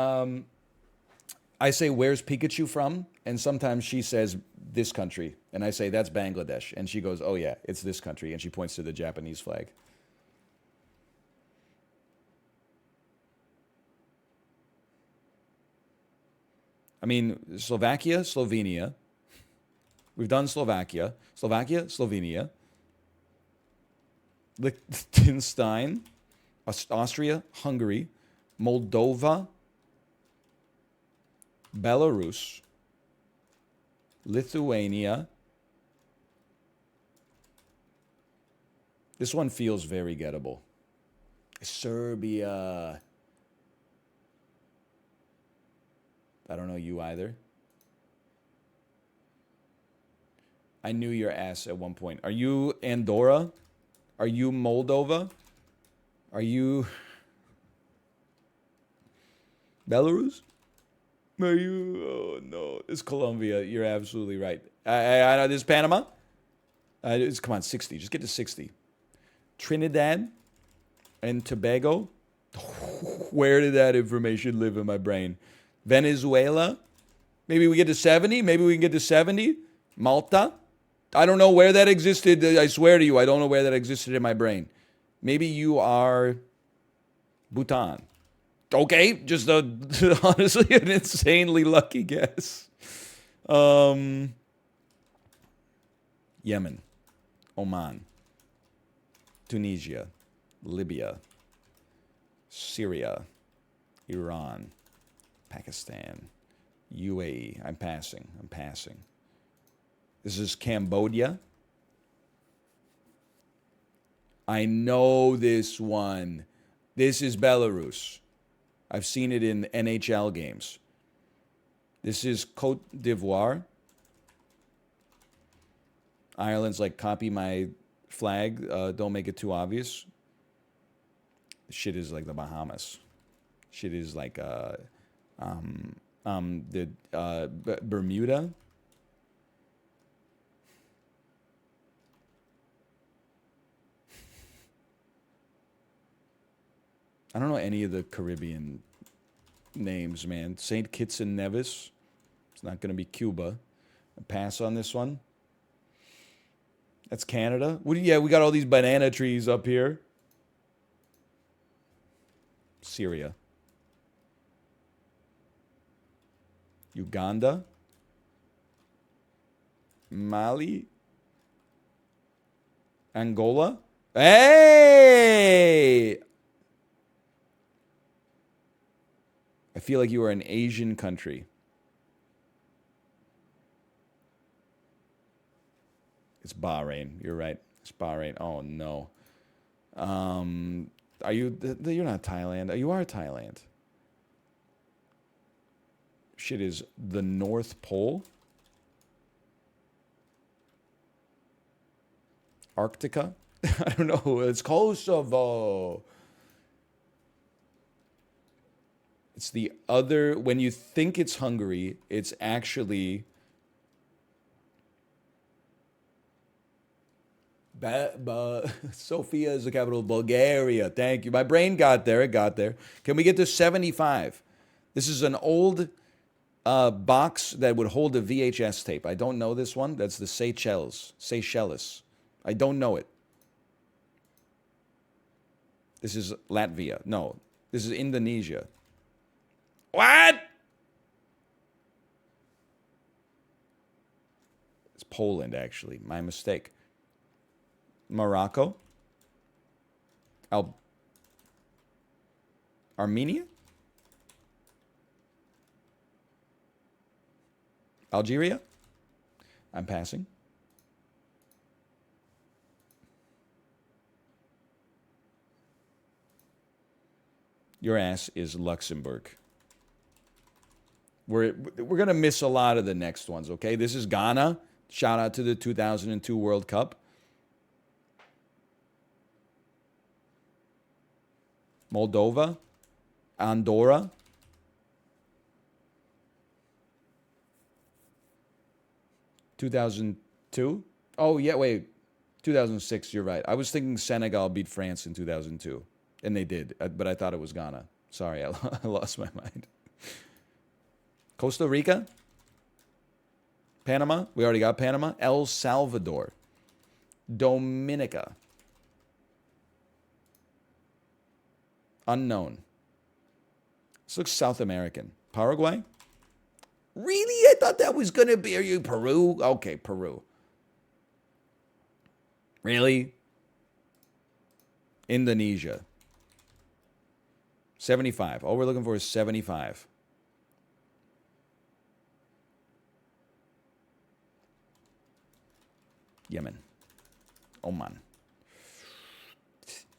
I say, "Where's Pikachu from?" And sometimes she says, "This country," and I say, "That's Bangladesh," and she goes, "Oh yeah, it's this country," and she points to the Japanese flag. I mean, Slovakia, Slovenia. We've done Slovakia, Slovenia, Liechtenstein, Austria, Hungary, Moldova, Belarus, Lithuania. This one feels very gettable. Serbia. I don't know you either. I knew your ass at one point. Are you Andorra? Are you Moldova? Are you Belarus? Are you? Oh no, it's Colombia. You're absolutely right. I know this is Panama. Come on, 60. Just get to 60. Trinidad and Tobago. Where did that information live in my brain? Venezuela. Maybe we get to 70. Maybe we can get to 70. Malta. I don't know where that existed. I swear to you, I don't know where that existed in my brain. Maybe you are Bhutan. Okay, just honestly an insanely lucky guess. Yemen, Oman, Tunisia, Libya, Syria, Iran, Pakistan, UAE. I'm passing. This is Cambodia. I know this one. This is Belarus. I've seen it in NHL games. This is Cote d'Ivoire. Ireland's like, copy my flag. Don't make it too obvious. Shit is like the Bahamas. Shit is like Bermuda. I don't know any of the Caribbean names, man. St. Kitts and Nevis. It's not going to be Cuba. A pass on this one. That's Canada. Yeah, we got all these banana trees up here. Syria. Uganda. Mali. Angola. Hey! I feel like you are an Asian country. It's Bahrain. You're right. It's Bahrain. Oh, no. Are you... You're not Thailand. You are Thailand. Shit is the North Pole. Arctica? I don't know. It's Kosovo. It's the other... When you think it's Hungary, it's actually... Sofia is the capital of Bulgaria. Thank you. My brain got there. It got there. Can we get to 75? This is an old box that would hold a VHS tape. I don't know this one. That's the Seychelles. I don't know it. This is Latvia. No, this is Indonesia. What? It's Poland, actually. My mistake. Morocco. Armenia? Algeria? I'm passing. Your ass is Luxembourg. We're going to miss a lot of the next ones, okay? This is Ghana. Shout out to the 2002 World Cup. Moldova. Andorra. (2002) Oh, yeah, wait. 2006, you're right. I was thinking Senegal beat France in 2002. And they did, but I thought it was Ghana. Sorry, I lost my mind. Costa Rica? Panama? We already got Panama. El Salvador. Dominica. Unknown. This looks South American. Paraguay? Really? I thought that was going to be... Are you Peru? Okay, Peru. Really? Indonesia. 75. All we're looking for is 75. Yemen. Oman.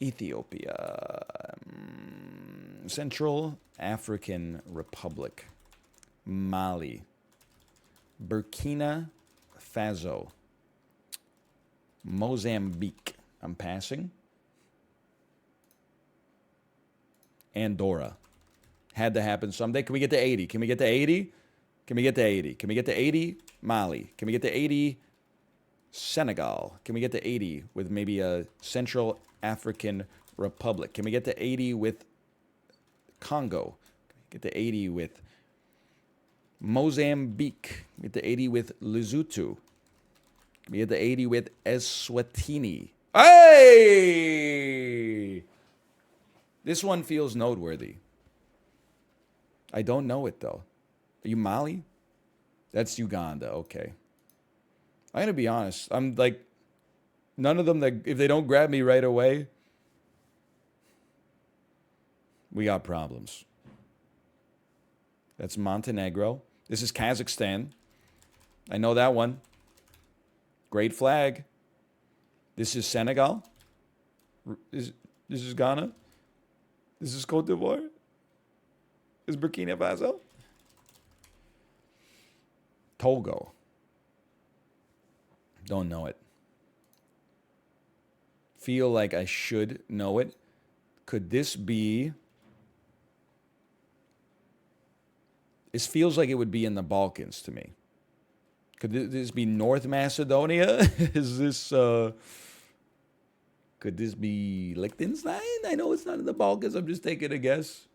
Ethiopia. Central African Republic. Mali. Burkina Faso. Mozambique. I'm passing. Andorra. Had to happen someday. Can we get to 80? Can we get to 80? Can we get to 80? Can we get to 80? Mali. Can we get to 80? Senegal. Can we get to 80 with maybe a Central African Republic? Can we get to 80 with Congo? Get to 80 with Mozambique. Get to 80 with Lesotho. Can we get to 80 with Eswatini? Hey! This one feels noteworthy. I don't know it, though. Are you Mali? That's Uganda. Okay. I'm going to be honest. I'm like, none of them, that if they don't grab me right away, We got problems. That's Montenegro. This is Kazakhstan. I know that one. Great flag. This is Senegal. This is Ghana. This is Cote d'Ivoire. This is Burkina Faso. Togo. Don't know it. Feel like I should know it. Could this be... This feels like it would be in the Balkans to me. Could this be North Macedonia? Is this... Could this be Liechtenstein? I know it's not in the Balkans. I'm just taking a guess.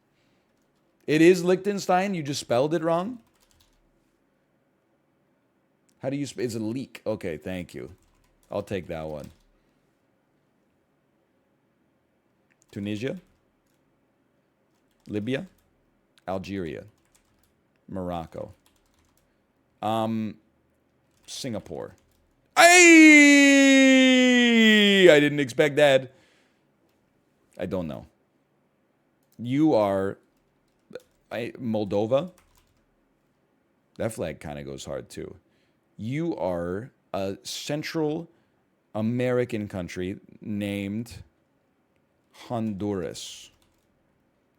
It is Liechtenstein. You just spelled it wrong. How do you spell? It's a leak. Okay, thank you. I'll take that one. Tunisia. Libya. Algeria. Morocco. Singapore. Hey! I didn't expect that. I don't know. You are... Moldova. That flag kind of goes hard too. You are a Central American country named Honduras,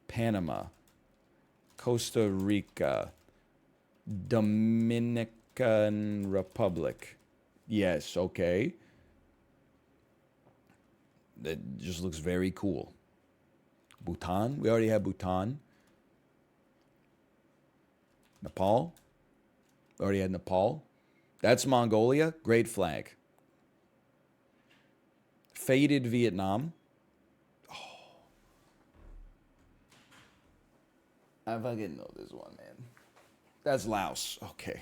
Panama, Costa Rica, Dominican Republic. Yes, okay. That just looks very cool. Bhutan. We already have Bhutan. Nepal. We already had Nepal. That's Mongolia. Great flag. Faded Vietnam. Oh. I fucking know this one, man. That's Laos. Okay.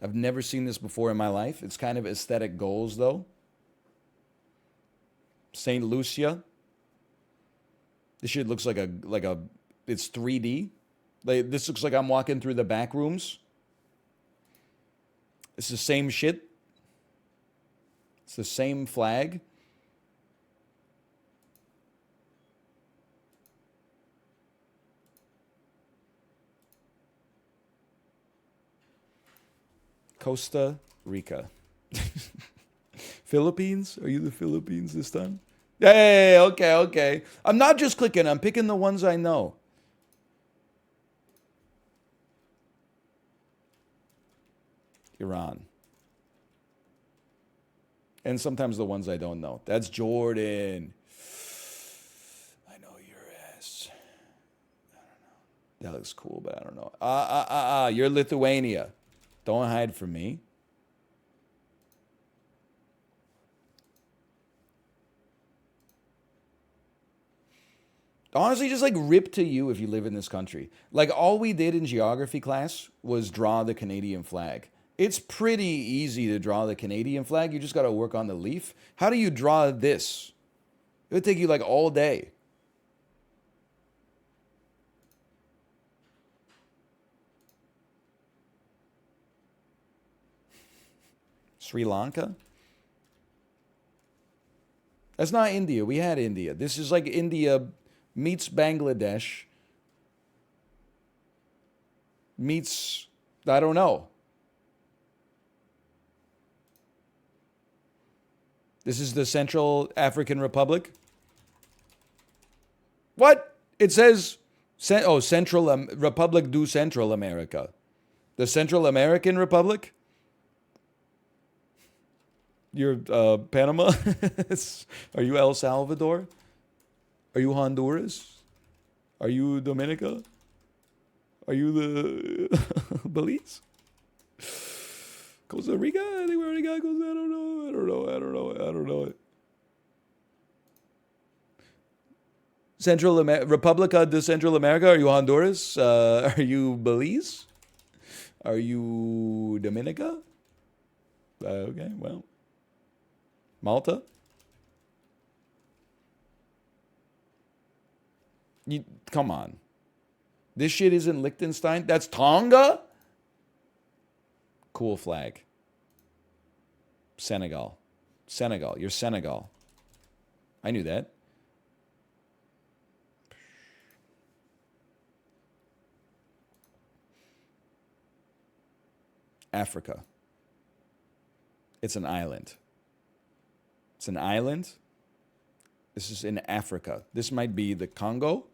I've never seen this before in my life. It's kind of aesthetic goals, though. St. Lucia. This shit looks like a it's 3D. This looks like I'm walking through the back rooms. It's the same shit. It's the same flag. Costa Rica. Philippines? Are you the Philippines this time? Hey, okay, okay. I'm not just clicking. I'm picking the ones I know. Iran. And sometimes the ones I don't know. That's Jordan. I know your ass. I don't know. That looks cool, but I don't know. You're Lithuania. Don't hide from me. Honestly, just like rip to you if you live in this country. Like all we did in geography class was draw the Canadian flag. It's pretty easy to draw the Canadian flag. You just got to work on the leaf. How do you draw this? It would take you like all day. Sri Lanka? That's not India. We had India. This is like India meets Bangladesh meets, I don't know. This is the Central African Republic. What? It says, Central Republic do Central America. The Central American Republic? You're Panama? Are you El Salvador? Are you Honduras? Are you Dominica? Are you the Belize? Costa Rica? I think we already got Costa. I don't know. Republica de Central America. Are you Honduras? Are you Belize? Are you Dominica? Okay, well. Malta? Come on. This shit isn't Liechtenstein? That's Tonga? Cool flag. Senegal. You're Senegal. I knew that. Africa. It's an island. It's an island. This is in Africa. This might be the Congo.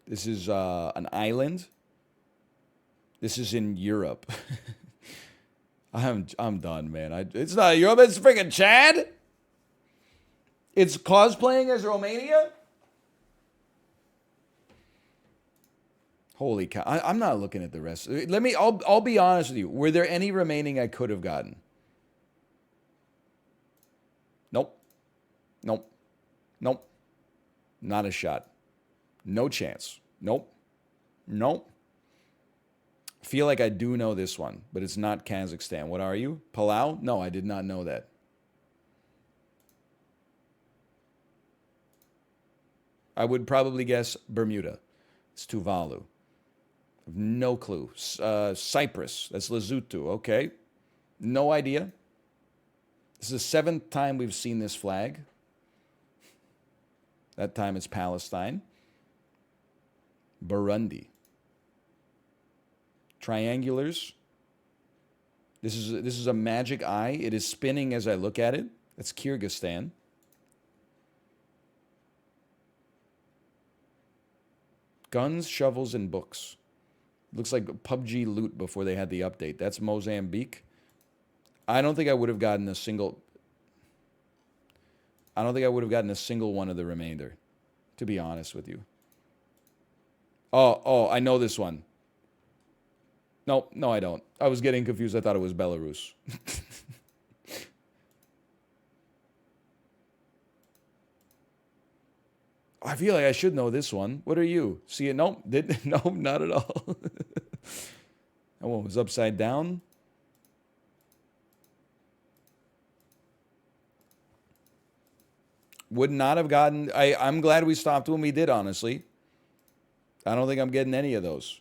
This is an island. This is in Europe. I'm done, man. It's not Europe. It's freaking Chad. It's cosplaying as Romania. Holy cow! I'm not looking at the rest. I'll be honest with you. Were there any remaining I could have gotten? Nope. Nope. Nope. Not a shot. No chance. Nope. Nope. Feel like I do know this one, but it's not Kazakhstan. What are you? Palau? No, I did not know that. I would probably guess Bermuda. It's Tuvalu. No clue. Cyprus. That's Lesotho. Okay. No idea. This is the 7th time we've seen this flag. That time it's Palestine. Burundi. Triangulars. This is a magic eye. It is spinning as I look at it. That's Kyrgyzstan. Guns, shovels, and books. Looks like PUBG loot before they had the update. That's Mozambique. I don't think I would have gotten a single one of the remainder, to be honest with you. Oh, I know this one. No, I don't. I was getting confused. I thought it was Belarus. I feel like I should know this one. What are you? See it? Nope. Nope, not at all. That one was upside down. Would not have gotten... I'm glad we stopped when we did, honestly. I don't think I'm getting any of those.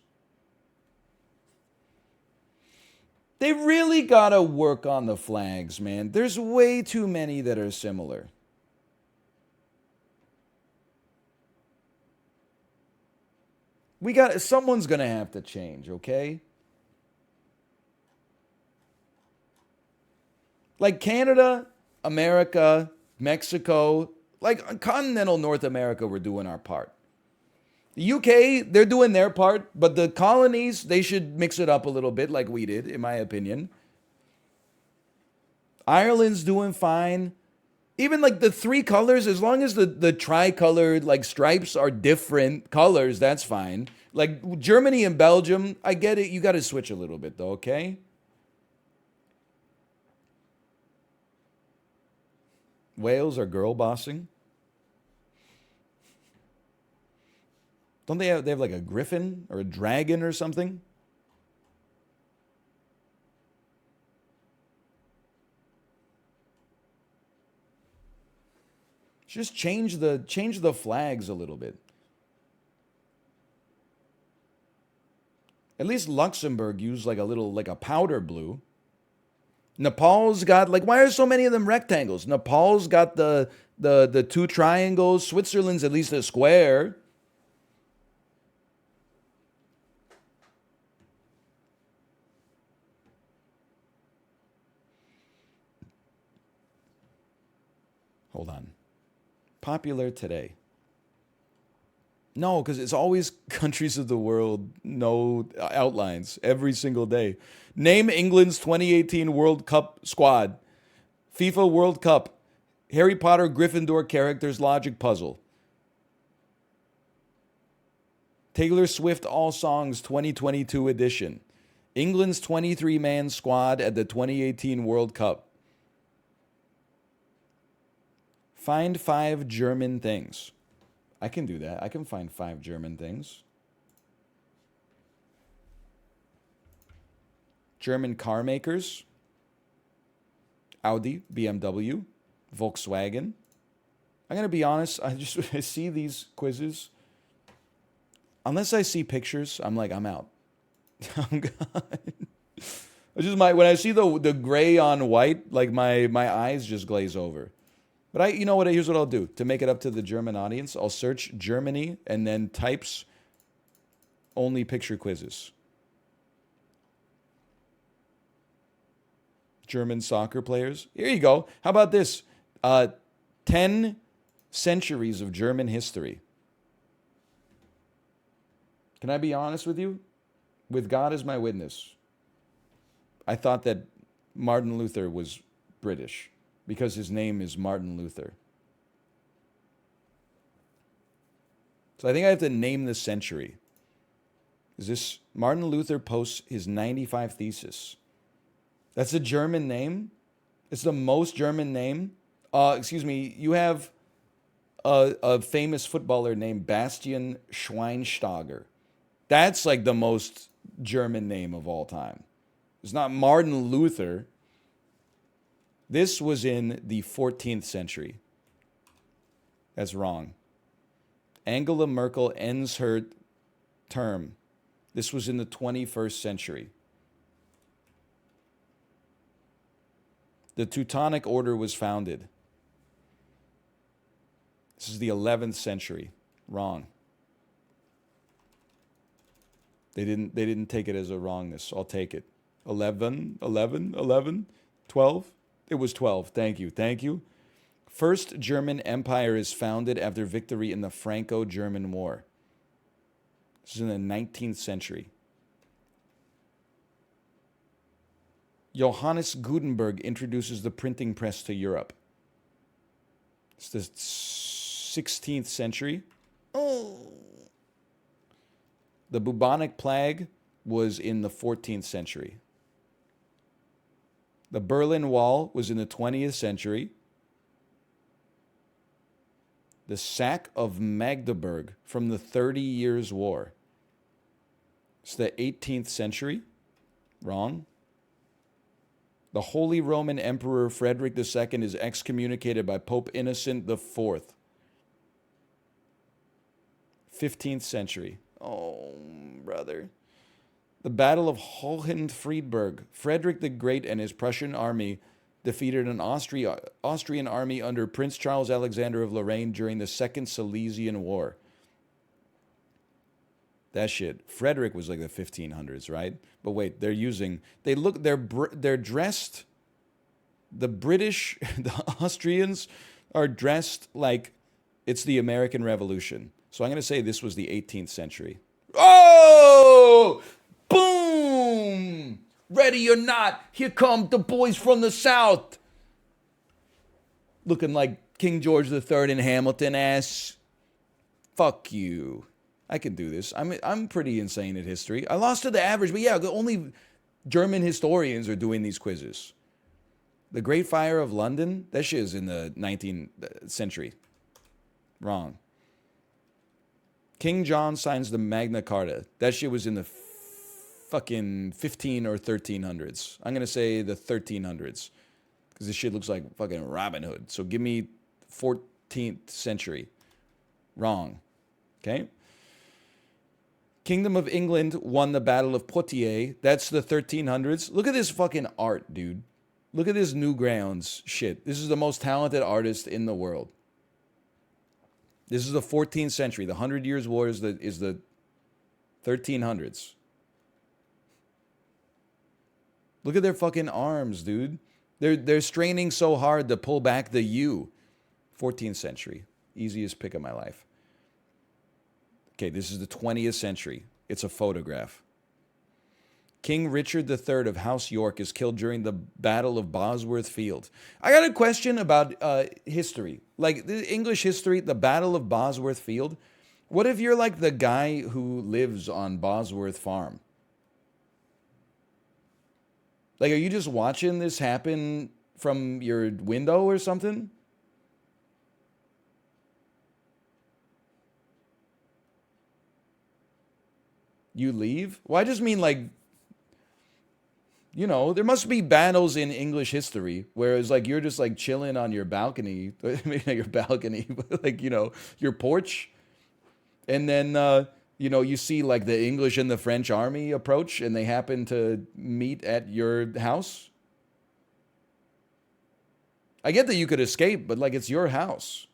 They really got to work on the flags, man. There's way too many that are similar. Someone's going to have to change, okay? Like Canada, America, Mexico, like continental North America, we're doing our part. The UK, they're doing their part, but the colonies, they should mix it up a little bit like we did, in my opinion. Ireland's doing fine. Even like the 3 colors, as long as the tricolored like stripes are different colors, that's fine. Like Germany and Belgium, I get it. You got to switch a little bit though, okay? Wales are girl bossing. Don't they have like a griffin or a dragon or something? Just change the flags a little bit. At least Luxembourg used like a powder blue. Nepal's got why are so many of them rectangles? Nepal's got the 2 triangles. Switzerland's at least a square. Hold on. Popular today. No, because it's always countries of the world, no outlines every single day. Name England's 2018 World Cup squad. FIFA World Cup. Harry Potter Gryffindor characters logic puzzle. Taylor Swift All Songs 2022 edition. England's 23-man squad at the 2018 World Cup. Find 5 German things. I can do that. I can find 5 German things. German car makers. Audi, BMW, Volkswagen. I'm going to be honest. I see these quizzes. Unless I see pictures, I'm out. I'm gone. When I see the gray on white, like my eyes just glaze over. But you know what? Here's what I'll do. To make it up to the German audience, I'll search Germany and then types only picture quizzes. German soccer players. Here you go. How about this? 10 centuries of German history. Can I be honest with you? With God as my witness, I thought that Martin Luther was British because his name is Martin Luther. So I think I have to name the century. Is this Martin Luther posts his 95 thesis? That's a German name? It's the most German name? Excuse me, you have a famous footballer named Bastian Schweinsteiger. That's like the most German name of all time. It's not Martin Luther. This was in the 14th century. That's wrong. Angela Merkel ends her term. This was in the 21st century. The Teutonic Order was founded. This is the 11th century. Wrong. They didn't take it as a wrongness. I'll take it. 11, 12. It was 12. Thank you. First German Empire is founded after victory in the Franco-German War. This is in the 19th century. Johannes Gutenberg introduces the printing press to Europe. It's the 16th century. Oh. The bubonic plague was in the 14th century. The Berlin Wall was in the 20th century. The sack of Magdeburg from the 30 Years' War. It's the 18th century. Wrong. The Holy Roman Emperor Frederick II is excommunicated by Pope Innocent IV. 15th century. Oh, brother. The Battle of Hohenfriedberg. Frederick the Great and his Prussian army defeated an Austrian army under Prince Charles Alexander of Lorraine during the Second Silesian War. That shit. Frederick was like the 1500s, right? But wait, they're dressed, the British, the Austrians are dressed like it's the American Revolution. So I'm going to say this was the 18th century. Oh! Boom! Ready or not, here come the boys from the South. Looking like King George III in Hamilton ass. Fuck you. I can do this. I'm pretty insane at history. I lost to the average, but yeah, only German historians are doing these quizzes. The Great Fire of London, that shit is in the 19th century. Wrong. King John signs the Magna Carta. That shit was in the fucking 15 or 1300s. I'm going to say the 1300s. Because this shit looks like fucking Robin Hood. So give me 14th century. Wrong. Okay? Kingdom of England won the Battle of Poitiers. That's the 1300s. Look at this fucking art, dude. Look at this Newgrounds shit. This is the most talented artist in the world. This is the 14th century. The 100 Years' War is the 1300s. Look at their fucking arms, dude. They're straining so hard to pull back the U. 14th century. Easiest pick of my life. Okay, this is the 20th century. It's a photograph. King Richard III of House York is killed during the Battle of Bosworth Field. I got a question about history. Like, the English history, the Battle of Bosworth Field. What if you're like the guy who lives on Bosworth Farm? Like, are you just watching this happen from your window or something? You leave? Well, I just mean like, you know, there must be battles in English history where it's like you're just like chilling on your balcony, maybe not your balcony, but like, you know, your porch. And then, you know, you see like the English and the French army approach and they happen to meet at your house. I get that you could escape, but like it's your house.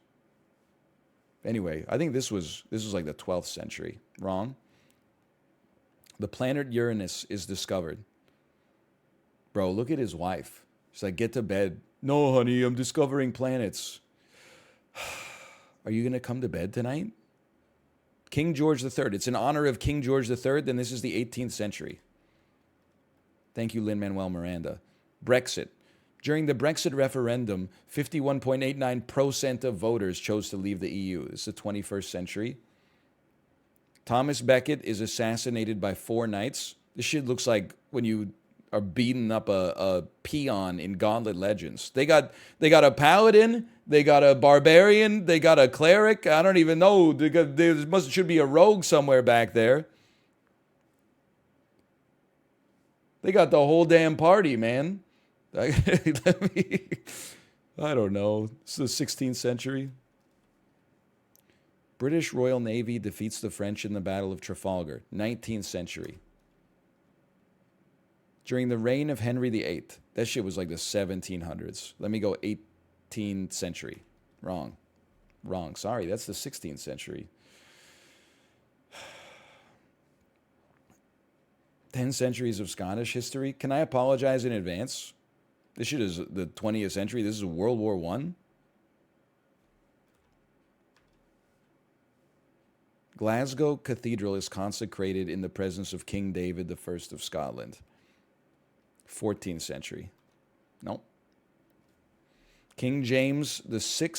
Anyway, I think this was like the 12th century. Wrong. The planet Uranus is discovered. Bro, look at his wife. She's like, get to bed. No, honey, I'm discovering planets. Are you going to come to bed tonight? King George III. It's in honor of King George III, and this is the 18th century. Thank you, Lin-Manuel Miranda. Brexit. During the Brexit referendum, 51.89% of voters chose to leave the EU. This is the 21st century. Thomas Becket is assassinated by 4 knights. This shit looks like when you are beating up a peon in Gauntlet Legends. They got a paladin, they got a barbarian, they got a cleric. I don't even know. Should be a rogue somewhere back there. They got the whole damn party, man. I don't know. It's the 16th century. British Royal Navy defeats the French in the Battle of Trafalgar, 19th century. During the reign of Henry VIII. That shit was like the 1700s. Let me go 18th century. Wrong. Sorry, that's the 16th century. 10 centuries of Scottish history. Can I apologize in advance? This shit is the 20th century. This is World War I. Glasgow Cathedral is consecrated in the presence of King David I of Scotland. 14th century. Nope. King James VI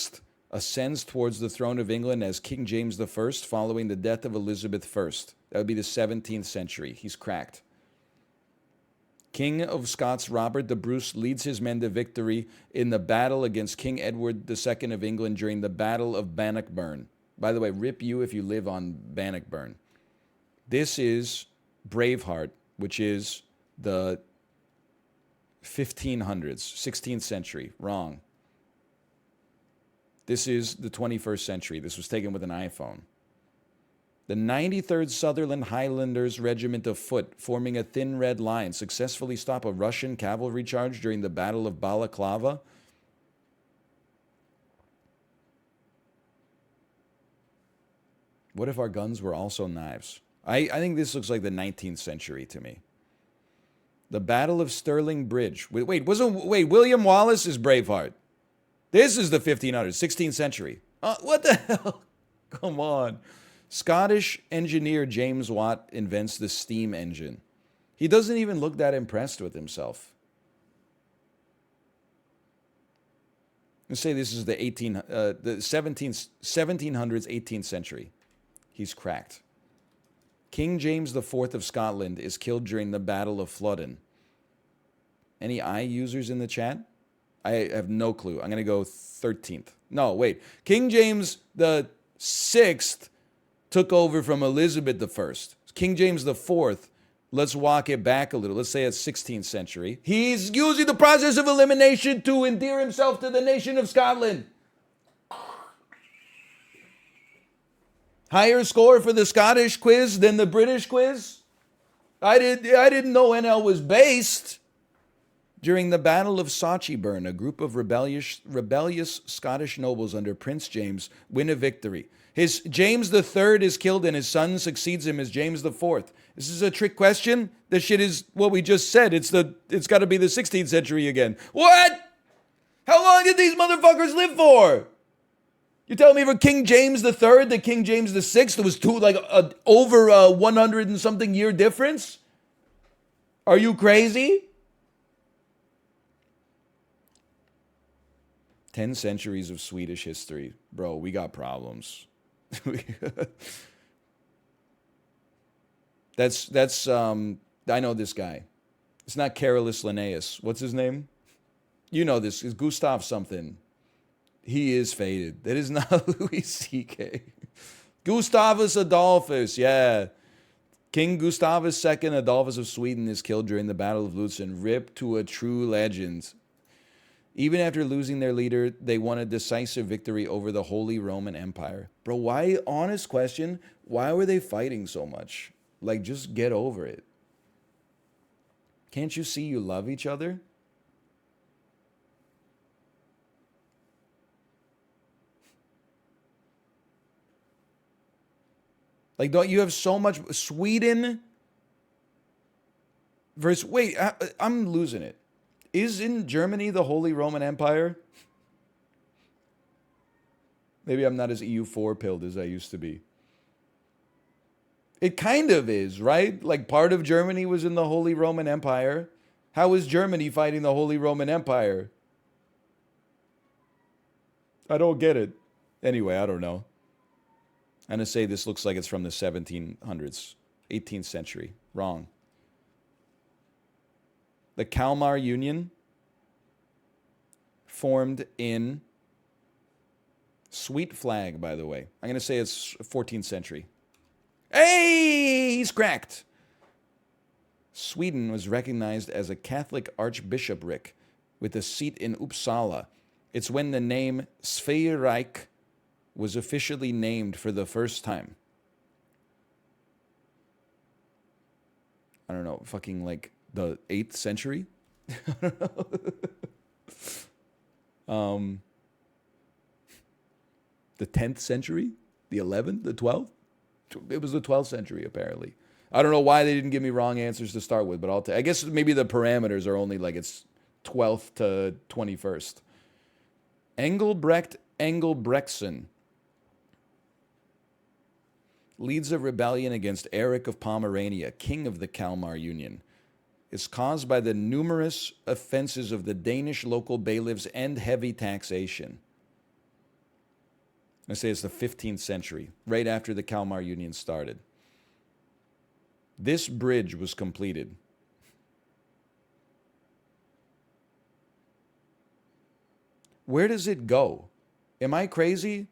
ascends towards the throne of England as King James I following the death of Elizabeth I. That would be the 17th century. He's cracked. King of Scots Robert the Bruce leads his men to victory in the battle against King Edward II of England during the Battle of Bannockburn. By the way, rip you if you live on Bannockburn. This is Braveheart, which is the 1500s, 16th century. Wrong. This is the 21st century. This was taken with an iPhone. The 93rd Sutherland Highlanders Regiment of Foot, forming a thin red line, successfully stop a Russian cavalry charge during the Battle of Balaclava. What if our guns were also knives? I think this looks like the 19th century to me. The Battle of Stirling Bridge. Wait, William Wallace is Braveheart. This is the 1500s, 16th century. What the hell? Come on. Scottish engineer James Watt invents the steam engine. He doesn't even look that impressed with himself. Let's say this is the 1700s, 18th century. He's cracked. King James IV of Scotland is killed during the Battle of Flodden. Any I users in the chat? I have no clue. I'm going to go 13th. No, wait. King James the Sixth took over from Elizabeth I. King James IV, let's walk it back a little. Let's say it's 16th century. He's using the process of elimination to endear himself to the nation of Scotland. Higher score for the Scottish quiz than the British quiz? I didn't know NL was based. During the Battle of Sauchiburn, a group of rebellious Scottish nobles under Prince James win a victory. His James III is killed and his son succeeds him as James IV. This is a trick question. This shit is what we just said. It's got to be the 16th century again. What? How long did these motherfuckers live for? You telling me for King James III to King James VI, there was over a 100 and something year difference? Are you crazy? 10 centuries of Swedish history. Bro, we got problems. That's I know this guy. It's not Carolus Linnaeus. What's his name? You know this. It's Gustav something. He is faded. That is not Louis C.K. Gustavus Adolphus, yeah. King Gustavus II Adolphus of Sweden is killed during the Battle of Lutzen. Rip to a true legend. Even after losing their leader, they won a decisive victory over the Holy Roman Empire. Bro, why, honest question, why were they fighting so much? Like, just get over it. Can't you see you love each other? Like, don't you have so much Sweden versus, wait, I'm losing it. Is in Germany the Holy Roman Empire? Maybe I'm not as EU4 pilled as I used to be. It kind of is, right? Like part of Germany was in the Holy Roman Empire. How is Germany fighting the Holy Roman Empire? I don't get it. Anyway, I don't know. I'm going to say this looks like it's from the 1700s, 18th century. Wrong. The Kalmar Union formed in Sweet Flag, by the way. I'm going to say it's 14th century. Hey, he's cracked. Sweden was recognized as a Catholic archbishopric with a seat in Uppsala. It's when the name Sverige was officially named for the first time. I don't know, fucking like the 8th century? The 10th century? The 11th? The 12th? It was the 12th century, apparently. I don't know why they didn't give me wrong answers to start with, but I guess maybe the parameters are only like it's 12th to 21st. Engelbrecht Engelbrectson leads a rebellion against Eric of Pomerania, king of the Kalmar Union. It's caused by the numerous offenses of the Danish local bailiffs and heavy taxation. I say it's the 15th century, right after the Kalmar Union started. This bridge was completed. Where does it go? Am I crazy?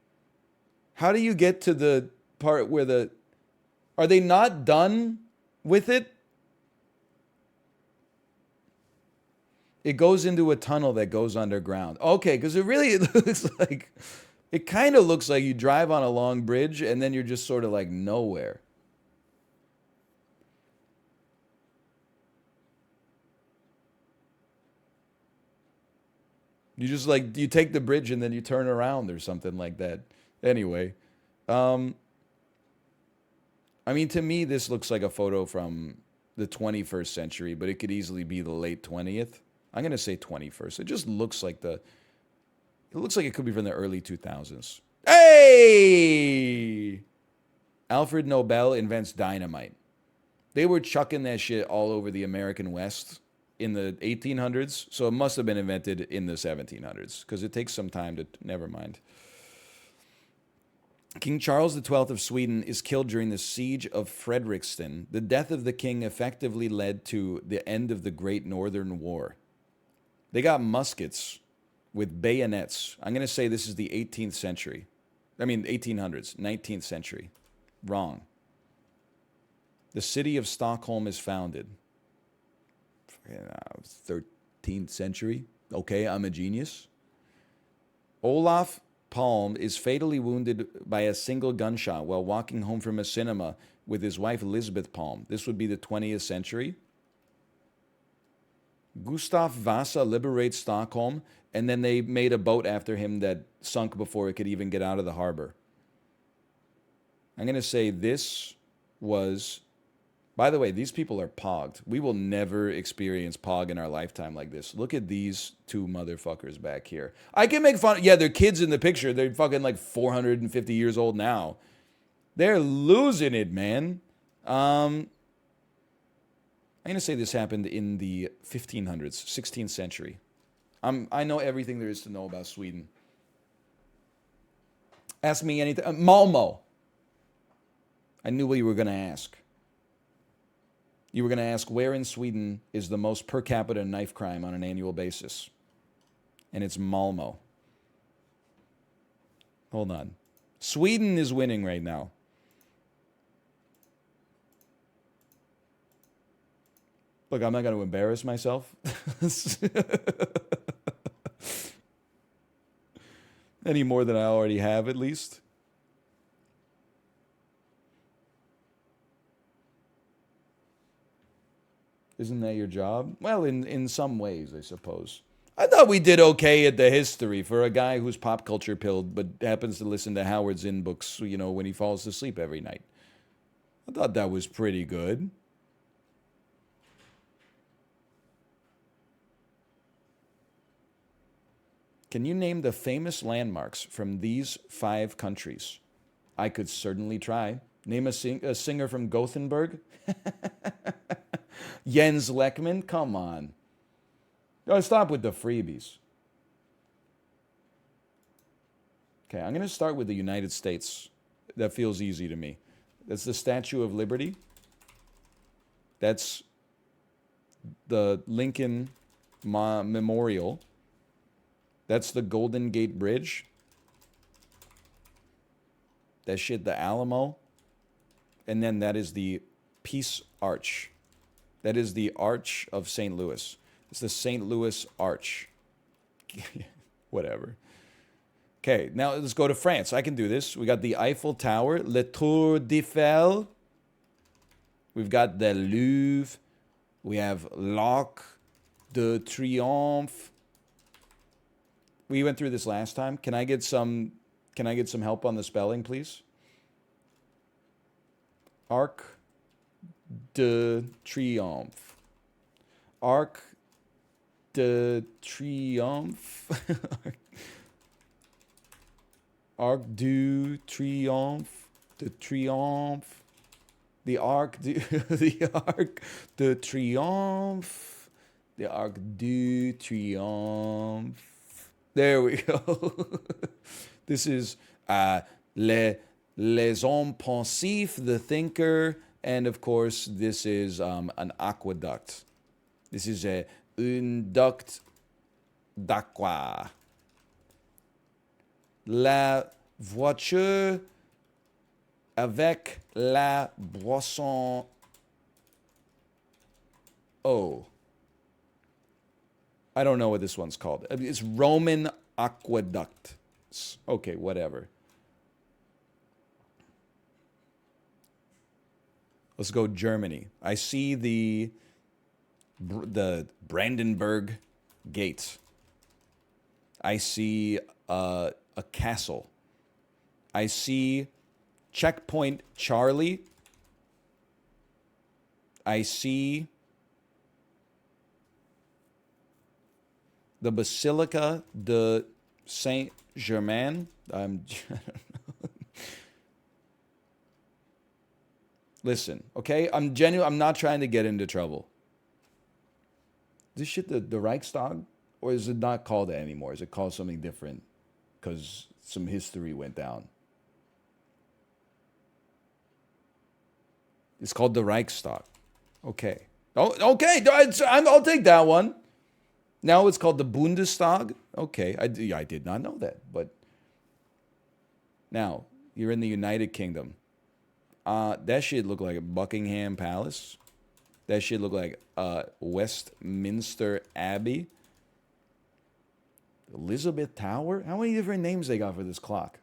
How do you get to the part where are they not done with it? It goes into a tunnel that goes underground. Okay, because it really looks like, it kind of looks like you drive on a long bridge and then you're just sort of like nowhere. You just like, you take the bridge and then you turn around or something like that. Anyway, I mean, to me, this looks like a photo from the 21st century, but it could easily be the late 20th. I'm going to say 21st. It just looks like it looks like it could be from the early 2000s. Hey! Alfred Nobel invents dynamite. They were chucking that shit all over the American West in the 1800s, so it must have been invented in the 1700s, because it takes some time to, never mind. King Charles XII of Sweden is killed during the siege of Fredrikstad. The death of the king effectively led to the end of the Great Northern War. They got muskets with bayonets. I'm going to say this is the 18th century. I mean, 1800s, 19th century. Wrong. The city of Stockholm is founded. 13th century. Okay, I'm a genius. Olaf Palm is fatally wounded by a single gunshot while walking home from a cinema with his wife Lisbeth Palm. This would be the 20th century. Gustav Vasa liberates Stockholm, and then they made a boat after him that sunk before it could even get out of the harbor. I'm going to say this was... By the way, these people are pogged. We will never experience pog in our lifetime like this. Look at these two motherfuckers back here. I can make fun... Yeah, they're kids in the picture. They're fucking like 450 years old now. They're losing it, man. I'm going to say this happened in the 1500s, 16th century. I know everything there is to know about Sweden. Ask me anything. Malmo. I knew what you were going to ask. You were going to ask where in Sweden is the most per capita knife crime on an annual basis. And it's Malmo. Hold on. Sweden is winning right now. Look, I'm not going to embarrass myself. Any more than I already have, at least. Isn't that your job? Well, in some ways, I suppose. I thought we did okay at the history for a guy who's pop culture pilled but happens to listen to Howard Zinn books, you know, when he falls asleep every night. I thought that was pretty good. Can you name the famous landmarks from these 5 countries? I could certainly try. Name a singer from Gothenburg? Jens Lekman? Come on. Oh, stop with the freebies. Okay, I'm going to start with the United States. That feels easy to me. That's the Statue of Liberty. That's the Lincoln Memorial. That's the Golden Gate Bridge. That shit, the Alamo. And then that is the Peace Arch. That is the Arch of St. Louis. It's the St. Louis Arch. Whatever. Okay, now let's go to France. I can do this. We got the Eiffel Tower, Le Tour d'Eiffel. We've got the Louvre. We have l'Arc de Triomphe. We went through this last time. Can I get some help on the spelling, please? Arc de Triomphe. Arc de Triomphe. Arc du Triomphe. De Triomphe. The Arc the Arc de Triomphe. The Arc du Triomphe. There we go. This is Les Hommes Pensifs, the Thinker, and of course this is an aqueduct. This is un duct d'aqua. La voiture avec la boisson. Oh. I don't know what this one's called. It's Roman aqueduct. Okay, whatever. Let's go Germany. I see the Brandenburg Gate. I see a castle. I see Checkpoint Charlie. I see the Basilica de Saint-Germain. I don't know. Listen, okay? I'm genuine. I'm not trying to get into trouble. This shit, the Reichstag? Or is it not called that anymore? Is it called something different? Because some history went down. It's called the Reichstag. Okay. Oh, okay. I'll take that one. Now it's called the Bundestag. Okay. I did not know that. But now, you're in the United Kingdom. That shit look like a Buckingham Palace. That shit look like Westminster Abbey. Elizabeth Tower? How many different names they got for this clock?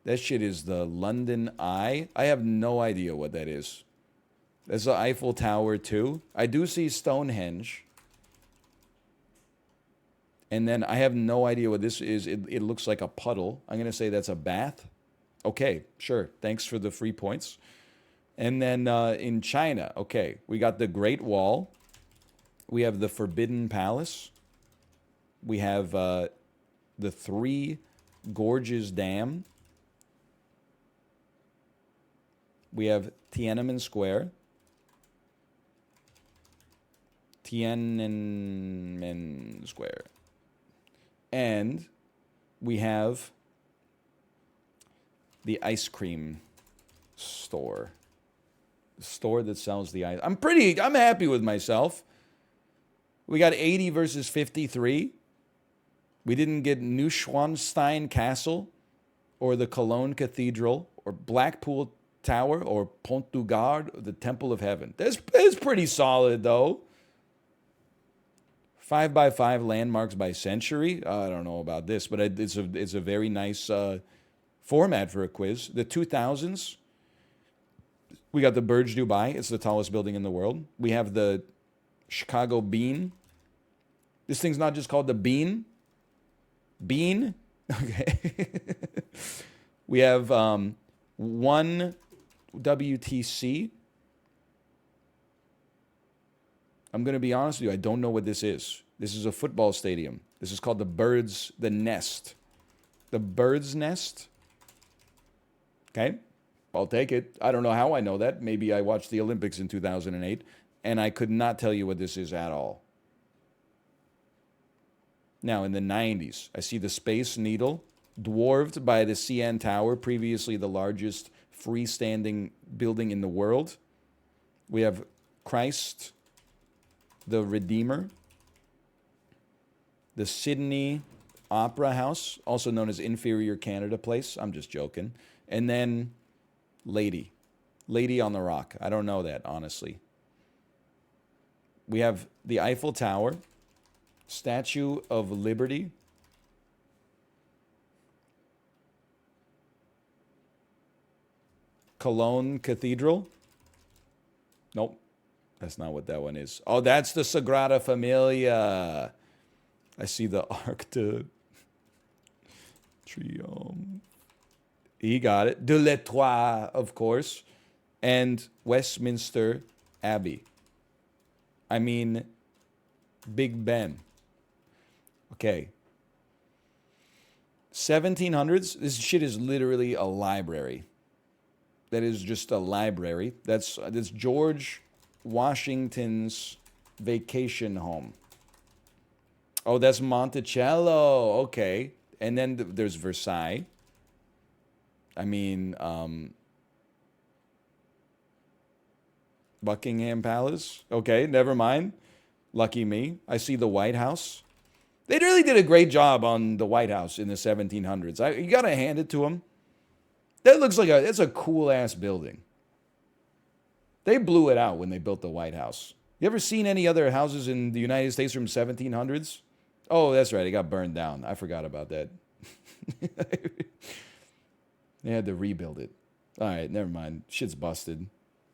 That shit is the London Eye. I have no idea what that is. That's the Eiffel Tower too. I do see Stonehenge. And then I have no idea what this is. It looks like a puddle. I'm going to say that's a bath. Okay, sure. Thanks for the free points. And then in China, okay, we got the Great Wall. We have the Forbidden Palace. We have the Three Gorges Dam. We have Tiananmen Square. Tiananmen Square. And we have the ice cream store. The store that sells the ice. I'm happy with myself. We got 80 versus 53. We didn't get Neuschwanstein Castle or the Cologne Cathedral or Blackpool Tower or Pont du Gard or the Temple of Heaven. That's pretty solid though. 5x5 landmarks by century. I don't know about this, but it's a very nice format for a quiz. The 2000s. We got the Burj Dubai. It's the tallest building in the world. We have the Chicago Bean. This thing's not just called the Bean. Bean. Okay. We have one WTC. I'm going to be honest with you. I don't know what this is. This is a football stadium. This is called the Nest. The Bird's Nest. Okay, I'll take it. I don't know how I know that. Maybe I watched the Olympics in 2008, and I could not tell you what this is at all. Now, in the 90s, I see the Space Needle, dwarfed by the CN Tower, previously the largest freestanding building in the world. We have Christ the Redeemer, the Sydney Opera House, also known as Inferior Canada Place. I'm just joking. And then Lady on the Rock. I don't know that, honestly. We have the Eiffel Tower, Statue of Liberty, Cologne Cathedral. Nope, that's not what that one is. Oh, that's the Sagrada Familia. I see the Arc de Triomphe. He got it. De l'Etoile, of course. And Westminster Abbey. I mean, Big Ben. Okay. 1700s. This shit is literally a library. That is just a library. That's George Washington's vacation home. Oh, that's Monticello. Okay. And then there's Versailles. I mean, Buckingham Palace. Okay, never mind. Lucky me. I see the White House. They really did a great job on the White House in the 1700s. You got to hand it to them. That looks like it's a cool-ass building. They blew it out when they built the White House. You ever seen any other houses in the United States from 1700s? Oh, that's right. It got burned down. I forgot about that. They had to rebuild it. All right, never mind. Shit's busted.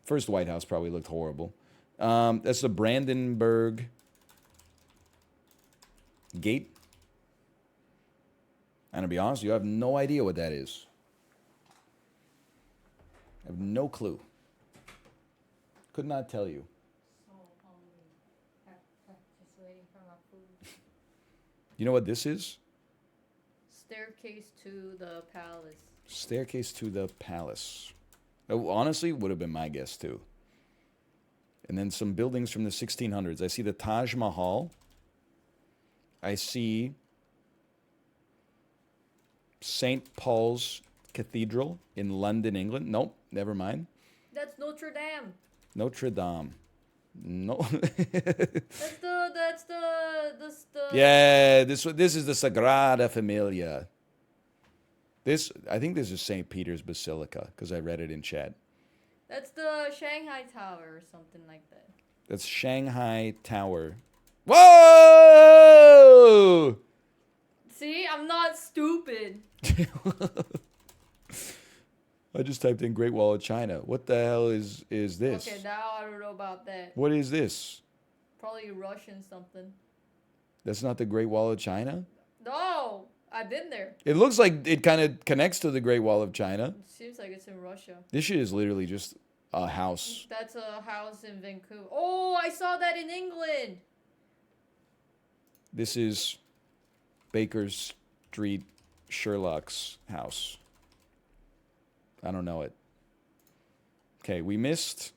First White House probably looked horrible. That's the Brandenburg Gate. And to be honest, you have no idea what that is. I have no clue. Could not tell you. So hungry. Just waiting for my food. You know what this is? Staircase to the palace. Staircase to the palace. Oh, honestly, would have been my guess too. And then some buildings from the 1600s. I see the Taj Mahal. I see St. Paul's Cathedral in London, England. Nope, never mind. That's Notre Dame. Notre Dame. No. That's the Yeah, this is the Sagrada Familia. I think this is St. Peter's Basilica because I read it in chat. That's the Shanghai Tower or something like that. That's Shanghai Tower. Whoa! See, I'm not stupid. I just typed in Great Wall of China. What the hell is this? Okay, now I don't know about that. What is this? Probably Russian something. That's not the Great Wall of China? No, I've been there. It looks like it kind of connects to the Great Wall of China. It seems like it's in Russia. This shit is literally just a house. That's a house in Vancouver. Oh, I saw that in England. This is Baker Street Sherlock's house. I don't know it. Okay, we missed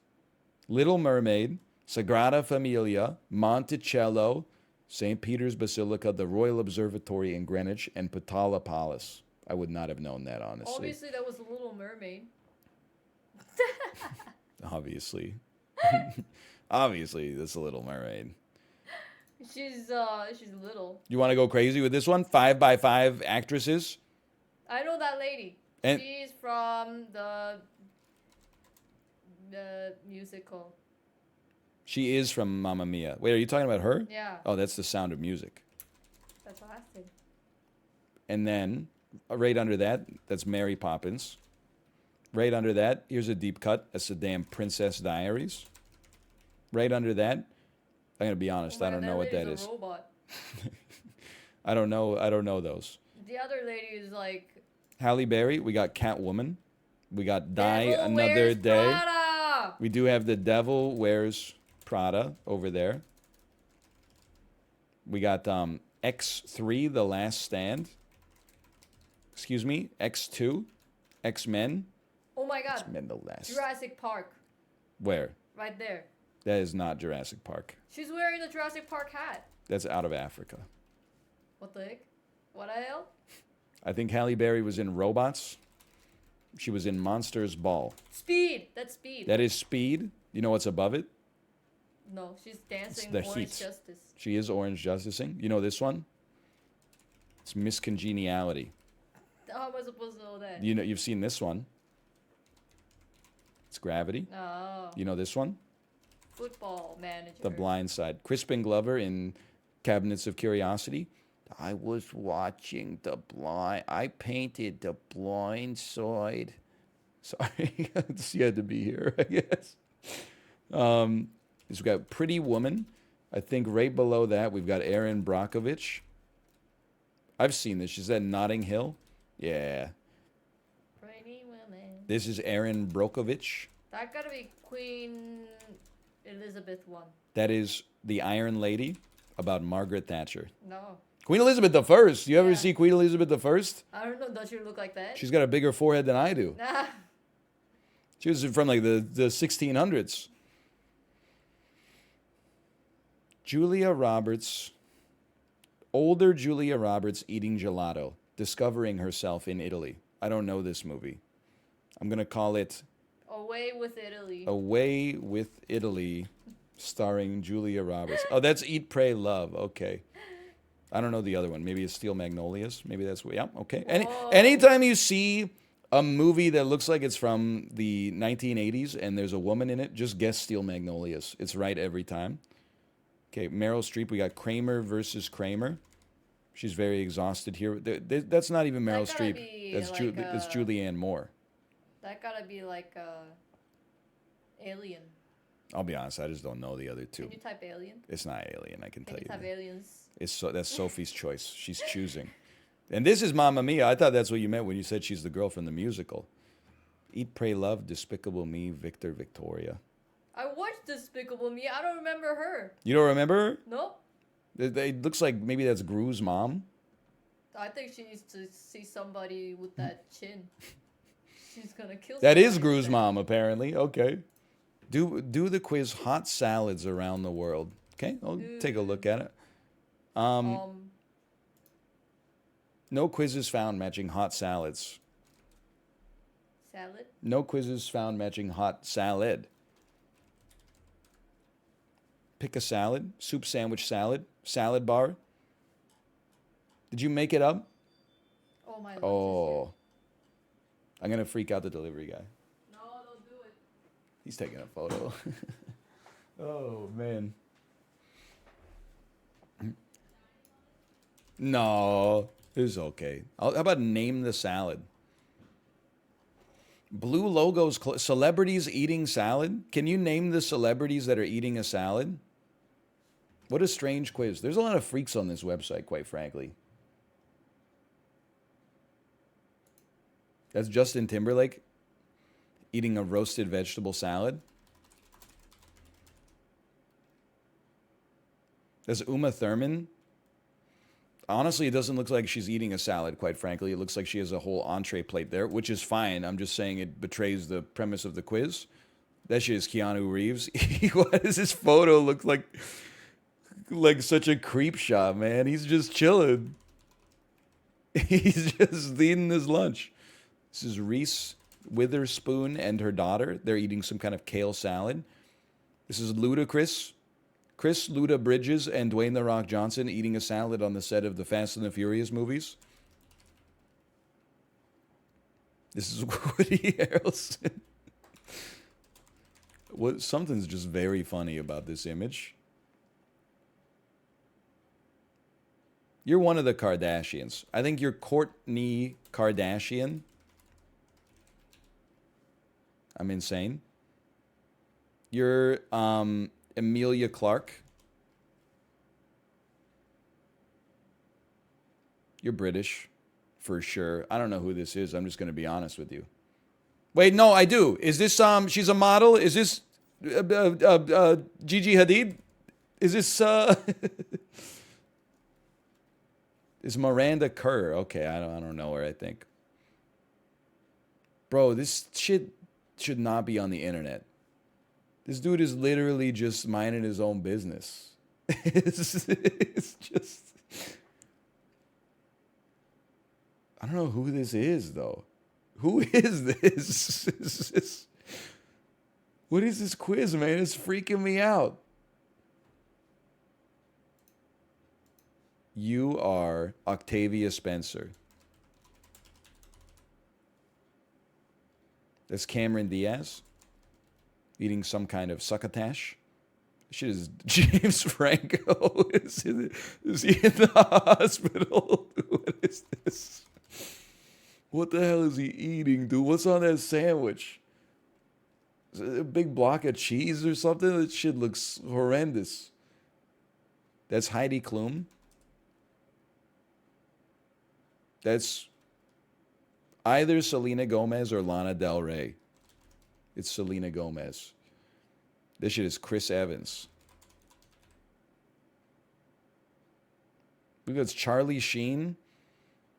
Little Mermaid, Sagrada Familia, Monticello, St. Peter's Basilica, the Royal Observatory in Greenwich, and Potala Palace. I would not have known that, honestly. Obviously, that was the Little Mermaid. Obviously. Obviously, that's a Little Mermaid. She's little. You want to go crazy with this one? 5x5 actresses? I know that lady. And she's from the musical. she is from Mamma Mia. Wait, are you talking about her? Yeah. Oh, that's The Sound of Music. That's what I said. And then, right under that, that's Mary Poppins. Right under that, here's a deep cut. That's the damn Princess Diaries. Right under that, I'm going to be honest, I don't know what that is. A robot. I don't know those. The other lady is like... Halle Berry, we got Catwoman. We got Die Devil Another Wears Day. Prada! We do have The Devil Wears Prada over there. We got X3, The Last Stand. Excuse me, X2, X-Men. Oh my God. X-Men The Last. Jurassic Park. Where? Right there. That is not Jurassic Park. She's wearing the Jurassic Park hat. That's out of Africa. What the heck? What the hell? I think Halle Berry was in Robots. She was in Monsters Ball. Speed. That's Speed. That is Speed. You know what's above it? No, she's dancing the Orange Heat. Justice. She is Orange Justicing. You know this one? It's Miss Congeniality. How am I supposed to know that? You know, you've seen this one. It's Gravity. No. You know this one? Football Manager. The Blind Side. Crispin Glover in Cabinets of Curiosity. I was watching I painted The Blind Side. Sorry, she had to be here, I guess. We've got Pretty Woman. I think right below that we've got Erin Brockovich. I've seen this. She's at Notting Hill. Yeah. Pretty Woman. This is Erin Brockovich. That gotta be Queen Elizabeth one. That is The Iron Lady about Margaret Thatcher. No. Queen Elizabeth the First. You ever Yeah. see Queen Elizabeth the First? I don't know. Does she look like that? She's got a bigger forehead than I do. Nah. She was from like the 1600s. Julia Roberts. Older Julia Roberts eating gelato. Discovering herself in Italy. I don't know this movie. I'm going to call it Away with Italy. Away with Italy, starring Julia Roberts. Oh, that's Eat, Pray, Love. Okay. I don't know the other one. Maybe it's Steel Magnolias. Maybe that's what. Yeah, okay. Anytime you see a movie that looks like it's from the 1980s and there's a woman in it, just guess Steel Magnolias. It's right every time. Okay, Meryl Streep. We got Kramer versus Kramer. She's very exhausted here. That's not even Meryl That gotta Streep. be That's like that's Julianne Moore. That gotta be like Alien. I'll be honest. I just don't know the other two. Can you type Alien? It's not Alien. I can tell Can you you. type Aliens? That's Sophie's choice. She's choosing. And this is Mamma Mia. I thought that's what you meant when you said she's the girl from the musical. Eat, Pray, Love, Despicable Me, Victor, Victoria. I watched Despicable Me. I don't remember her. You don't remember her? Nope. It looks like maybe that's Gru's mom. I think she needs to see somebody with that chin. She's gonna kill. That is somebody Gru's with that. mom, apparently. Okay. Do the quiz. Hot salads around the world. Okay, I'll take a look at it. No quizzes found matching hot salads. Salad. No quizzes found matching hot salad. Pick a salad. Soup sandwich salad. Salad bar. Did you make it up? Oh my. Oh. I'm going to freak out the delivery guy. No, don't do it. He's taking a photo. Oh, man. No, it's okay. How about name the salad? Blue Logos, celebrities eating salad? Can you name the celebrities that are eating a salad? What a strange quiz. There's a lot of freaks on this website, quite frankly. That's Justin Timberlake eating a roasted vegetable salad. That's Uma Thurman. Honestly, it doesn't look like she's eating a salad, quite frankly. It looks like she has a whole entree plate there, which is fine. I'm just saying it betrays the premise of the quiz. That shit is Keanu Reeves. Why does this photo look like such a creep shot, man? He's just chilling. He's just eating his lunch. This is Reese Witherspoon and her daughter. They're eating some kind of kale salad. This is Ludacris. Chris Luda Bridges and Dwayne The Rock Johnson eating a salad on the set of the Fast and the Furious movies. This is Woody Harrelson. Something's just very funny about this image. You're one of the Kardashians. I think you're Kourtney Kardashian. I'm insane. You're Emilia Clarke. You're British, for sure. I don't know who this is. I'm just going to be honest with you. Wait, no, I do. Is this she's a model? Is this Gigi Hadid? Is this It's Miranda Kerr. Okay, I don't know her, I think. Bro, this shit should not be on the internet. This dude is literally just minding his own business. It's just. I don't know who this is, though. Who is this? What is this quiz, man? It's freaking me out. You are Octavia Spencer. That's Cameron Diaz eating some kind of succotash. Shit is James Franco. Is he in the hospital? What is this? What the hell is he eating, dude? What's on that sandwich? Is it a big block of cheese or something? That shit looks horrendous. That's Heidi Klum. That's either Selena Gomez or Lana Del Rey. It's Selena Gomez. This shit is Chris Evans. Look, that's Charlie Sheen.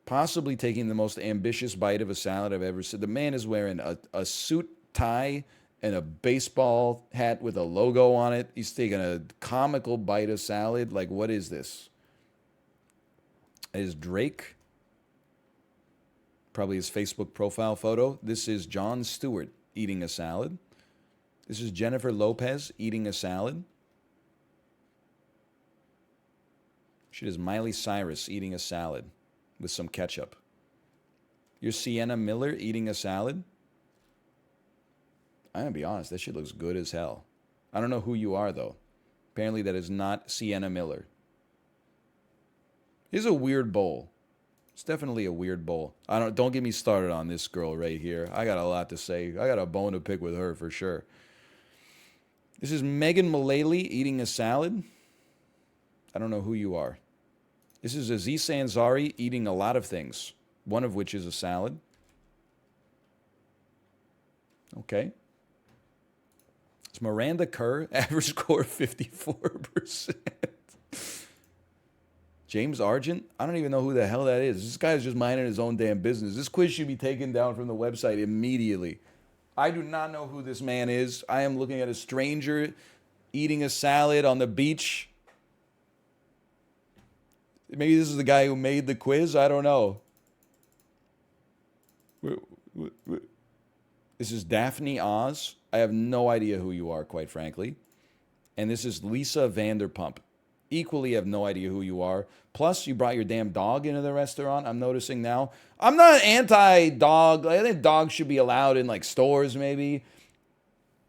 Possibly taking the most ambitious bite of a salad I've ever seen. The man is wearing a suit tie and a baseball hat with a logo on it. He's taking a comical bite of salad. Like, what is this? Is Drake? Probably his Facebook profile photo. This is Jon Stewart eating a salad. This is Jennifer Lopez eating a salad. She is Miley Cyrus eating a salad with some ketchup. You're Sienna Miller eating a salad? I'm going to be honest, that shit looks good as hell. I don't know who you are, though. Apparently that is not Sienna Miller. It's a weird bowl. It's definitely a weird bowl. Don't get me started on this girl right here. I got a lot to say. I got a bone to pick with her for sure. This is Megan Mullally eating a salad. I don't know who you are. This is Aziz Ansari eating a lot of things, one of which is a salad. Okay. It's Miranda Kerr, average score 54%. James Argent? I don't even know who the hell that is. This guy's just minding his own damn business. This quiz should be taken down from the website immediately. I do not know who this man is. I am looking at a stranger eating a salad on the beach. Maybe this is the guy who made the quiz. I don't know. This is Daphne Oz. I have no idea who you are, quite frankly. And this is Lisa Vanderpump. Equally have no idea who you are. Plus, you brought your damn dog into the restaurant, I'm noticing now. I'm not anti-dog. I think dogs should be allowed in, like, stores, maybe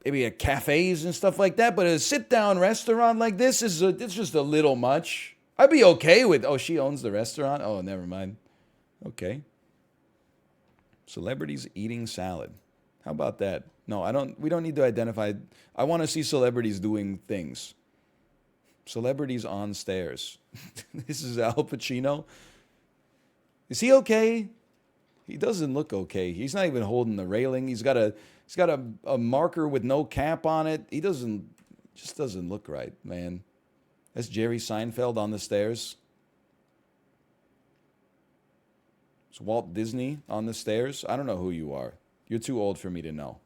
at cafes and stuff like that. But a sit-down restaurant like this it's just a little much. I'd be okay with, oh, she owns the restaurant? Oh, never mind. Okay. Celebrities eating salad. How about that? No, we don't need to identify. I want to see celebrities doing things. Celebrities on stairs. This is Al Pacino. Is he okay? He doesn't look okay. He's not even holding the railing. He's got a marker with no cap on it. Just doesn't look right, man. That's Jerry Seinfeld on the stairs. It's Walt Disney on the stairs. I don't know who you are. You're too old for me to know.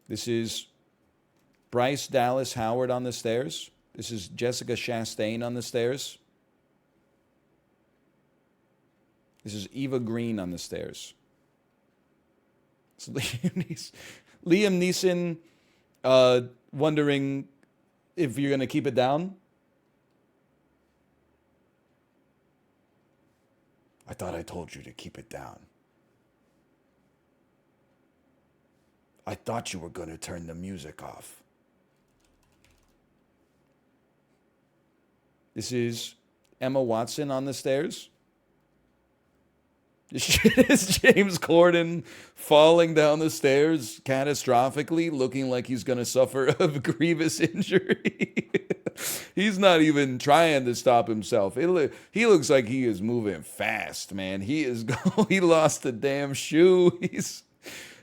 This is Bryce Dallas Howard on the stairs. This is Jessica Chastain on the stairs. This is Eva Green on the stairs. It's Liam Neeson wondering if you're going to keep it down. I thought I told you to keep it down. I thought you were going to turn the music off. This is Emma Watson on the stairs. This shit is James Corden falling down the stairs catastrophically, looking like he's going to suffer a grievous injury. He's not even trying to stop himself. He looks like he is moving fast, man. He lost a damn shoe. This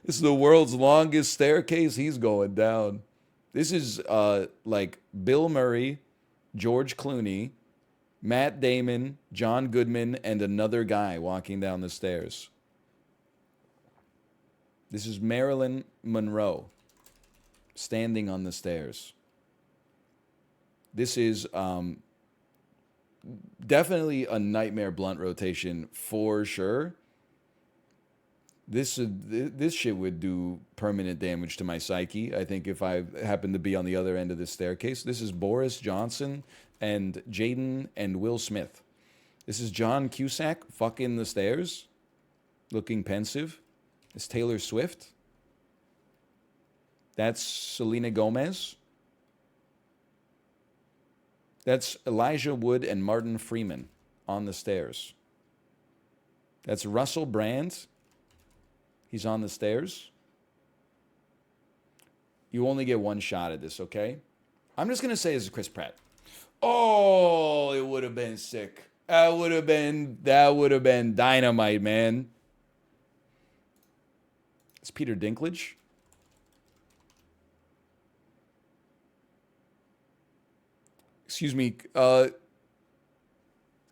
is the world's longest staircase he's going down. This is like Bill Murray, George Clooney, Matt Damon, John Goodman, and another guy walking down the stairs. This is Marilyn Monroe standing on the stairs. This is definitely a nightmare blunt rotation for sure. This shit would do permanent damage to my psyche, I think, if I happened to be on the other end of this staircase. This is Boris Johnson and Jaden and Will Smith. This is John Cusack fucking the stairs, looking pensive. It's Taylor Swift. That's Selena Gomez. That's Elijah Wood and Martin Freeman on the stairs. That's Russell Brand. He's on the stairs. You only get one shot at this, okay? I'm just going to say this is Chris Pratt. Oh, it would have been sick. That would have been dynamite, man. It's Peter Dinklage. Excuse me.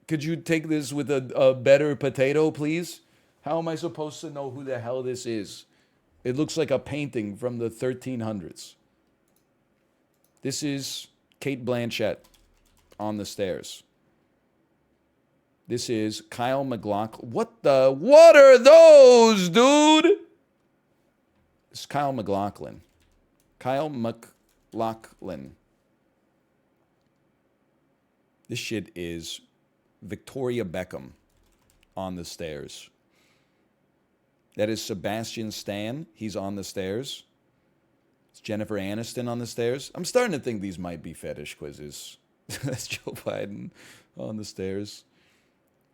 Could you take this with a better potato, please? How am I supposed to know who the hell this is? It looks like a painting from the 1300s. This is Kate Blanchett on the stairs. This is Kyle MacLachlan. What are those, dude? It's Kyle MacLachlan. Kyle MacLachlan. This shit is Victoria Beckham on the stairs. That is Sebastian Stan. He's on the stairs. It's Jennifer Aniston on the stairs. I'm starting to think these might be fetish quizzes. That's Joe Biden on the stairs.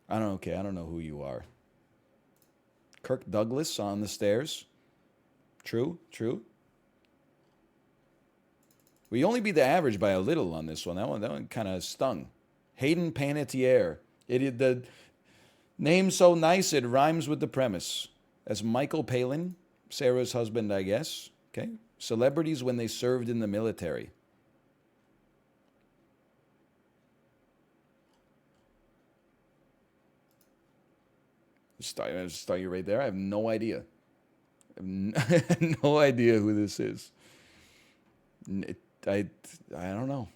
I don't know who you are. Kirk Douglas on the stairs. True. We only beat the average by a little on this one. That one kind of stung. Hayden Panettiere. The name so nice it rhymes with the premise. As Michael Palin, Sarah's husband, I guess. Okay. Celebrities when they served in the military. I'll start you right there. I have no idea. I have no idea who this is. I don't know.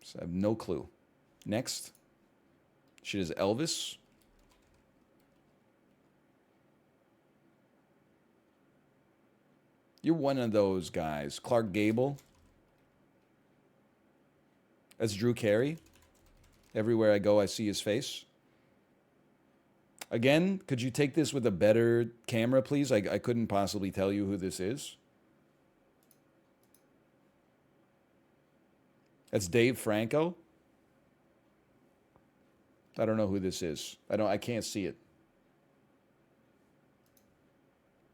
So I have no clue. Next. Shit is Elvis. You're one of those guys. Clark Gable. That's Drew Carey. Everywhere I go, I see his face. Again, could you take this with a better camera, please? I couldn't possibly tell you who this is. That's Dave Franco. I don't know who this is. I can't see it.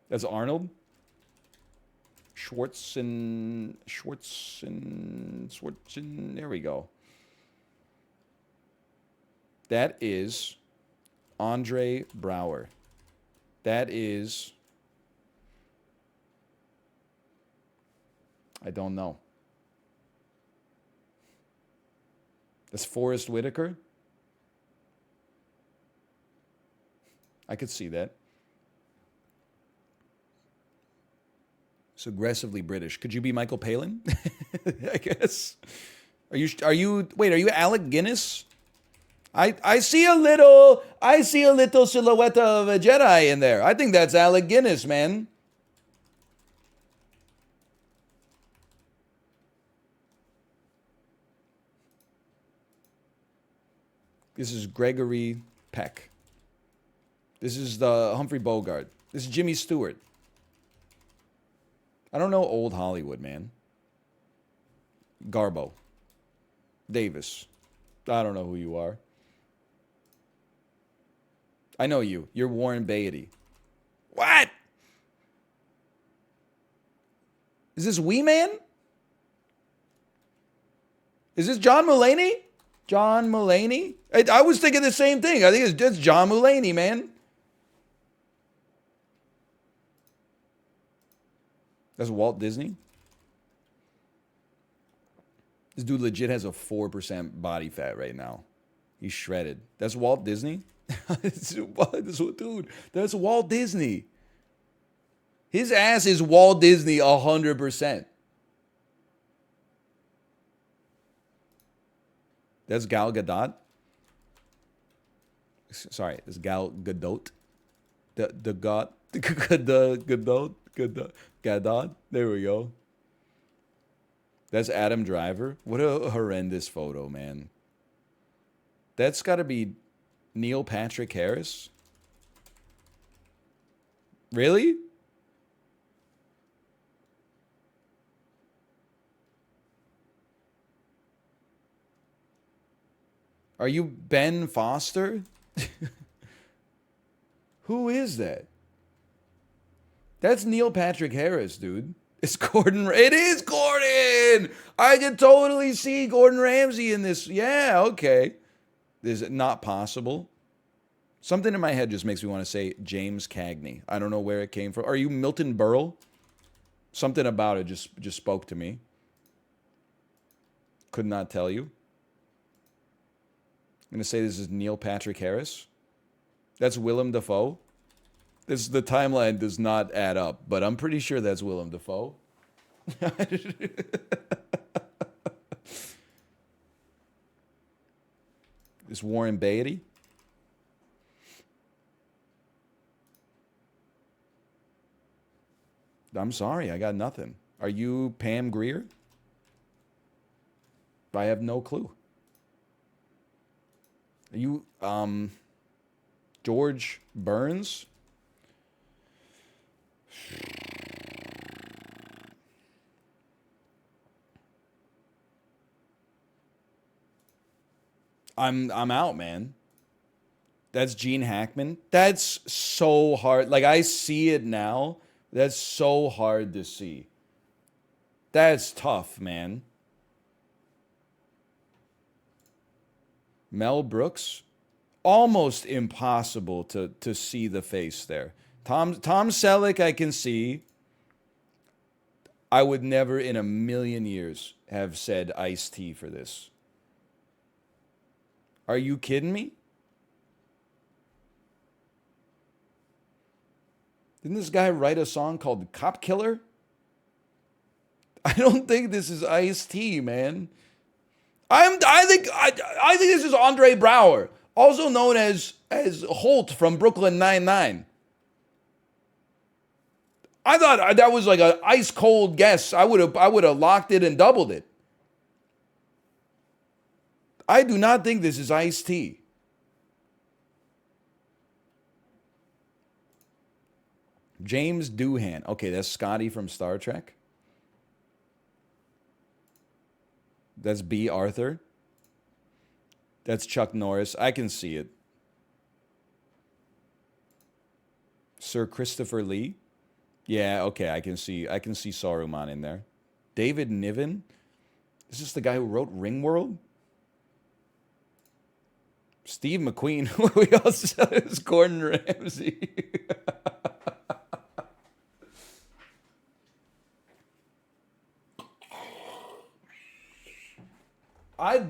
That's Arnold. Schwarzen. There we go. That is Andre Braugher. That is, I don't know. That's Forrest Whitaker. I could see that. It's aggressively British. Could you be Michael Palin? I guess. Are you Alec Guinness? I see a little silhouette of a Jedi in there. I think that's Alec Guinness, man. This is Gregory Peck. This is the Humphrey Bogart. This is Jimmy Stewart. I don't know old Hollywood, man. Garbo. Davis. I don't know who you are. I know you. You're Warren Beatty. What? Is this Wee Man? Is this John Mulaney? John Mulaney? I was thinking the same thing. I think it's John Mulaney, man. That's Walt Disney. This dude legit has a 4% body fat right now. He's shredded. That's Walt Disney? Dude, that's Walt Disney. His ass is Walt Disney 100%. That's Gal Gadot. Sorry, it's Gal Gadot. The God, the Gadot. There we go. That's Adam Driver. What a horrendous photo, man. That's got to be Neil Patrick Harris. Really? Are you Ben Foster? Who is that? That's Neil Patrick Harris, dude. It's Gordon. It is Gordon. I can totally see Gordon Ramsay in this. Yeah, okay. Is it not possible? Something in my head just makes me want to say James Cagney. I don't know where it came from. Are you Milton Berle? Something about it just spoke to me. Could not tell you. I'm going to say this is Neil Patrick Harris. That's Willem Dafoe. The timeline does not add up, but I'm pretty sure that's Willem Dafoe. It's Warren Beatty. I'm sorry, I got nothing. Are you Pam Grier? I have no clue. Are you George Burns? I'm out, man. That's Gene Hackman. That's so hard. Like, I see it now. That's so hard to see. That's tough, man. Mel Brooks, almost impossible to see the face there. Tom Selleck, I can see. I would never in a million years have said Ice-T for this. Are you kidding me? Didn't this guy write a song called Cop Killer? I don't think this is Ice-T, man. I think this is Andre Braugher, also known as Holt from Brooklyn Nine-Nine. I thought that was like an ice cold guess. I would have locked it and doubled it. I do not think this is Ice-T. James Doohan. Okay, that's Scotty from Star Trek. That's B. Arthur. That's Chuck Norris. I can see it. Sir Christopher Lee. Yeah, okay, I can see Saruman in there. David Niven. Is this the guy who wrote Ringworld? Steve McQueen. We also said it was Gordon Ramsay.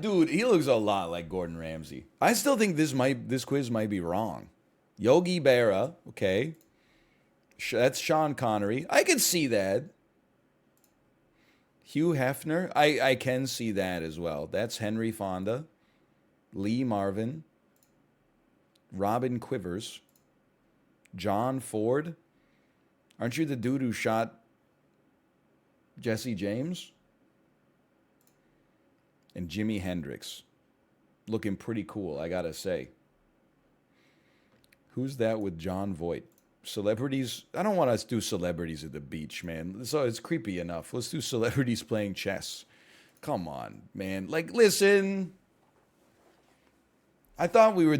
Dude, he looks a lot like Gordon Ramsay. I still think this quiz might be wrong. Yogi Berra, okay. That's Sean Connery. I can see that. Hugh Hefner, I can see that as well. That's Henry Fonda. Lee Marvin. Robin Quivers. John Ford. Aren't you the dude who shot Jesse James? And Jimi Hendrix. Looking pretty cool, I gotta say. Who's that with John Voight? Celebrities? I don't want to do celebrities at the beach, man. So it's creepy enough. Let's do celebrities playing chess. Come on, man. Like, listen. I thought we were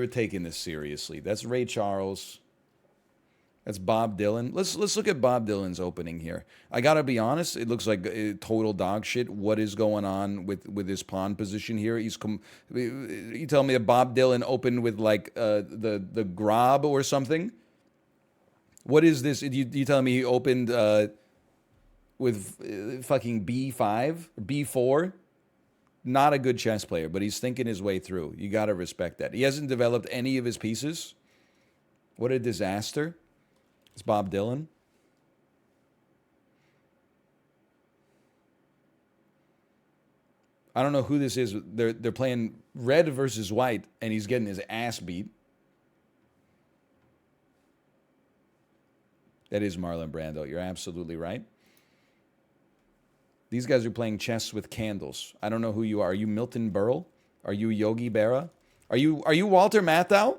taking this seriously. That's Ray Charles. That's Bob Dylan. Let's look at Bob Dylan's opening here. I gotta be honest, it looks like total dog shit. What is going on with his pawn position here? You tell me that Bob Dylan opened with like the Grob or something? What is this? You telling me he opened with fucking B5 or B4. Not a good chess player, but he's thinking his way through. You got to respect that. He hasn't developed any of his pieces. What a disaster. It's Bob Dylan. I don't know who this is. They're playing red versus white, and he's getting his ass beat. That is Marlon Brando. You're absolutely right. These guys are playing chess with candles. I don't know who you are. Are you Milton Berle? Are you Yogi Berra? Are you Walter Matthau?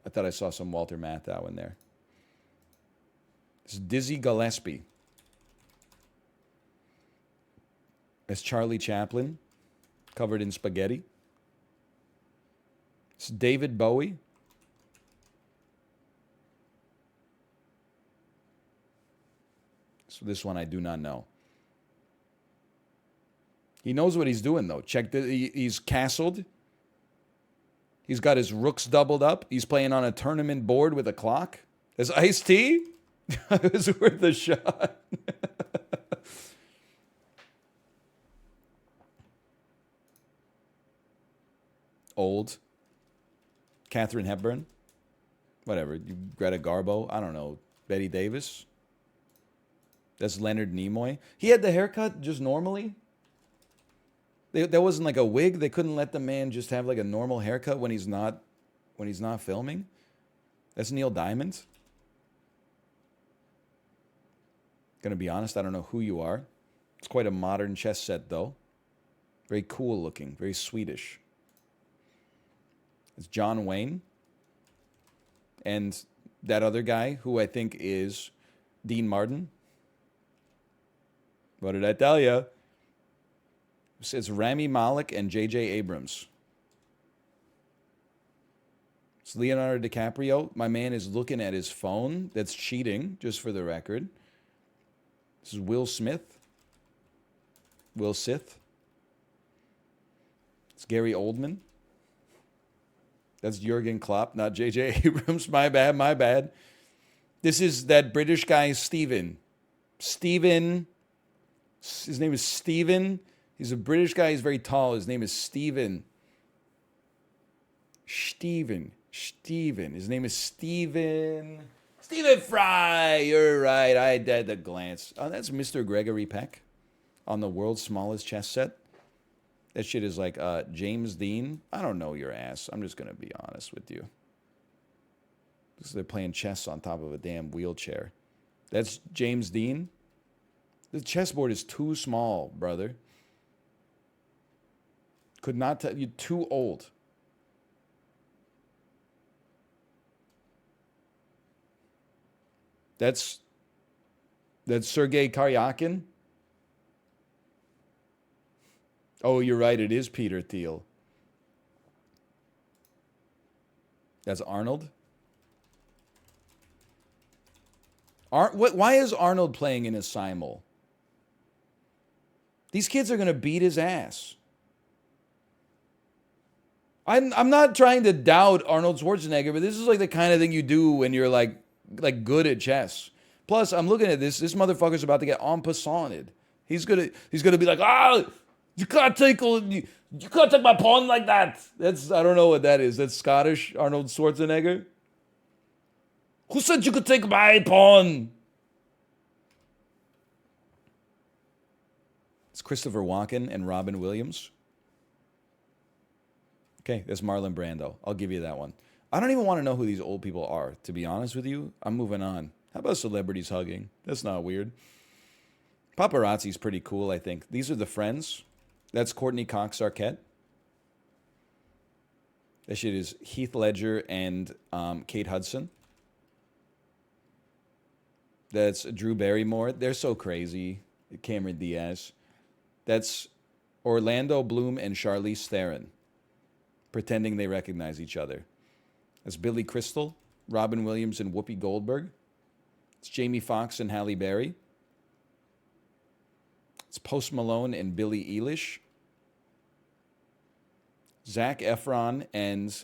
I thought I saw some Walter Matthau in there. This is Dizzy Gillespie. That's Charlie Chaplin, covered in spaghetti. It's David Bowie. So this one I do not know. He knows what he's doing, though. Check this. He's castled. He's got his rooks doubled up. He's playing on a tournament board with a clock. There's Ice-T. It was worth a shot. Old. Katharine Hepburn. Whatever. Greta Garbo. I don't know. Betty Davis. That's Leonard Nimoy. He had the haircut just normally. There wasn't like a wig. They couldn't let the man just have like a normal haircut when he's not filming. That's Neil Diamond. Gonna be honest, I don't know who you are. It's quite a modern chess set though. Very cool looking, very Swedish. It's John Wayne. And that other guy who I think is Dean Martin. What did I tell you? It's Rami Malek and J.J. Abrams. It's Leonardo DiCaprio. My man is looking at his phone. That's cheating, just for the record. This is Will Smith. Will Sith. It's Gary Oldman. That's Jurgen Klopp, not J.J. Abrams. My bad. This is that British guy, Steven. Steven. His name is Steven. He's a British guy. He's very tall. His name is Steven. Steven. His name is Steven. Stephen Fry. You're right. I had the glance. Oh, that's Mr. Gregory Peck on the world's smallest chess set. That shit is like James Dean. I don't know your ass. I'm just going to be honest with you. Because they're playing chess on top of a damn wheelchair. That's James Dean. The chessboard is too small, brother. Could not tell you. Too old. That's Sergei Karyakin. Oh, you're right. It is Peter Thiel. That's Arnold. Why is Arnold playing in a simul? These kids are going to beat his ass. I'm not trying to doubt Arnold Schwarzenegger, but this is like the kind of thing you do when you're like good at chess. Plus, I'm looking at this. This motherfucker's about to get en passanted. He's gonna be like, you can't take my pawn like that. I don't know what that is. That's Scottish Arnold Schwarzenegger. Who said you could take my pawn? It's Christopher Walken and Robin Williams. Okay, that's Marlon Brando. I'll give you that one. I don't even want to know who these old people are, to be honest with you. I'm moving on. How about celebrities hugging? That's not weird. Paparazzi's pretty cool, I think. These are the friends. That's Courtney Cox Arquette. That shit is Heath Ledger and Kate Hudson. That's Drew Barrymore. They're so crazy. Cameron Diaz. That's Orlando Bloom and Charlize Theron, pretending they recognize each other. That's Billy Crystal, Robin Williams, and Whoopi Goldberg. It's Jamie Foxx and Halle Berry. It's Post Malone and Billie Eilish. Zac Efron and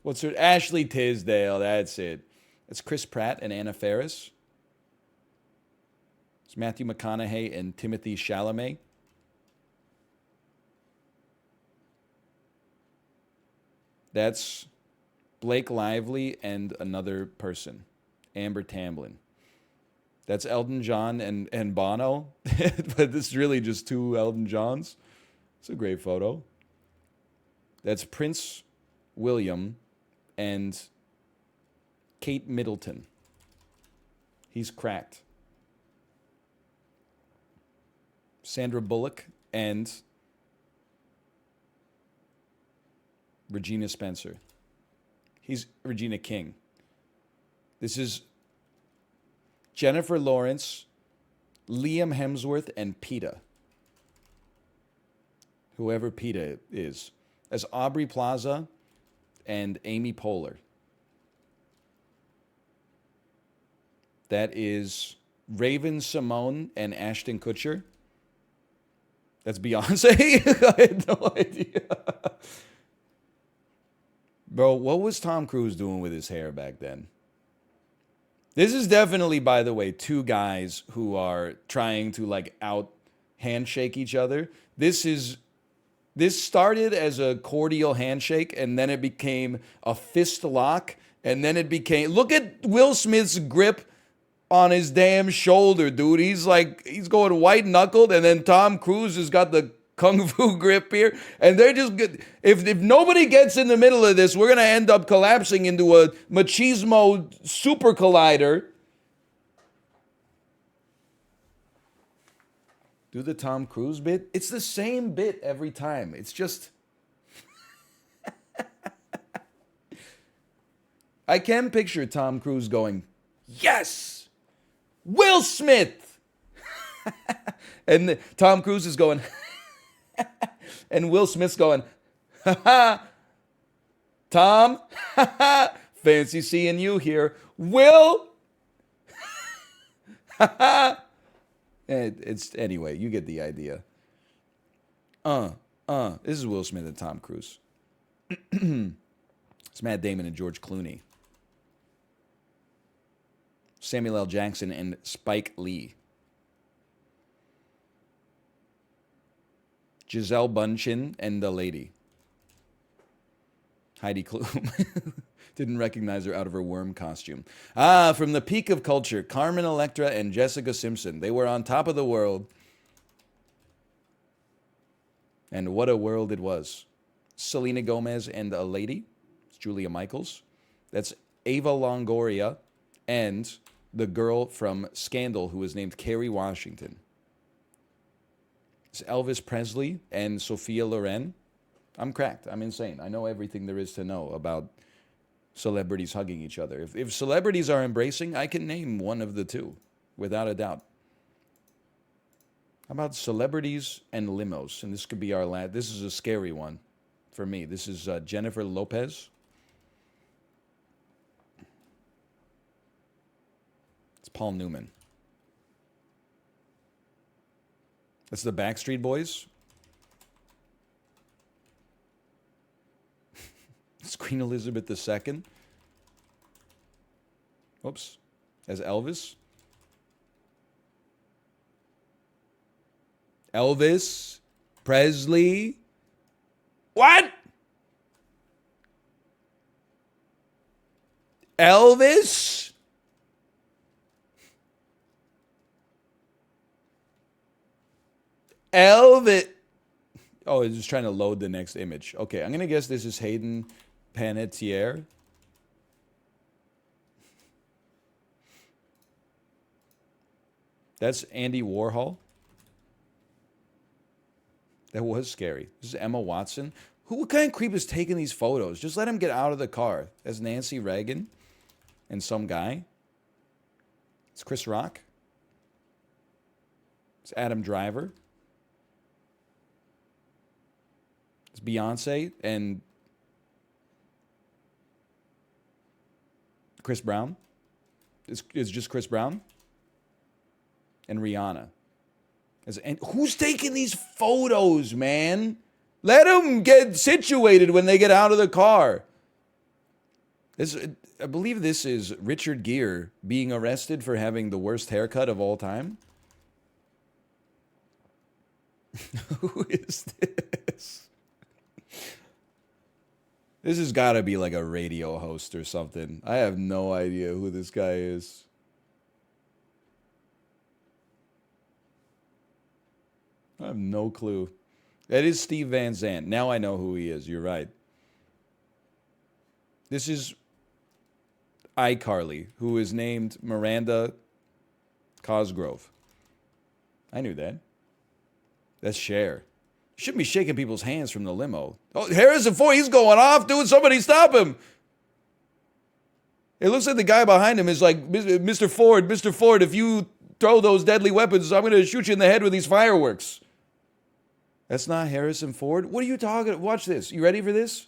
What's her? Ashley Tisdale. That's it. It's Chris Pratt and Anna Faris. It's Matthew McConaughey and Timothy Chalamet. That's Blake Lively and another person, Amber Tamblyn. That's Elton John and Bono, but this is really just two Elton Johns. It's a great photo. That's Prince William and Kate Middleton. He's cracked. Sandra Bullock and Regina Spencer. He's Regina King. This is Jennifer Lawrence, Liam Hemsworth, and PETA. Whoever PETA is. As Aubrey Plaza and Amy Poehler. That is Raven Simone and Ashton Kutcher. That's Beyonce? I had no idea. Bro, what was Tom Cruise doing with his hair back then? This is definitely, by the way, two guys who are trying to like out handshake each other. This started as a cordial handshake, and then it became a fist lock, and then it became, look at Will Smith's grip on his damn shoulder, dude. He's going white knuckled, and then Tom Cruise has got the kung fu grip here, and they're just good. If nobody gets in the middle of this, we're gonna end up collapsing into a machismo super collider. Do the Tom Cruise bit? It's the same bit every time. It's just I can picture Tom Cruise going, "Yes! Will Smith!" And Tom Cruise is going and Will Smith's going, "Ha ha, Tom, ha ha, fancy seeing you here. Will, ha ha." It's anyway, you get the idea. This is Will Smith and Tom Cruise. It's Matt Damon and George Clooney. Samuel L. Jackson and Spike Lee. Giselle Bundchen and the lady. Heidi Klum. Didn't recognize her out of her worm costume. From the peak of culture, Carmen Electra and Jessica Simpson. They were on top of the world. And what a world it was. Selena Gomez and a lady. It's Julia Michaels. That's Ava Longoria and the girl from Scandal who was named Kerry Washington. It's Elvis Presley and Sophia Loren. I'm cracked. I'm insane. I know everything there is to know about celebrities hugging each other. If celebrities are embracing, I can name one of the two, without a doubt. How about celebrities and limos? And this could be our last. This is a scary one for me. This is Jennifer Lopez. It's Paul Newman. That's the Backstreet Boys. It's Queen Elizabeth II. Oops. As Elvis. Elvis Presley. What? Elvis? Elvis. Oh, it's just trying to load the next image. Okay, I'm going to guess this is Hayden Panettiere. That's Andy Warhol. That was scary. This is Emma Watson. What kind of creep is taking these photos? Just let him get out of the car. That's Nancy Reagan and some guy. It's Chris Rock. It's Adam Driver. It's Beyonce and Chris Brown. It's just Chris Brown and Rihanna. And who's taking these photos, man? Let them get situated when they get out of the car. This, I believe this is Richard Gere being arrested for having the worst haircut of all time. Who is this? This has got to be like a radio host or something. I have no idea who this guy is. I have no clue. That is Steve Van Zandt. Now I know who he is. You're right. This is iCarly, who is named Miranda Cosgrove. I knew that. That's Cher. Shouldn't be shaking people's hands from the limo. Oh, Harrison Ford, he's going off, dude. Somebody stop him. It looks like the guy behind him is like, Mr. Ford, if you throw those deadly weapons, I'm going to shoot you in the head with these fireworks. That's not Harrison Ford. What are you talking about? Watch this. You ready for this?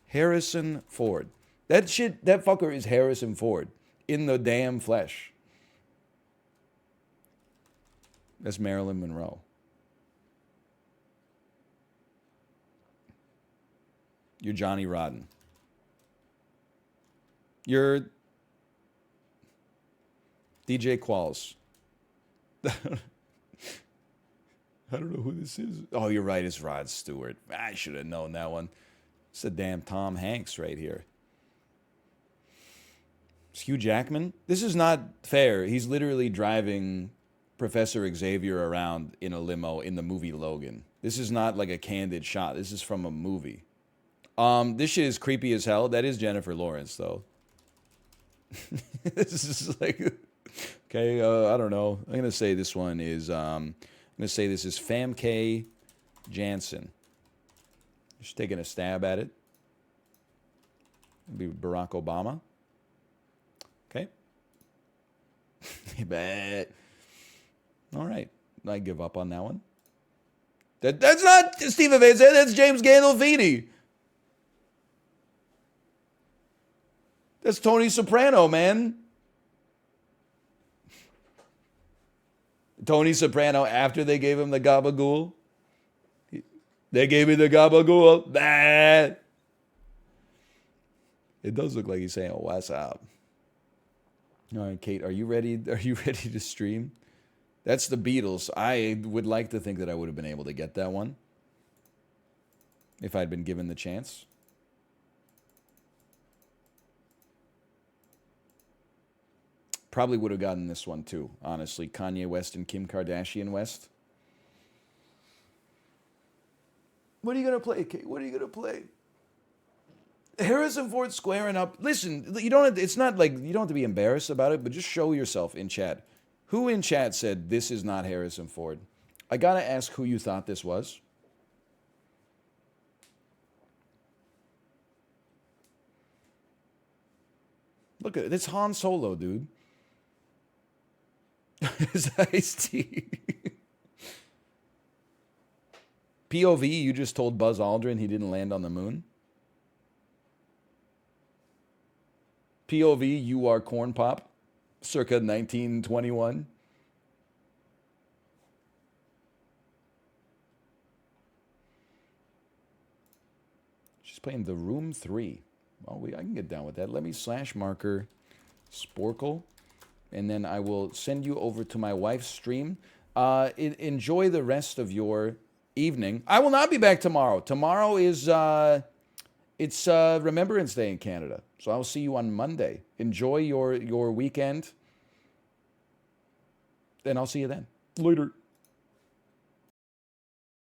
Harrison Ford. That fucker is Harrison Ford in the damn flesh. That's Marilyn Monroe. You're Johnny Rodden. You're DJ Qualls. I don't know who this is. Oh, you're right. It's Rod Stewart. I should have known that one. It's a damn Tom Hanks right here. It's Hugh Jackman. This is not fair. He's literally driving Professor Xavier around in a limo in the movie Logan. This is not like a candid shot. This is from a movie. This shit is creepy as hell. That is Jennifer Lawrence, though. This is like, okay, I don't know. I'm gonna say this one is. I'm gonna say this is Famke Janssen. Just taking a stab at it. It'll be Barack Obama. Okay. Bet. All right. I give up on that one. That's not Stephen Van Zandt. That's James Gandolfini. That's Tony Soprano, man. Tony Soprano, after they gave him the gabagool. They gave me the gabagool. Bah. It does look like he's saying, oh, what's up? All right, Kate, are you ready? Are you ready to stream? That's the Beatles. I would like to think that I would have been able to get that one if I'd been given the chance. Probably would have gotten this one too, honestly. Kanye West and Kim Kardashian West. What are you going to play, Kate? What are you going to play? Harrison Ford squaring up. Listen, you don't have, it's not like you don't have to be embarrassed about it, but just show yourself in chat. Who in chat said this is not Harrison Ford? I got to ask who you thought this was. Look at it. It's Han Solo, dude. It's Ice-T. POV, you just told Buzz Aldrin he didn't land on the moon? POV, you are Corn Pop, circa 1921. She's playing The Room 3. Well, I can get down with that. Let me /marker Sporcle, and then I will send you over to my wife's stream. Enjoy the rest of your evening. I will not be back tomorrow. Tomorrow is it's Remembrance Day in Canada, so I'll see you on Monday. Enjoy your weekend, and I'll see you then. Later.